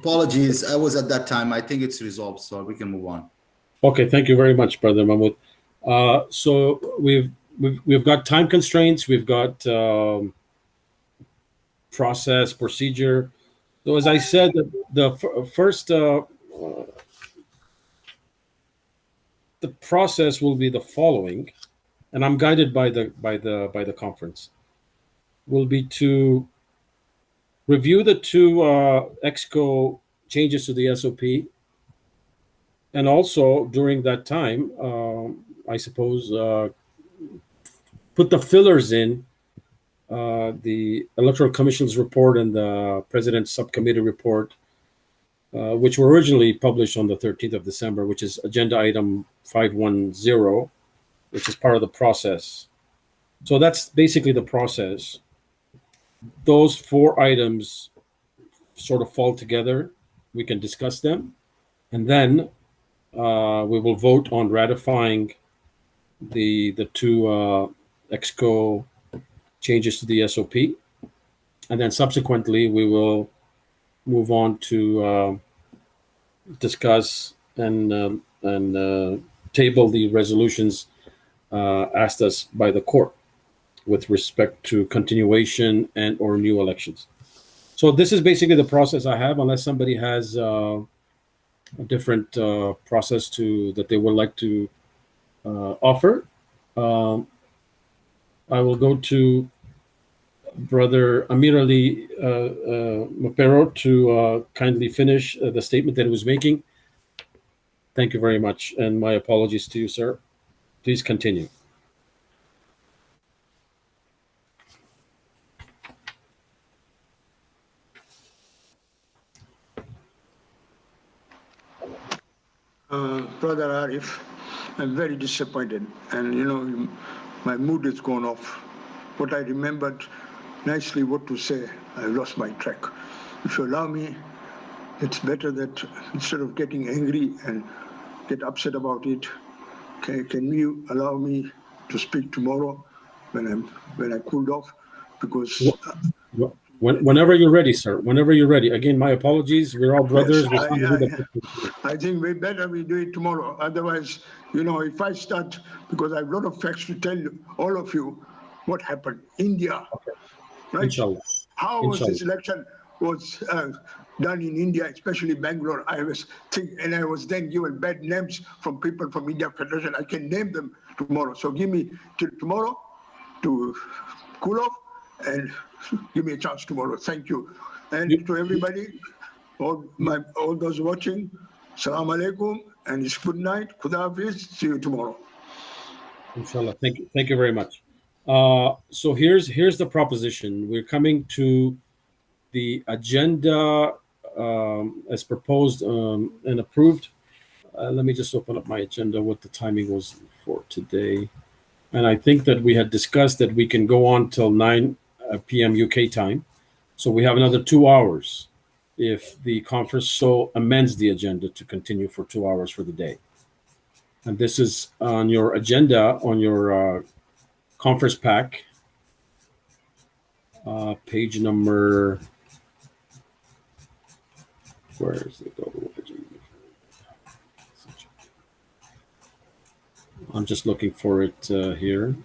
Apologies, I was at that time. I think it's resolved, so we can move on. Okay, thank you very much, Brother Mahmoud. So we've got time constraints. We've got process, procedure. So as I said, the process will be the following, and I'm guided by the conference. Will be to review the 2 EXCO changes to the SOP, and also during that time, I suppose, put the fillers in the Electoral Commission's report and the President's Subcommittee report, which were originally published on the 13th of December, which is agenda item 510, which is part of the process. So that's basically the process. Those 4 items sort of fall together. We can discuss them, and then we will vote on ratifying the 2 EXCO changes to the SOP, and then subsequently we will move on to discuss and table the resolutions asked us by the court with respect to continuation and or new elections. So this is basically the process I have, unless somebody has a different process that they would like to offer. I will go to Brother Amir Ali Mapero to kindly finish the statement that he was making. Thank you very much. And my apologies to you, sir. Please continue. Brother Arif, I'm very disappointed. And, my mood has gone off. What I remembered nicely what to say, I lost my track. If you allow me, it's better that instead of getting angry and get upset about it, can you allow me to speak tomorrow when I cooled off? Because whenever you're ready, sir. Whenever you're ready. Again, my apologies. We're all brothers. Yes, I think we do it tomorrow. Otherwise, if I start, because I have a lot of facts to tell you, all of you, what happened. India, right? Inshallah. How was this election done in India, especially Bangalore? I was then given bad names from people from India Federation. I can name them tomorrow. So give me till tomorrow to cool off and give me a chance tomorrow. Thank you. And to everybody, all those watching, Assalamu alaikum, and it's good night. Khuda Hafiz. See you tomorrow. Inshallah. Thank you. Thank you very much. So here's the proposition. We're coming to the agenda as proposed and approved. Let me just open up my agenda, what the timing was for today. And I think that we had discussed that we can go on till 9 p.m. UK time. So we have another 2 hours if the conference so amends the agenda to continue for 2 hours for the day. And this is on your agenda, on your conference pack, page number, where is it? I'm just looking for it here.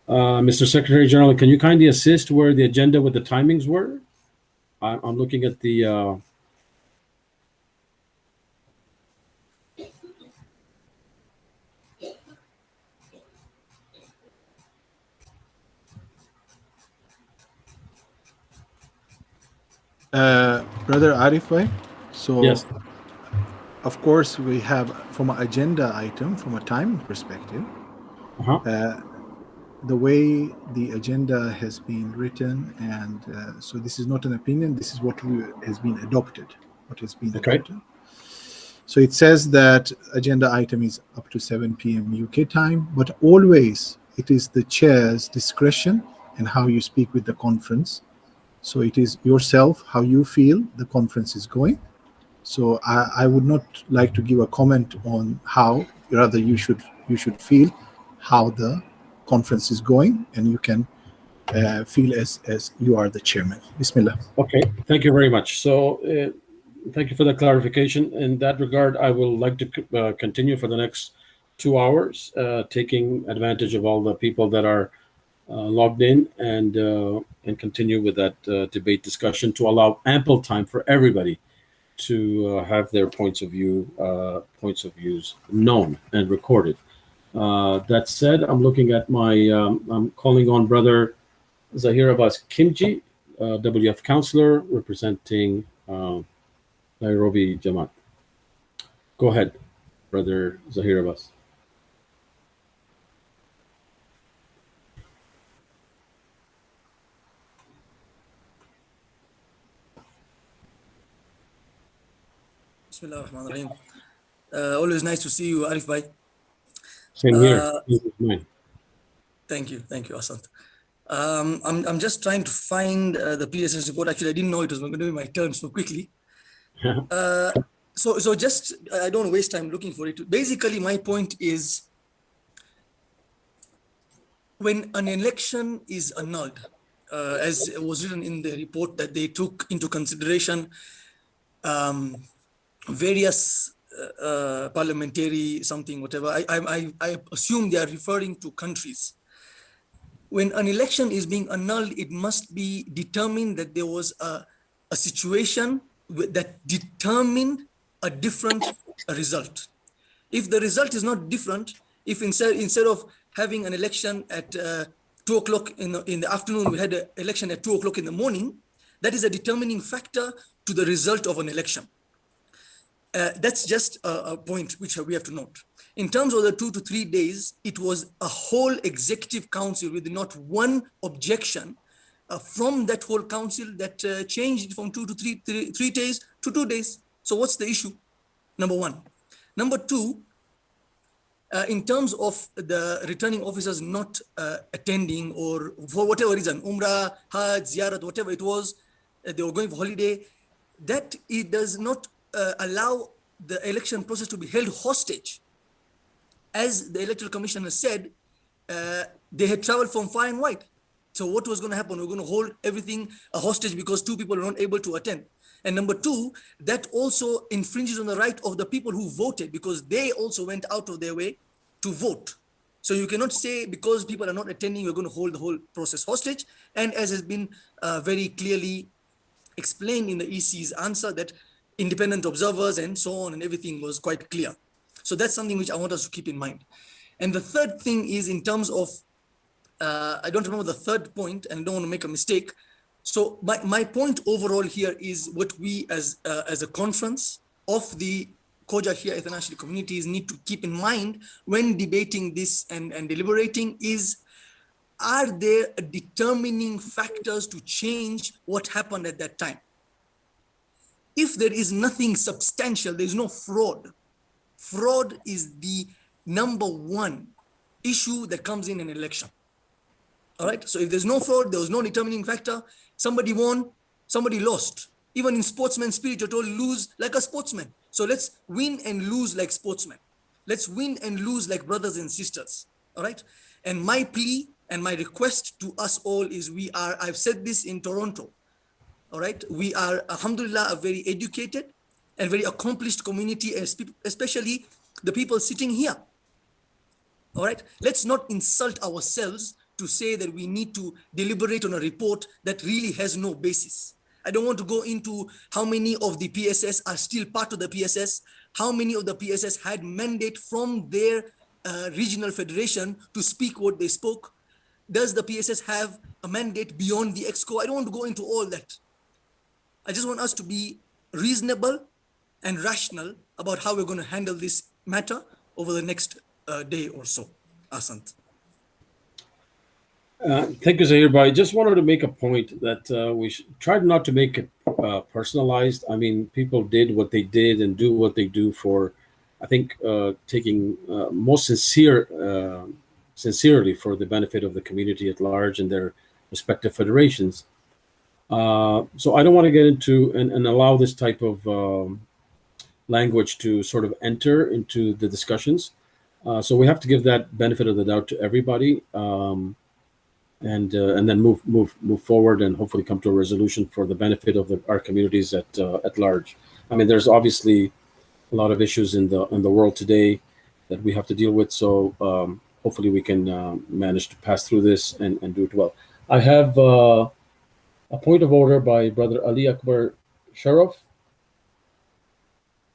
Mr. Secretary General, can you kindly assist where the agenda with the timings were? I'm looking at the Brother Arif, right? So, yes. Of course, we have from an agenda item, from a time perspective, the way the agenda has been written, and so this is not an opinion. This is what has been adopted. What has been adopted. So it says that agenda item is up to 7 p.m. UK time, but always it is the chair's discretion and how you speak with the conference. So it is yourself, how you feel the conference is going. So I would not like to give a comment on how, rather you should feel how the conference is going, and you can feel as you are the chairman. Bismillah. Okay, thank you very much. So thank you for the clarification. In that regard, I will like to continue for the next 2 hours, taking advantage of all the people that are logged in and continue with that debate discussion to allow ample time for everybody to have their points of views known and recorded. That said, I'm looking at I'm calling on Brother Zahir Abbas Kimji, WF counselor representing Nairobi Jamaat. Go ahead, Brother Zahir Abbas. Bismillah ar-Rahman ar-Rahim. Always nice to see you, Arif Bhai. Same here. Thank you, Asant. I'm just trying to find the PSS report. Actually, I didn't know it was going to be my turn so quickly. So just, I don't waste time looking for it. Basically, my point is, when an election is annulled, as was written in the report, that they took into consideration various parliamentary something, whatever. I assume they are referring to countries. When an election is being annulled, it must be determined that there was a situation that determined a different result. If the result is not different, if instead of having an election at 2 o'clock in the afternoon, we had an election at 2 o'clock in the morning, that is a determining factor to the result of an election. That's just a point which we have to note. In terms of the 2 to 3 days, it was a whole executive council with not one objection from that whole council that changed from 2 to 3 days to 2 days. So what's the issue? Number one. Number two, in terms of the returning officers not attending, or for whatever reason, Umrah, Hajj, Ziyarat, whatever it was, they were going for holiday, that it does not allow the election process to be held hostage. As the Electoral Commissioner said, they had traveled from far and wide. So what was going to happen? We're going to hold everything a hostage because 2 people are not able to attend. And number 2, that also infringes on the right of the people who voted, because they also went out of their way to vote. So you cannot say because people are not attending, you're going to hold the whole process hostage. And as has been very clearly explained in the EC's answer, that independent observers and so on and everything was quite clear. So that's something which I want us to keep in mind. And the third thing is in terms of, I don't remember the third point and I don't want to make a mistake. So my point overall here is what we as a conference of the Khoja Shia international communities need to keep in mind when debating this and deliberating is, are there determining factors to change what happened at that time? If there is nothing substantial, there is no fraud. Fraud is the number one issue that comes in an election. All right. So if there's no fraud, there was no determining factor. Somebody won, somebody lost. Even in sportsman spirit, you're told lose like a sportsman. So let's win and lose like sportsmen. Let's win and lose like brothers and sisters. All right. And my plea and my request to us all is I've said this in Toronto. All right. We are, alhamdulillah, a very educated and very accomplished community, especially the people sitting here. All right. Let's not insult ourselves to say that we need to deliberate on a report that really has no basis. I don't want to go into how many of the PSS are still part of the PSS, how many of the PSS had mandate from their regional federation to speak what they spoke. Does the PSS have a mandate beyond the EXCO? I don't want to go into all that. I just want us to be reasonable and rational about how we're going to handle this matter over the next day or so. Asant. Thank you, Zahir Bhai. Just wanted to make a point that we tried not to make it personalized. I mean, people did what they did and do what they do for, I think, taking most sincerely for the benefit of the community at large and their respective federations. So I don't want to get into and allow this type of language to sort of enter into the discussions. So we have to give that benefit of the doubt to everybody. And then move forward and hopefully come to a resolution for the benefit of our communities at large. I mean, there's obviously a lot of issues in the world today that we have to deal with. So hopefully we can manage to pass through this and do it well. I have a point of order by Brother Ali Akbar Sharaf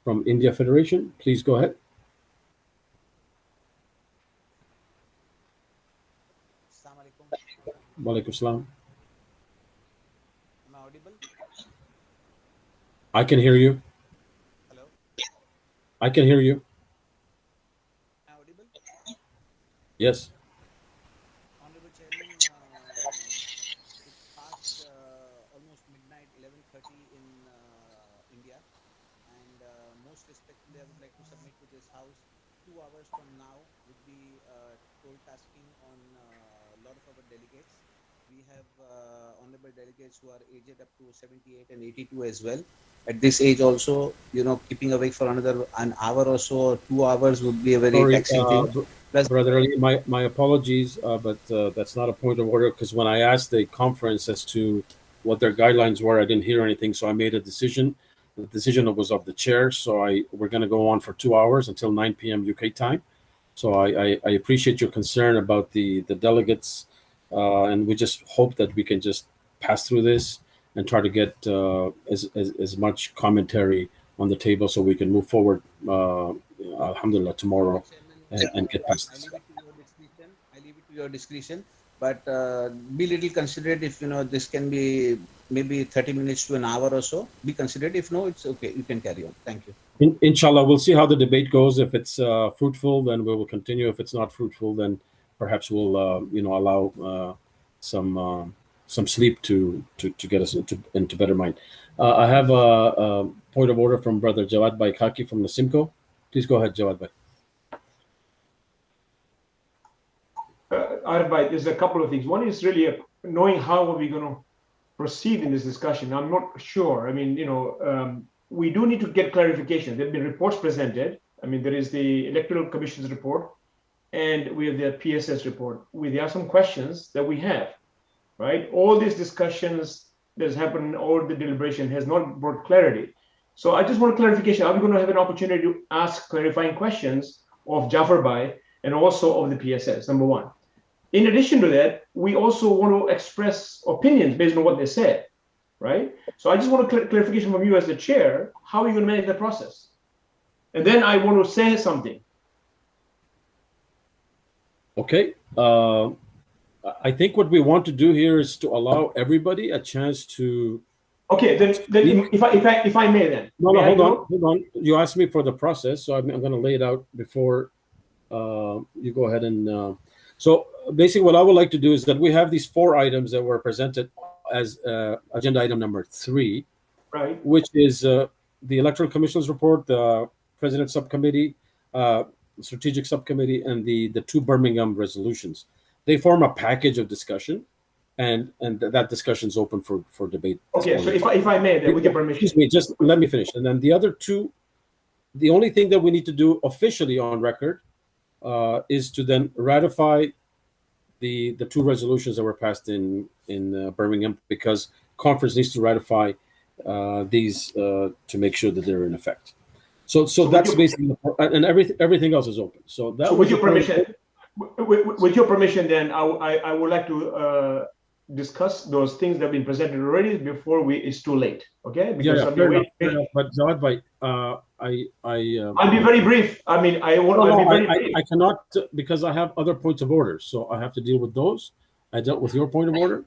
from India Federation. Please go ahead. Walaikum salam. Am I audible? I can hear you. Hello? I can hear you. Am I audible? Yes. Honorable Chairman, it's past almost midnight, 11:30 in India, and most respectfully, I would like to submit to this House 2 hours from now would be toll tasking on a lot of our delegates. We have honorable delegates who are aged up to 78 and 82 as well. At this age also, keeping awake for an hour or so, or 2 hours would be a very taxing thing. Brother Ali, my apologies, but that's not a point of order, because when I asked the conference as to what their guidelines were, I didn't hear anything, so I made a decision. The decision was of the chair, so we're going to go on for 2 hours until 9 p.m. UK time. So I appreciate your concern about the delegates. And we just hope that we can just pass through this and try to get as much commentary on the table so we can move forward, alhamdulillah, tomorrow and get past this. I leave it to your discretion. but be little considerate if, this can be maybe 30 minutes to an hour or so. Be considerate. If no, it's okay. You can carry on. Thank you. Inshallah, we'll see how the debate goes. If it's fruitful, then we will continue. If it's not fruitful, then perhaps we'll, allow some sleep to get us into better mind. I have a point of order from Brother Jawad Bhai Khaki from the Simco. Please go ahead, Jawad Bhai. Arif Bhai, there's a couple of things. One is really knowing how are we going to proceed in this discussion. I'm not sure. I mean, we do need to get clarification. There have been reports presented. I mean, there is the Electoral Commission's report, and we have the PSS report. There are some questions that we have, right? All these discussions that's happened, all the deliberation has not brought clarity. So I just want clarification. Are we going to have an opportunity to ask clarifying questions of Jafar Bhai and also of the PSS, number one? In addition to that, we also want to express opinions based on what they said, right? So I just want a clarification from you as the chair. How are you going to manage the process? And then I want to say something. Okay. I think what we want to do here is to allow everybody a chance to. Okay, then if I may then. No, hold on. You asked me for the process, so I'm going to lay it out before you go ahead and. So basically, what I would like to do is that we have these 4 items that were presented as agenda item number 3, right? Which is the Electoral Commission's report, the President's Subcommittee, Strategic Subcommittee, and the 2 Birmingham resolutions. They form a package of discussion, and that discussion is open for debate. Okay, so if I may, then with your permission. Excuse me, just let me finish. And then the other 2, the only thing that we need to do officially on record is to then ratify the 2 resolutions that were passed in Birmingham, because conference needs to ratify these to make sure that they're in effect. So that's basically, and everything else is open. So that. So with your permission, with your permission, then I would like to discuss those things that have been presented already before it's too late. Okay? Because fair enough. But Jawad Bhai, I'll be very brief. I mean, I'll be very brief. I cannot, because I have other points of order, so I have to deal with those. I dealt with your point of order,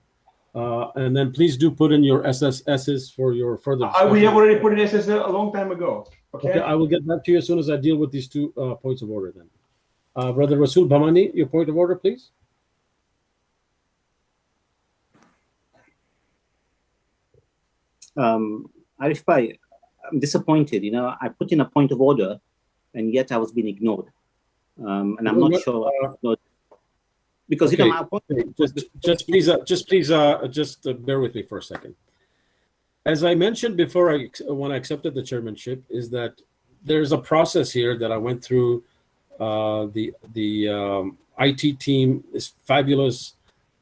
and then please do put in your SSSs for your further discussion. We have already put in SSS a long time ago. Okay, I will get back to you as soon as I deal with these 2 points of order. Then, Brother Rasul Bhamani, your point of order, please. Arif Bhai, I'm disappointed. I put in a point of order, and yet I was being ignored. And I'm not sure because okay. My point. Just please, bear with me for a second. As I mentioned before, when I accepted the chairmanship, is that there's a process here that I went through. The IT team is fabulous.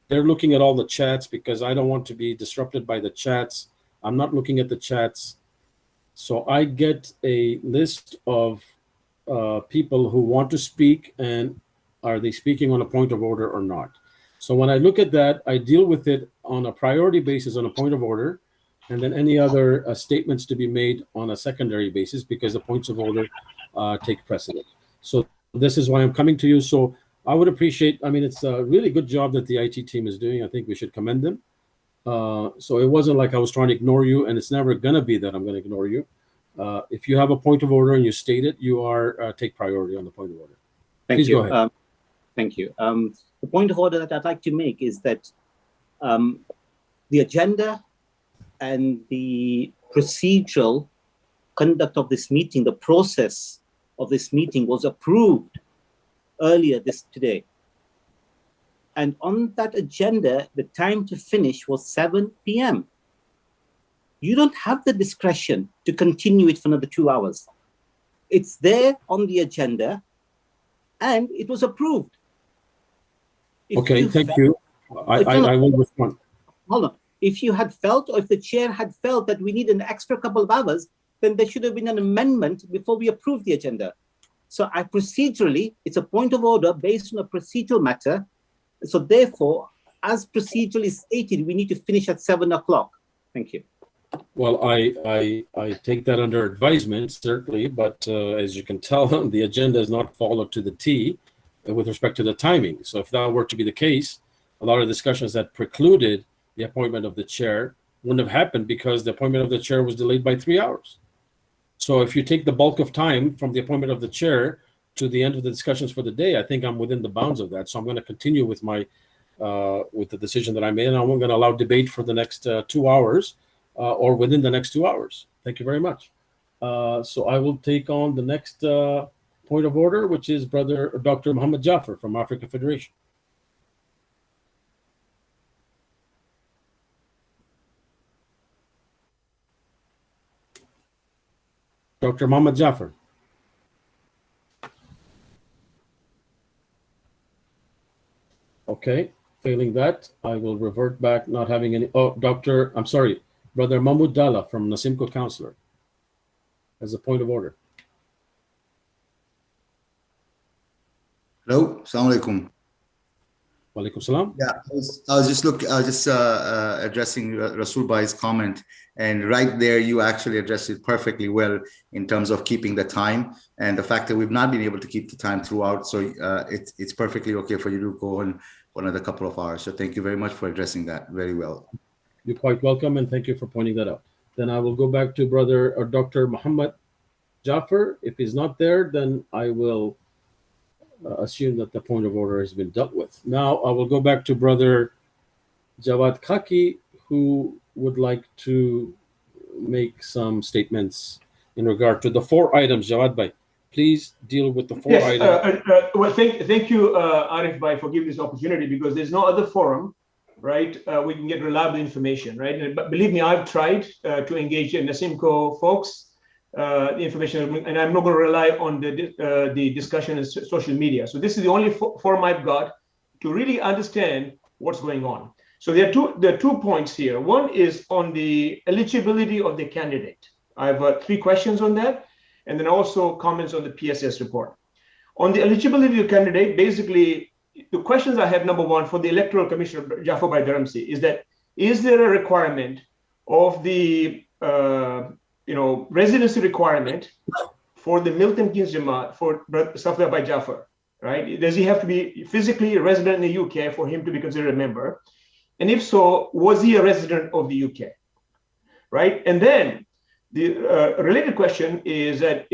They're looking at all the chats because I don't want to be disrupted by the chats. I'm not looking at the chats. So I get a list of people who want to speak, and are they speaking on a point of order or not? So when I look at that, I deal with it on a priority basis on a point of order, and then any other statements to be made on a secondary basis, because the points of order take precedent. So this is why I'm coming to you. So I would appreciate, it's a really good job that the IT team is doing. I think we should commend them. So it wasn't like I was trying to ignore you, and it's never going to be that I'm going to ignore you. If you have a point of order and you state it, you take priority on the point of order. Please go ahead. Thank you. The point of order that I'd like to make is that the agenda and the procedural conduct of this meeting, the process of this meeting was approved earlier today. And on that agenda, the time to finish was 7 p.m. You don't have the discretion to continue it for another 2 hours. It's there on the agenda, and it was approved. Thank you. I will respond. Hold on. If you had felt, or if the chair had felt that we need an extra couple of hours, then there should have been an amendment before we approved the agenda. So procedurally, it's a point of order based on a procedural matter. So therefore, as procedurally stated, we need to finish at 7 o'clock. Thank you. Well, I take that under advisement, certainly, but as you can tell, the agenda is not followed to the T with respect to the timing. So if that were to be the case, a lot of discussions that precluded the appointment of the chair wouldn't have happened because the appointment of the chair was delayed by 3 hours. So if you take the bulk of time from the appointment of the chair to the end of the discussions for the day, I think I'm within the bounds of that. So I'm going to continue with my with the decision that I made, and I'm going to allow debate for the next 2 hours or within the next 2 hours. Thank you very much. So I will take on the next point of order, which is Brother Dr. Muhammad Jaffer from African Federation. Dr. Muhammad Jaffer. Okay, failing that, I will revert back not having any. Oh, I'm sorry, Brother Mahmoud Dalla from Nasimco Counselor, as a point of order. Hello, Assalamu alaikum. Walaikum salam. Yeah, I was just addressing Rasul Bhai's comment, and right there you actually addressed it perfectly well in terms of keeping the time and the fact that we've not been able to keep the time throughout. So it's perfectly okay for you to go on for another couple of hours. So thank you very much for addressing that very well. You're quite welcome, and thank you for pointing that out. Then I will go back to Brother or Dr. Muhammad Jaffer. If he's not there, then I will assume that the point of order has been dealt with. Now I will go back to Brother Jawad Khaki, who would like to make some statements in regard to the 4 items. Jawad Bhai, please deal with the 4 items. Well, thank you, Arif Bhai, for giving this opportunity, because there's no other forum, right? We can get reliable information, right? But believe me, I've tried to engage in the Nasimco folks, the information, and I'm not going to rely on the discussion in social media. So this is the only forum I've got to really understand what's going on. So there are two points here. One is on the eligibility of the candidate. I have 3 questions on that, and then also comments on the PSS report. On the eligibility of the candidate, basically, the questions I have, number 1, for the Electoral Commissioner, Jafar Bhai Dharamsi, is that, is there a requirement of the residency requirement for the Milton Keynes Jamaat for Safdar Bhai Jafar, right? Does he have to be physically a resident in the UK for him to be considered a member? And if so, was he a resident of the UK, right? And then the related question is that,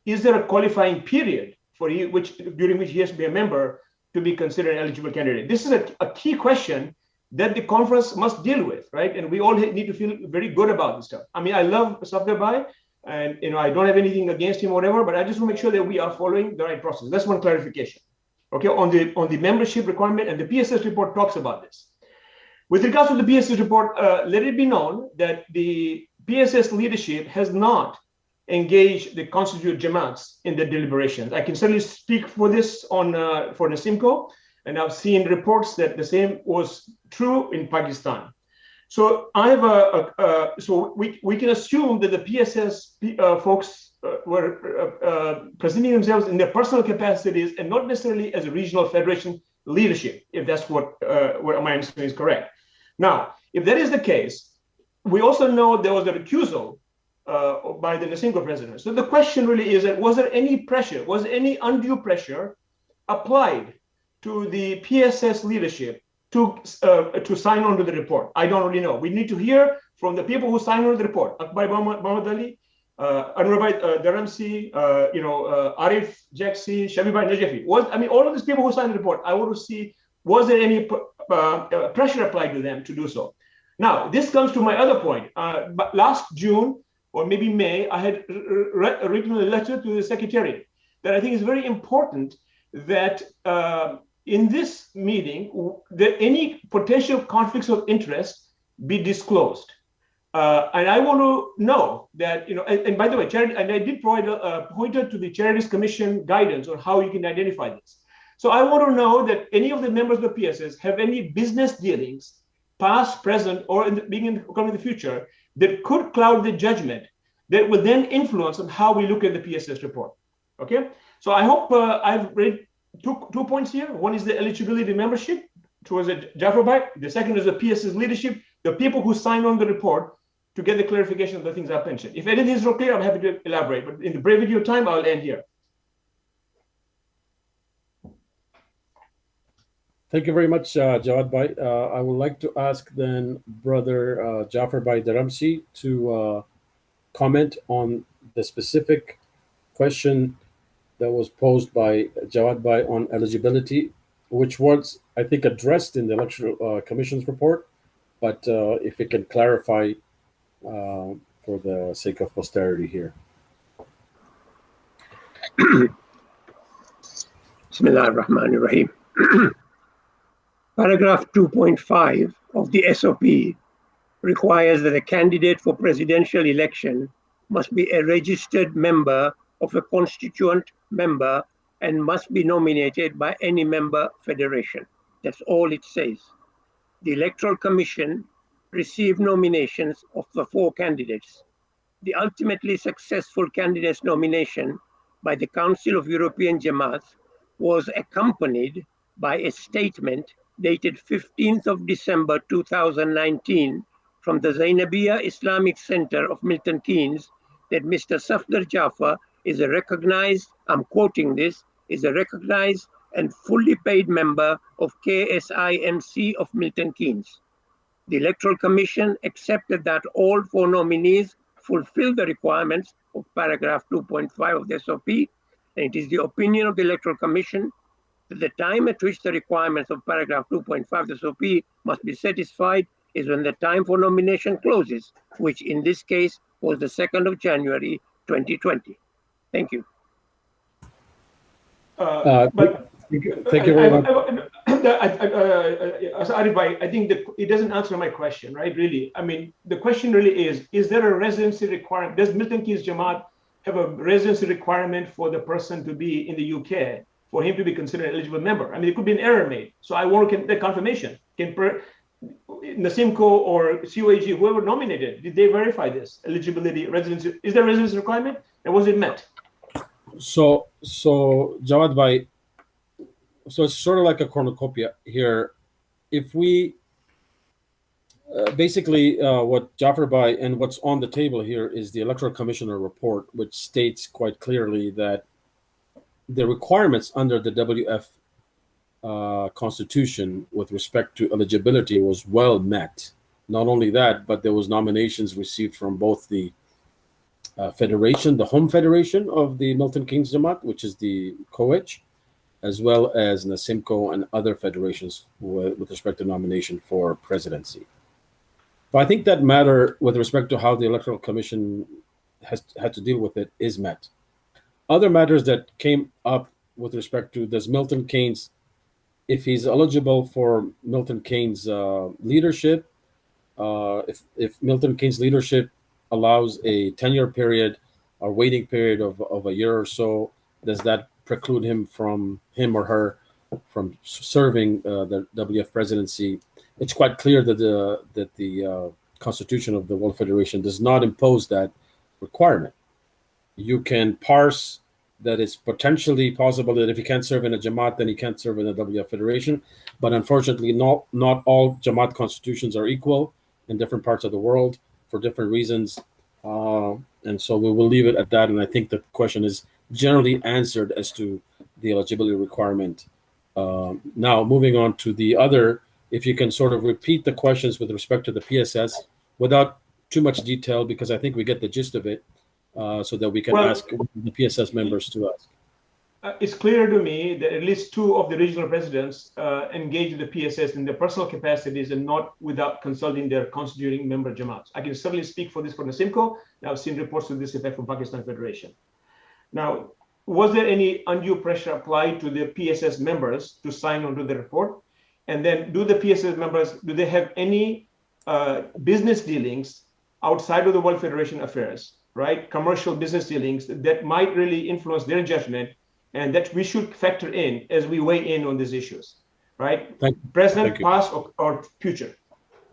is there a qualifying period for during which he has to be a member to be considered an eligible candidate? This is a key question that the conference must deal with, right? And we all need to feel very good about this stuff. I mean, I love Safdar Bhai, and I don't have anything against him or whatever, but I just want to make sure that we are following the right process. That's one clarification. Okay, on the membership requirement, and the PSS report talks about this. With regards to the PSS report, let it be known that the PSS leadership has not engaged the constituted Jamaats in the deliberations. I can certainly speak for this for Nasimco, and I've seen reports that the same was true in Pakistan. So I have so we can assume that the PSS folks were presenting themselves in their personal capacities and not necessarily as a regional federation leadership, if that's what my understanding is correct. Now, if that is the case, we also know there was a recusal by the Nasimco president. So the question really is that, was there any pressure, was any undue pressure applied to the PSS leadership to sign on to the report? I don't really know. We need to hear from the people who signed on to the report. Akbar Muhammad Ali, Anwar Bhai Dharamsi, Arif Jaxi, Shabi Bhai Najafi. All of these people who signed the report, I want to see, was there any pressure applied to them to do so? Now, this comes to my other point. Last June, or maybe May, I had written a letter to the Secretariat that I think is very important that in this meeting, that any potential conflicts of interest be disclosed. And I want to know that, and by the way, and I did provide a pointer to the Charities Commission guidance on how you can identify this. So I want to know that any of the members of the PSS have any business dealings, past, present, or coming in the future, that could cloud the judgment that will then influence on how we look at the PSS report. Okay, so I hope I've read two points here. One is the eligibility membership towards the Jafar Bhai. The second is the PSS leadership, the people who signed on the report, to get the clarification of the things I've mentioned. If anything is not clear, I'm happy to elaborate, but in the brevity of time, I'll end here. Thank you very much, Jawad Bhai. I would like to ask then Brother Jafar Bhai Dharamsi to comment on the specific question that was posed by Jawad Bhai on eligibility, which was, I think, addressed in the Electoral Commission's report, but if it can clarify for the sake of posterity here. Bismillah ar-Rahman ar-Rahim. Paragraph 2.5 of the SOP requires that a candidate for presidential election must be a registered member of a constituent member and must be nominated by any member federation. That's all it says. The Electoral Commission received nominations of the 4 candidates. The ultimately successful candidate's nomination by the Council of European Jamaats was accompanied by a statement dated 15th of December 2019 from the Zainabiyya Islamic Center of Milton Keynes that Mr. Safdar Jafar is a recognized, I'm quoting this, is a recognized and fully paid member of KSIMC of Milton Keynes. The Electoral Commission accepted that all 4 nominees fulfill the requirements of paragraph 2.5 of the SOP, and it is the opinion of the Electoral Commission that the time at which the requirements of paragraph 2.5 of the SOP must be satisfied is when the time for nomination closes, which in this case was the 2nd of January 2020. Thank you. Thank you very much. Arif Bhai, I think it doesn't answer my question, right? Really, I mean, the question really is there a residency requirement? Does Milton Keynes Jamaat have a residency requirement for the person to be in the UK for him to be considered an eligible member? I mean, it could be an error made. So I want the confirmation. Nasimco or COAG, whoever nominated, did they verify this eligibility, residency? Is there a residency requirement, and was it met? So Jawad Bhai, so it's sort of like a cornucopia here. If we basically what Jafar Bhai and what's on the table here is the Electoral Commissioner report, which states quite clearly that the requirements under the WF Constitution with respect to eligibility was well met. Not only that, but there was nominations received from both the federation, the home federation of the Milton Keynes Jamaat, which is the COEG, as well as Nasimco and other federations with respect to nomination for presidency. So I think that matter with respect to how the Electoral Commission has had to deal with it is met. Other matters that came up with respect to does Milton Keynes, if he's eligible for Milton Keynes leadership, if Milton Keynes leadership allows a 10-year period or waiting period of a year or so, does that preclude him or her from serving the WF presidency? It's quite clear that the Constitution of the World Federation does not impose that requirement. You can parse that it's potentially possible that if he can't serve in a Jamaat, then he can't serve in the WF Federation. But unfortunately, not all Jamaat constitutions are equal in different parts of the world for different reasons. And so we will leave it at that. And I think the question is generally answered as to the eligibility requirement. Now, moving on to the other, if you can sort of repeat the questions with respect to the PSS without too much detail, because I think we get the gist of it, so that we can ask the PSS members to ask. It's clear to me that at least 2 of the regional presidents engaged with the PSS in their personal capacities and not without consulting their constituting member Jamaats. I can certainly speak for this for Nasimco. I've seen reports to this effect from Pakistan Federation. Now, was there any undue pressure applied to the PSS members to sign onto the report? And then do the PSS members, do they have any business dealings outside of the World Federation affairs, right? Commercial business dealings that might really influence their judgment and that we should factor in as we weigh in on these issues, right? Present, past, or future.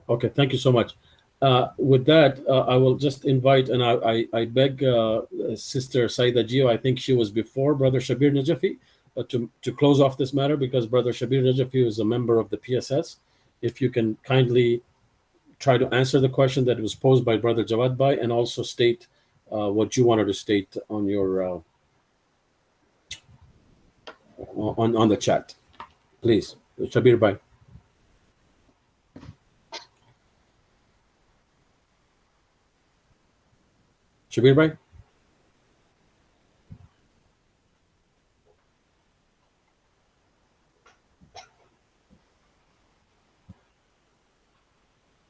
Okay, thank you so much. With that, I will just invite, and I beg Sister Saida Gio, I think she was before Brother Shabir Najafi, to close off this matter, because Brother Shabir Najafi is a member of the PSS. If you can kindly try to answer the question that was posed by Brother Jawad Bhai, and also state what you wanted to state on your on the chat, please. Shabir Bhai. Shabir Bhai?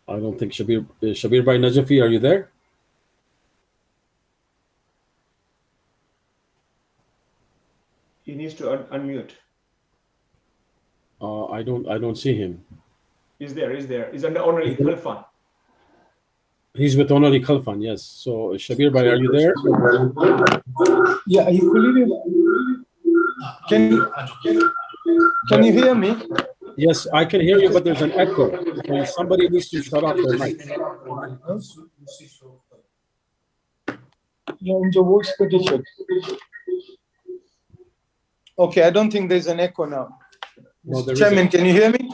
I don't think Shabir Bhai Najafi, are you there? He needs to unmute. I don't see him. He's there. He's under Honorary Khalfan. He's with Honorary Khalfan, yes. So Shabir Bhai, are you there? Yeah, can you hear me? Yes, I can hear you, but there's an echo. So somebody needs to shut off their mic. Yeah, in the voice petition. Okay, I don't think there's an echo now. No, Mr. Chairman, can you hear me?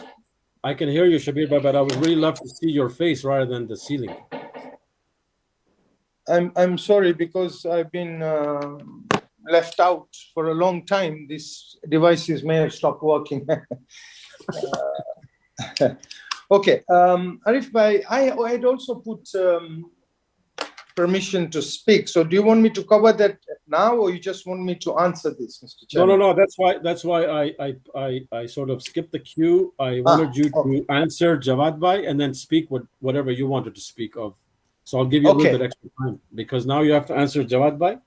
I can hear you, Shabir Bhai, but I would really love to see your face rather than the ceiling. I'm sorry because I've been left out for a long time. These devices may have stopped working. Okay, Arif Bhai, I had also put permission to speak. So do you want me to cover that now, or you just want me to answer this, Mr. Chairman? No. That's why I sort of skipped the queue. I wanted you to answer Jawad Bhai and then speak whatever you wanted to speak of. So I'll give you a little bit extra time because now you have to answer Jawad Bhai.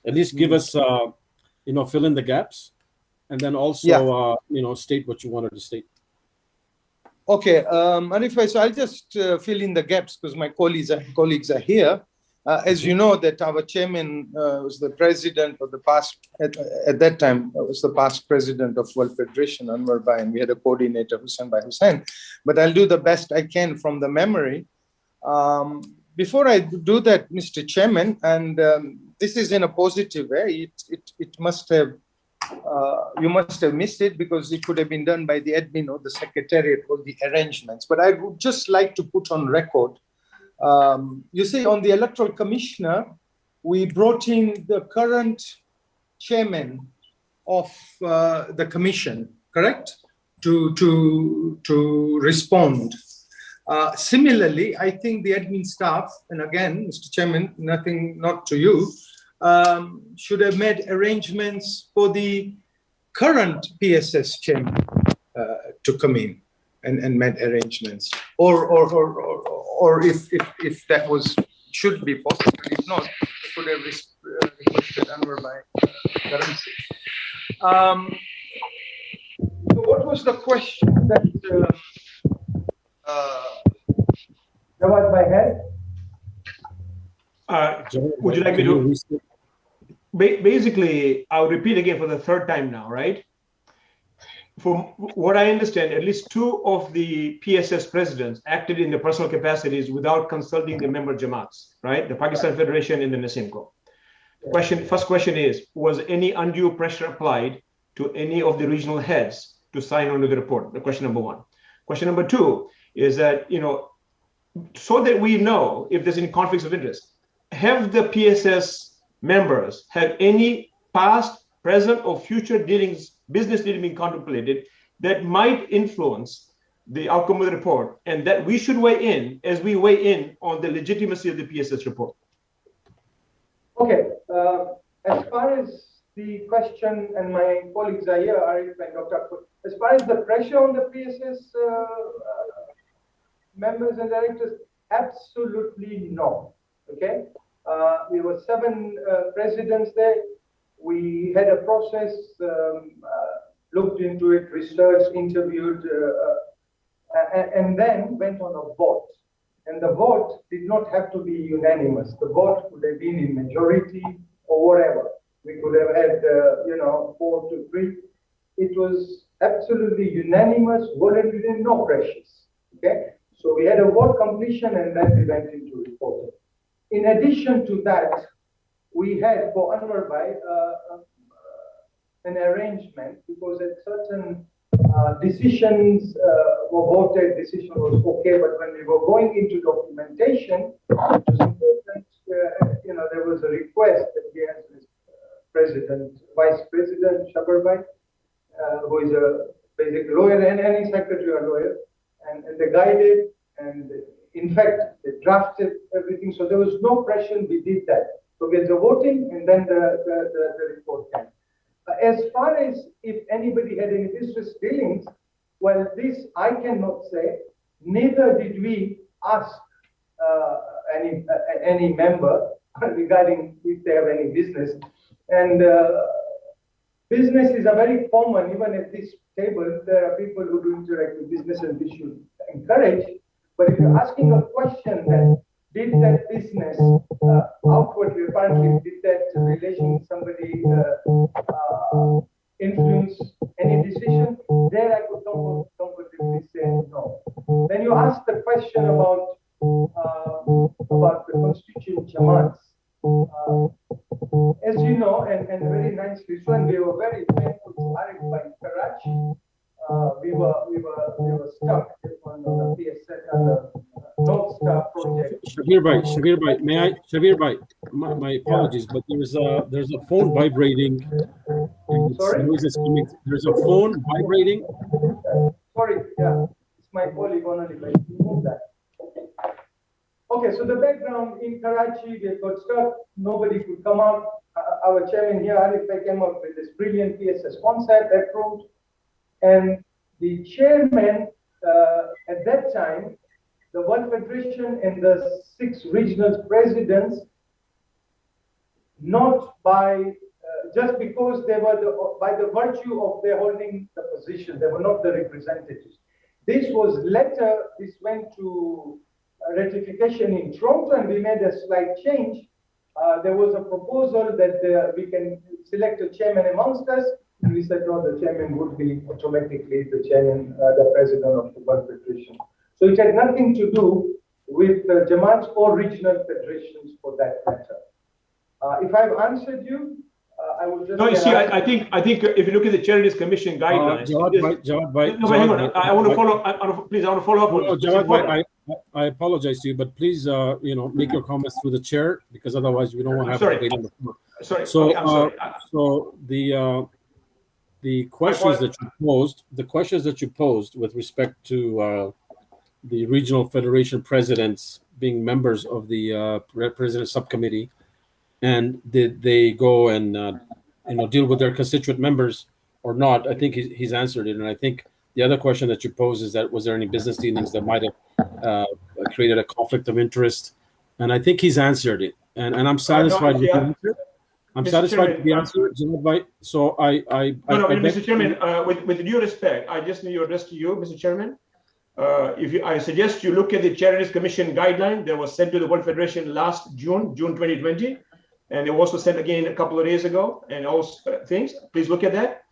At least give us, fill in the gaps, and then also, state what you wanted to state. Okay, Arif Bhai, so I'll just fill in the gaps because my colleagues are here. As you know, that our chairman was the president of the past, at that time, was the past president of World Federation, Anwar Bhai, and we had a coordinator, Hussain Bhai Hussain. But I'll do the best I can from the memory. Before I do that, Mr. Chairman, and this is in a positive way, it must have, you must have missed it because it could have been done by the admin or the secretariat or the arrangements. But I would just like to put on record, you see, on the electoral commissioner, we brought in the current chairman of the commission, correct? To respond. Similarly, I think the admin staff, and again, Mr. Chairman, not to you, should have made arrangements for the current PSS chairman to come in and made arrangements, or if that should be possible. If not, I could have requested Anwar by currency. So what was the question that Jawad Bhai had? Would you like me to? Basically, I'll repeat again for the third time now, right? From what I understand, at least two of the PSS presidents acted in their personal capacities without consulting the member Jamaats, right? The Pakistan Federation and the Nasimco. First question is, was any undue pressure applied to any of the regional heads to sign on to the report? The question number one. Question number two is that, so that we know if there's any conflicts of interest, have the PSS members had any past, present, or future dealings, business dealing being contemplated that might influence the outcome of the report, and that we should weigh in as we weigh in on the legitimacy of the PSS report? Okay, as far as the question, and my colleagues are here, Arif and Dr. Akbar, as far as the pressure on the PSS members and directors, absolutely no. Okay, we were 7 presidents there. We had a process, looked into it, researched, interviewed, and then went on a vote. And the vote did not have to be unanimous. The vote could have been in majority or whatever. We could have had, 4 to 3. It was absolutely unanimous, voluntary, no pressures. Okay, so we had a vote completion, and then we went into reporting. In addition to that, we had for Anwar Bhai an arrangement, because at certain decisions were voted, decision was okay, but when we were going into documentation, it was important, there was a request that we had Vice President Shabar Bhai, who is a basic lawyer and any secretary or lawyer, and they guided, and in fact, they drafted everything. So there was no pressure. We did that. So we had the voting, and then the report came. As far as if anybody had any business dealings, well, this I cannot say. Neither did we ask any member regarding if they have any business. And business is a very common, even at this table, there are people who do interact with business and we should encourage. But if you're asking a question that did that business outwardly, apparently, did that relation with somebody influence any decision? There I could comfortably say no. Then you asked the question about the constituent Jamaats. As you know, and very nicely, when we were very thankful to Arif by Karachi, we were stuck on the PSS and the North Star project. Shabir Bhai, my apologies, but there's a phone vibrating. Sorry? There's a phone vibrating. Sorry, yeah, it's my polygonal device. Remove that. Okay, so the background in Karachi, we got stuck. Nobody could come out. Our chairman here, Arif, came up with this brilliant PSS concept, approved. And the chairman at that time, the World Federation and the 6 regional presidents, not by just because they were by the virtue of their holding the position, they were not the representatives. This was later. This went to ratification in Toronto, and we made a slight change. There was a proposal that we can select a chairman amongst us, and we said no, the chairman would be automatically the chairman, the president of the World Federation. So it had nothing to do with Jamaats or regional federations for that matter. If I've answered you, I will just. No, you see, I think if you look at the Charities Commission guidelines. Jawad Bhai, hang on. I want to follow. Please, I want to follow up. No, Jawad Bhai, I apologize to you, but please, make your comments through the chair, because otherwise we don't want to have debate on the floor. Sorry. So, okay, I'm sorry. So the questions that you posed with respect to the regional federation presidents being members of the president subcommittee, and did they go and deal with their constituent members or not? I think he's answered it, and I think the other question that you posed is that was there any business dealings that might have created a conflict of interest? And I think he's answered it, and I'm satisfied with the answer. I'm satisfied with the answer, Jawad Bhai. So Mr. Chairman, with due respect, I just need your address to you, Mr. Chairman. I suggest you look at the Charities Commission guideline that was sent to the World Federation last June 2020, and it was also sent again a couple of days ago, and also things. Please look at that.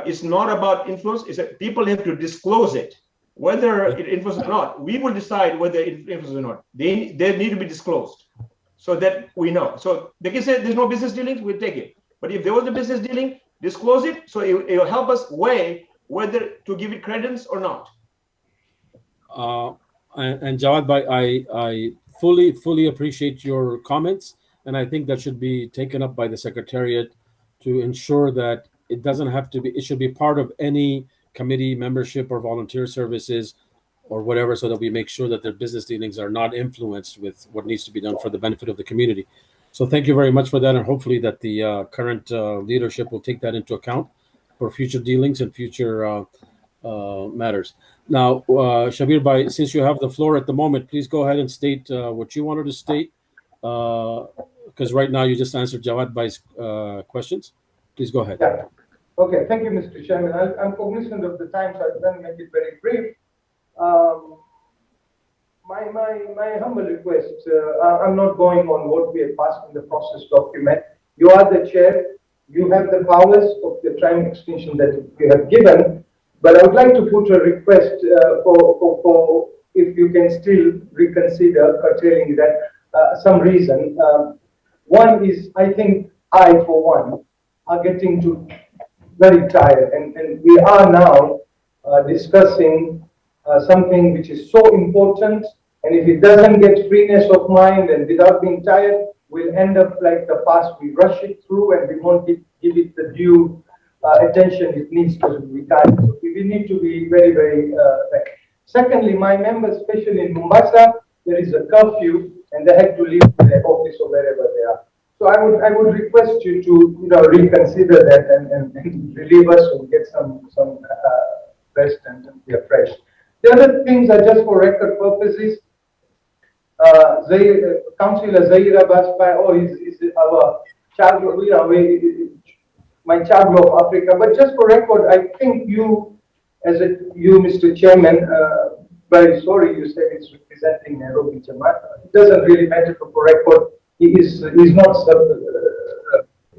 It's not about influence. It's that people have to disclose it, whether it influences or not. We will decide whether it influences or not. They need to be disclosed so that we know. So they can say there's no business dealings, we'll take it. But if there was a business dealing, disclose it so it will help us weigh whether to give it credence or not. And Jawad Bhai, I fully appreciate your comments, and I think that should be taken up by the Secretariat to ensure that it doesn't have to be, it should be part of any committee membership or volunteer services or whatever, so that we make sure that their business dealings are not influenced with what needs to be done for the benefit of the community. So thank you very much for that, and hopefully that the current leadership will take that into account for future dealings and future matters. Now, Shabir Bhai, since you have the floor at the moment, please go ahead and state what you wanted to state, because right now you just answered Jawad Bhai's questions. Please go ahead. Yeah. Okay, thank you, Mr. Chairman. I'm cognizant of the time, so I'll then make it very brief. My humble request, I'm not going on what we have passed in the process document. You are the chair. You have the powers of the time extension that you have given. But I would like to put a request for if you can still reconsider curtailing that some reason. One is, I think I, for one, are getting to very tired, and we are now discussing something which is so important, and if it doesn't get freeness of mind and without being tired, we'll end up like the past. We rush it through and we won't give it the due attention it needs to be time. So we need to be very, very Secondly, my members, especially in Mombasa, there is a curfew and they have to leave their office or wherever they are. So I would request you to reconsider that and relieve us and get some rest and be fresh. The other things are just for record purposes. Councillor Zaira Baspai, is our child, my child of Africa. But just for record, I think you, Mr. Chairman, very sorry you said it's representing Nairobi Jamaat. It doesn't really matter for record. He's not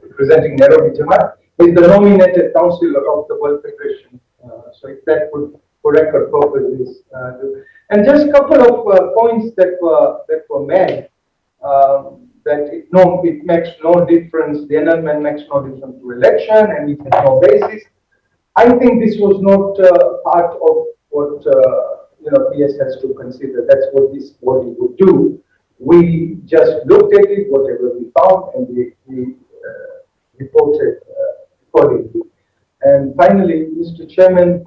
representing Nairobi Jamaat. He's the nominated councillor of the World Federation. So if that would, for record purposes, and just a couple of points that were made. That it makes no difference. The annulment makes no difference to election, and it has no basis. I think this was not part of what PS has to consider. That's what this body would do. We just looked at it, whatever we found, and we reported accordingly. And finally, Mr. Chairman,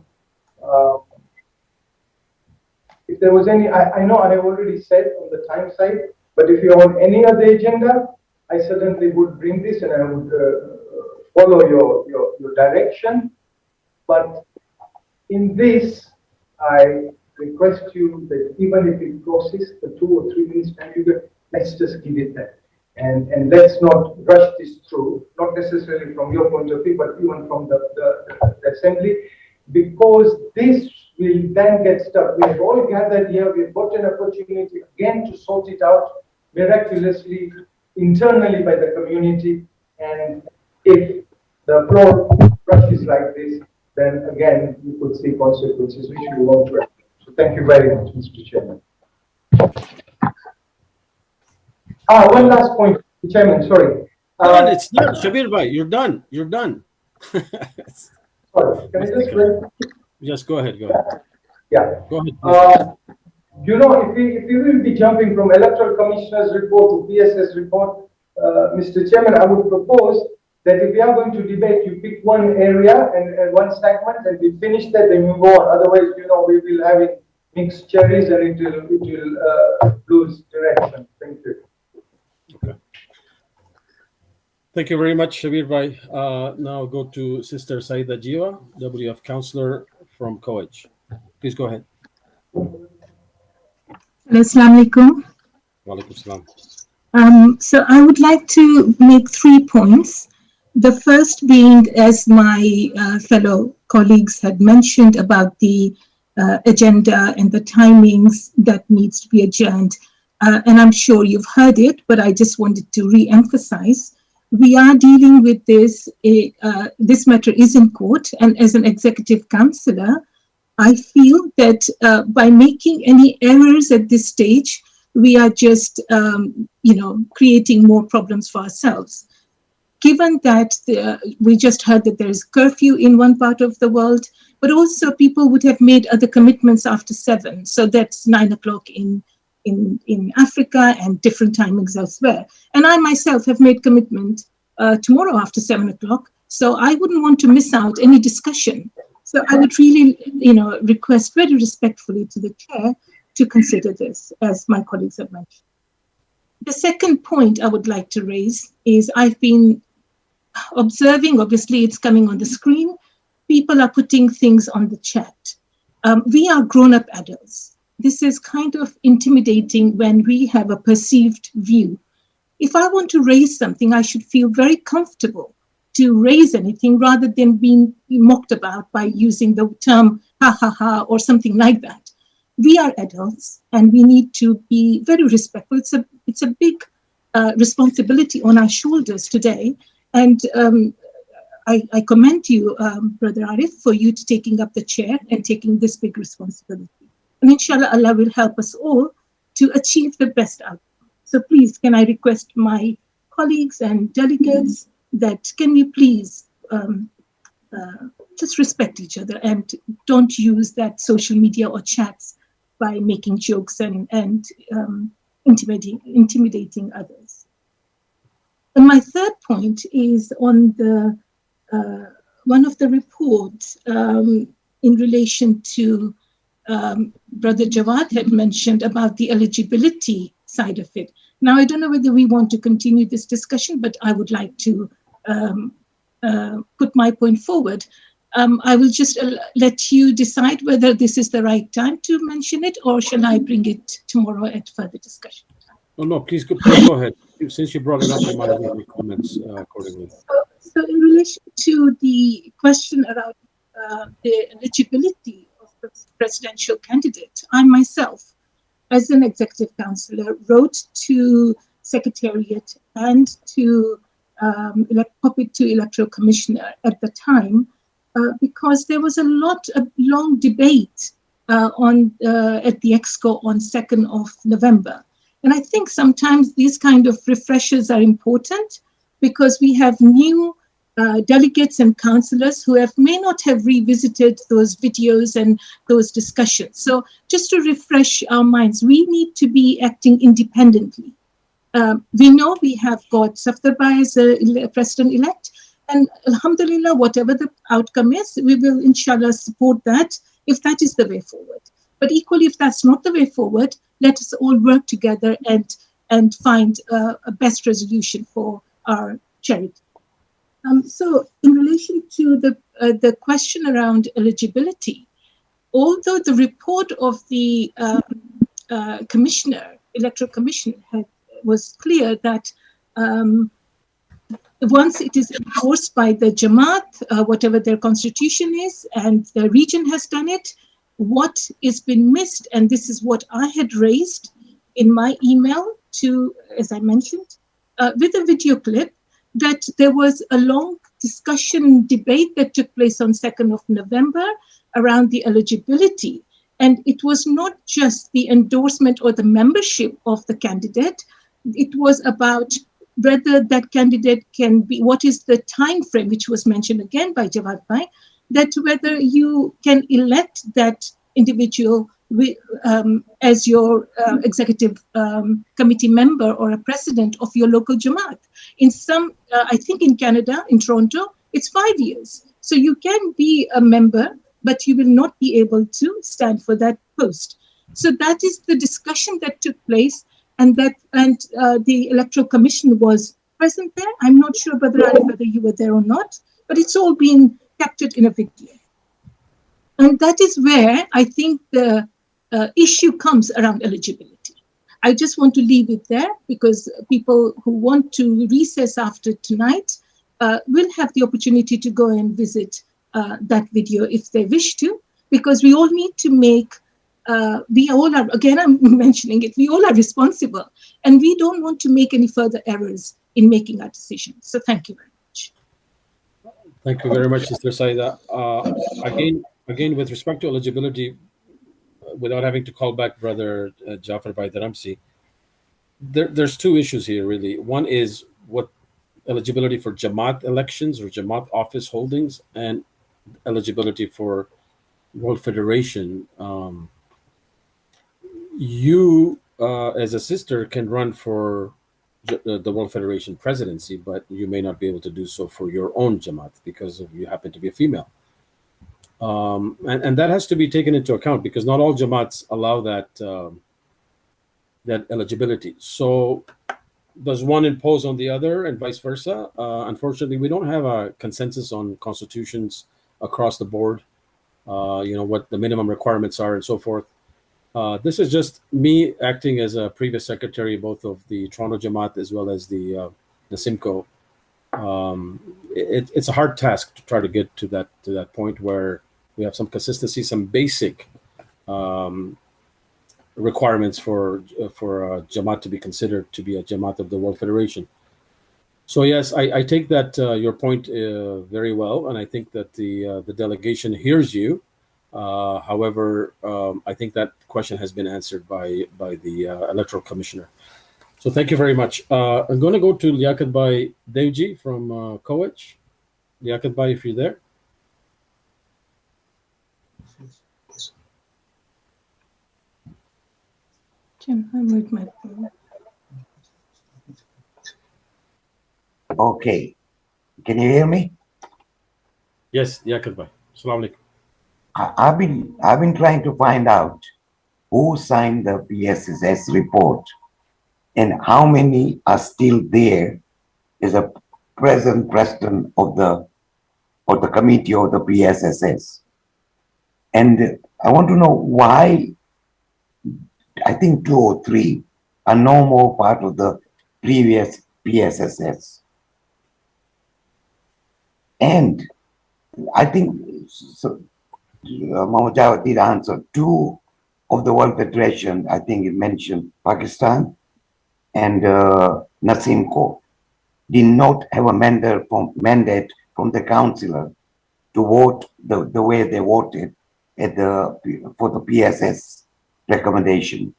if there was any, I know I have already said on the time side, but if you're on any other agenda, I certainly would bring this and I would follow your direction. But in this, I request you that even if it crosses the 2 or 3 minutes time, let's just give it that. And let's not rush this through, not necessarily from your point of view, but even from the assembly, because this will then get stuck. We have all gathered here, we've got an opportunity again to sort it out miraculously, internally by the community. And if the floor rushes like this, then again, you could see consequences which we want to have. So thank you very much, Mr. Chairman. One last point, Mr. Chairman, sorry. It's done, Shabir Bhai, you're done. You're done. Sorry, can I just wait? Just go ahead, Yeah. Go ahead. If we will be jumping from Electoral Commissioner's report to PSS report, Mr. Chairman, I would propose that if we are going to debate, you pick one area and one segment, and we finish that, then move on. Otherwise, we will have it mixed cherries, and it will lose direction. Thank you. Okay. Thank you very much, Shabir Bhai. Now go to Sister Saida Jiwa, WF Counselor from COEG. Please go ahead. Assalamu alaikum. Wa alaikum salam. So I would like to make 3 points. The first being, as my fellow colleagues had mentioned about the agenda and the timings that needs to be adjourned. And I'm sure you've heard it, but I just wanted to re-emphasize. We are dealing with this, this matter is in court, and as an executive councillor, I feel that by making any errors at this stage, we are just, creating more problems for ourselves. Given that we just heard that there is curfew in one part of the world, but also people would have made other commitments after 7. So that's 9 o'clock in Africa and different timings elsewhere. And I myself have made commitment tomorrow after 7 o'clock. So I wouldn't want to miss out any discussion. So I would really, request very respectfully to the chair to consider this, as my colleagues have mentioned. The second point I would like to raise is I've been observing, obviously it's coming on the screen, people are putting things on the chat. We are grown-up adults. This is kind of intimidating when we have a perceived view. If I want to raise something, I should feel very comfortable to raise anything rather than being mocked about by using the term ha ha ha or something like that. We are adults and we need to be very respectful. It's a big responsibility on our shoulders today. And I commend you, Brother Arif, for you to taking up the chair and taking this big responsibility. And inshallah, Allah will help us all to achieve the best outcome. So please, can I request my colleagues and delegates that can we please just respect each other and don't use that social media or chats by making jokes and intimidating others. And my third point is on the one of the reports in relation to Brother Jawad had mentioned about the eligibility side of it. Now, I don't know whether we want to continue this discussion, but I would like to put my point forward. I will just let you decide whether this is the right time to mention it, or shall I bring it tomorrow at further discussion? Oh, no, please go ahead. Since you brought it up, you might have made comments accordingly. So in relation to the question around the eligibility of the presidential candidate, I myself, as an executive councillor, wrote to Secretariat and to copied to Electoral Commissioner at the time, because there was a long debate at the Exco on 2nd of November. And I think sometimes these kind of refreshers are important because we have new delegates and councillors who may not have revisited those videos and those discussions. So just to refresh our minds, we need to be acting independently. We know we have got Safdarbhai as a president-elect, and alhamdulillah, whatever the outcome is, we will inshallah support that if that is the way forward. But equally, if that's not the way forward, let us all work together and find a best resolution for our charity. So in relation to the question around eligibility, although the report of the electoral commissioner was clear that once it is enforced by the Jamaat, whatever their constitution is, and the region has done it, what is been missed, and this is what I had raised in my email to, as I mentioned, with a video clip, that there was a long discussion debate that took place on 2nd of November around the eligibility. And it was not just the endorsement or the membership of the candidate, it was about whether that candidate can be, what is the time frame, which was mentioned again by Jawad Bhai, that whether you can elect that individual as your executive committee member or a president of your local Jamaat. In some, I think in Canada, in Toronto, it's 5 years. So you can be a member, but you will not be able to stand for that post. So that is the discussion that took place, and the Electoral Commission was present there. I'm not sure, Brother Ali, whether you were there or not, but it's all been captured in a video. And that is where I think the issue comes around eligibility. I just want to leave it there because people who want to recess after tonight will have the opportunity to go and visit that video if they wish to, because we all need to make, we all are, again, I'm mentioning it, we all are responsible, and we don't want to make any further errors in making our decisions. So thank you very much. Thank you very much, Sister Saida. Again, with respect to eligibility, without having to call back Brother Jafar Baidaramsi, there's two issues here, really. One is what eligibility for Jamaat elections or Jamaat office holdings, and eligibility for World Federation. You, as a sister, can run for the World Federation presidency, but you may not be able to do so for your own Jamaat because you happen to be a female. And that has to be taken into account because not all Jamaats allow that that eligibility. So does one impose on the other and vice versa? Unfortunately, we don't have a consensus on constitutions across the board, what the minimum requirements are and so forth. This is just me acting as a previous secretary, both of the Toronto Jamaat as well as the Simcoe. It's a hard task to try to get to that point where we have some consistency, some basic requirements for a Jamaat to be considered to be a Jamaat of the World Federation. So yes, I take that your point very well, and I think that the delegation hears you. However, I think that question has been answered by the Electoral Commissioner. So thank you very much. I'm going to go to Liaquat Bhai Devji from Kowach. Liaquat Bhai, if you're there. Okay. Can you hear me? Yes, Yaqub bhai. Assalamu alaikum. I've been trying to find out who signed the PSSS report and how many are still there as a present president of the committee of the PSSS. And I want to know why I think 2 or 3 are no more part of the previous PSSS. And I think Mahmoud Jawad did answer 2 of the World Federation, I think it mentioned Pakistan and Nasimco, did not have a mandate from the councillor to vote the way they voted for the PSS recommendation.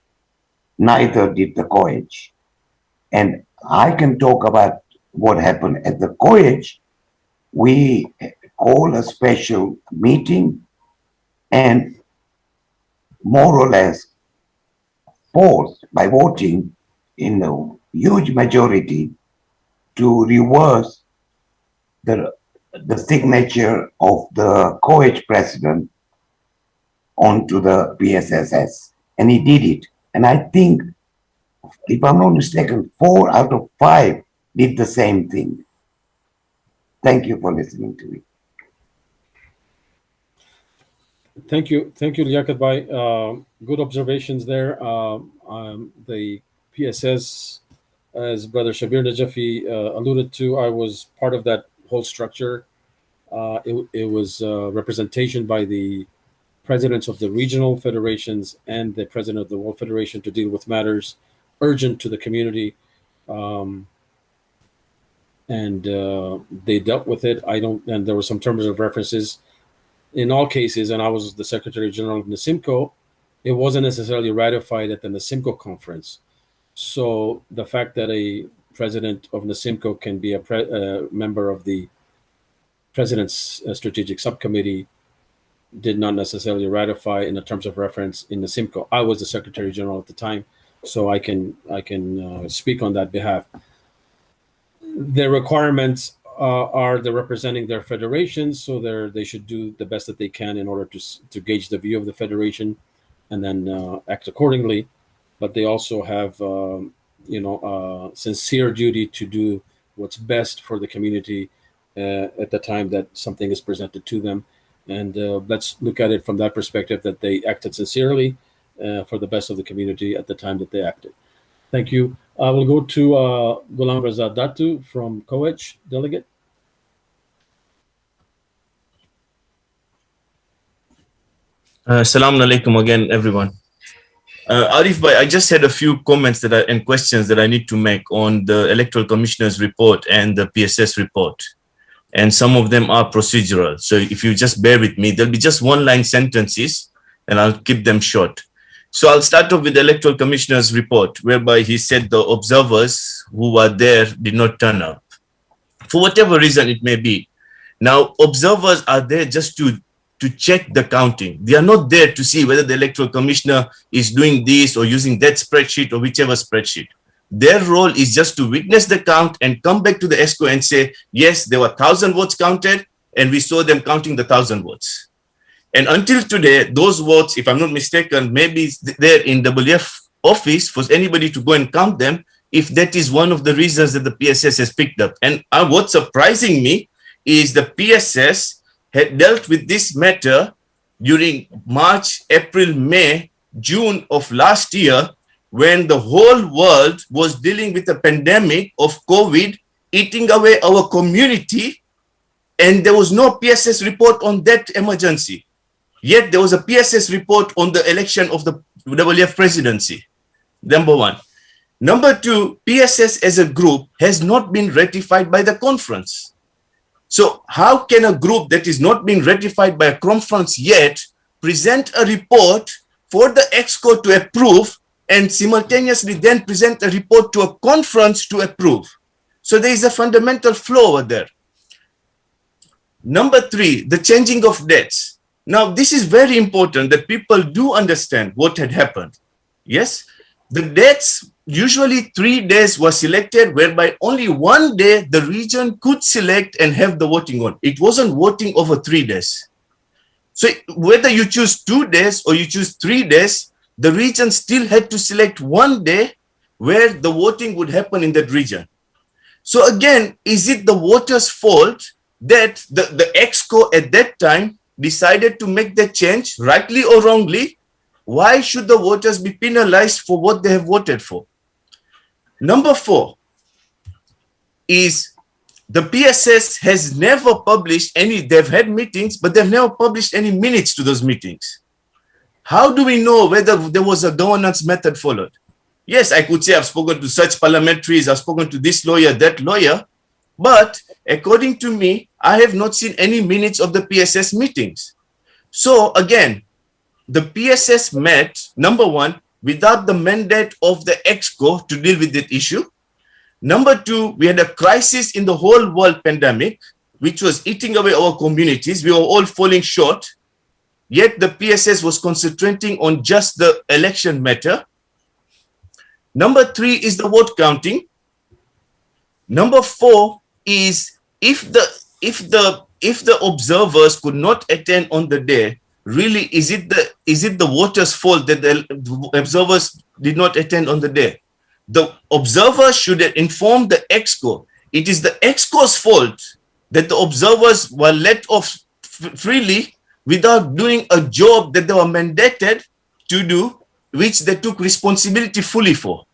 Neither did the COEG. And I can talk about what happened at the COEG. We called a special meeting and more or less forced by voting in a huge majority to reverse the signature of the COEG president onto the PSSS. And he did it. And I think, if I'm not mistaken, 4 out of 5 did the same thing. Thank you for listening to me. Thank you, Liaquat bhai. Good observations there. The PSS, as Brother Shabir Najafi alluded to, I was part of that whole structure. It was representation by the presidents of the regional federations and the president of the World Federation to deal with matters urgent to the community. And they dealt with it. And there were some terms of references in all cases, and I was the Secretary General of Nasimco. It wasn't necessarily ratified at the Nasimco conference. So the fact that a president of Nasimco can be a member of the president's strategic subcommittee did not necessarily ratify in the terms of reference in Nasimco. I was the Secretary General at the time, so I can speak on that behalf. The requirements are they're representing their federations, so they should do the best that they can in order to gauge the view of the federation and then act accordingly. But they also have sincere duty to do what's best for the community at the time that something is presented to them. And let's look at it from that perspective, that they acted sincerely for the best of the community at the time that they acted. Thank you. We'll go to Ghulam Raza Datu from COEG delegate. Assalamu alaikum again, everyone. Arif bhai, I just had a few comments and questions that I need to make on the Electoral Commissioner's report and the PSS report. And some of them are procedural. So if you just bear with me, there'll be just 1-line sentences and I'll keep them short. So I'll start off with the Electoral Commissioner's report, whereby he said the observers who were there did not turn up, for whatever reason it may be. Now, observers are there just to check the counting. They are not there to see whether the Electoral Commissioner is doing this or using that spreadsheet or whichever spreadsheet. Their role is just to witness the count and come back to the ESCO and say, yes, there were 1,000 votes counted and we saw them counting the 1,000 votes. And until today, those votes, if I'm not mistaken, maybe there in WF office for anybody to go and count them, if that is one of the reasons that the PSS has picked up. And what's surprising me is the PSS had dealt with this matter during March, April, May, June of last year, when the whole world was dealing with a pandemic of COVID eating away our community, and there was no PSS report on that emergency. Yet there was a PSS report on the election of the WF presidency. Number one. Number two, PSS as a group has not been ratified by the conference. So how can a group that is not being ratified by a conference yet present a report for the EXCO to approve and simultaneously then present a report to a conference to approve? So there is a fundamental flaw over there. Number three, the changing of dates. Now, this is very important that people do understand what had happened. Yes, the dates usually 3 days were selected, whereby only 1 day the region could select and have the voting on. It wasn't voting over 3 days. So whether you choose 2 days or you choose 3 days, the region still had to select 1 day where the voting would happen in that region. So again, is it the voters' fault that the EXCO at that time decided to make that change, rightly or wrongly? Why should the voters be penalized for what they have voted for? Number 4 is the PSS has never published any, they've had meetings, but they've never published any minutes to those meetings. How do we know whether there was a governance method followed? Yes, I could say I've spoken to such parliamentaries, I've spoken to this lawyer, that lawyer, but according to me, I have not seen any minutes of the PSS meetings. So again, the PSS met, number 1, without the mandate of the EXCO to deal with that issue. Number 2, we had a crisis in the whole world pandemic, which was eating away our communities. We were all falling short, yet the PSS was concentrating on just the election matter. Number 3 is the vote counting. Number 4 is if the observers could not attend on the day, really, is it the voters' fault that the observers did not attend on the day? The observers should have informed the EXCO. It is the EXCO's fault that the observers were let off freely without doing a job that they were mandated to do, which they took responsibility fully for.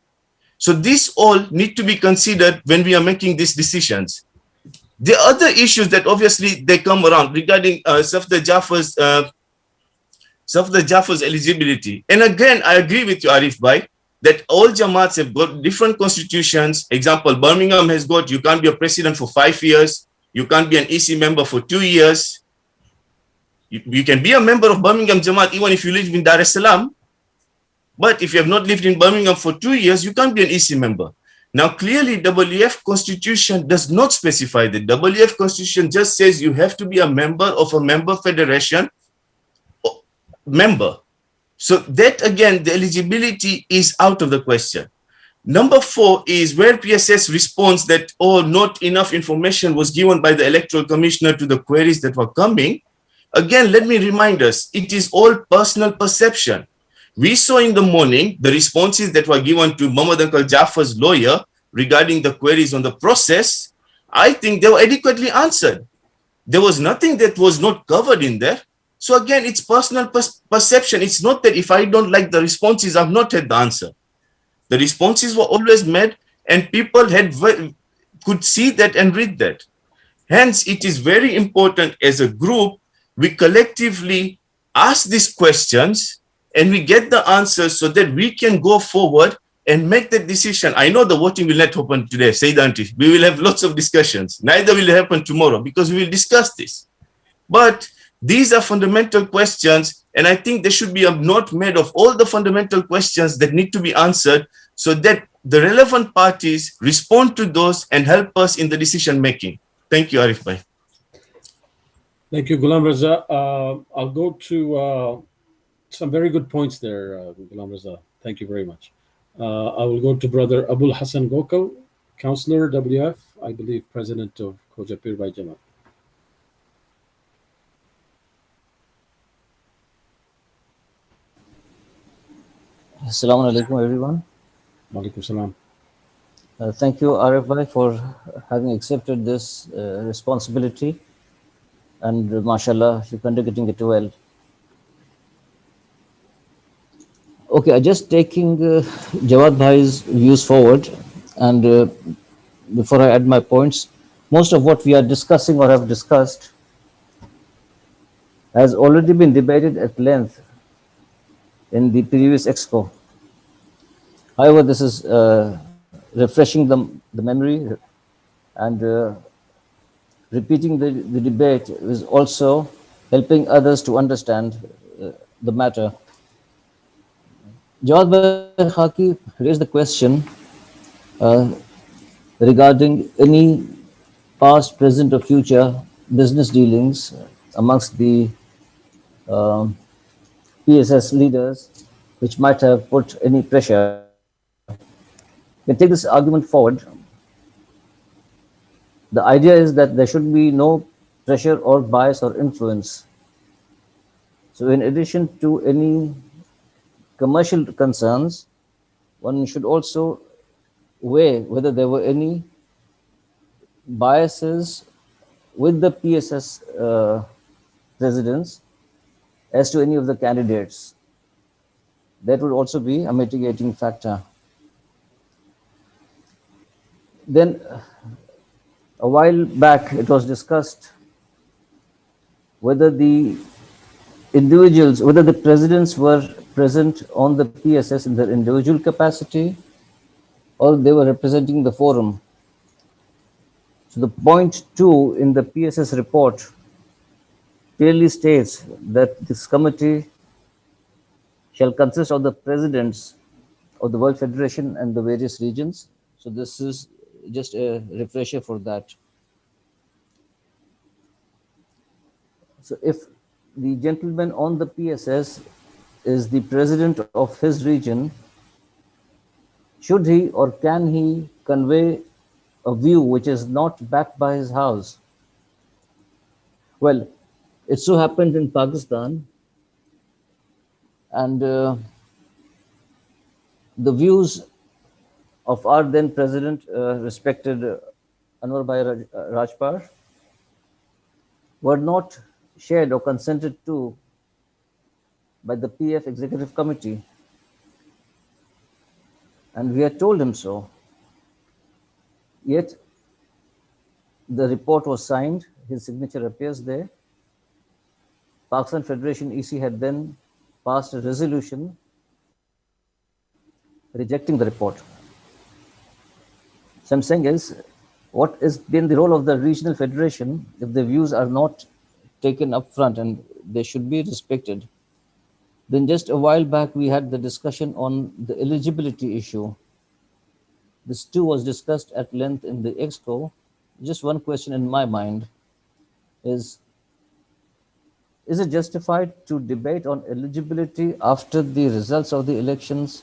So these all need to be considered when we are making these decisions. The other issues that obviously they come around regarding Safdar Jafar's eligibility. And again, I agree with you, Arif Bhai, that all Jamaats have got different constitutions. Example, Birmingham has got, you can't be a president for 5 years. You can't be an EC member for 2 years. You can be a member of Birmingham Jamaat even if you live in Dar es Salaam. But if you have not lived in Birmingham for 2 years, you can't be an EC member. Now, clearly, WF Constitution does not specify that. WF Constitution just says you have to be a member of a member federation member. So that, again, the eligibility is out of the question. Number 4 is where PSS responds that, oh, not enough information was given by the Electoral Commissioner to the queries that were coming. Again, let me remind us, it is all personal perception. We saw in the morning the responses that were given to Muhammad Uncle Jafar's lawyer regarding the queries on the process. I think they were adequately answered. There was nothing that was not covered in there. So again, it's personal perception. It's not that if I don't like the responses, I've not had the answer. The responses were always made and people could see that and read that. Hence, it is very important as a group, we collectively ask these questions and we get the answers so that we can go forward and make the decision. I know the voting will not happen today, Sayyid Auntie. We will have lots of discussions. Neither will it happen tomorrow because we will discuss this. But these are fundamental questions, and I think they should be a note made of all the fundamental questions that need to be answered so that the relevant parties respond to those and help us in the decision making. Thank you, Arif Bhai. Thank you, Ghulam Raza. I'll go to some very good points there, Ghulam Raza. Thank you very much. I will go to Brother Abul Hassan Gokal, Councillor, WF, I believe President of Khoja Pir Bhai Jamaat. Assalamu alaikum, everyone. Walaikum salam. Thank you, Arif Bhai, for having accepted this responsibility. And mashallah, you're conducting it well. Okay, I'm just taking Jawad Bhai's views forward. And before I add my points, most of what we are discussing or have discussed has already been debated at length in the previous expo. However, this is refreshing the memory and repeating the debate is also helping others to understand the matter. Jawad Bhai Khaki raised the question regarding any past, present or future business dealings amongst the PSS leaders which might have put any pressure. can take this argument forward. The idea is that there should be no pressure or bias or influence. So in addition to any commercial concerns, one should also weigh whether there were any biases with the PSS presidents as to any of the candidates. That would also be a mitigating factor. Then a while back, it was discussed whether the individuals, whether the presidents were present on the PSS in their individual capacity or they were representing the forum. So the point 2 in the PSS report clearly states that this committee shall consist of the presidents of the World Federation and the various regions. So this is just a refresher for that. So if the gentleman on the PSS is the president of his region, should he or can he convey a view which is not backed by his house? Well, it so happened in Pakistan, and the views of our then president, respected Anwar Bhai Rajpal, were not shared or consented to by the PF Executive Committee. And we had told him so. Yet, the report was signed, his signature appears there. Pakistan Federation EC had then passed a resolution rejecting the report. So I'm saying is, what has been the role of the regional federation if the views are not taken up front and they should be respected? Then just a while back, we had the discussion on the eligibility issue. This too was discussed at length in the Exco. Just one question in my mind is it justified to debate on eligibility after the results of the elections?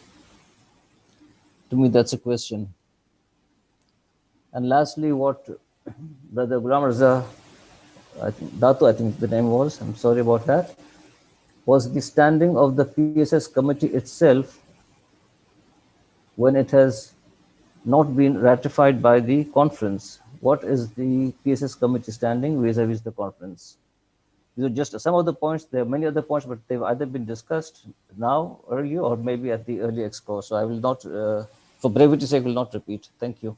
To me, that's a question. And lastly, what Brother Ghulam Raza, Datu, I think the name was, I'm sorry about that, was the standing of the PSS committee itself when it has not been ratified by the conference. What is the PSS committee standing vis-a-vis the conference? These are just some of the points. There are many other points, but they've either been discussed now, earlier, or maybe at the early expo. So I will not, for brevity's sake, will not repeat. Thank you.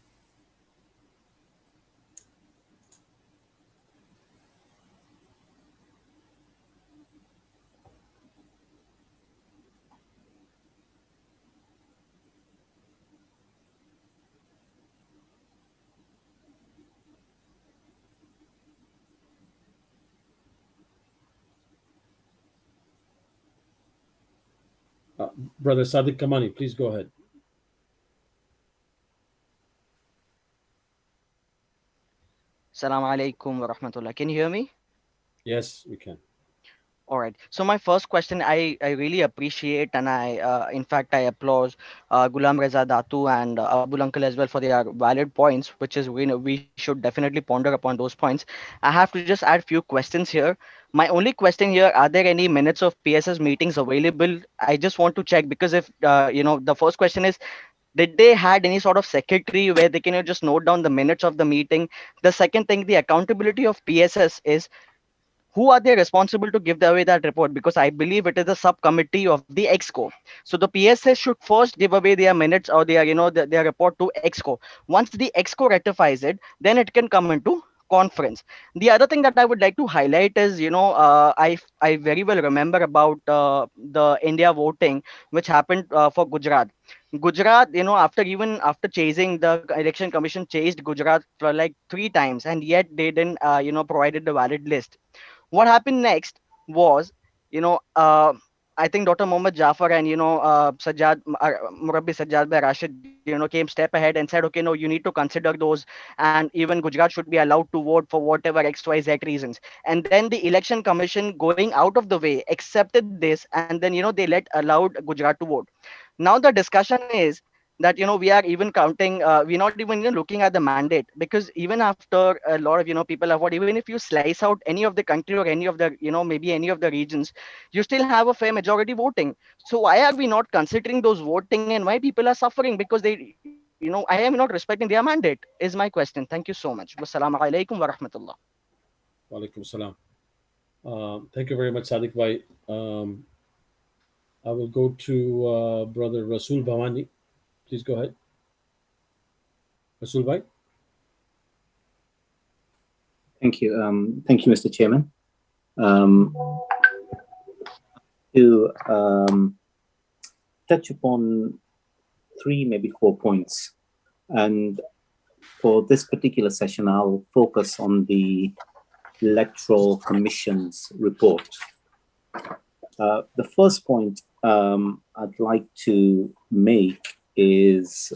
Brother Sadiq Kamani, please go ahead. Assalamu alaikum wa rahmatullah. Can you hear me? Yes, we can. All right. So my first question, I really appreciate and in fact, I applaud Ghulam Reza Datu and Abul Uncle as well for their valid points, which is we should definitely ponder upon those points. I have to just add few questions here. My only question here, are there any minutes of PSS meetings available? I just want to check because if, the first question is, did they had any sort of secretary where they can just note down the minutes of the meeting? The second thing, the accountability of PSS is, who are they responsible to give away that report? Because I believe it is a subcommittee of the exco. So the PSS should first give away their minutes or their their report to exco. Once the exco ratifies it, then it can come into conference. The other thing that I would like to highlight is, I very well remember about the India voting which happened for Gujarat, after chasing, the election commission chased Gujarat for like 3 times, and yet they didn't provided the valid list. What happened next was, you know, I think Dr. Mohammad Jafar and Murabbi Sajjad Bhai Rashid, came step ahead and said, okay, no, you need to consider those, and even Gujarat should be allowed to vote for whatever XYZ reasons. And then the election commission, going out of the way, accepted this, and then they allowed Gujarat to vote. Now the discussion is, that we are even counting, we're not even looking at the mandate, because even after a lot of people have voted, even if you slice out any of the country or any of the maybe any of the regions, you still have a fair majority voting. So why are we not considering those voting, and why people are suffering because they I am not respecting their mandate, is my question. Thank you so much. Wassalamu alaikum wa rahmatullah. Wa alaikum salam. Thank you very much, Sadiq Bhai. I will go to Brother Rasul Bhavani. Please go ahead. Rasul Bhai. Thank you. Thank you, Mr. Chairman. To touch upon 3, maybe 4 points. And for this particular session, I'll focus on the Electoral Commission's report. The first point I'd like to make is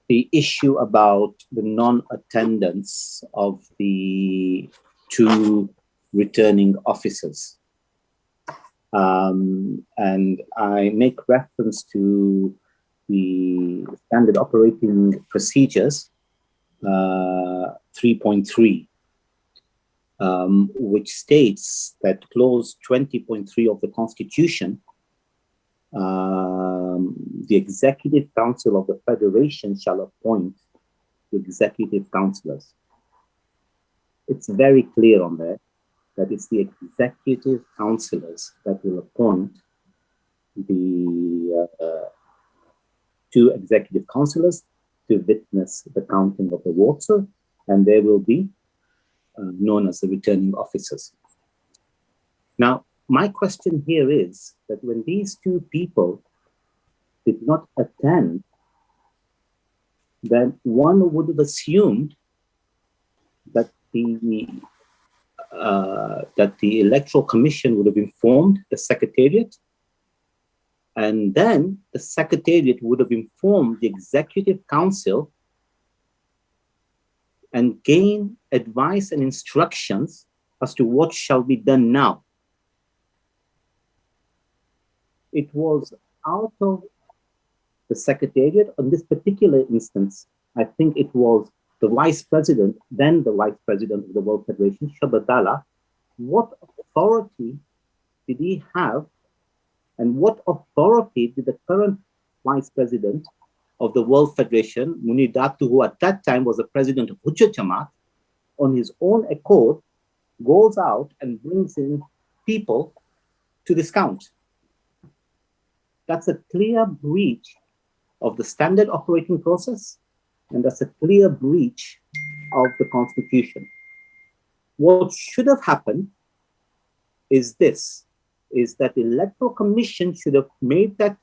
the issue about the non-attendance of the 2 returning officers. And I make reference to the Standard Operating Procedures 3.3, which states that clause 20.3 of the Constitution, the Executive Council of the Federation shall appoint the executive councillors. It's very clear on that it's the executive councillors that will appoint the 2 executive councillors to witness the counting of the votes, and they will be known as the returning officers. Now, my question here is that when these 2 people did not attend, then one would have assumed that the Electoral Commission would have informed the Secretariat, and then the Secretariat would have informed the Executive Council and gain advice and instructions as to what shall be done now. It was out of the Secretariat. On this particular instance, I think it was the Vice President, then the Vice President of the World Federation, Shabadala. What authority did he have, and what authority did the current Vice President of the World Federation, Munir Datu, who at that time was the President of Hujjat Jamaat, on his own accord, goes out and brings in people to this count? That's a clear breach of the standard operating process, and that's a clear breach of the Constitution. What should have happened is this, is that the Electoral Commission should have made that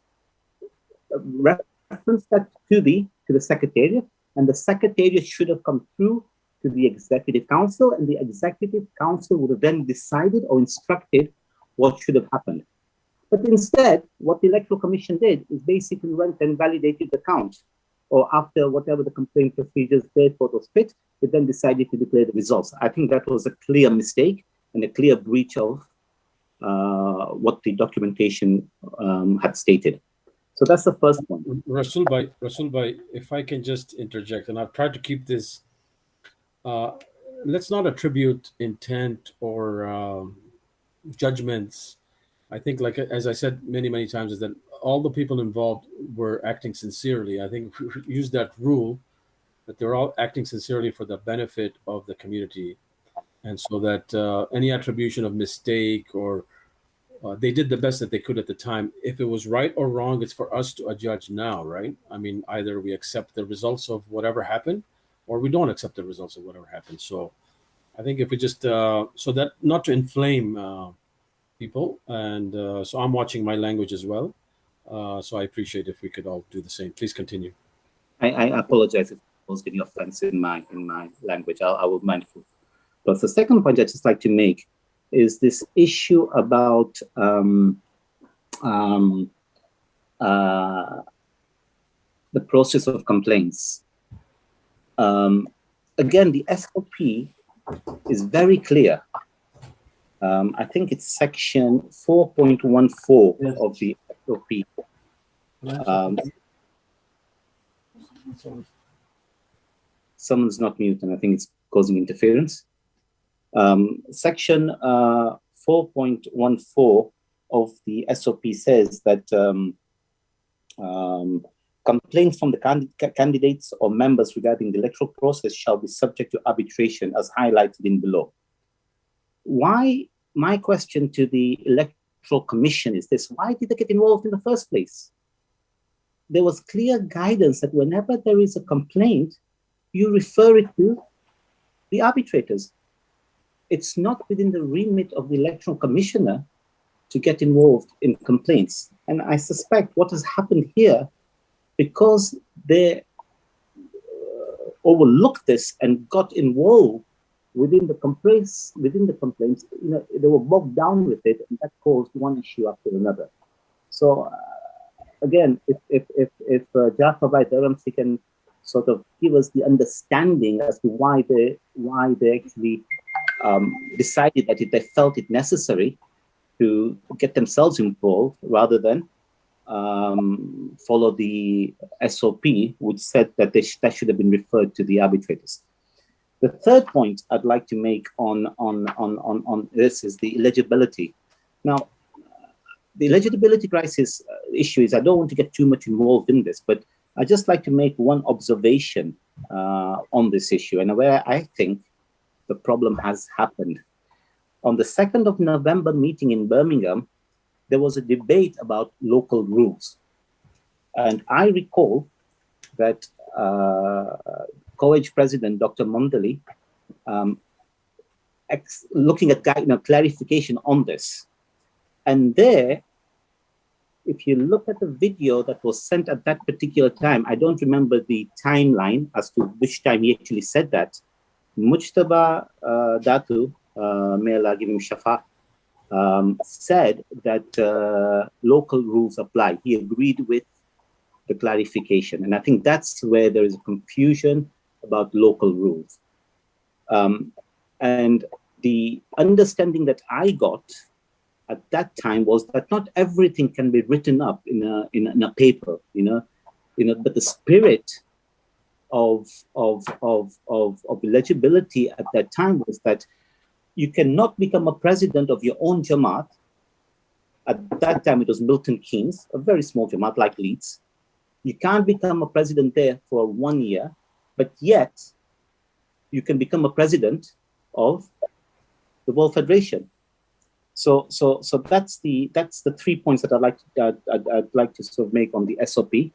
reference that to the Secretariat, and the Secretariat should have come through to the Executive Council, and the Executive Council would have then decided or instructed what should have happened. But instead, what the Electoral Commission did is basically went and validated the count, or after whatever the complaint procedures they thought was fit, it then decided to declare the results. I think that was a clear mistake and a clear breach of what the documentation had stated. So that's the first one. Rasul Bhai, if I can just interject, and I've tried to keep this, let's not attribute intent or judgments. I think, like as I said many times, is that all the people involved were acting sincerely. I think if we use that rule, that they're all acting sincerely for the benefit of the community, and so that any attribution of mistake or they did the best that they could at the time. If it was right or wrong, it's for us to adjudge now, right? I mean, either we accept the results of whatever happened, or we don't accept the results of whatever happened. So I think if we just so that not to inflame people, and so I'm watching my language as well. So I appreciate if we could all do the same. Please continue. I apologize if I was giving offense in my language. I will be mindful. But the second point I'd just like to make is this issue about the process of complaints. Again, the SOP is very clear. I think it's section 4.14 of the SOP. Someone's not mute, and I think it's causing interference. Section 4.14 of the SOP says that complaints from the candidates or members regarding the electoral process shall be subject to arbitration as highlighted in below. Why, my question to the Electoral Commission is this: why did they get involved in the first place? There was clear guidance that whenever there is a complaint, you refer it to the arbitrators. It's not within the remit of the Electoral Commissioner to get involved in complaints. And I suspect what has happened here, because they overlooked this and got involved within the complaints, you know, they were bogged down with it, and that caused one issue after another. So again, if Jafar Bhai Dharamsi can sort of give us the understanding as to why they actually decided that they felt it necessary to get themselves involved rather than follow the SOP, which said that that should have been referred to the arbitrators. The third point I'd like to make on this is the eligibility. Now, the eligibility crisis issue is, I don't want to get too much involved in this, but I just like to make one observation on this issue and where I think the problem has happened. On the 2nd of November meeting in Birmingham, there was a debate about local rules. And I recall that COEG President, Dr. Mondali, looking at clarification on this. And there, if you look at the video that was sent at that particular time, I don't remember the timeline as to which time he actually said that. Mujtaba Datu, may Allah give him shafa, said that local rules apply. He agreed with the clarification. And I think that's where there is a confusion about local rules. And the understanding that I got at that time was that not everything can be written up in a paper, but the spirit of eligibility at that time was that you cannot become a president of your own Jamaat. At that time, it was Milton Keynes, a very small Jamaat like Leeds. You can't become a president there for 1 year, but yet you can become a president of the World Federation. So that's the 3 points that I'd like to sort of make on the SOP.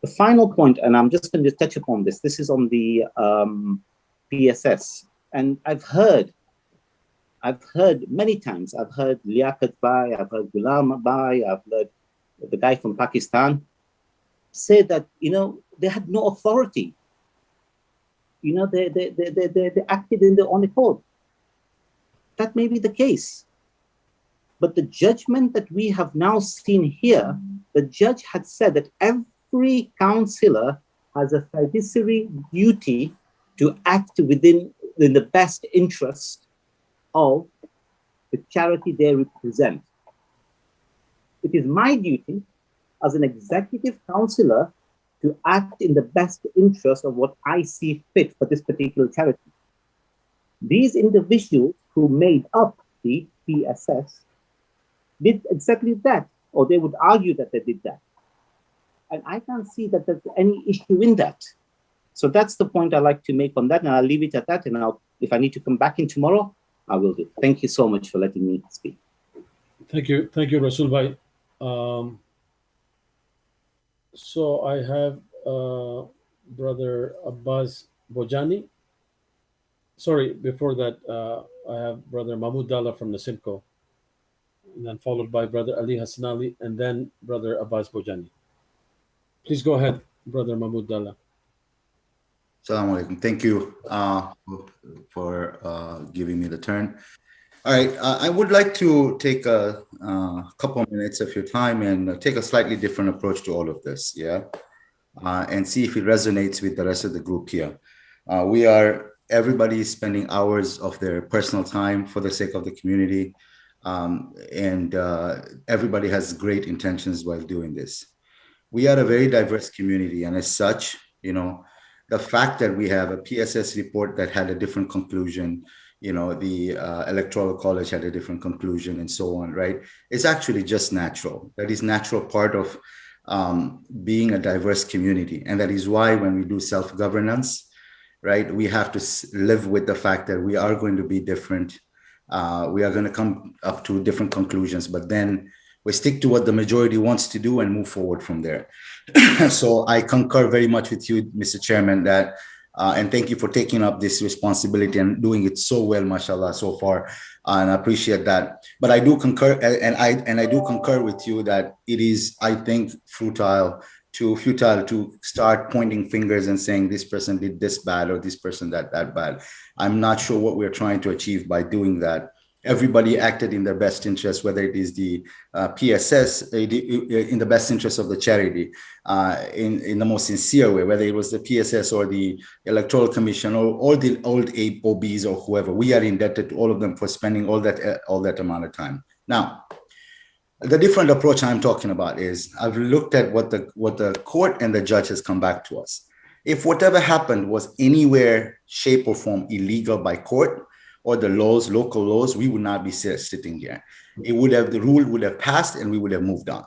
The final point, and I'm just going to touch upon this. This is on the PSS, and I've heard many times. I've heard Liaquat Bhai, I've heard Ghulam Bhai, I've heard the guy from Pakistan say that they had no authority. They acted in their own accord. That may be the case. But the judgment that we have now seen here, the judge had said that every councillor has a fiduciary duty to act within the best interest of the charity they represent. It is my duty as an executive councillor to act in the best interest of what I see fit for this particular charity. These individuals who made up the PSS did exactly that, or they would argue that they did that. And I can't see that there's any issue in that. So that's the point I like to make on that, and I'll leave it at that, and if I need to come back in tomorrow, I will do. Thank you so much for letting me speak. Thank you, Rasul Bhai. So I have Brother Abbas Bojani. Sorry, before that, I have Brother Mahmoud Dalla from the Simco, and then followed by Brother Ali Hassan Ali, and then Brother Abbas Bojani. Please go ahead, Brother Mahmoud Dalla. Assalamu alaikum. Thank you for giving me the turn. All right, I would like to take a couple of minutes of your time and take a slightly different approach to all of this, and see if it resonates with the rest of the group here. Everybody is spending hours of their personal time for the sake of the community, and everybody has great intentions while doing this. we are a very diverse community, and as such, the fact that we have a PSS report that had a different conclusion, the Electoral College had a different conclusion, and so on, right? It's actually just natural. That is natural part of being a diverse community, and that is why when we do self-governance, right, we have to live with the fact that we are going to be different. We are going to come up to different conclusions, but then we stick to what the majority wants to do and move forward from there. So I concur very much with you, Mr. Chairman, that and thank you for taking up this responsibility and doing it so well, mashallah, so far, and I appreciate that. But I do concur, and I do concur with you that it is, I think, futile to start pointing fingers and saying this person did this bad or this person that bad. I'm not sure what we're trying to achieve by doing that. Everybody acted in their best interest, whether it is the PSS, in the best interest of the charity, in the most sincere way, whether it was the PSS or the Electoral Commission or the old OBs or whoever. We are indebted to all of them for spending all that amount of time. Now, the different approach I'm talking about is I've looked at what the court and the judge has come back to us. If whatever happened was anywhere, shape, or form illegal by court or the laws, local laws, we would not be sitting here. The rule would have passed and we would have moved on.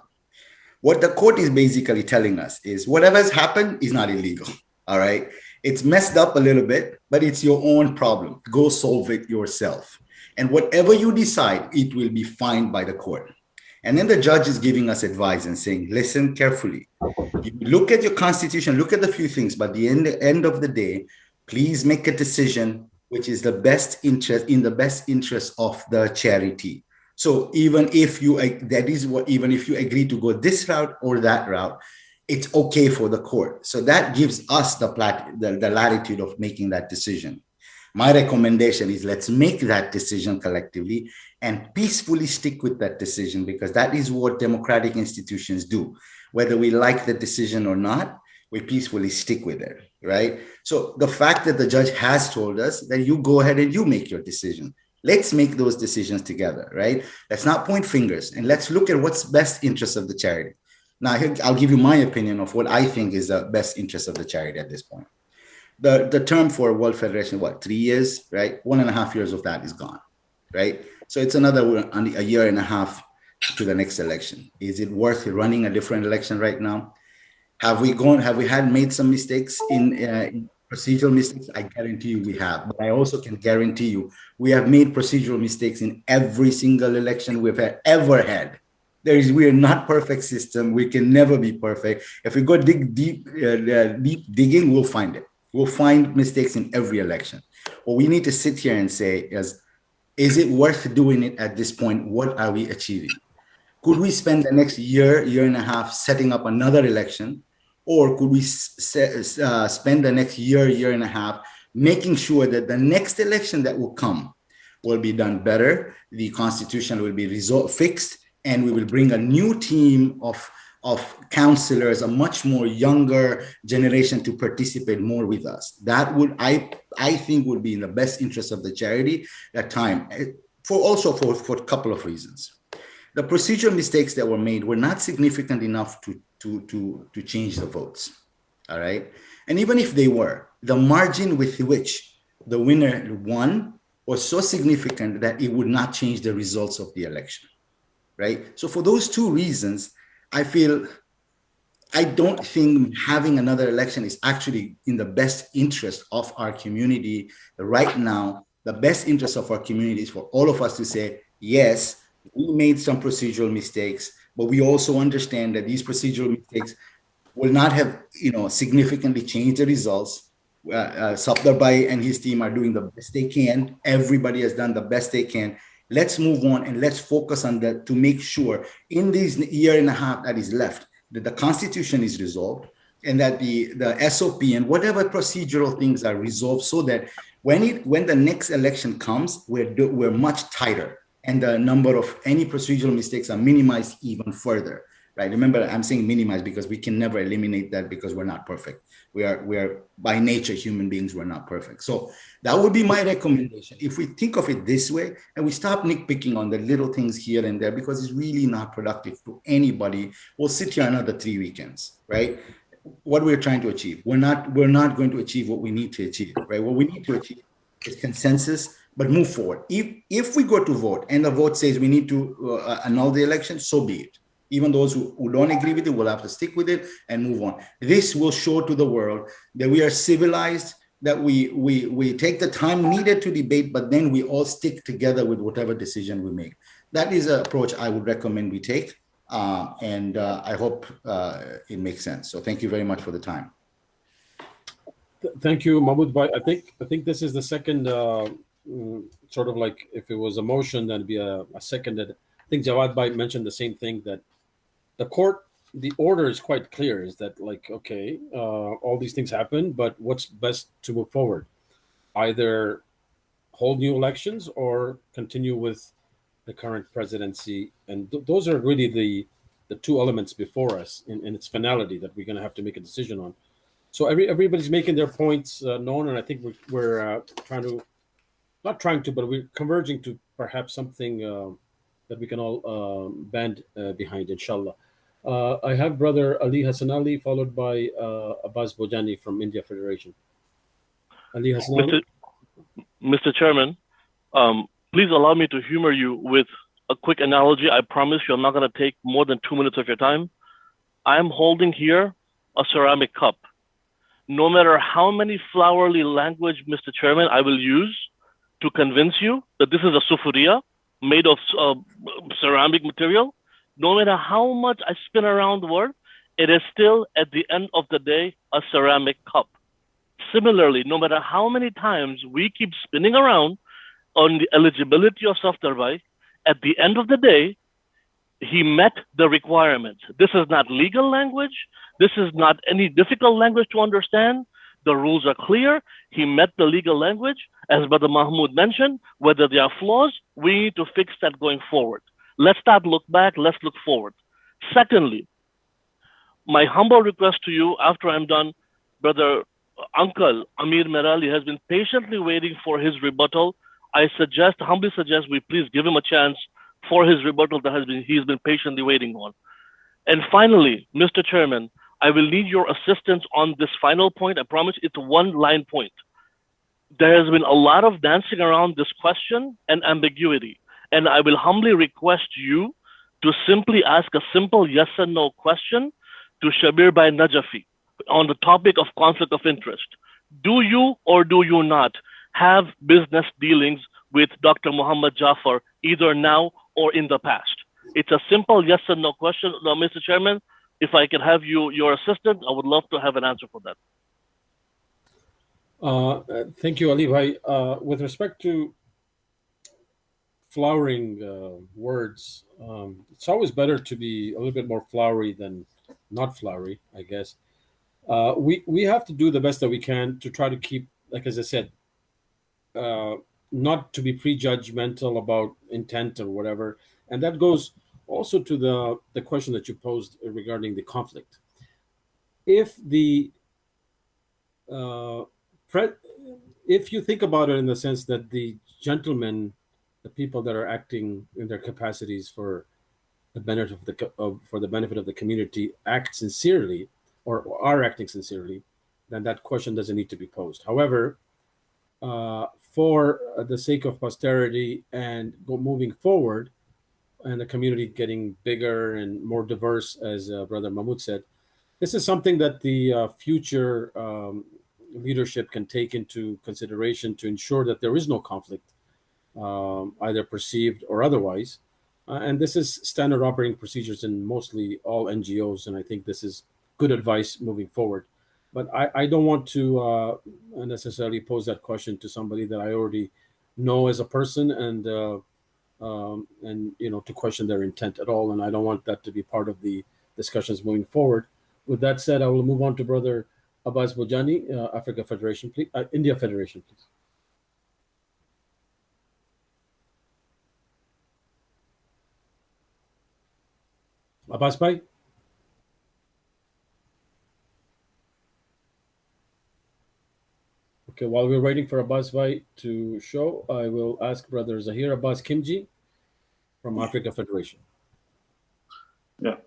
What the court is basically telling us is whatever has happened is not illegal. All right. It's messed up a little bit, but it's your own problem. Go solve it yourself. And whatever you decide, it will be fine by the court. And then the judge is giving us advice and saying, listen carefully. You look at your constitution, look at the few things, but at the end of the day, please make a decision which is in the best interest of the charity. So even if you agree to go this route or that route, it's okay for the court. So that gives us the latitude of making that decision. My recommendation is let's make that decision collectively and peacefully stick with that decision, because that is what democratic institutions do. Whether we like the decision or not, we peacefully stick with it, right? So the fact that the judge has told us that you go ahead and you make your decision. Let's make those decisions together, right? Let's not point fingers and let's look at what's best interest of the charity. Now, I'll give you my opinion of what I think is the best interest of the charity at this point. The term for World Federation, 3 years, right? 1.5 years of that is gone, right? So it's another a year and a half to the next election. Is it worth running a different election right now? Have we made some mistakes in procedural mistakes? I guarantee you we have, but I also can guarantee you we have made procedural mistakes in every single election we've ever had. We are not perfect system. We can never be perfect. If we go deep digging, we'll find it. We'll find mistakes in every election. What we need to sit here and say is it worth doing it at this point? What are we achieving? Could we spend the next year and a half setting up another election? Or could we spend the next year and a half making sure that the next election that will come will be done better, the constitution will be fixed, and we will bring a new team of counselors, a much more younger generation to participate more with us. That would, I think, would be in the best interest of the charity at time, for a couple of reasons. The procedural mistakes that were made were not significant enough to change the votes, all right? And even if they were, the margin with which the winner won was so significant that it would not change the results of the election, right? So for those two reasons, I don't think having another election is actually in the best interest of our community right now. The best interest of our community is for all of us to say, yes, we made some procedural mistakes, but we also understand that these procedural mistakes will not have, significantly changed the results. Safdar Bhai and his team are doing the best they can. Everybody has done the best they can. Let's move on and let's focus on that to make sure in this year and a half that is left, that the constitution is resolved and that the SOP and whatever procedural things are resolved, so that when the next election comes, we're much tighter and the number of any procedural mistakes are minimized even further. right? Remember, I'm saying minimize because we can never eliminate that because we're not perfect. We are by nature human beings. We're not perfect. So that would be my recommendation. If we think of it this way and we stop nitpicking on the little things here and there because it's really not productive to anybody, we'll sit here another 3 weekends, right? What we're trying to achieve, we're not going to achieve what we need to achieve, right? What we need to achieve is consensus, but move forward. If we go to vote and the vote says we need to annul the election, so be it. Even those who don't agree with it will have to stick with it and move on. This will show to the world that we are civilized, that we take the time needed to debate, but then we all stick together with whatever decision we make. That is an approach I would recommend we take. And I hope it makes sense. So thank you very much for the time. Thank you, Mahmoud Bhai. I think this is the second sort of like if it was a motion, that'd be a seconded. I think Jawad Bhai mentioned the same thing, that the order is quite clear, is that like, okay, all these things happen, but what's best to move forward? Either hold new elections or continue with the current presidency. And those are really the two elements before us in its finality that we're going to have to make a decision on. So everybody's making their points known, and I think we're we're converging to perhaps something that we can all band behind, inshallah. I have Brother Ali Hassan Ali, followed by Abbas Bojani from India Federation. Ali Hassan Ali. Mr. Chairman, please allow me to humor you with a quick analogy. I promise you I'm not going to take more than 2 minutes of your time. I'm holding here a ceramic cup. No matter how many flowery language, Mr. Chairman, I will use to convince you that this is a sufuria made of ceramic material, no matter how much I spin around the word, it is still, at the end of the day, a ceramic cup. Similarly, no matter how many times we keep spinning around on the eligibility of Safdar, at the end of the day, he met the requirements. This is not legal language. This is not any difficult language to understand. The rules are clear. He met the legal language. As Brother Mahmoud mentioned, whether there are flaws, we need to fix that going forward. Let's not look back. Let's look forward. Secondly, my humble request to you after I'm done, Brother Uncle Amir Merali has been patiently waiting for his rebuttal. I humbly suggest we please give him a chance for his rebuttal that he's been patiently waiting on. And finally, Mr. Chairman, I will need your assistance on this final point. I promise it's a one-line point. There has been a lot of dancing around this question and ambiguity, and I will humbly request you to simply ask a simple yes or no question to Shabir Bhai Najafi on the topic of conflict of interest. Do you or do you not have business dealings with Dr. Muhammad Jafar, either now or in the past? It's a simple yes or no question. Now, Mr. Chairman, if I can have your assistant, I would love to have an answer for that. Thank you, Ali Bhai. With respect to flowering words, it's always better to be a little bit more flowery than not flowery, I guess. We have to do the best that we can to try to keep, like as I said, not to be prejudgmental about intent or whatever. And that goes also to the question that you posed regarding the conflict. If if you think about it in the sense that the gentlemen, the people that are acting in their capacities for the benefit of the community, act sincerely or are acting sincerely, then that question doesn't need to be posed. However, for the sake of posterity and moving forward, and the community getting bigger and more diverse, as Brother Mahmoud said, this is something that the future leadership can take into consideration to ensure that there is no conflict, either perceived or otherwise. And this is standard operating procedures in mostly all NGOs, and I think this is good advice moving forward. But I don't want to necessarily pose that question to somebody that I already know as a person, and to question their intent at all. And I don't want that to be part of the discussions moving forward. With that said, I will move on to Brother Abbas Bojani, Africa Federation, please. India Federation, please. Abbas Bhai? Okay, while we're waiting for Abbas Bhai to show, I will ask Brother Zahir Abbas Kimji from Africa Federation. Yeah.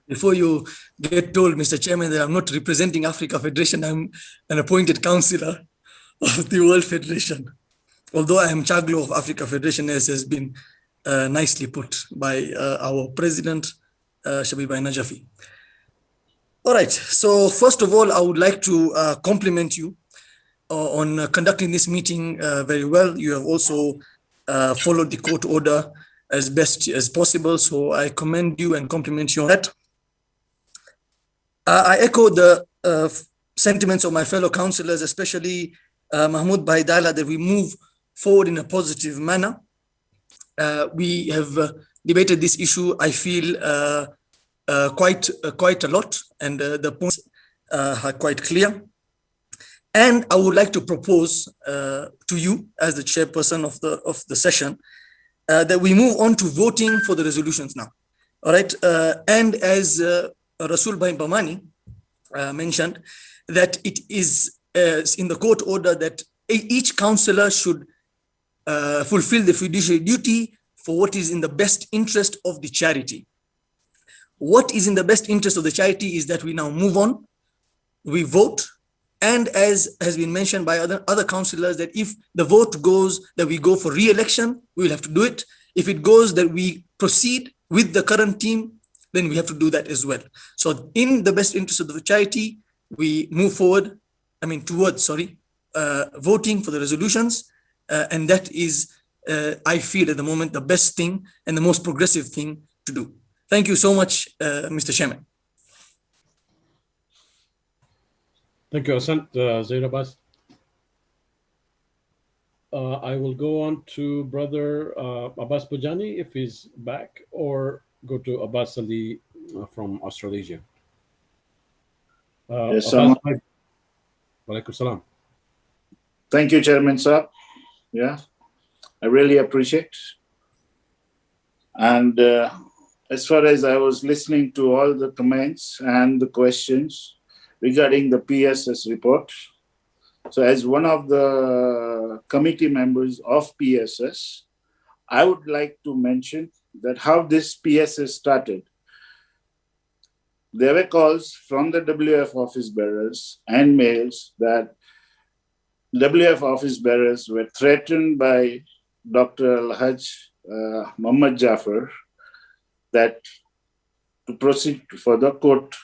Before you get told, Mr. Chairman, that I'm not representing Africa Federation, I'm an appointed councillor of the World Federation. Although I am Chaglo of Africa Federation, as has been nicely put by our president, Shabir Bhai Najafi. All right, so first of all, I would like to compliment you on conducting this meeting very well. You have also followed the court order as best as possible, so I commend you and compliment you on that. I echo the sentiments of my fellow councillors, especially Mahmoud Bhai Dala, that we move forward in a positive manner. We have debated this issue, I feel, quite a lot, and the points are quite clear. And I would like to propose to you, as the chairperson of the session, that we move on to voting for the resolutions now. All right, and as Rasul Bhai Bamani mentioned, that it is in the court order that each councillor should fulfill the fiduciary duty for what is in the best interest of the charity. What is in the best interest of the charity is that we now move on, we vote, and as has been mentioned by other councillors, that if the vote goes that we go for re-election, we will have to do it. If it goes that we proceed with the current team, then we have to do that as well. So in the best interest of the charity, we move forward, towards voting for the resolutions. And that is, I feel at the moment, the best thing and the most progressive thing to do. Thank you so much, Mr. Chairman. Thank you, Hassan. Zahir Abbas. I will go on to Brother Abbas Pujani, if he's back, or go to Abbas Ali from Australasia. Yes, Walaikum salam. Thank you, Chairman sir. Yeah, I really appreciate. And as far as I was listening to all the comments and the questions regarding the PSS report, so as one of the committee members of PSS, I would like to mention that how this PSS started. There were calls from the WF office bearers and mails that WF office bearers were threatened by Dr. Al-Hajj Muhammad Jafar that to proceed for the court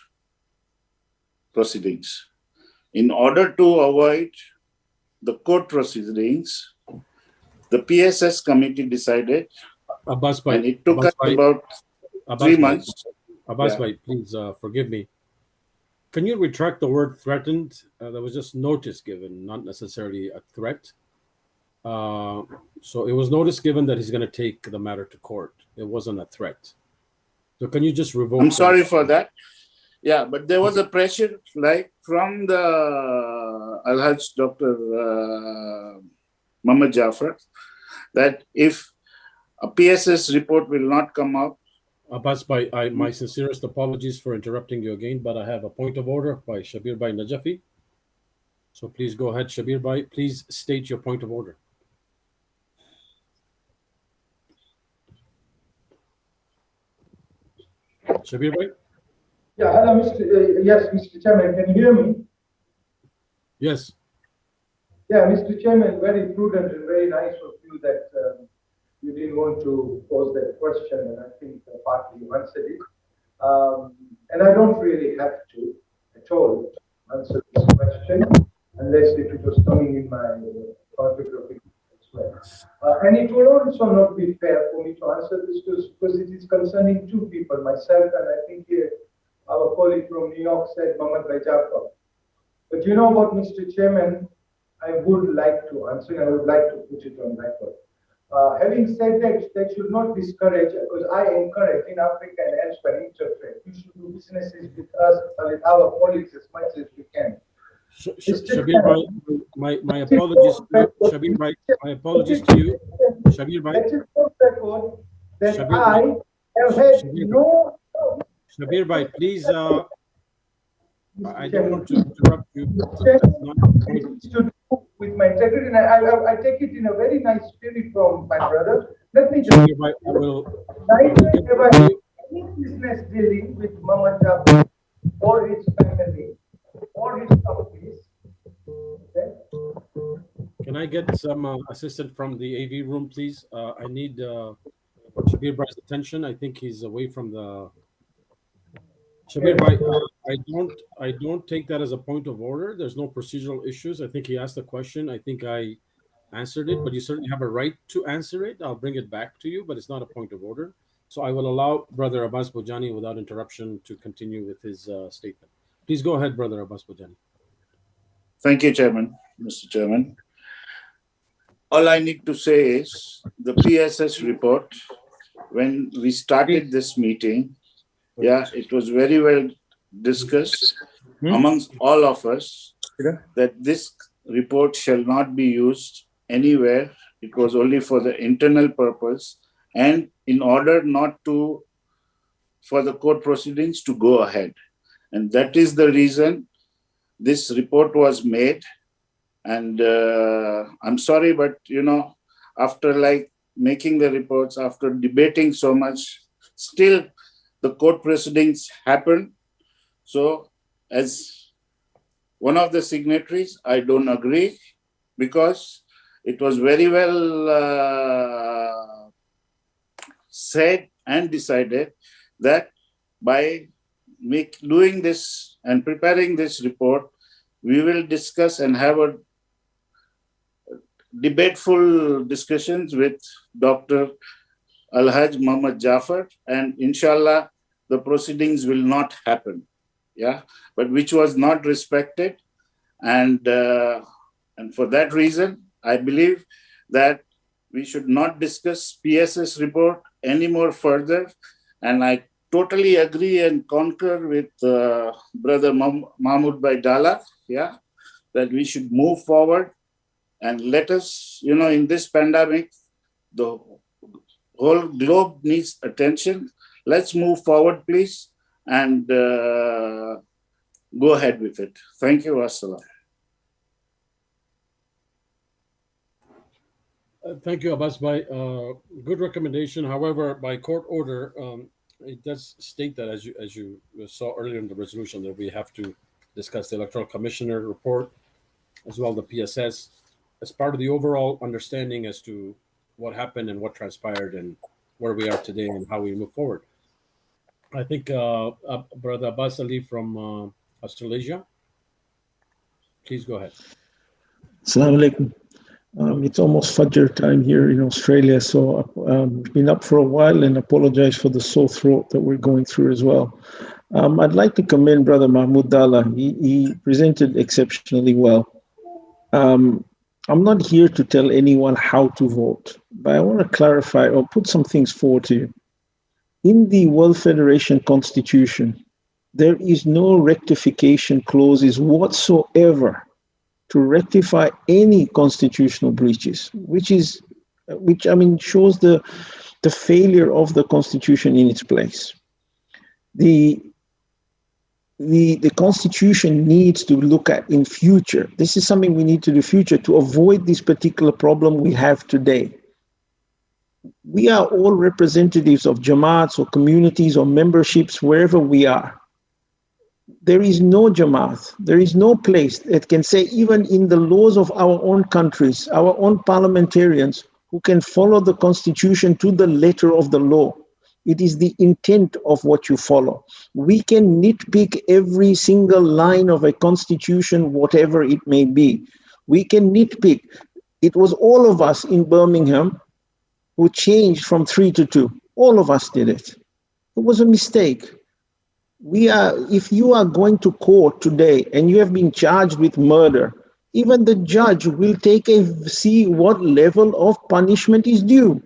proceedings. In order to avoid the court proceedings, the PSS committee decided, and it took us about 3 months. Abbas Bhai, please forgive me. Can you retract the word threatened? There was just notice given, not necessarily a threat. So it was notice given that he's going to take the matter to court. It wasn't a threat. So can you just revoke? I'm sorry for that. Yeah, but there was a pressure like from the Al-Hajj Dr. Muhammad Jafar that if a PSS report will not come out. Abbas Bhai, my sincerest apologies for interrupting you again, but I have a point of order by Shabir Bhai Najafi. So please go ahead, Shabir Bhai. Please state your point of order. Shabir Bhai? Yeah, hello, Mr. Chairman, can you hear me? Yes. Yeah, Mr. Chairman, very prudent and very nice of you that you didn't want to pose that question, and I think partly you answered it. And I don't really have to at all answer this question unless if it was coming in my conflict of interest as well. And it would also not be fair for me to answer this because it is concerning two people, myself and I think our colleague from New York said Muhammad Bhai Jafar. But you know what, Mr. Chairman, I would like to answer and I would like to put it on record. Having said that, that should not discourage, because I encourage in Africa and elsewhere intertrade. You should do businesses with us, with our colleagues as much as we can. Shabir Bhai, my apologies, Shabir Bhai, my apologies to you. Shabir Bhai. Let it go record that I have had no. Shabir Bhai, please I don't want to interrupt you. That's not the point. To do with my integrity, and I take it in a very nice spirit from my brother. Let me just. I will. Neither have I any business dealing with Mama Jafar or his family or his companies. Okay? Can I get some assistance from the AV room, please? I need Shabir Bhai's attention. I think he's away from the. Shabir Bhai, I don't take that as a point of order. There's no procedural issues. I think he asked a question. I think I answered it, but you certainly have a right to answer it. I'll bring it back to you, but it's not a point of order. So I will allow Brother Abbas Bojani without interruption to continue with his statement. Please go ahead, Brother Abbas Bojani. Thank you, Chairman, Mr. Chairman. All I need to say is the PSS report, when we started this meeting, yeah, it was very well discussed amongst all of us that this report shall not be used anywhere. It was only for the internal purpose and in order not to, for the court proceedings to go ahead. And that is the reason this report was made. And I'm sorry, but after like making the reports, after debating so much, still the court proceedings happened. So as one of the signatories, I don't agree because it was very well said and decided that by doing this and preparing this report, we will discuss and have a debateful discussions with Dr. Alhaj Muhammad Jafar, and inshallah, the proceedings will not happen. Yeah, but which was not respected. And for that reason, I believe that we should not discuss PSS report any more further. And I totally agree and concur with Brother Mahmoud Bhai Dala, yeah, that we should move forward and let us, in this pandemic, the whole globe needs attention. Let's move forward, please, and go ahead with it. Thank you. Assalam. Thank you, Abbas Bhai. Good recommendation. However, by court order, it does state that, as you saw earlier in the resolution, that we have to discuss the Electoral Commissioner report as well the PSS as part of the overall understanding as to what happened and what transpired and where we are today and how we move forward. I think Brother Abbas Ali from Australasia, please go ahead. Assalamu alaikum. It's almost Fajr time here in Australia, so I've been up for a while and apologize for the sore throat that we're going through as well. I'd like to commend Brother Mahmoud Dala. He presented exceptionally well. I'm not here to tell anyone how to vote, but I want to clarify or put some things forward to you. In the World Federation Constitution, there is no rectification clauses whatsoever to rectify any constitutional breaches, which shows the failure of the Constitution in its place. The Constitution needs to look at in future. This is something we need to do future to avoid this particular problem we have today. We are all representatives of Jamaats or communities or memberships wherever we are. There is no Jamaat, there is no place that can say, even in the laws of our own countries, our own parliamentarians who can follow the Constitution to the letter of the law. It is the intent of what you follow. We can nitpick every single line of a constitution, whatever it may be. We can nitpick. It was all of us in Birmingham who changed from 3 to 2. All of us did it. It was a mistake. If you are going to court today and you have been charged with murder, even the judge will see what level of punishment is due.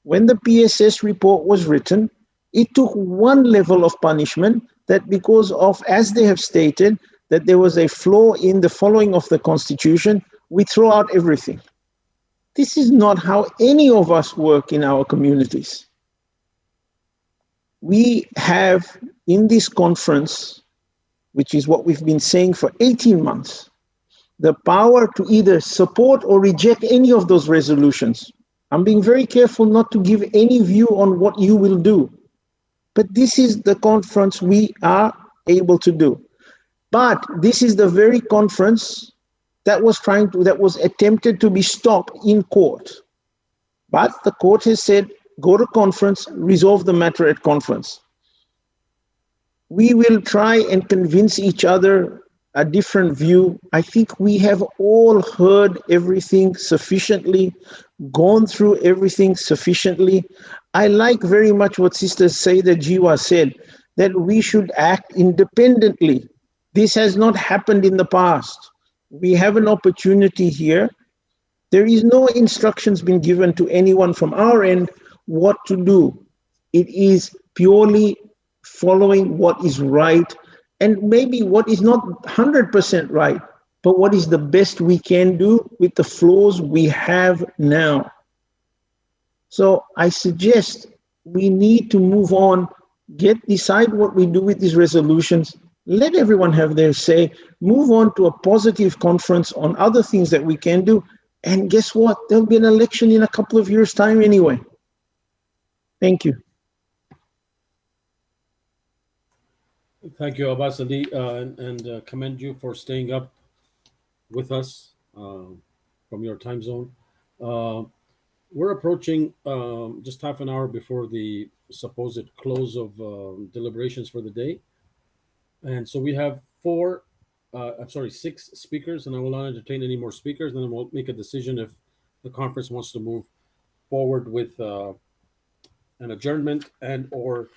When the PSS report was written, it took one level of punishment that because of, as they have stated, that there was a flaw in the following of the Constitution, we throw out everything. This is not how any of us work in our communities. We have in this conference which is what we've been saying for 18 months, the power to either support or reject any of those resolutions. I'm being very careful not to give any view on what you will do, but this is the conference we are able to do. But this is the very conference that was attempted to be stopped in court. But the court has said, go to conference, resolve the matter at conference. We will try and convince each other a different view. I think we have all heard everything sufficiently, gone through everything sufficiently. I like very much what Sister Saida Jiwa said, that we should act independently. This has not happened in the past. We have an opportunity here. There is no instructions been given to anyone from our end what to do. It is purely following what is right, and maybe what is not 100% right, but what is the best we can do with the flaws we have now. So I suggest we need to move on, decide what we do with these resolutions, let everyone have their say, move on to a positive conference on other things that we can do, and guess what? There'll be an election in a couple of years' time anyway. Thank you. Thank you, Abbas Ali, and commend you for staying up with us from your time zone. We're approaching just half an hour before the supposed close of deliberations for the day. And so we have 6 speakers, and I will not entertain any more speakers. Then we'll make a decision if the conference wants to move forward with an adjournment and or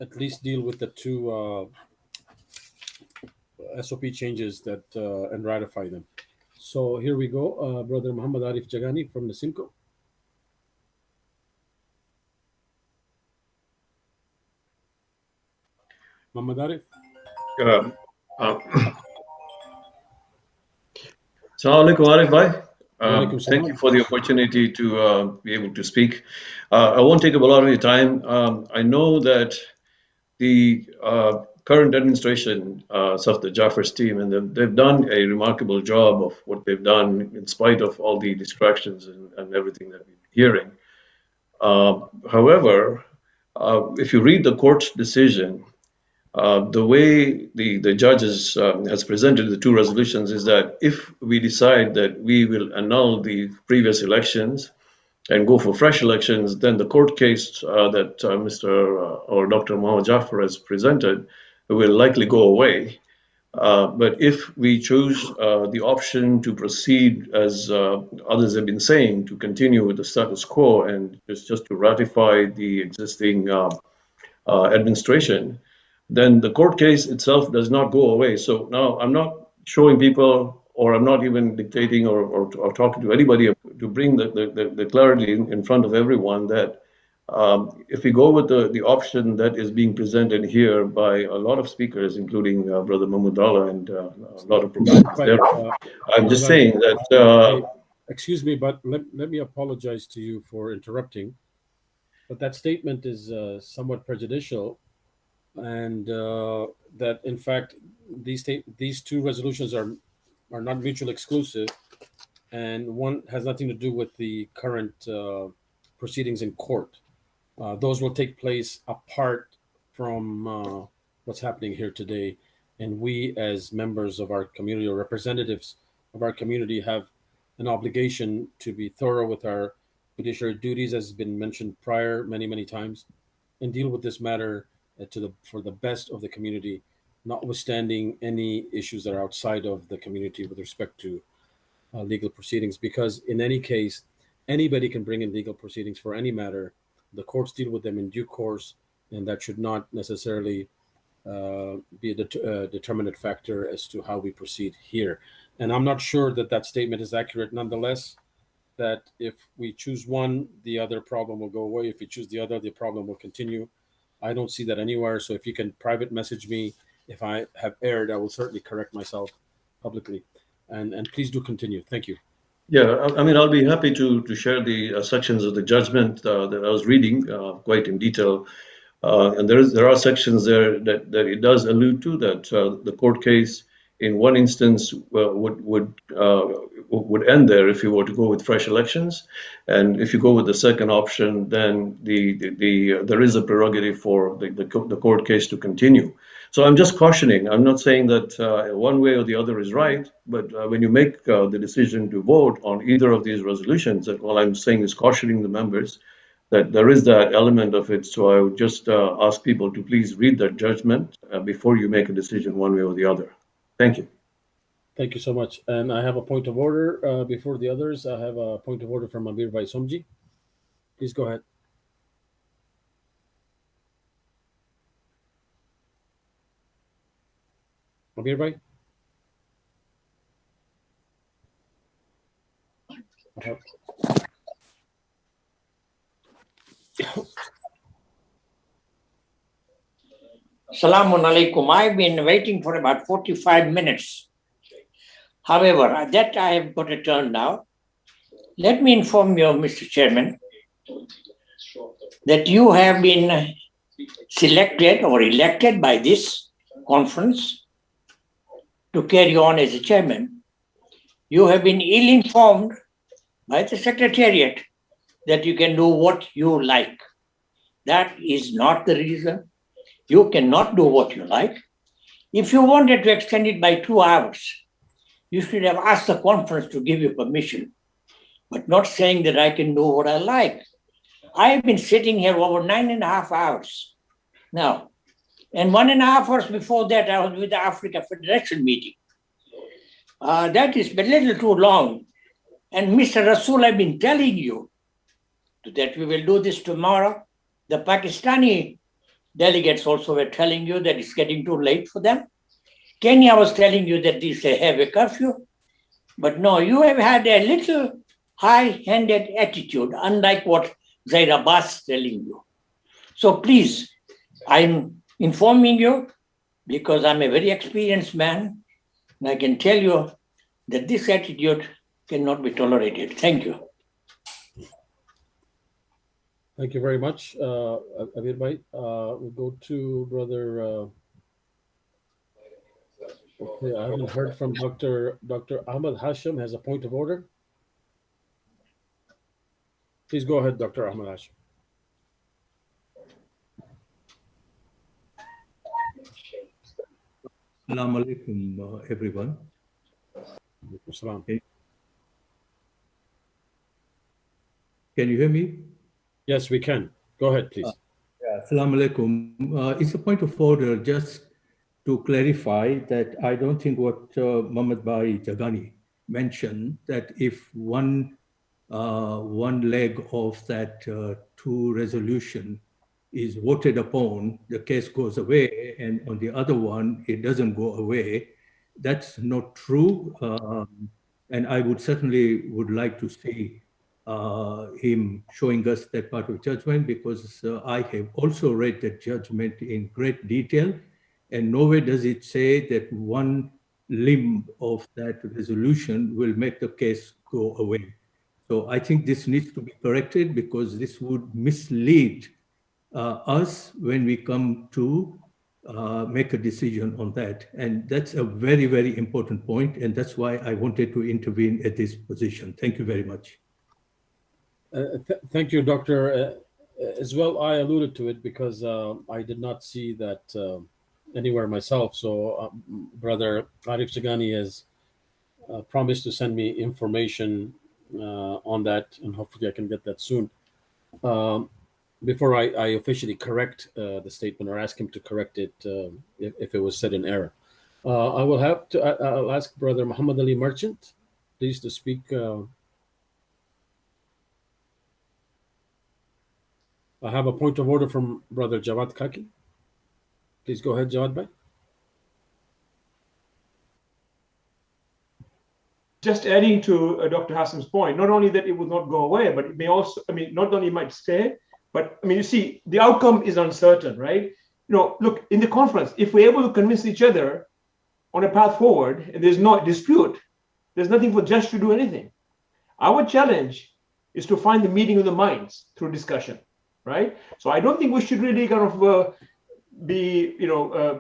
at least deal with the 2 SOP changes that and ratify them. So here we go, Brother Muhammad Arif Jagani from Nasimco. Muhammad Arif. Assalamu alaikum, Arif bhai. Thank you for the opportunity to be able to speak. I won't take up a lot of your time. I know that the current administration, Safdar Jafar's team, and they've done a remarkable job of what they've done in spite of all the distractions and everything that we're hearing. However, if you read the court's decision, the way the judges has presented the 2 resolutions is that if we decide that we will annul the previous elections and go for fresh elections, then the court case that Mr. or Dr. Muhammad Jafar has presented will likely go away. But if we choose the option to proceed, as others have been saying, to continue with the status quo and just to ratify the existing administration, then the court case itself does not go away. So now I'm not showing people, or I'm not even dictating or talking to anybody to bring the clarity in front of everyone that if we go with the option that is being presented here by a lot of speakers, including Brother Mahmoud and a lot of proponents there, I'm just saying that... Excuse me, but let me apologize to you for interrupting, but that statement is somewhat prejudicial, and that in fact these 2 resolutions are not mutually exclusive, and one has nothing to do with the current proceedings in court. Those will take place apart from what's happening here today, and we as members of our community or representatives of our community have an obligation to be thorough with our fiduciary duties, as has been mentioned prior many times, and deal with this matter for the best of the community, notwithstanding any issues that are outside of the community with respect to legal proceedings. Because in any case, anybody can bring in legal proceedings for any matter. The courts deal with them in due course, and that should not necessarily be a determinant factor as to how we proceed here. And I'm not sure that that statement is accurate nonetheless, that if we choose one, the other problem will go away. If we choose the other, the problem will continue. I don't see that anywhere. So if you can private message me, if I have erred, I will certainly correct myself publicly. And please do continue. Thank you. Yeah, I mean, I'll be happy to share the sections of the judgment that I was reading quite in detail. And there are sections there that it does allude to that the court case in one instance would end there if you were to go with fresh elections, and if you go with the second option, then there is a prerogative for the court case to continue. So I'm just cautioning. I'm not saying that one way or the other is right, but when you make the decision to vote on either of these resolutions, that all I'm saying is cautioning the members that there is that element of it. So I would just ask people to please read that judgment before you make a decision one way or the other. Thank you. Thank you so much. And I have a point of order before the others. I have a point of order from Amir Bhai Somji. Please go ahead. Amir Bhai? Assalamu alaikum. I've been waiting for about 45 minutes. However, that I have got a turn now. Let me inform you, Mr. Chairman, that you have been selected or elected by this conference to carry on as a chairman. You have been ill-informed by the Secretariat that you can do what you like. That is not the reason. You cannot do what you like. If you wanted to extend it by 2 hours, you should have asked the conference to give you permission, but not saying that I can do what I like. I have been sitting here over 9.5 hours now. And 1.5 hours before that, I was with the Africa Federation meeting. That is a little too long. And Mr. Rasool, I've been telling you that we will do this tomorrow. The Pakistani delegates also were telling you that it's getting too late for them. Kenya was telling you that they have a curfew. But no, you have had a little high-handed attitude, unlike what Zaid Abbas is telling you. So please, I'm informing you because I'm a very experienced man, and I can tell you that this attitude cannot be tolerated. Thank you. Thank you very much, Amir Bhai. We'll go to Brother. Okay, I haven't heard from Dr. Ahmad Hashim. Has a point of order. Please go ahead, Dr. Ahmad Hashim. Assalamu alaikum, everyone. Okay. Can you hear me? Yes, we can. Go ahead, please. Assalamu alaikum. It's a point of order just to clarify that I don't think what Mohammed Bhai Jagani mentioned, that if one leg of that two resolution is voted upon, the case goes away, and on the other one, it doesn't go away. That's not true. And I would certainly like to see him showing us that part of judgment, because I have also read that judgment in great detail, and nowhere does it say that one limb of that resolution will make the case go away. So I think this needs to be corrected, because this would mislead us when we come to make a decision on that. And that's a very, very important point, and that's why I wanted to intervene at this position. Thank you very much. Thank you, Doctor. As well, I alluded to it because I did not see that anywhere myself. So Brother Arif Jagani has promised to send me information on that, and hopefully I can get that soon. Before I officially correct the statement or ask him to correct it if it was said in error. I'll ask Brother Muhammad Ali Merchant, please, to speak. I have a point of order from Brother Jawad Kaki. Please go ahead, Jawad Bhai. Just adding to Dr. Hassan's point, not only that it will not go away, but it may also, not only might stay, but you see, the outcome is uncertain, right? Look, in the conference, if we're able to convince each other on a path forward, and there's no dispute, there's nothing for judge to do anything. Our challenge is to find the meeting of the minds through discussion. right? So I don't think we should really kind of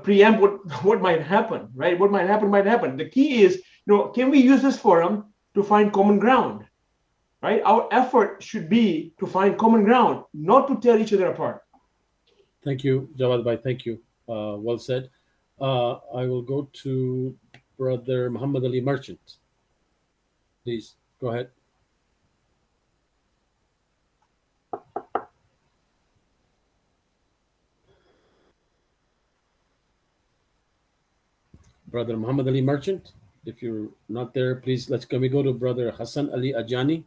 preempt what might happen, right? What might happen. The key is, can we use this forum to find common ground, right? Our effort should be to find common ground, not to tear each other apart. Thank you, Jawad Bhai. Thank you. Well said. I will go to Brother Muhammad Ali Merchant. Please go ahead. Brother Muhammad Ali Merchant, if you're not there, please can we go to Brother Hassan Ali Ajani?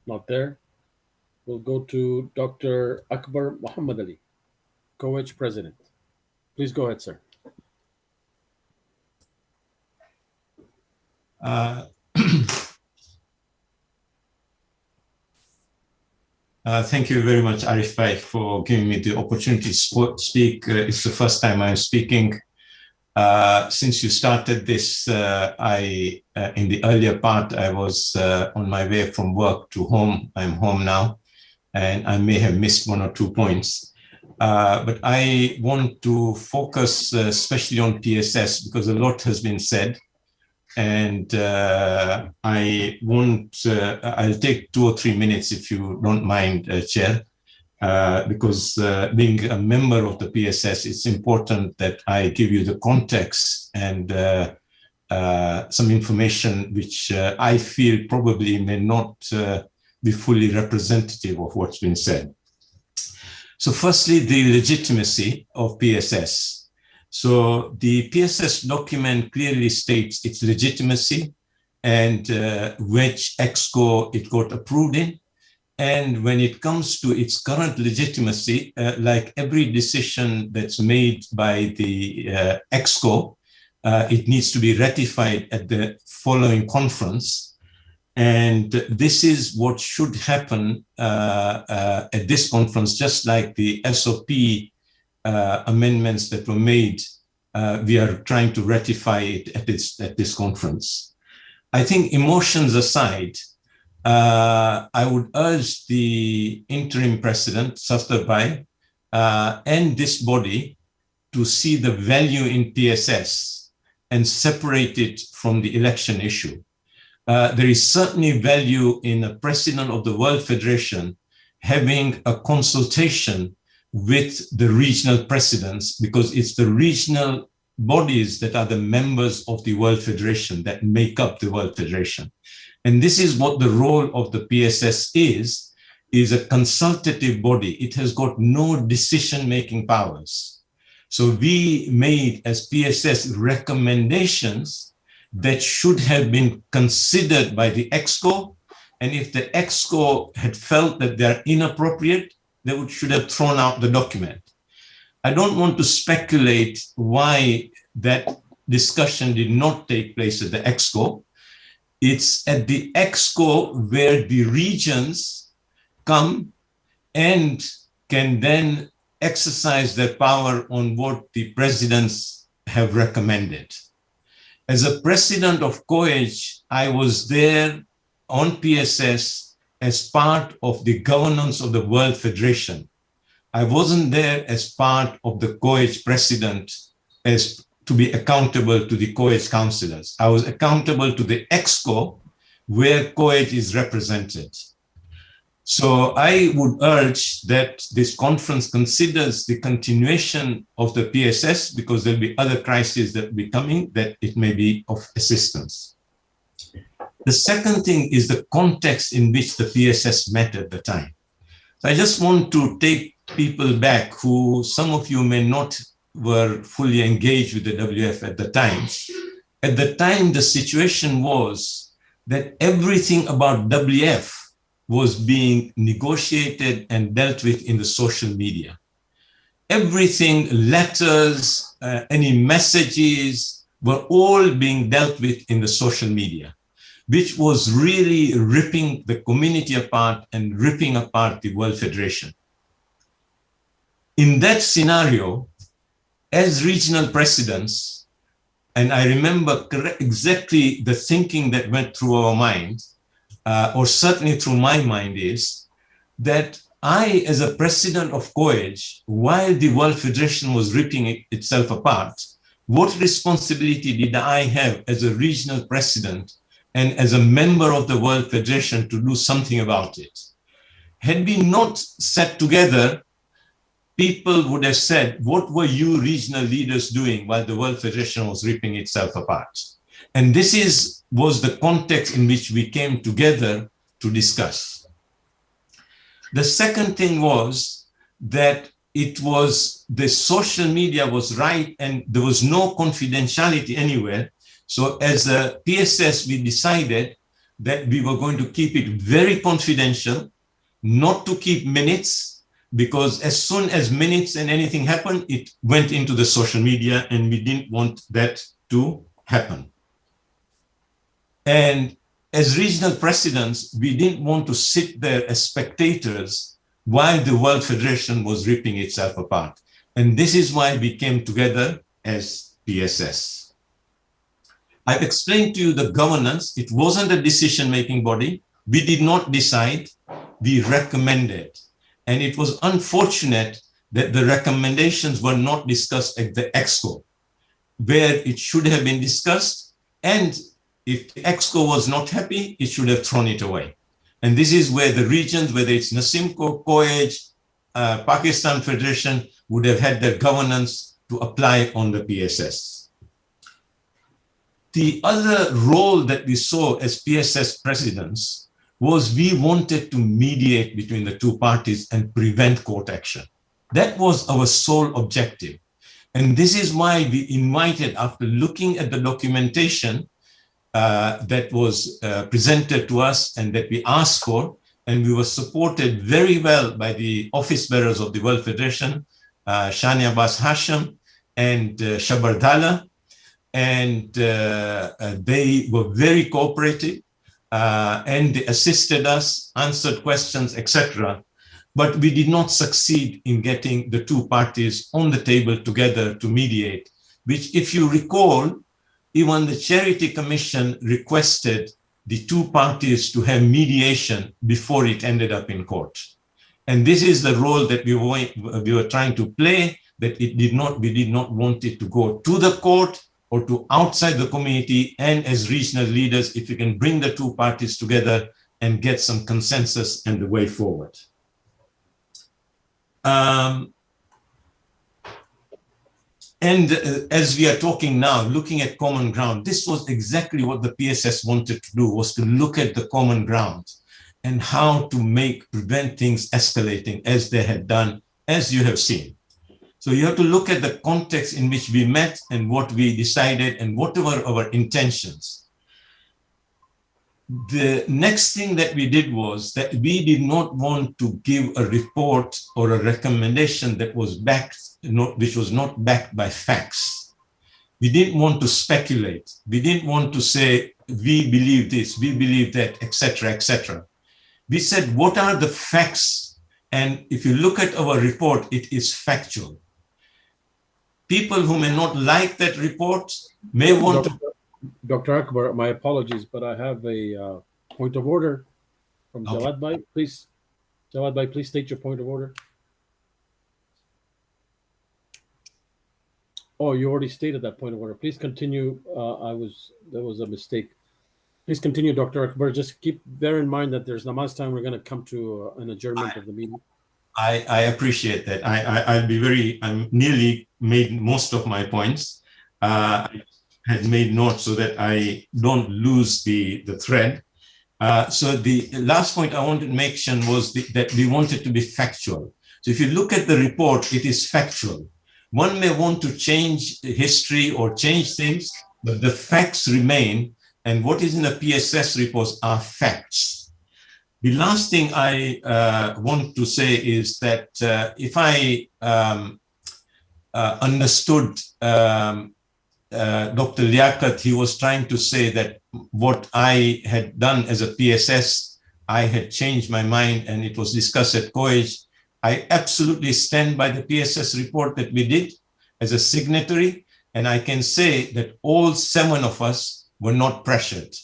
Not there. We'll go to Dr. Akbar Muhammad Ali, COH President. Please go ahead, sir. Thank you very much, Arif Bhai, for giving me the opportunity to speak. It's the first time I'm speaking. Since you started this, in the earlier part, I was on my way from work to home. I'm home now, and I may have missed one or two points. But I want to focus especially on PSS because a lot has been said. And I'll take 2 or 3 minutes if you don't mind, Chair, because being a member of the PSS, it's important that I give you the context and some information which I feel probably may not be fully representative of what's been said. So firstly, the legitimacy of PSS. So the PSS document clearly states its legitimacy and which EXCO it got approved in. And when it comes to its current legitimacy, like every decision that's made by the EXCO, it needs to be ratified at the following conference. And this is what should happen at this conference, just like the SOP amendments that were made, we are trying to ratify it at this conference. I think emotions aside, I would urge the interim president, Safdar Bhai, and this body to see the value in PSS and separate it from the election issue. There is certainly value in a president of the World Federation having a consultation with the regional presidents, because it's the regional bodies that are the members of the World Federation that make up the World Federation. And this is what the role of the PSS is a consultative body. It has got no decision-making powers. So we made as PSS recommendations that should have been considered by the EXCO. And if the EXCO had felt that they're inappropriate, they should have thrown out the document. I don't want to speculate why that discussion did not take place at the EXCO. It's at the EXCO where the regions come and can then exercise their power on what the presidents have recommended. As a president of COH, I was there on PSS as part of the governance of the World Federation. I wasn't there as part of the COH president as to be accountable to the COH councillors. I was accountable to the EXCO where COH is represented. So I would urge that this conference considers the continuation of the PSS because there'll be other crises that will be coming that it may be of assistance. The second thing is the context in which the PSS met at the time. So I just want to take people back who, some of you may not were fully engaged with the WF at the time. At the time, the situation was that everything about WF was being negotiated and dealt with in the social media. Everything, letters, any messages were all being dealt with in the social media, which was really ripping the community apart and ripping apart the World Federation. In that scenario, as regional presidents, And I remember exactly the thinking that went through our mind, or certainly through my mind, is that I, as a president of COEG, while the World Federation was ripping itself apart, what responsibility did I have as a regional president and as a member of the World Federation to do something about it? Had we not sat together, people would have said, what were you regional leaders doing while the World Federation was ripping itself apart? And this was the context in which we came together to discuss. The second thing was that the social media was right and there was no confidentiality anywhere. So as a PSS, we decided that we were going to keep it very confidential, not to keep minutes, because as soon as minutes and anything happened, it went into the social media and we didn't want that to happen. And as regional presidents, we didn't want to sit there as spectators while the World Federation was ripping itself apart. And this is why we came together as PSS. I've explained to you the governance. It wasn't a decision-making body. We did not decide, we recommended. And it was unfortunate that the recommendations were not discussed at the EXCO, where it should have been discussed. And if the EXCO was not happy, it should have thrown it away. And this is where the regions, whether it's Nasimco, COEG, Pakistan Federation, would have had their governance to apply on the PSS. The other role that we saw as PSS presidents was we wanted to mediate between the two parties and prevent court action. That was our sole objective. And this is why we invited, after looking at the documentation that was presented to us and that we asked for, and we were supported very well by the office bearers of the World Federation, Shani Abbas Hashim and Shabardala, and they were very cooperative and they assisted us, answered questions, etc. But we did not succeed in getting the two parties on the table together to mediate, which, if you recall, even the Charity Commission requested the two parties to have mediation before it ended up in court. And this is the role that we were trying to play, that we did not want it to go to the court or to outside the community. And as regional leaders, if you can bring the two parties together and get some consensus and the way forward. And as we are talking now, looking at common ground, this was exactly what the PSS wanted to do, was to look at the common ground and how to prevent things escalating as they had done, as you have seen. So you have to look at the context in which we met and what we decided and what were our intentions. The next thing that we did was that we did not want to give a report or a recommendation that was which was not backed by facts. We didn't want to speculate. We didn't want to say, we believe this, we believe that, etc., etc. We said, what are the facts? And if you look at our report, it is factual. People who may not like that report may want to... Dr. Akbar, my apologies, but I have a point of order from Jawad Bhai. Please, Jawad Bhai, please state your point of order. Oh, you already stated that point of order. Please continue. There was a mistake. Please continue, Dr. Akbar. Just bear in mind that there's namaz time. We're going to come to an adjournment of the meeting. I appreciate that. I'm nearly made most of my points. I had made notes so that I don't lose the thread. So the last point I wanted to mention was that we wanted to be factual. So if you look at the report, it is factual. One may want to change history or change things, but the facts remain. And what is in the PSS reports are facts. The last thing I want to say is that if I understood Dr. Liaquat, he was trying to say that what I had done as a PSS, I had changed my mind and it was discussed at COEG. I absolutely stand by the PSS report that we did as a signatory. And I can say that all 7 of us were not pressured.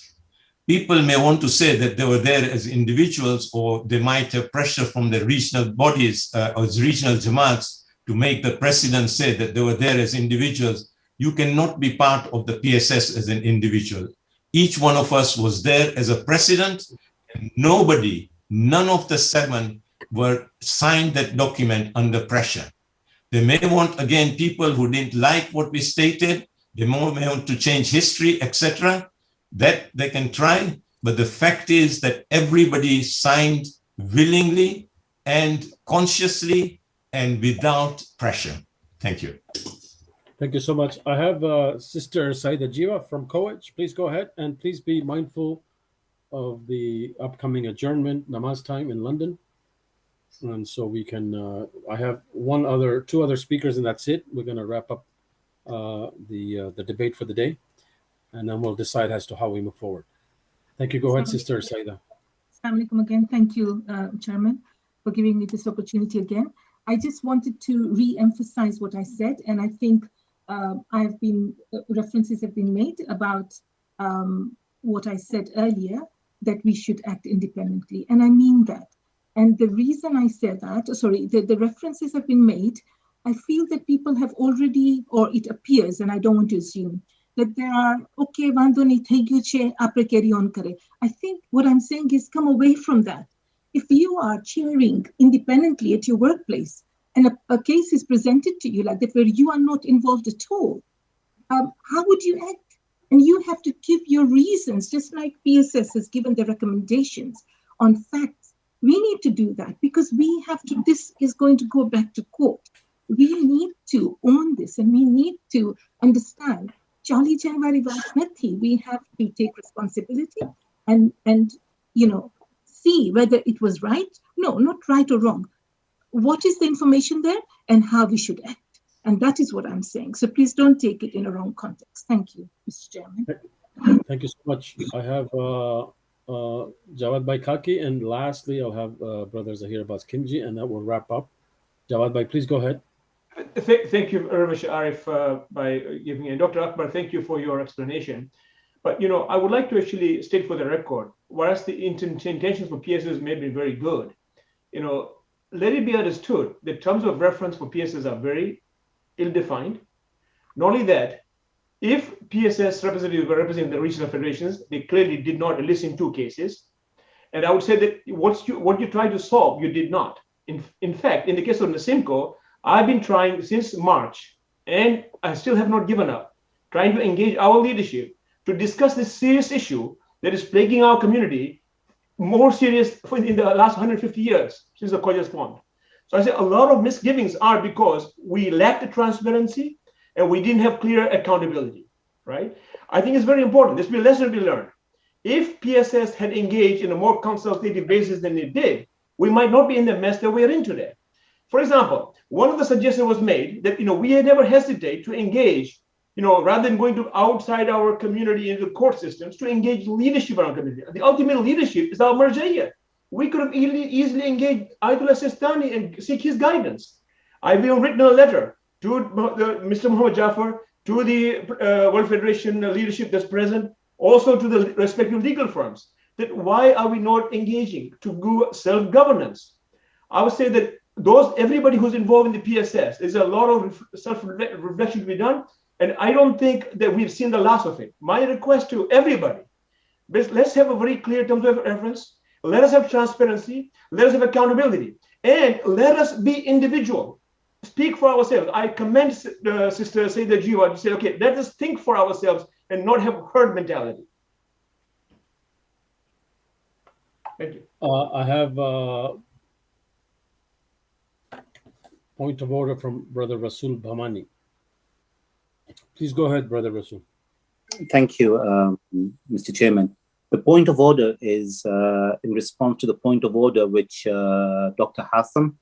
People may want to say that they were there as individuals, or they might have pressure from the regional bodies or regional Jamaats to make the president say that they were there as individuals. You cannot be part of the PSS as an individual. Each one of us was there as a president. And none of the 7 were signed that document under pressure. They may want, again, people who didn't like what we stated, they may want to change history, etc. That they can try, but the fact is that everybody signed willingly and consciously and without pressure. Thank you. Thank you so much. I have Sister Saida Jiwa from Coach. Please go ahead, and please be mindful of the upcoming adjournment namaz time in London. And so we can, I have 2 other speakers, and that's it. We're going to wrap up the debate for the day, and then we'll decide as to how we move forward. Thank you. Go ahead, Sister Saida. Assalamu alaikum again. Thank you, Chairman, for giving me this opportunity again. I just wanted to re-emphasize what I said, and I think references have been made about what I said earlier, that we should act independently, and I mean that. And the reason I said that, the references have been made, I feel that people have already, or it appears, and I don't want to assume, that there are, okay, wando nahi thai gyu che, apre carry on kare. I think what I'm saying is come away from that. If you are cheering independently at your workplace, and a case is presented to you like that where you are not involved at all, how would you act? And you have to give your reasons, just like PSS has given the recommendations on facts. We need to do that because we have to, this is going to go back to court. We need to own this, and we need to understand Charlie January Vasnathi. We have to take responsibility and see whether it was right. No, not right or wrong. What is the information there and how we should act? And that is what I'm saying. So please don't take it in a wrong context. Thank you, Mr. Chairman. Thank you so much. I have Jawad Bhai Khaki, and lastly, I'll have Brother Zahir Abbas Kimji, and that will wrap up. Jawad Bhai, please go ahead. Thank you very much, Arif, by giving me. And Dr. Akbar, thank you for your explanation. But, I would like to actually state for the record, whereas the intentions for PSS may be very good, let it be understood that terms of reference for PSS are very ill-defined. Not only that, if PSS representatives were representing the regional federations, they clearly did not, at least in 2 cases. And I would say that what you tried to solve, you did not. In fact, in the case of Nasimco, I've been trying since March, and I still have not given up, trying to engage our leadership to discuss this serious issue that is plaguing our community, more serious in the last 150 years since the Khoja's formed. So I say a lot of misgivings are because we lack the transparency and we didn't have clear accountability, right? I think it's very important. This will be a lesson to be learned. If PSS had engaged in a more consultative basis than it did, we might not be in the mess that we're in today. For example, one of the suggestions was made that we had never hesitate to engage, rather than going to outside our community into the court systems, to engage leadership in our community. The ultimate leadership is our marja'iyah. We could have easily engaged Ayatollah Sistani and seek his guidance. I've even written a letter to Mr. Muhammad Jafar, to the World Federation leadership that's present, also to the respective legal firms, that why are we not engaging to do self-governance? I would say that everybody who's involved in the PSS, there's a lot of self-reflection to be done, and I don't think that we've seen the last of it. My request to everybody, let's have a very clear terms of reference. Let us have transparency. Let us have accountability, and let us be individual. Speak for ourselves. I commend Sister Saida Jiwa to say, okay, let us think for ourselves and not have herd mentality. Thank you. I have point of order from Brother Rasul Bhamani. Please go ahead, Brother Rasul. Thank you, Mr. Chairman. The point of order is in response to the point of order which Dr. Hassam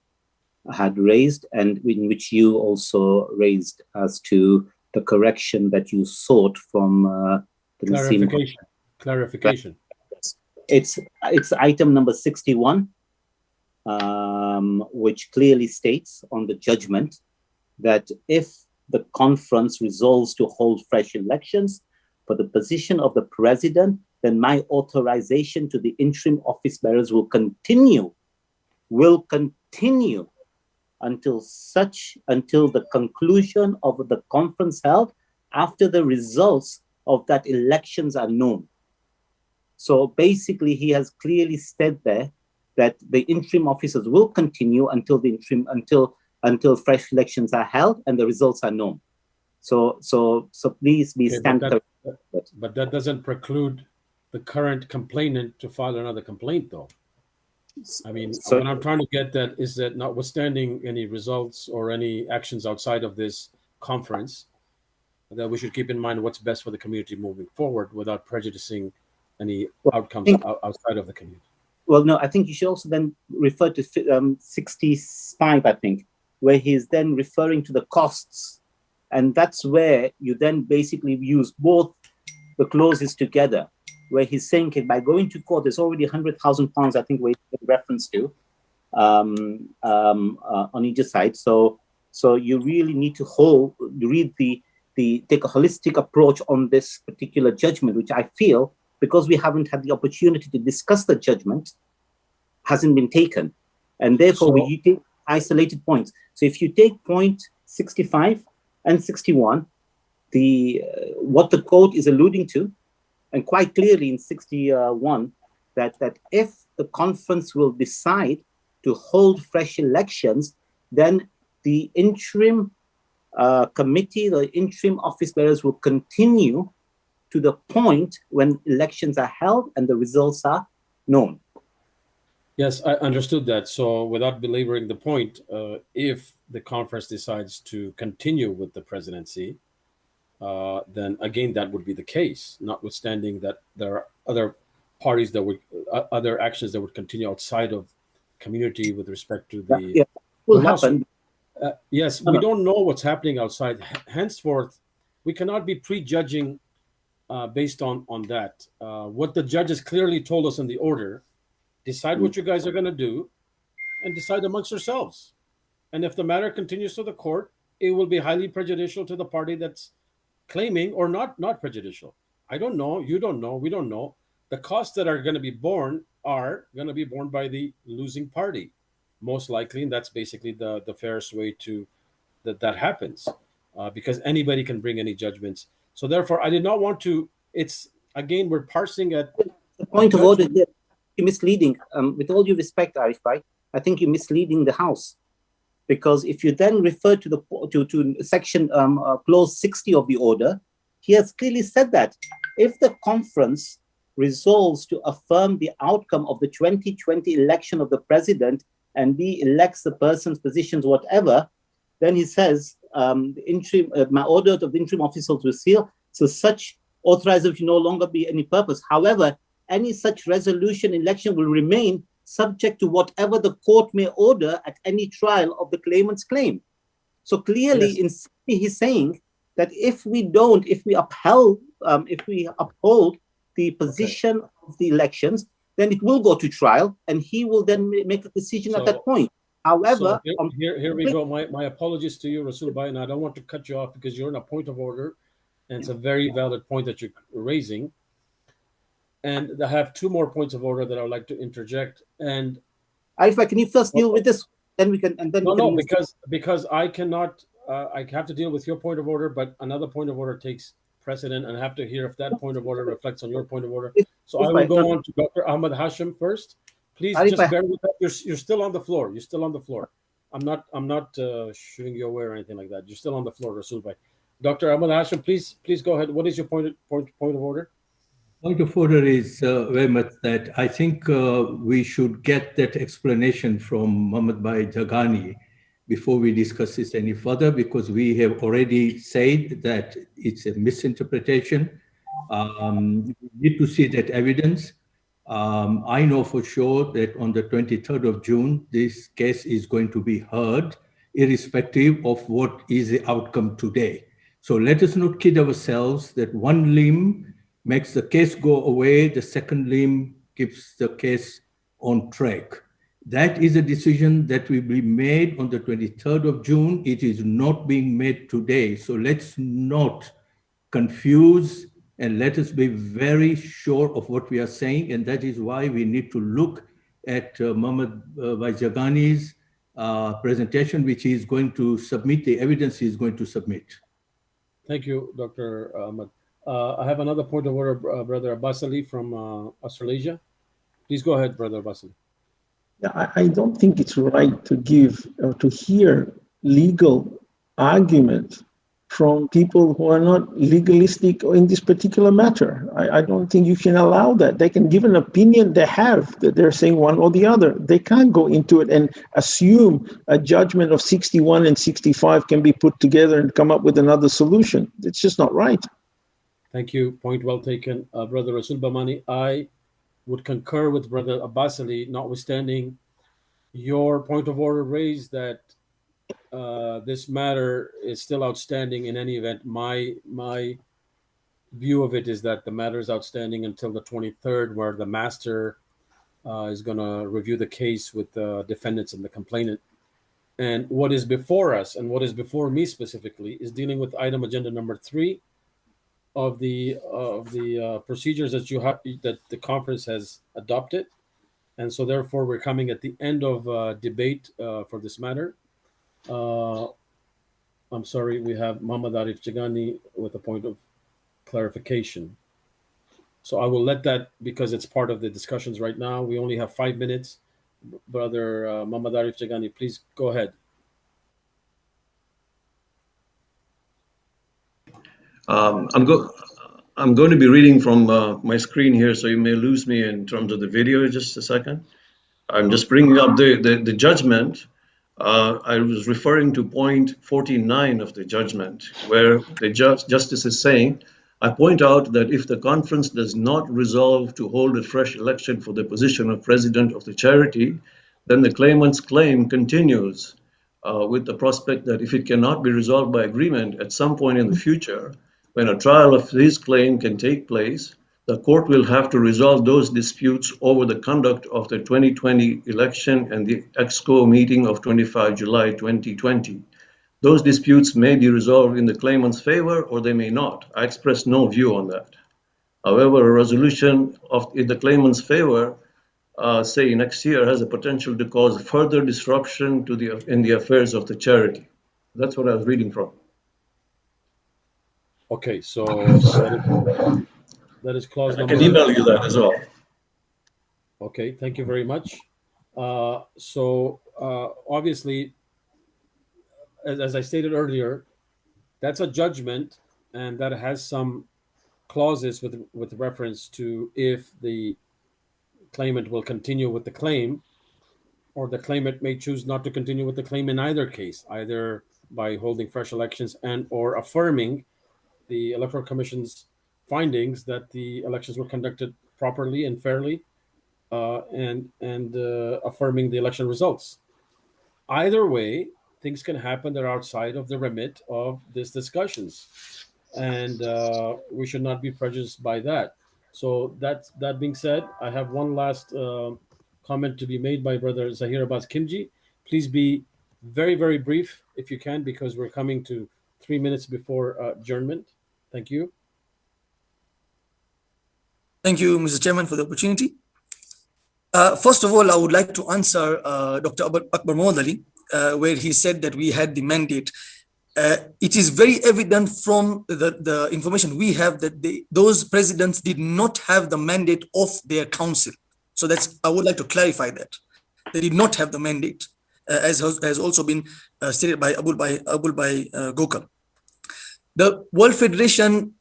had raised, and in which you also raised as to the correction that you sought from the Clarification. It's item number 61, which clearly states on the judgment that if the conference resolves to hold fresh elections for the position of the president, then my authorization to the interim office bearers will continue until the conclusion of the conference held after the results of that elections are known. So basically, he has clearly said there that the interim officers will continue until fresh elections are held and the results are known. So please be standard. But that doesn't preclude the current complainant to file another complaint, though. I mean, what I'm trying to get at is that notwithstanding any results or any actions outside of this conference, that we should keep in mind what's best for the community moving forward without prejudicing any outcomes outside of the community. Well, no, I think you should also then refer to 65, I think, where he's then referring to the costs. And that's where you then basically use both the clauses together, where he's saying, okay, by going to court, there's already £100,000, I think, we reference to on either side. So you really need to take a holistic approach on this particular judgment, which I feel, because we haven't had the opportunity to discuss the judgment, hasn't been taken. And therefore, we take isolated points. So if you take point 65 and 61, what the court is alluding to, and quite clearly in 61, that if the conference will decide to hold fresh elections, then the interim committee, the interim office bearers will continue to the point when elections are held and the results are known. Yes, I understood that. So without belaboring the point, if the conference decides to continue with the presidency, then again, that would be the case, notwithstanding that there are other parties that would, other actions that would continue outside of community with respect to the will happen. Yes, we don't know what's happening outside. Henceforth, we cannot be prejudging based on that. What the judges clearly told us in the order, decide what you guys are going to do and decide amongst yourselves. And if the matter continues to the court, it will be highly prejudicial to the party that's claiming, or not prejudicial. I don't know. You don't know. We don't know. The costs that are going to be borne are going to be borne by the losing party, most likely. And that's basically the fairest way to that happens, because anybody can bring any judgments. So therefore, I did not want to, it's, again, we're parsing at the point of order here. You're misleading. With all due respect, Arif, I think you're misleading the House. Because if you then refer to the section clause 60 of the order, he has clearly said that if the conference resolves to affirm the outcome of the 2020 election of the president and elects the person's positions, whatever, then he says my order of the interim officials will seal. So such authorization no longer be any purpose. However, any such resolution election will remain subject to whatever the court may order at any trial of the claimant's claim. So clearly, yes, he's saying that if we uphold the position of the elections, then it will go to trial, and he will then make a decision at that point. However, here we go. My apologies to you, Rasul Bhai, and I don't want to cut you off because you're in a point of order, and it's a very valid point that you're raising. And I have two more points of order that I would like to interject. And Arif, can you first deal with this? Then we can, and then because I cannot. I have to deal with your point of order, but another point of order takes precedent, and I have to hear if that point of order reflects on your point of order. So I will go on to Dr. Ahmad Hashim first. Please just bear with us. You're still on the floor. You're still on the floor. I'm not shooting you away or anything like that. You're still on the floor, Rasul Bhai. Dr. Ahmad Hashim, please go ahead. What is your point of order? Point of order is very much that I think we should get that explanation from Mohammad Bhai Jagani before we discuss this any further, because we have already said that it's a misinterpretation. We need to see that evidence. I know for sure that on the 23rd of June, this case is going to be heard, irrespective of what is the outcome today. So let us not kid ourselves that one limb makes the case go away, the second limb keeps the case on track. That is a decision that will be made on the 23rd of June. It is not being made today. So let's not confuse and let us be very sure of what we are saying. And that is why we need to look at Mohammad Jagani's presentation, which he is going to submit, the evidence he is going to submit. Thank you, Dr. Ahmad. I have another point of order, Brother Abbas Ali from Australasia. Please go ahead, Brother Abbas Ali. Yeah, I don't think it's right to give or to hear legal argument from people who are not legalistic in this particular matter. I don't think you can allow that. They can give an opinion they have, that they're saying one or the other. They can't go into it and assume a judgment of 61 and 65 can be put together and come up with another solution. It's just not right. Thank you. Point well taken. Brother Rasul Bamani, I would concur with Brother Abbas Ali, notwithstanding your point of order raised that this matter is still outstanding in any event. My view of it is that the matter is outstanding until the 23rd, where the master is going to review the case with the defendants and the complainant. And what is before us, and what is before me specifically, is dealing with item agenda number 3 of the procedures that that the conference has adopted. And so therefore we're coming at the end of debate for this matter. I'm sorry, we have Muhammad Arif Jagani with a point of clarification. So I will let that, because it's part of the discussions right now. We only have 5 minutes. Brother Muhammad Arif Jagani, please go ahead. I'm going to be reading from my screen here, so you may lose me in terms of the video. Just a second. I'm just bringing up the judgment. I was referring to point 49 of the judgment, where the justice is saying, I point out that if the conference does not resolve to hold a fresh election for the position of president of the charity, then the claimant's claim continues with the prospect that if it cannot be resolved by agreement at some point in the future, when a trial of his claim can take place, the court will have to resolve those disputes over the conduct of the 2020 election and the EXCO meeting of 25 July 2020. Those disputes may be resolved in the claimant's favor or they may not. I express no view on that. However, a resolution in the claimant's favor, say next year, has a potential to cause further disruption in the affairs of the charity. That's what I was reading from. Okay, so that is clause I number. can email you that as well. Okay, thank you very much. Obviously, as I stated earlier, that's a judgment, and that has some clauses with reference to if the claimant will continue with the claim, or the claimant may choose not to continue with the claim in either case, either by holding fresh elections and or affirming the Electoral Commission's findings that the elections were conducted properly and fairly, and affirming the election results. Either way, things can happen that are outside of the remit of these discussions, and we should not be prejudiced by that. So that being said, I have one last comment to be made by Brother Zahir Abbas Kimji. Please be very, very brief if you can, because we're coming to 3 minutes before adjournment. Thank you. Thank you, Mr. Chairman, for the opportunity. First of all, I would like to answer Dr. Akbar Mohammad Ali, where he said that we had the mandate. It is very evident from the information we have that those presidents did not have the mandate of their council. So I would like to clarify that. They did not have the mandate, as has also been stated by Abul Gokal. The World Federation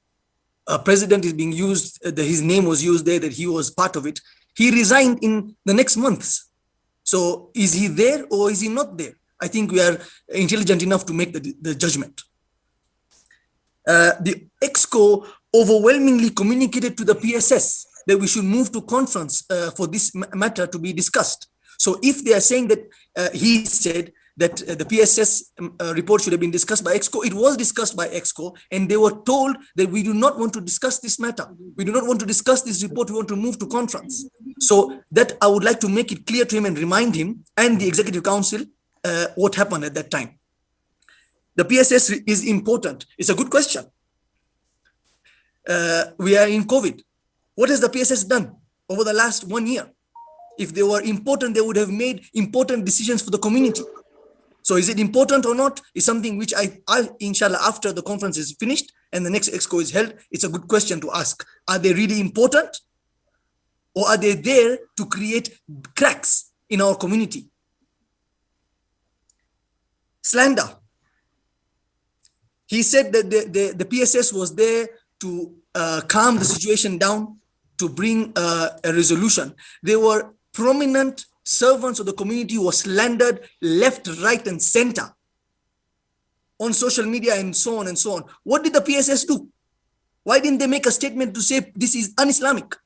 president is being used, his name was used there, that he was part of it. He resigned in the next months. So is he there or is he not there? I think we are intelligent enough to make the judgment. The EXCO overwhelmingly communicated to the PSS that we should move to conference for this matter to be discussed. So if they are saying that he said that the PSS report should have been discussed by EXCO. It was discussed by EXCO, and they were told that we do not want to discuss this matter. We do not want to discuss this report. We want to move to conference. So that I would like to make it clear to him and remind him and the Executive Council what happened at that time. The PSS is important. It's a good question. We are in COVID. What has the PSS done over the last 1 year? If they were important, they would have made important decisions for the community. So is it important or not is something which I inshallah, after the conference is finished and the next EXCO is held, it's a good question to ask. Are they really important? Or are they there to create cracks in our community? Slander. He said that the PSS was there to calm the situation down, to bring a resolution. They were prominent servants of the community who were slandered left, right, and center on social media and so on and so on. What did the PSS do? Why didn't they make a statement to say this is un-Islamic?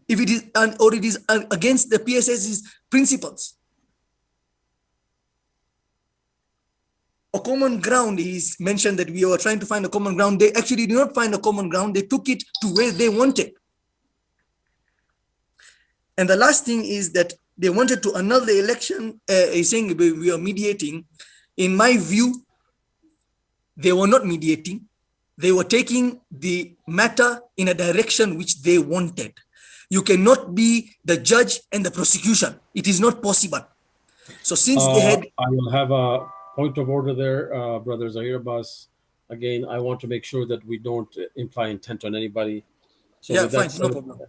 If it is or it is against the PSS's principles. A common ground is mentioned that we were trying to find a common ground. They actually did not find a common ground. They took it to where they wanted. And the last thing is that they wanted to annul the election, saying we are mediating. In my view, they were not mediating. They were taking the matter in a direction which they wanted. You cannot be the judge and the prosecution. It is not possible. So since they had... I will have a point of order there, Brother Zahir Abbas. Again, I want to make sure that we don't imply intent on anybody. So yeah, fine, no problem.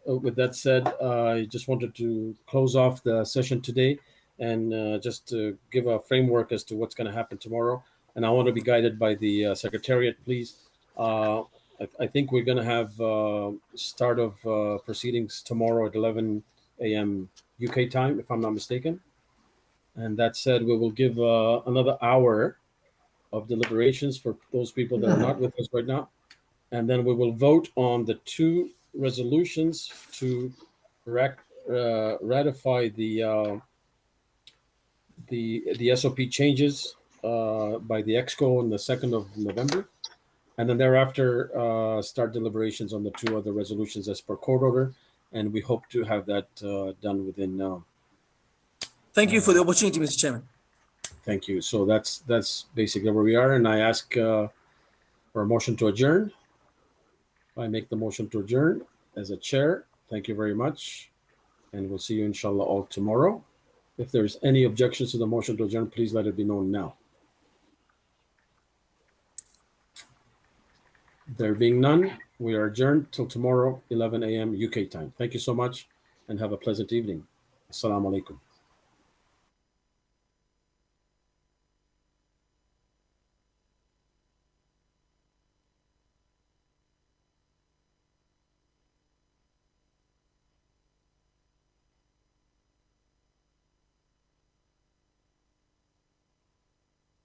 With that said, I just wanted to close off the session today and just to give a framework as to what's going to happen tomorrow. And I want to be guided by the Secretariat, please. I think we're going to have start of proceedings tomorrow at 11 a.m. UK time, if I'm not mistaken. And that said, we will give another hour of deliberations for those people that are not with us right now. And then we will vote on the two resolutions to ratify the SOP changes by the EXCO on the 2nd of November. And then thereafter, start deliberations on the two other resolutions as per court order. And we hope to have that done within now. Thank you for the opportunity, Mr. Chairman. Thank you. So that's basically where we are. And I ask for a motion to adjourn. I make the motion to adjourn as a chair. Thank you very much. And we'll see you, inshallah, all tomorrow. If there's any objections to the motion to adjourn, please let it be known now. There being none, we are adjourned till tomorrow, 11 a.m. UK time. Thank you so much and have a pleasant evening. Assalamu alaikum.